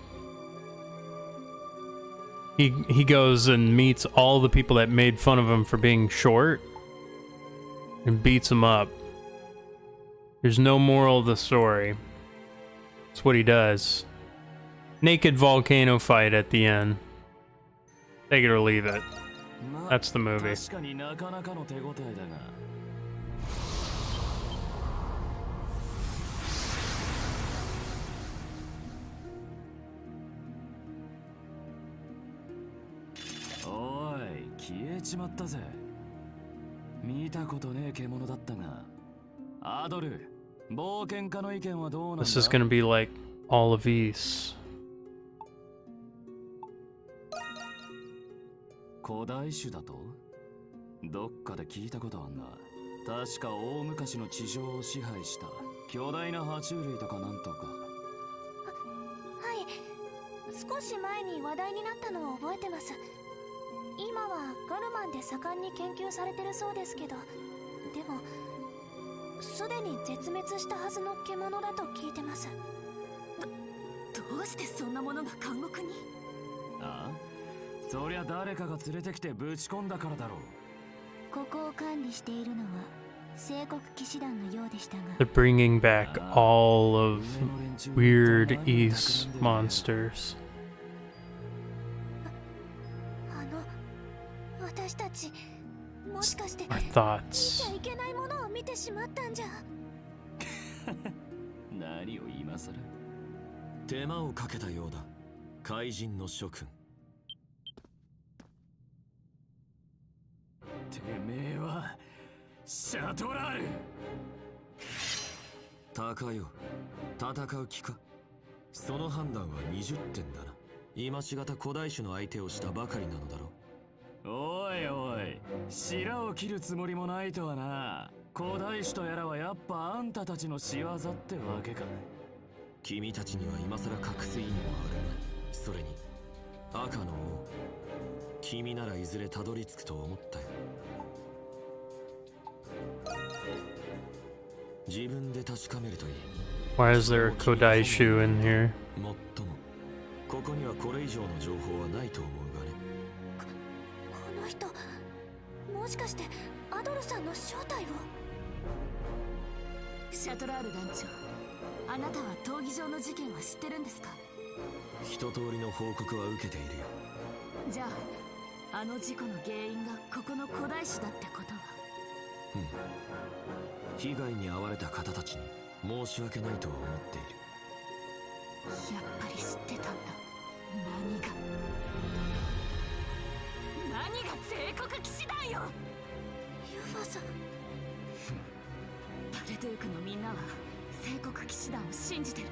he goes and meets all the people that made fun of him for being short and beats them up. There's no moral of the story. That's what he does. Naked volcano fight at the end. Take it or leave it. That's the movie. 消えちまったぜ。見たことねえ獣だったが、アドル、冒険家の意見はどうなんだ? This is gonna be like all of these. 古代種だと？どっかで聞いたことあんな。確か大昔の地上を支配した巨大な爬虫類とかなんとか。はい。少し前に話題になったのを覚えてます。 今はガルマンで盛んに研究されてるそうですけど、でもすでに絶滅したはずの獣だと聞いてます。どうしてそんなものが監獄に？ああ、そりゃ誰かが連れてきてぶち込んだからだろう。ここを管理しているのは聖国騎士団のようでしたが。 They're bringing back all of weird East monsters. 私たちもしかして Our thoughts. 見ちゃいけないものを見てしまったんじゃ。何を今さら。手間をかけたようだ。怪人の諸君。てめえはシャトラール。高よ、戦う気か。その判断は20点だな。今しがた古代種の相手をしたばかりなのだろう。 おいおい、白を切るつもりもないとはな。古代種とやらはやっぱあんたたちの仕業ってわけか。君たちには今さら隠す意味もあるが、それに赤の王、君ならいずれたどり着くと思ったよ。自分で確かめるといい。 Why is there a Kodaishu in here? もっとも、ここにはこれ以上の情報はないと思うがね。 この人、もしかしてアドルさんの正体を？シャトラール団長、あなたは闘技場の事件は知ってるんですか？一通りの報告は受けているよ。じゃあ、あの事故の原因がここの古代種だってことは？うん。被害に遭われた方たちに申し訳ないとは思っている。やっぱり知ってたんだ。何が聖国騎士団よ。ユファさん。バルドゥークのみんなは聖国騎士団を信じてる。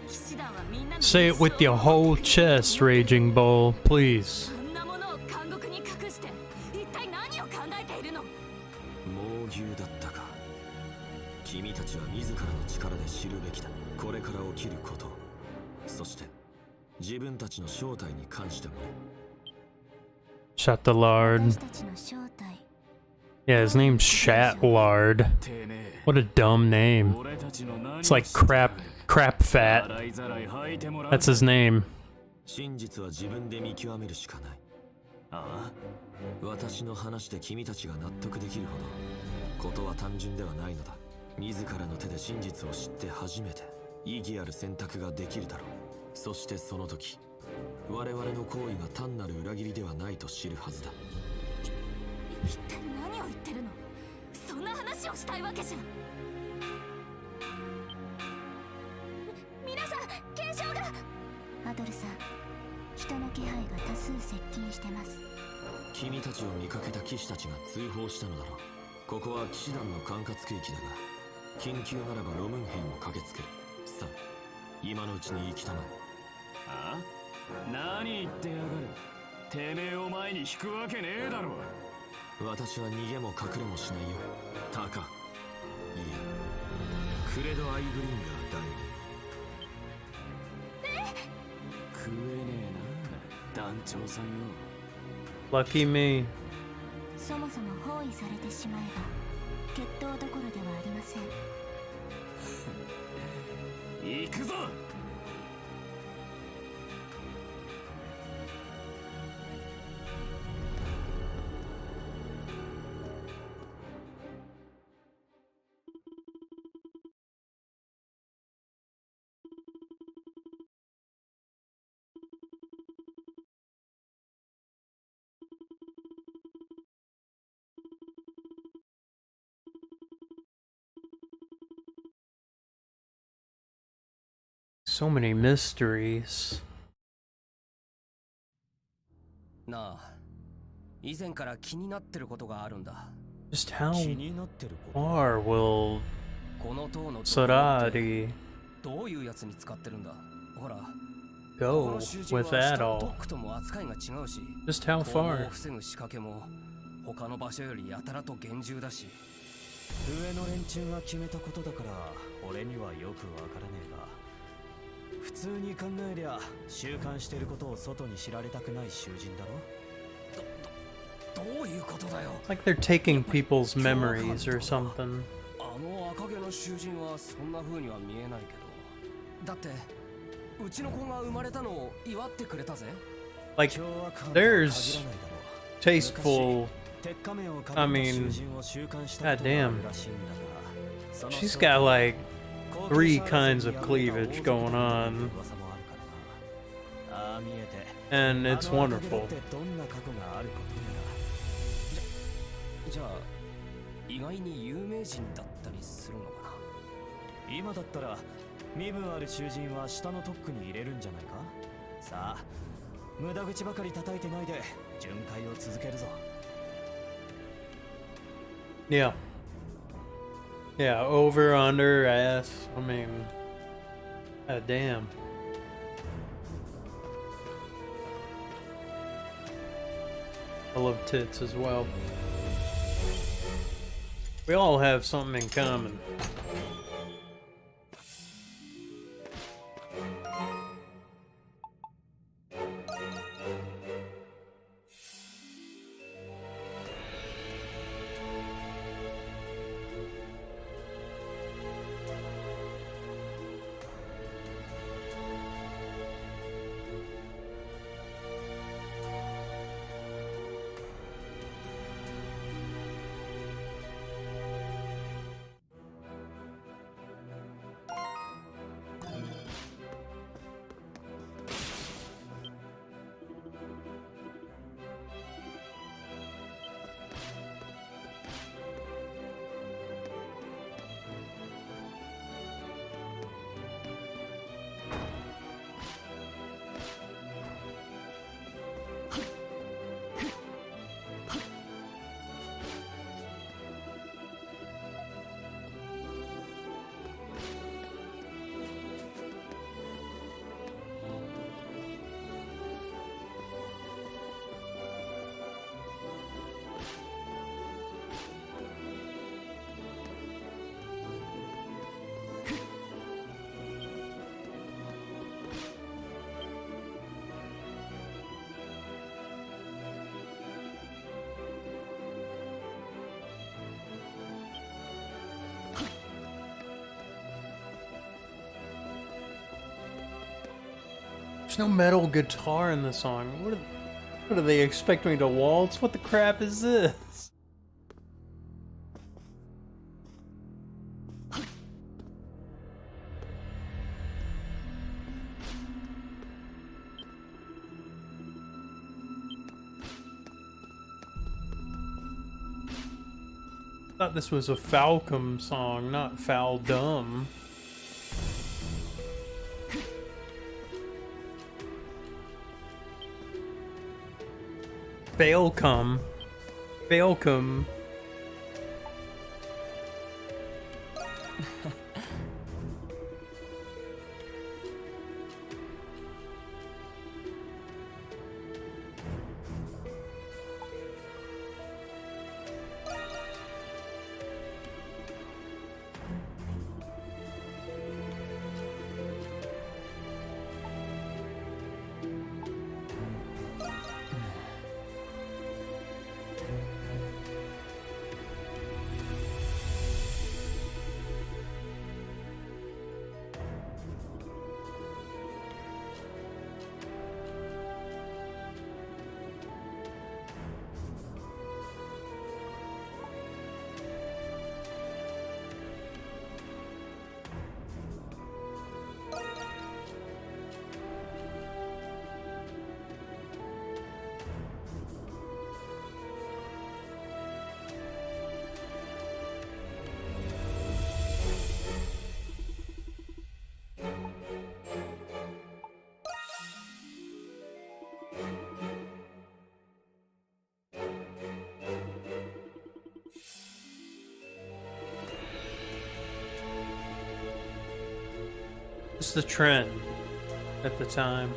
騎士団はみんなの Say it with your whole chest, Raging Bull, please. あんなものを監獄に隠して猛牛だったか。君たちは自らの力で知るべきだ。これから起きること、そして自分たちの正体に関してもね。 Shut the lard. 私たちの正体。 Yeah, his name's Shatlard. What a dumb name. It's like crap fat. That's his name. 真実は自分で見極めるしかない。ああ、私の話で君たちが納得できるほどことは単純ではないのだ。自らの手で真実を知って初めて意義ある選択ができるだろう。そしてその時、我々の行為が単なる裏切りではないと知るはずだ。一体何を言ってるの？そんな話をしたいわけじゃん。皆さん、警鐘が。アドルさん、人の気配が多数接近してます。君たちを見かけた騎士たちが通報したのだろう。ここは騎士団の管轄区域だが、緊急ならばロムン兵も駆けつける。さあ、今のうちに行きたまえ。ああ、何言ってやがる。てめえを前に引くわけねえだろ。私は逃げも隠れもしないよ。タカ、いえ、クレド・アイブリンガーだよ。食えねえな、団長さんよ。 Lucky me. そもそも包囲されてしまえば決闘どころではありません。行くぞ。So many mysteries. なあ、以前から気になってることがあるんだ。 Just how 気になってること。 far will この塔の Sarari どういうやつに使ってるんだ。ほら、 go with that ド all? ックとも扱いが違うし、 Just how 攻防 far? を防ぐ仕掛けも他の場所よりやたらと厳重だし。上の連中が決めたことだから俺にはよくわからねえが、普通に考えりゃ習慣してることを外に知られたくない囚人だろ。どういうことだよ。 Like they're taking people's memories or something. あの赤毛の囚人はそんな風には見えないけど、だってうちの子が生まれたのを祝ってくれたぜ。 Like there's tasteful. I mean, goddamn. She's got like 3 kinds of cleavage going on, and it's wonderful. じゃあ意外に有名人だったりするのかな。今だったら身分ある囚人は下の特区に入れるんじゃないか。さあ、無駄口ばかり叩いてないで巡回を続けるぞ。Yeah. Yeah, over, under, ass. I mean, god damn. I love tits as well. We all have something in common. There's no metal guitar in the song. What do they expect me to waltz? What the crap is this? I thought this was a Falcom song, not Faldum. Falcom. Falcom. What's the trend at the time?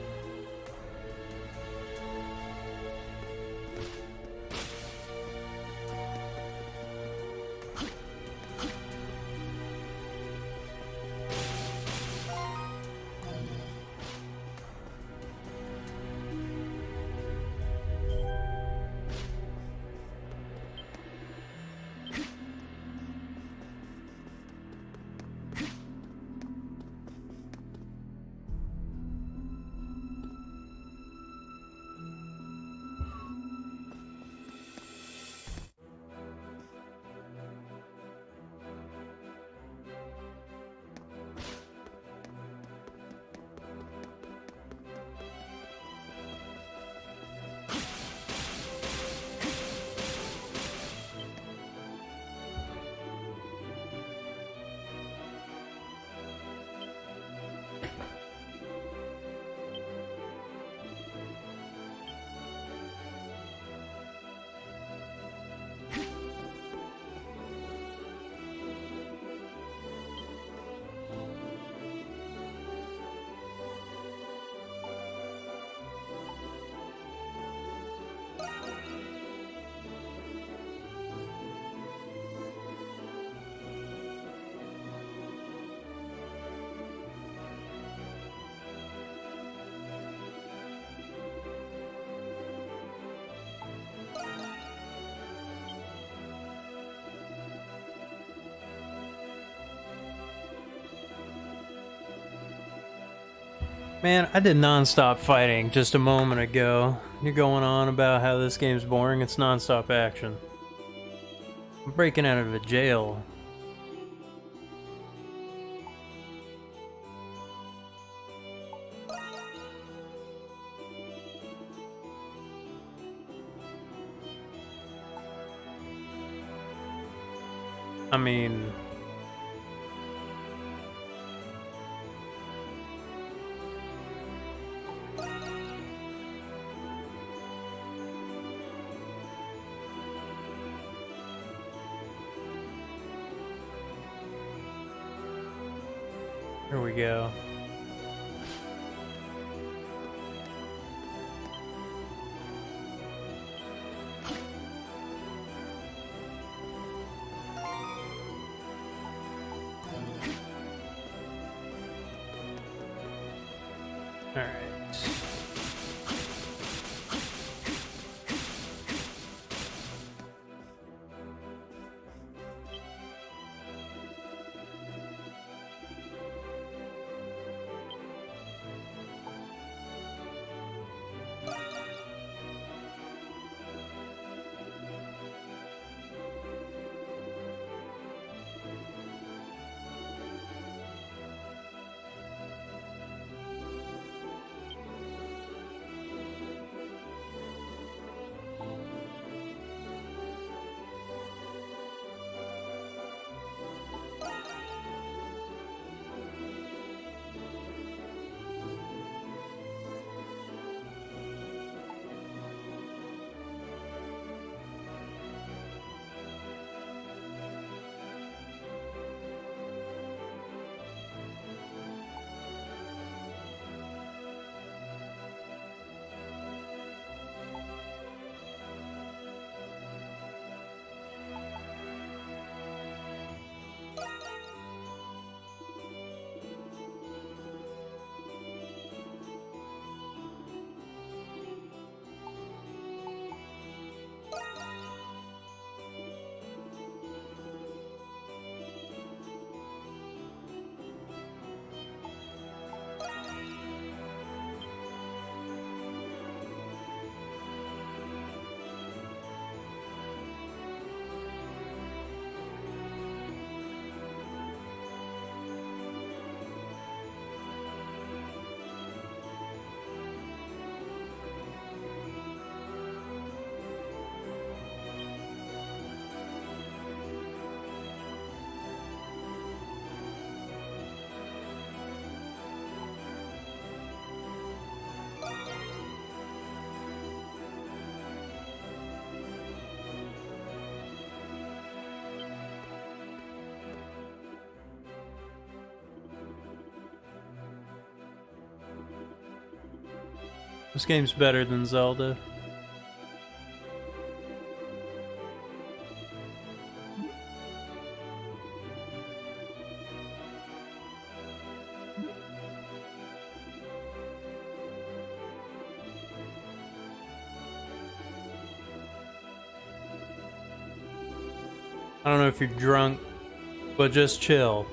Man, I did non-stop fighting just a moment ago. You're going on about how this game's boring. It's non-stop action. I'm breaking out of a jail. I mean... Here we go. All right. This game's better than Zelda. I don't know if you're drunk, but just chill.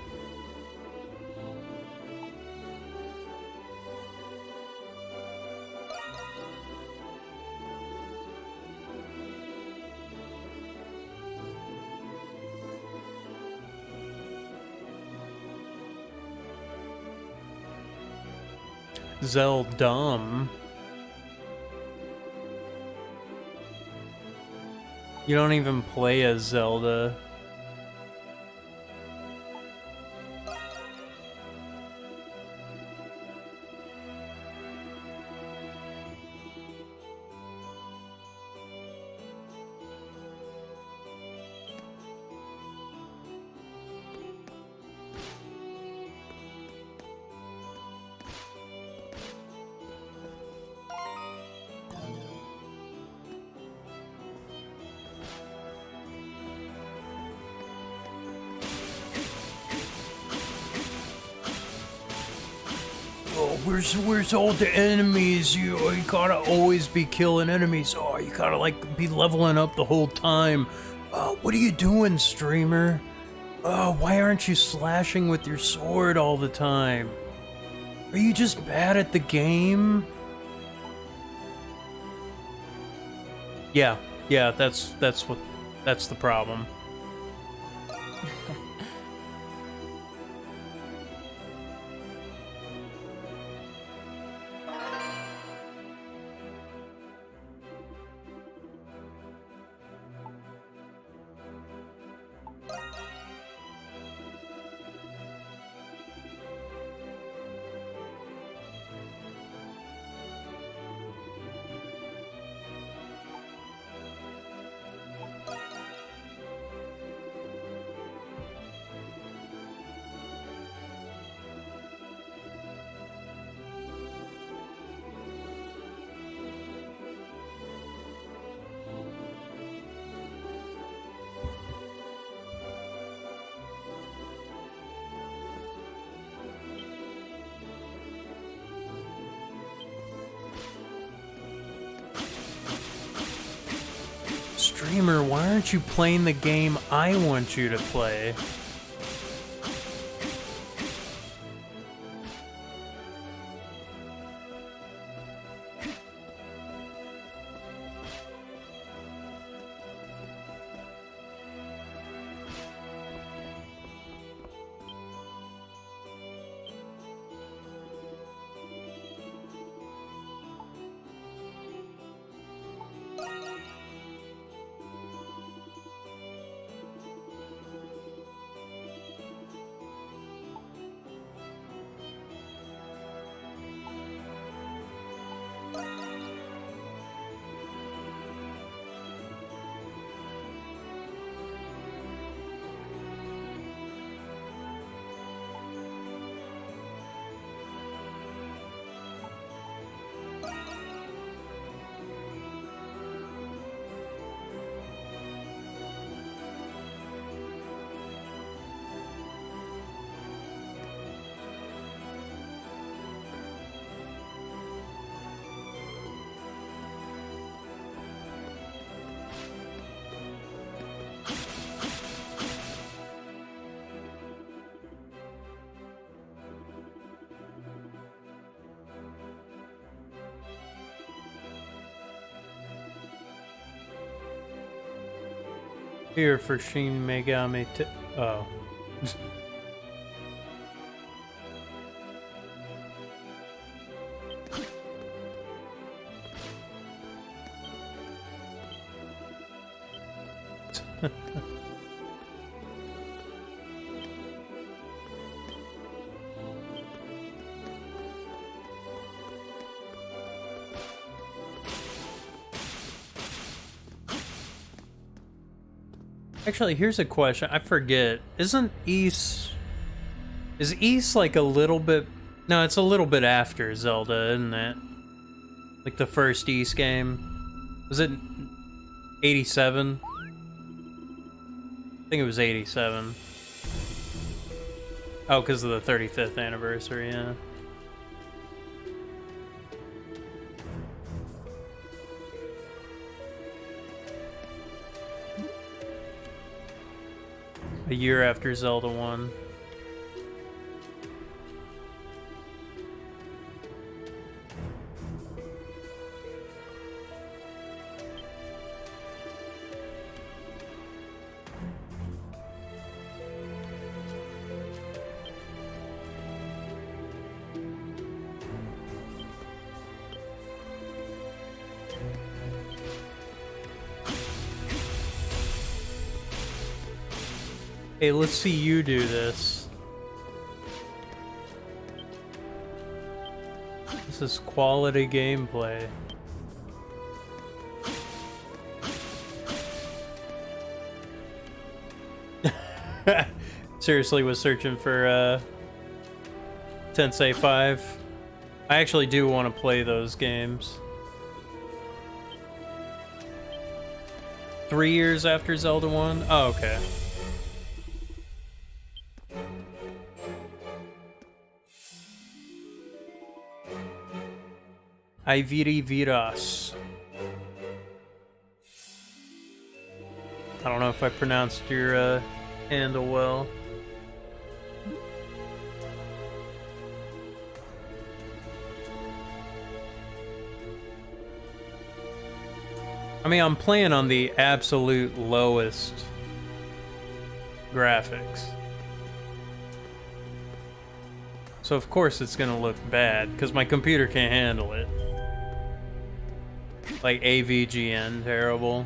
Zeldum. You don't even play as Zelda. Where's all the enemies? You gotta always be killing enemies. Oh, you gotta like be leveling up the whole time. What are you doing, streamer? Why aren't you slashing with your sword all the time? Are you just bad at the game? Yeah, that's the problem. Streamer, why aren't you playing the game I want you to play? Here for SHIN MEGAMI oh. Actually, here's a question. I forget. Isn't Is like a little bit... No, it's a little bit after Zelda, isn't it? Like the first Ys game. Was it 87? I think it was 87. Oh, because of the 35th anniversary, yeah. A year after Zelda 1. Hey, let's see you do this. This is quality gameplay. Seriously was searching for Tensei 5. I actually do want to play those games. 3 years after Zelda 1? Oh, okay. Iviri Viras. I don't know if I pronounced your handle well. I mean, I'm playing on the absolute lowest graphics. So of course it's gonna look bad, because my computer can't handle it. Like AVGN terrible.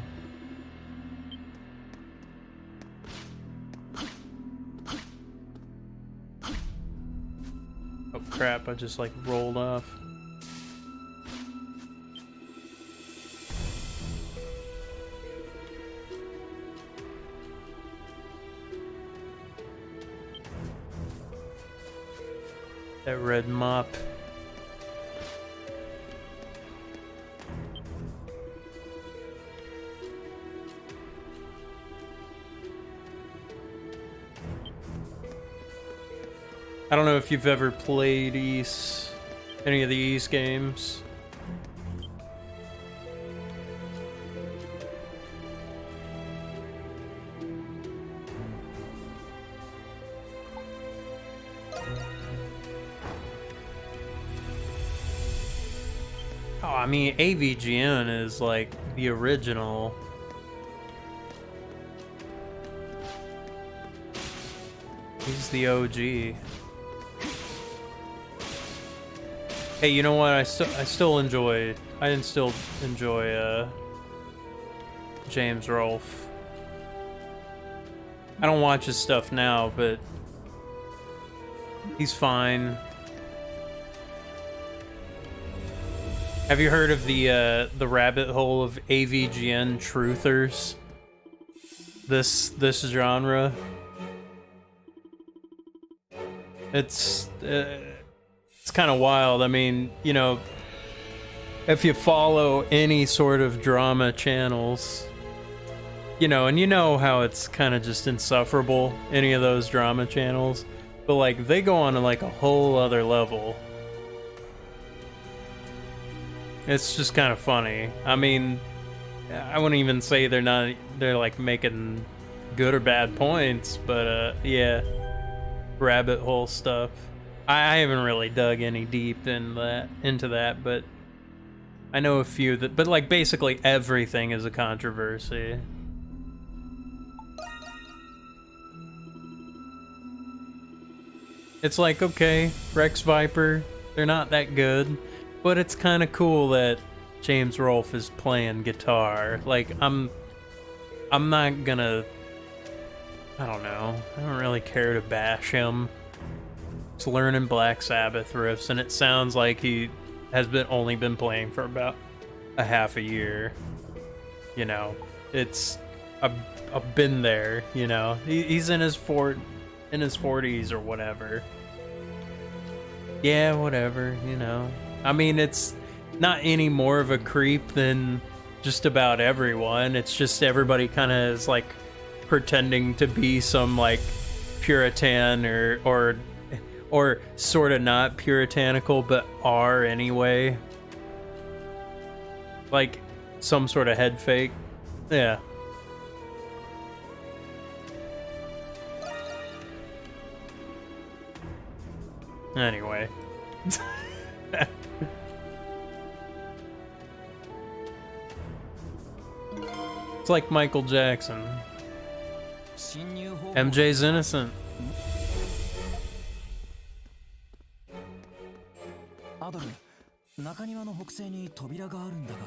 Oh crap, I just like rolled off. That red mop. I don't know if you've ever played any of the Ys games. Oh, I mean, AVGN is like the original. He's the OG. Hey, you know what? I still enjoy James Rolfe. I don't watch his stuff now, but he's fine. Have you heard of the rabbit hole of AVGN truthers? This genre? It's kind of wild. I mean, you know, if you follow any sort of drama channels, you know, and you know how it's kind of just insufferable, any of those drama channels, but like they go on to like a whole other level. It's just kind of funny. I mean, I wouldn't even say they're like making good or bad points, but yeah, rabbit hole stuff. I haven't really dug any deep into that, but I know a few that, but like basically everything is a controversy. It's like, okay, Rex Viper, they're not that good, but it's kind of cool that James Rolfe is playing guitar. Like, I'm not gonna, I don't know, I don't really care to bash him. He's learning Black Sabbath riffs, and it sounds like he has only been playing for about a half a year. You know, I've been there. You know, he's in his 40s or whatever. Yeah, whatever. You know, I mean, it's not any more of a creep than just about everyone. It's just everybody kind of is like pretending to be some like Puritan or sort of not puritanical but are anyway. Like some sort of head fake. Yeah. Anyway. It's like Michael Jackson. MJ's innocent. アドル、中庭の北西に扉があるんだが、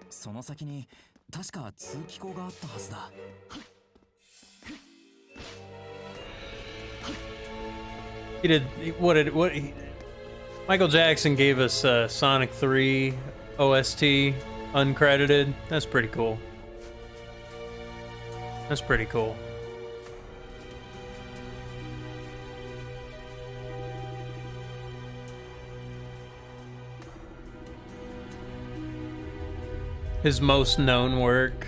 その先に確か通気口があったはずだ。Michael Jackson gave us Sonic 3 OST uncredited. That's pretty cool. That's pretty cool. His most known work.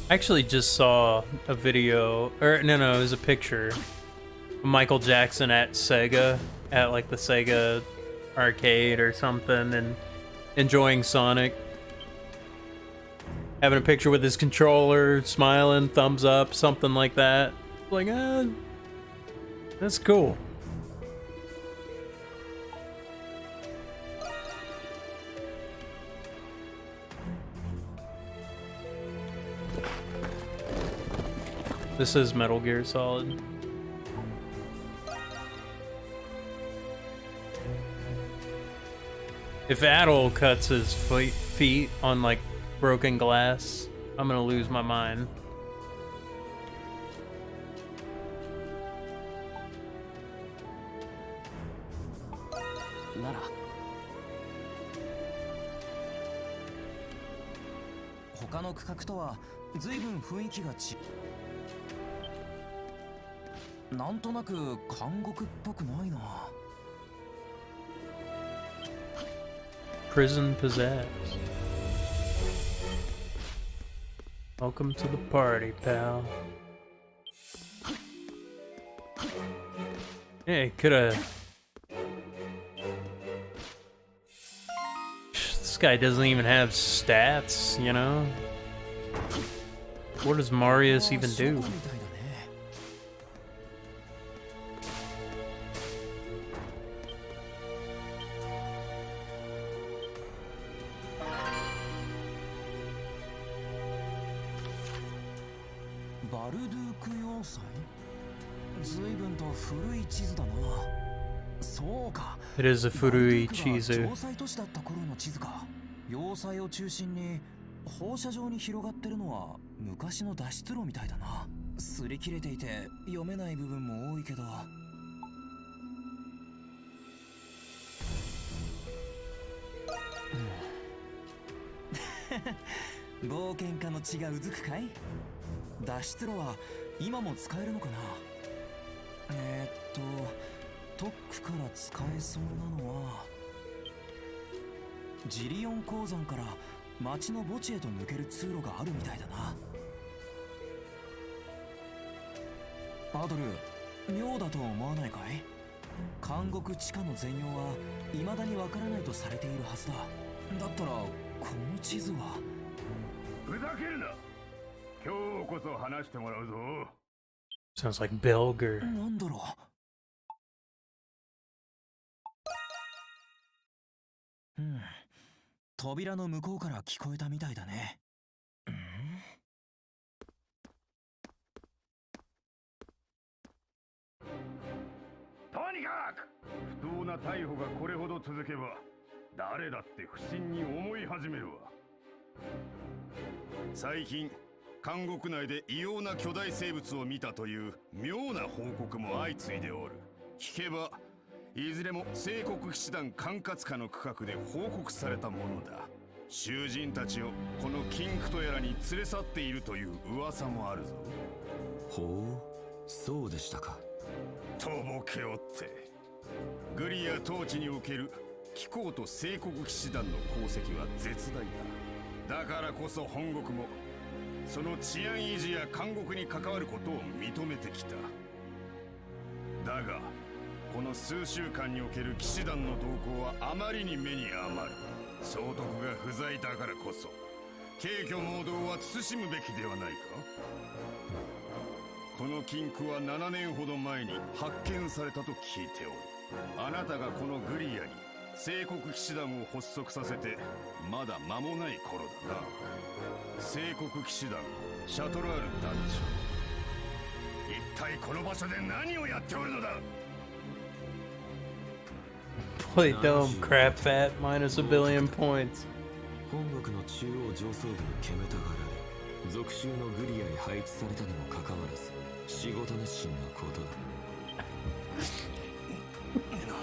I actually just saw a video, or no, it was a picture of Michael Jackson at Sega, at like the Sega arcade or something, and enjoying Sonic. Having a picture with his controller, smiling, thumbs up, something like that. Like, that's cool. This is Metal Gear Solid. If Adol cuts his feet on like broken glass, I'm gonna lose my mind. Nara. 他の区画とは随分雰囲気がなんとなく監獄っぽくないな。Prison Pizzazz. Welcome to the party, pal. Yeah, coulda. This guy doesn't even have stats, you know? What does Marius even do? It is a Furui Chizu. 要塞を中心に放射状に広がってるのは昔の脱出路みたいだな。擦り切れていて読めない部分も多いけど。冒険家の血がうずくかい？脱出路は今も使えるのかな？特区から使えそうなのはジリオン鉱山から町の墓地へと抜ける通路があるみたいだな。アドル、妙だと思わないかい？監獄地下の全容は未だにわからないとされているはずだ。だったらこの地図は。ふざけるな。今日こそ話してもらうぞ。Sounds like Belger. なんだろう。扉の向こうから聞こえたみたいだね。とにかく不当な逮捕がこれほど続けば誰だって不審に思い始めるわ。最近監獄内で異様な巨大生物を見たという妙な報告も相次いでおる。聞けばいずれも聖国騎士団管轄下の区画で報告されたものだ。囚人たちをこの禁区とやらに連れ去っているという噂もあるぞ。ほう、そうでしたか。とぼけおって。グリア統治における貴公と聖国騎士団の功績は絶大だ。だからこそ本国もその治安維持や監獄に関わることを認めてきた。だがこの数週間における騎士団の動向はあまりに目に余る。総督が不在だからこそ軽挙盲導は慎むべきではないか。この禁区は7年ほど前に発見されたと聞いておる。あなたがこのグリアに聖国騎士団を発足させてまだ間もない頃だな。聖国騎士団シャトラール団長、一体この場所で何をやっておるのだ。Play dumb, crap fat, minus a billion points. 本国の中央上層部に煙たがられ、属州のグリアへ配置されたにもかかわらず、仕事熱心なことだ。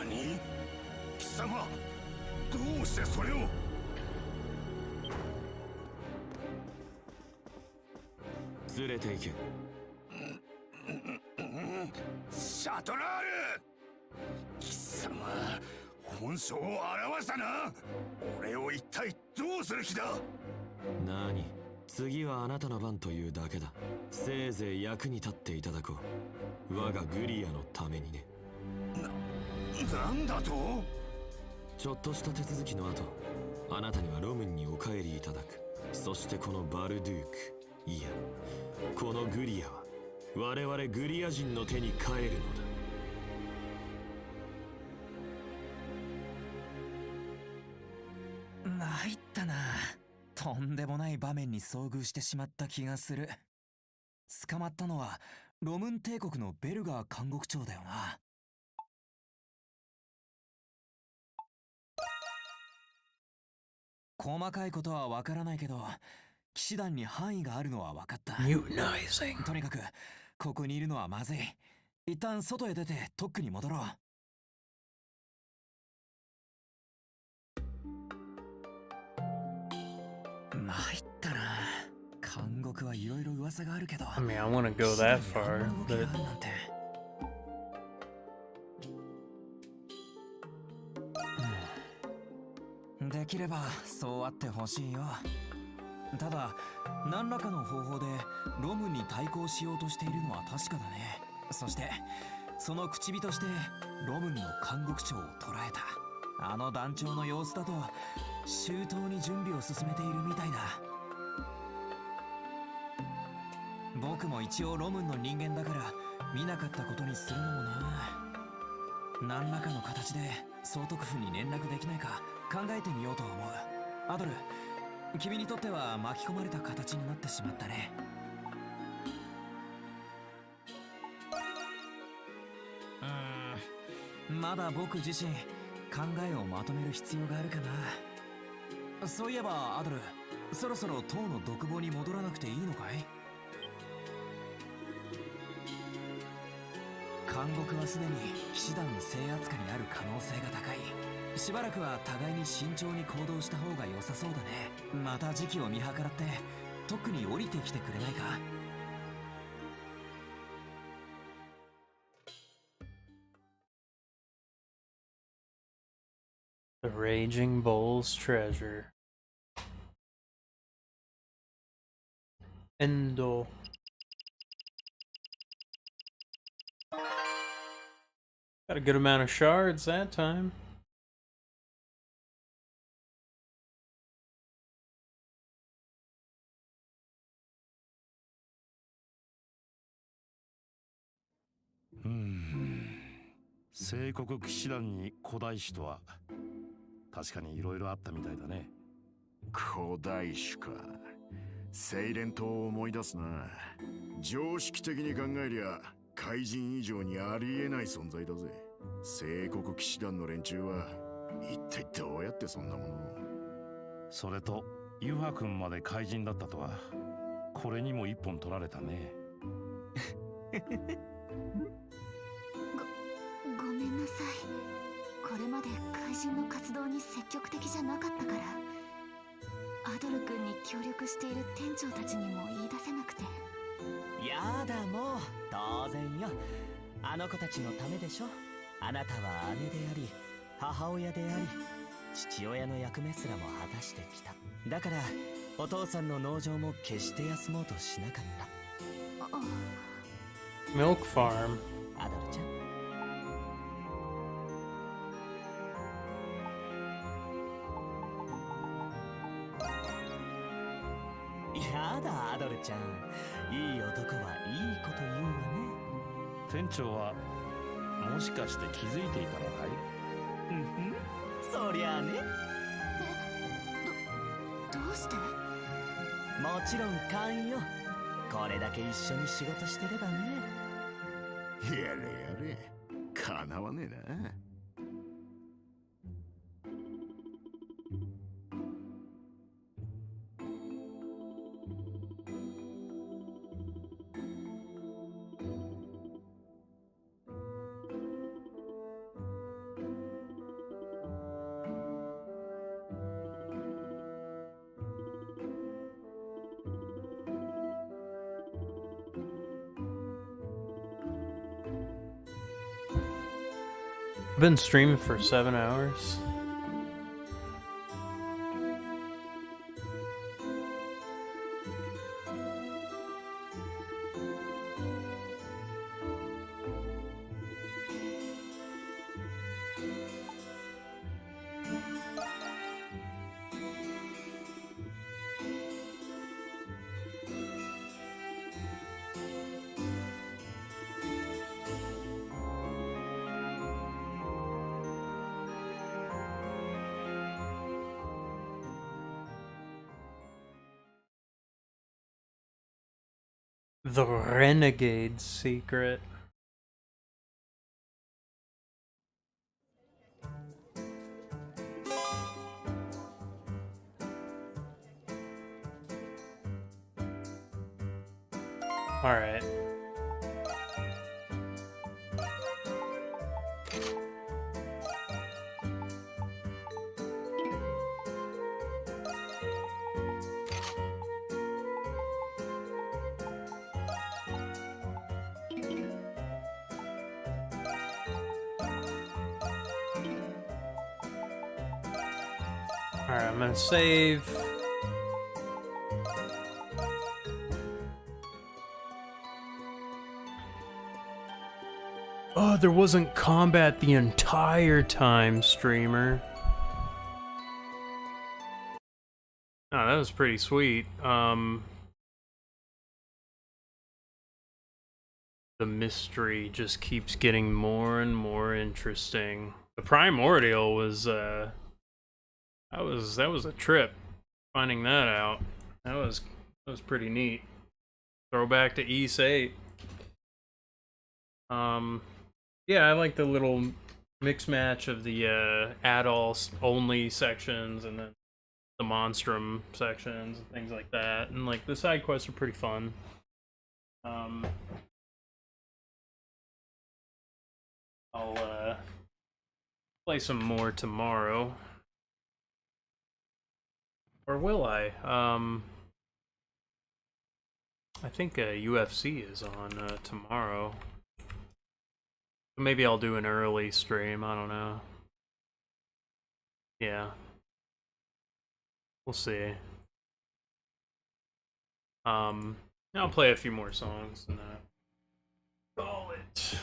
何？貴様、どうしてそれを？連れて行け。シャトラール！貴様、本性を表したな。俺を一体どうする気だ。何？次はあなたの番というだけだ。せいぜい役に立っていただこう。我がグリアのためにね。なんだと？ちょっとした手続きの後、あなたにはロムンにお帰りいただく。そしてこのバルドゥーク、いや、このグリアは我々グリア人の手に帰るのだ。参ったな。とんでもない場面に遭遇してしまった気がする。捕まったのはロムン帝国のベルガー監獄長だよな。細かいことはわからないけど、騎士団に範囲があるのは分かった。とにかくここにいるのはまずい。一旦外へ出てトックに戻ろう。参ったな。監獄はいろいろ噂があるけど。I mean, I want to go that far, butできればそうあってほしいよ。ただ何らかの方法でロムに対抗しようとしているのは確かだね。そしてその口火としてロムンの監獄長を捕らえた。あの団長の様子だと周到に準備を進めているみたいだ。僕も一応ロムンの人間だから見なかったことにするのもな。何らかの形で総督府に連絡できないか考えてみようと思う。アドル、君にとっては巻き込まれた形になってしまったね。まだ僕自身考えをまとめる必要があるかな。そういえばアドル、そろそろ塔の独房に戻らなくていいのかい？監獄はすでに騎士団の制圧下にある可能性が高い。しばらくは互いに慎重に行動した方が良さそうだね。また時期を見計らって特に降りてきてくれないか。The Raging Bull's treasure. Endo. Got a good amount of shards that time. Hmm. 聖国騎士団に古代種とは確かにいろいろあったみたいだね。古代種か。セイレン島を思い出すな。常識的に考えりゃ怪人以上にありえない存在だぜ。聖国騎士団の連中は一体どうやってそんなものを。それとユハ君まで怪人だったとは、これにも一本取られたね。ごめんなさい。これまで怪人の活動に積極的じゃなかったから、アドル君に協力している店長たちにも言い出せなくて。やだ、もう当然よ。あの子たちのためでしょ。あなたは姉であり母親であり父親の役目すらも果たしてきた。だからお父さんの農場も決して休もうとしなかった。Milk farm. アドルちゃん、やだアドルちゃん、いい男はいいこと言うわね。店長はもしかして気づいていたのかい？そりゃあね。どうして？もちろん勘よ。これだけ一緒に仕事してればね。やれやれ、かなわねえな。I've been streaming for 7 hours. The Renegade's Secret. Alright. Alright, I'm gonna save. Oh, there wasn't combat the entire time, streamer. Oh, that was pretty sweet. The mystery just keeps getting more and more interesting. The primordial was that was a trip. Finding that out, that was pretty neat. Throwback to East 8. Yeah, I like the little mix match of the adults only sections and then the Monstrum sections and things like that. And like the side quests are pretty fun. I'll play some more tomorrow. Or will I? I think UFC is on tomorrow. Maybe I'll do an early stream, I don't know. Yeah. We'll see. I'll play a few more songs and call it.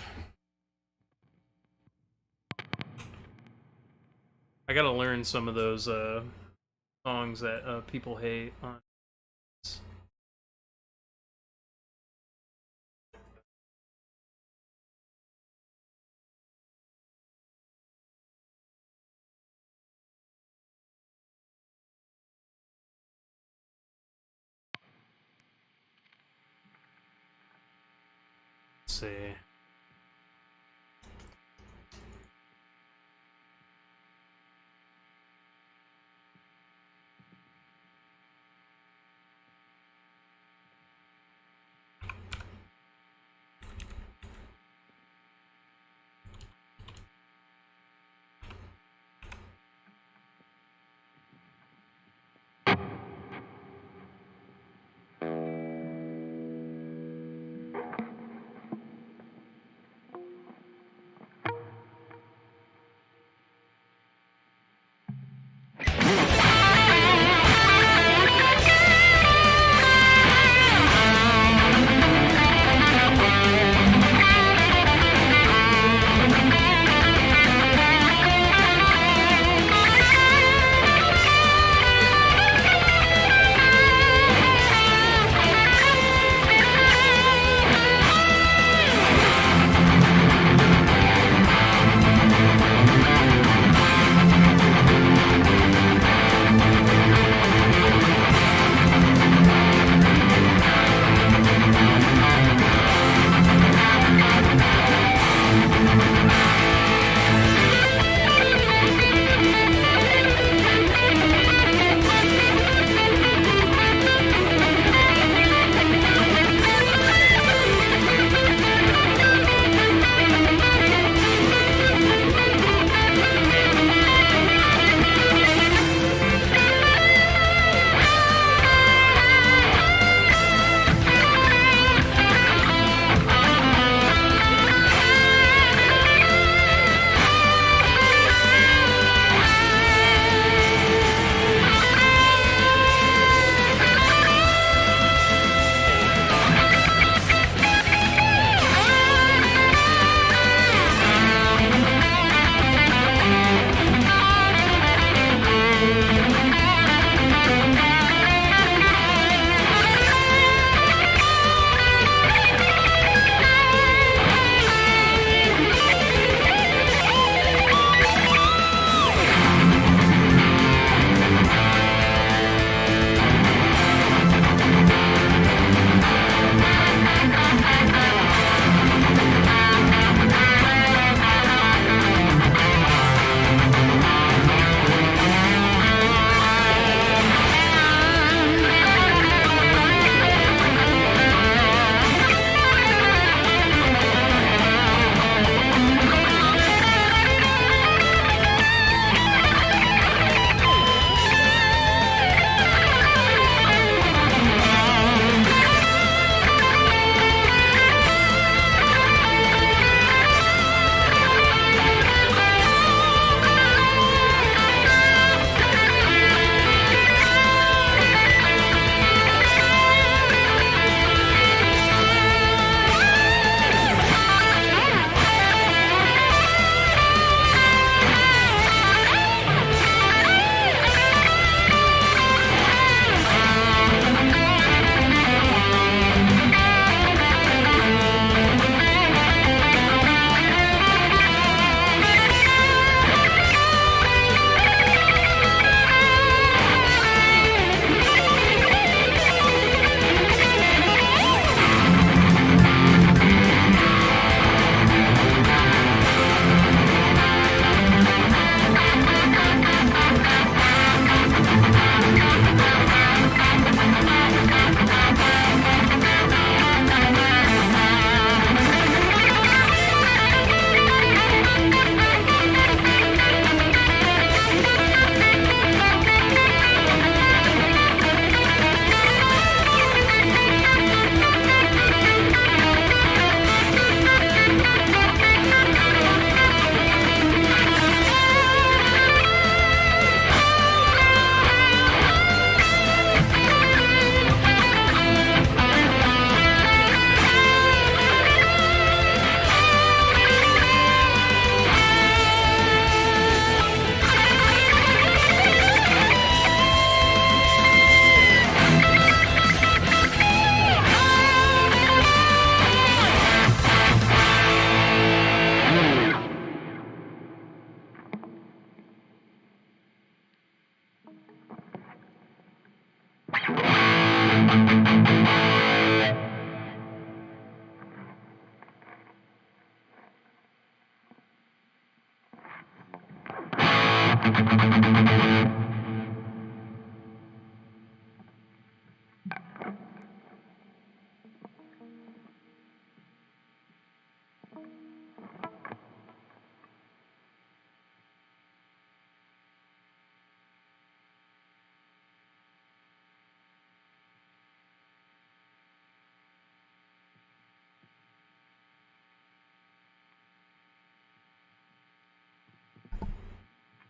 I gotta learn some of those songs that people hate on. Let's see.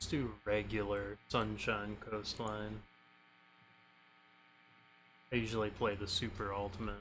Let's do regular Sunshine Coastline. I usually play the Super Ultimate.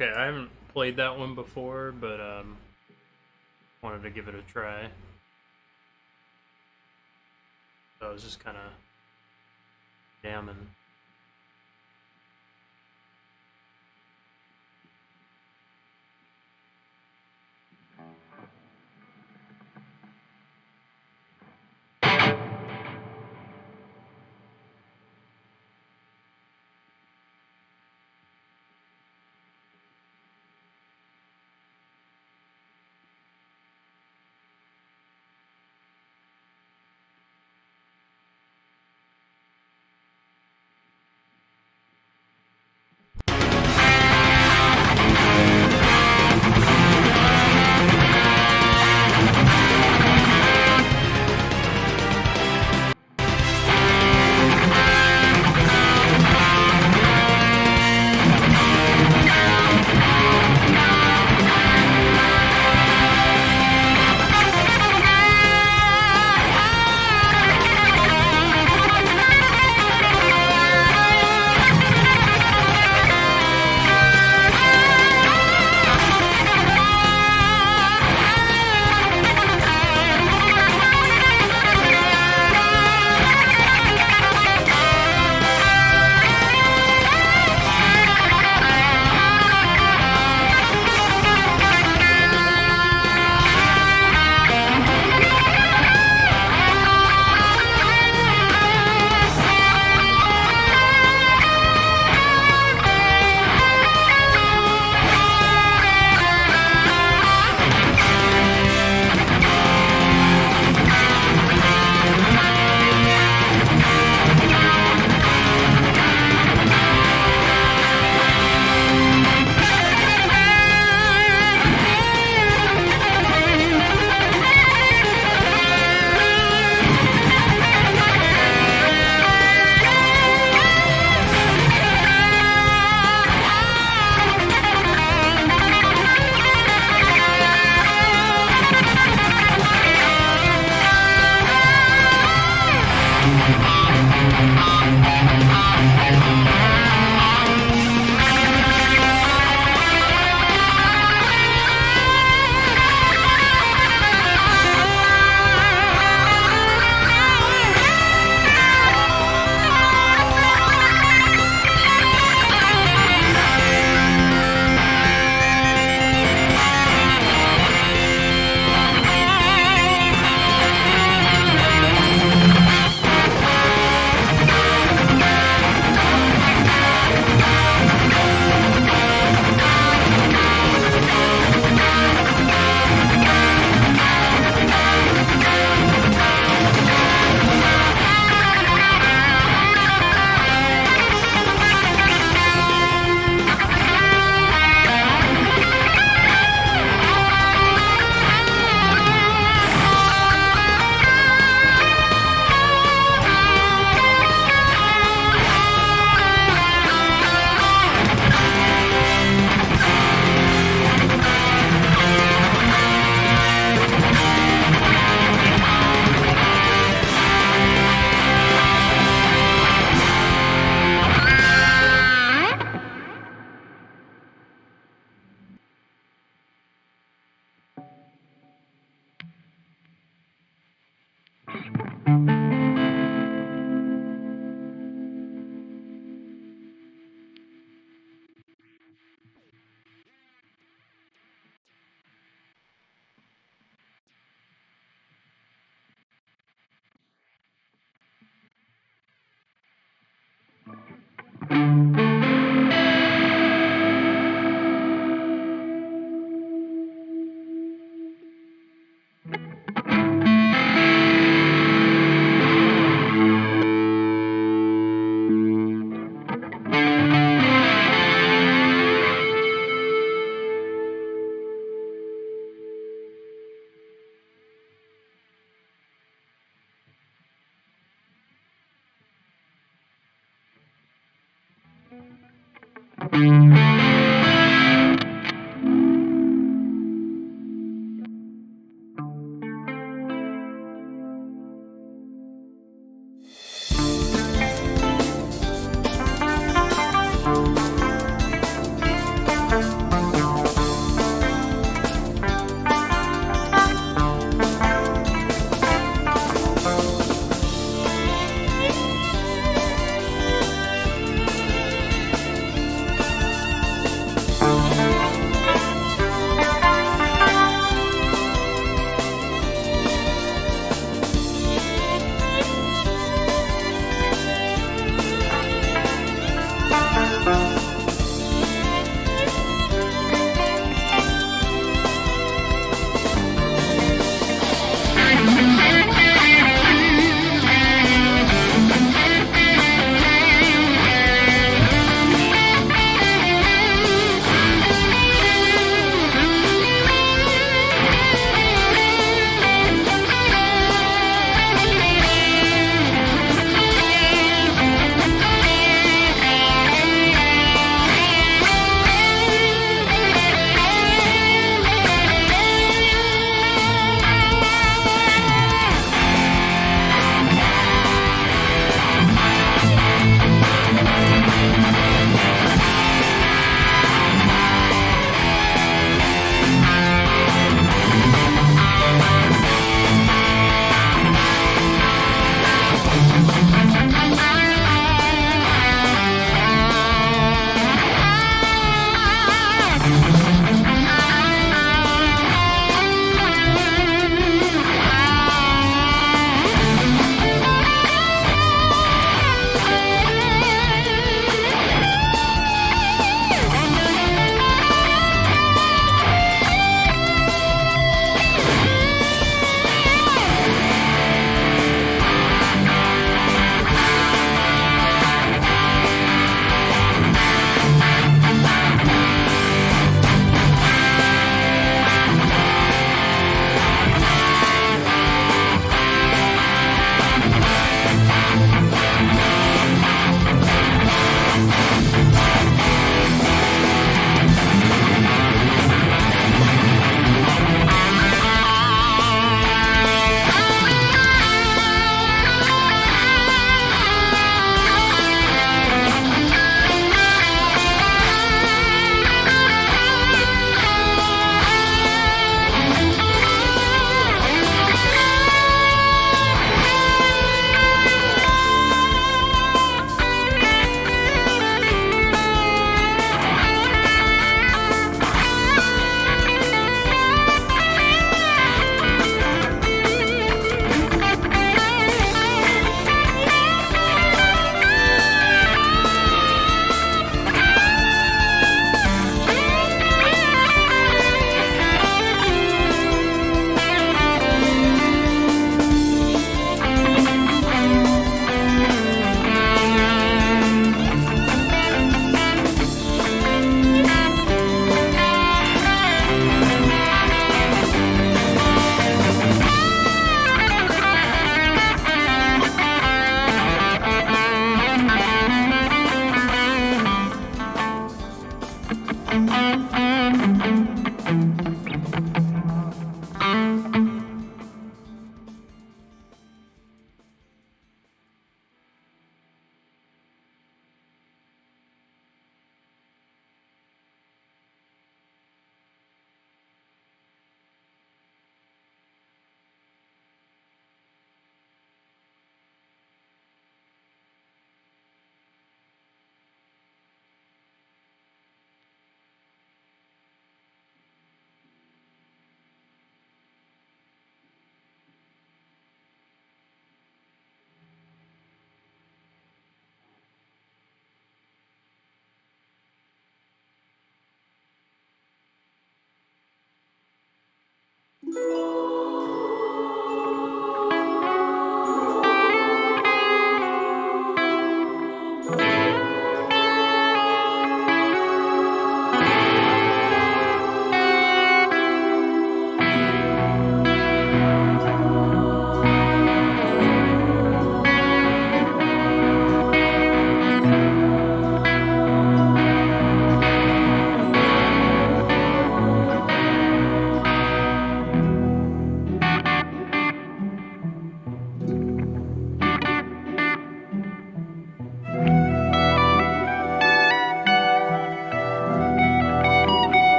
Okay, I haven't played that one before, but wanted to give it a try. So I was just kind of jamming.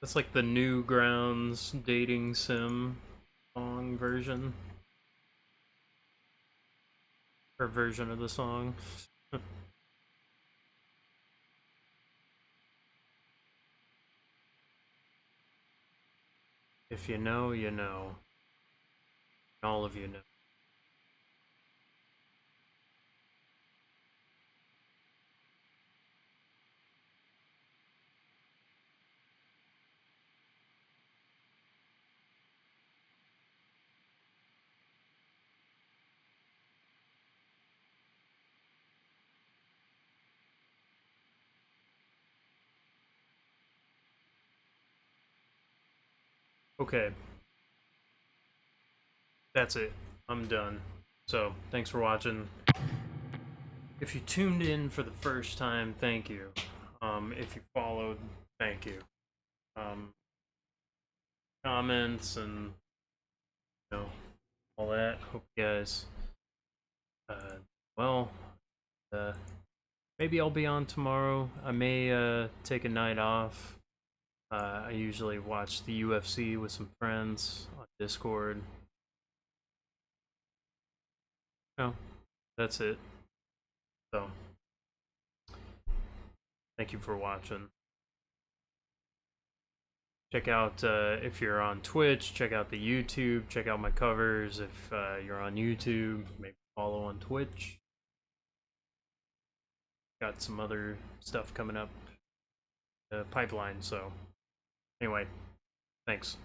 That's like the Newgrounds dating sim song version. Or version of the song. If you know, you know. All of you know. Okay. That's it. I'm done. So, thanks for watching. If you tuned in for the first time, thank you. If you followed, thank you. Comments and, you know, all that. Hope you guys, well, maybe I'll be on tomorrow. I may, take a night off. I usually watch the UFC with some friends on Discord. No, that's it. So, thank you for watching. Check out, if you're on Twitch, check out the YouTube, check out my covers. If you're on YouTube, maybe follow on Twitch. Got some other stuff coming up, pipeline, so anyway, thanks.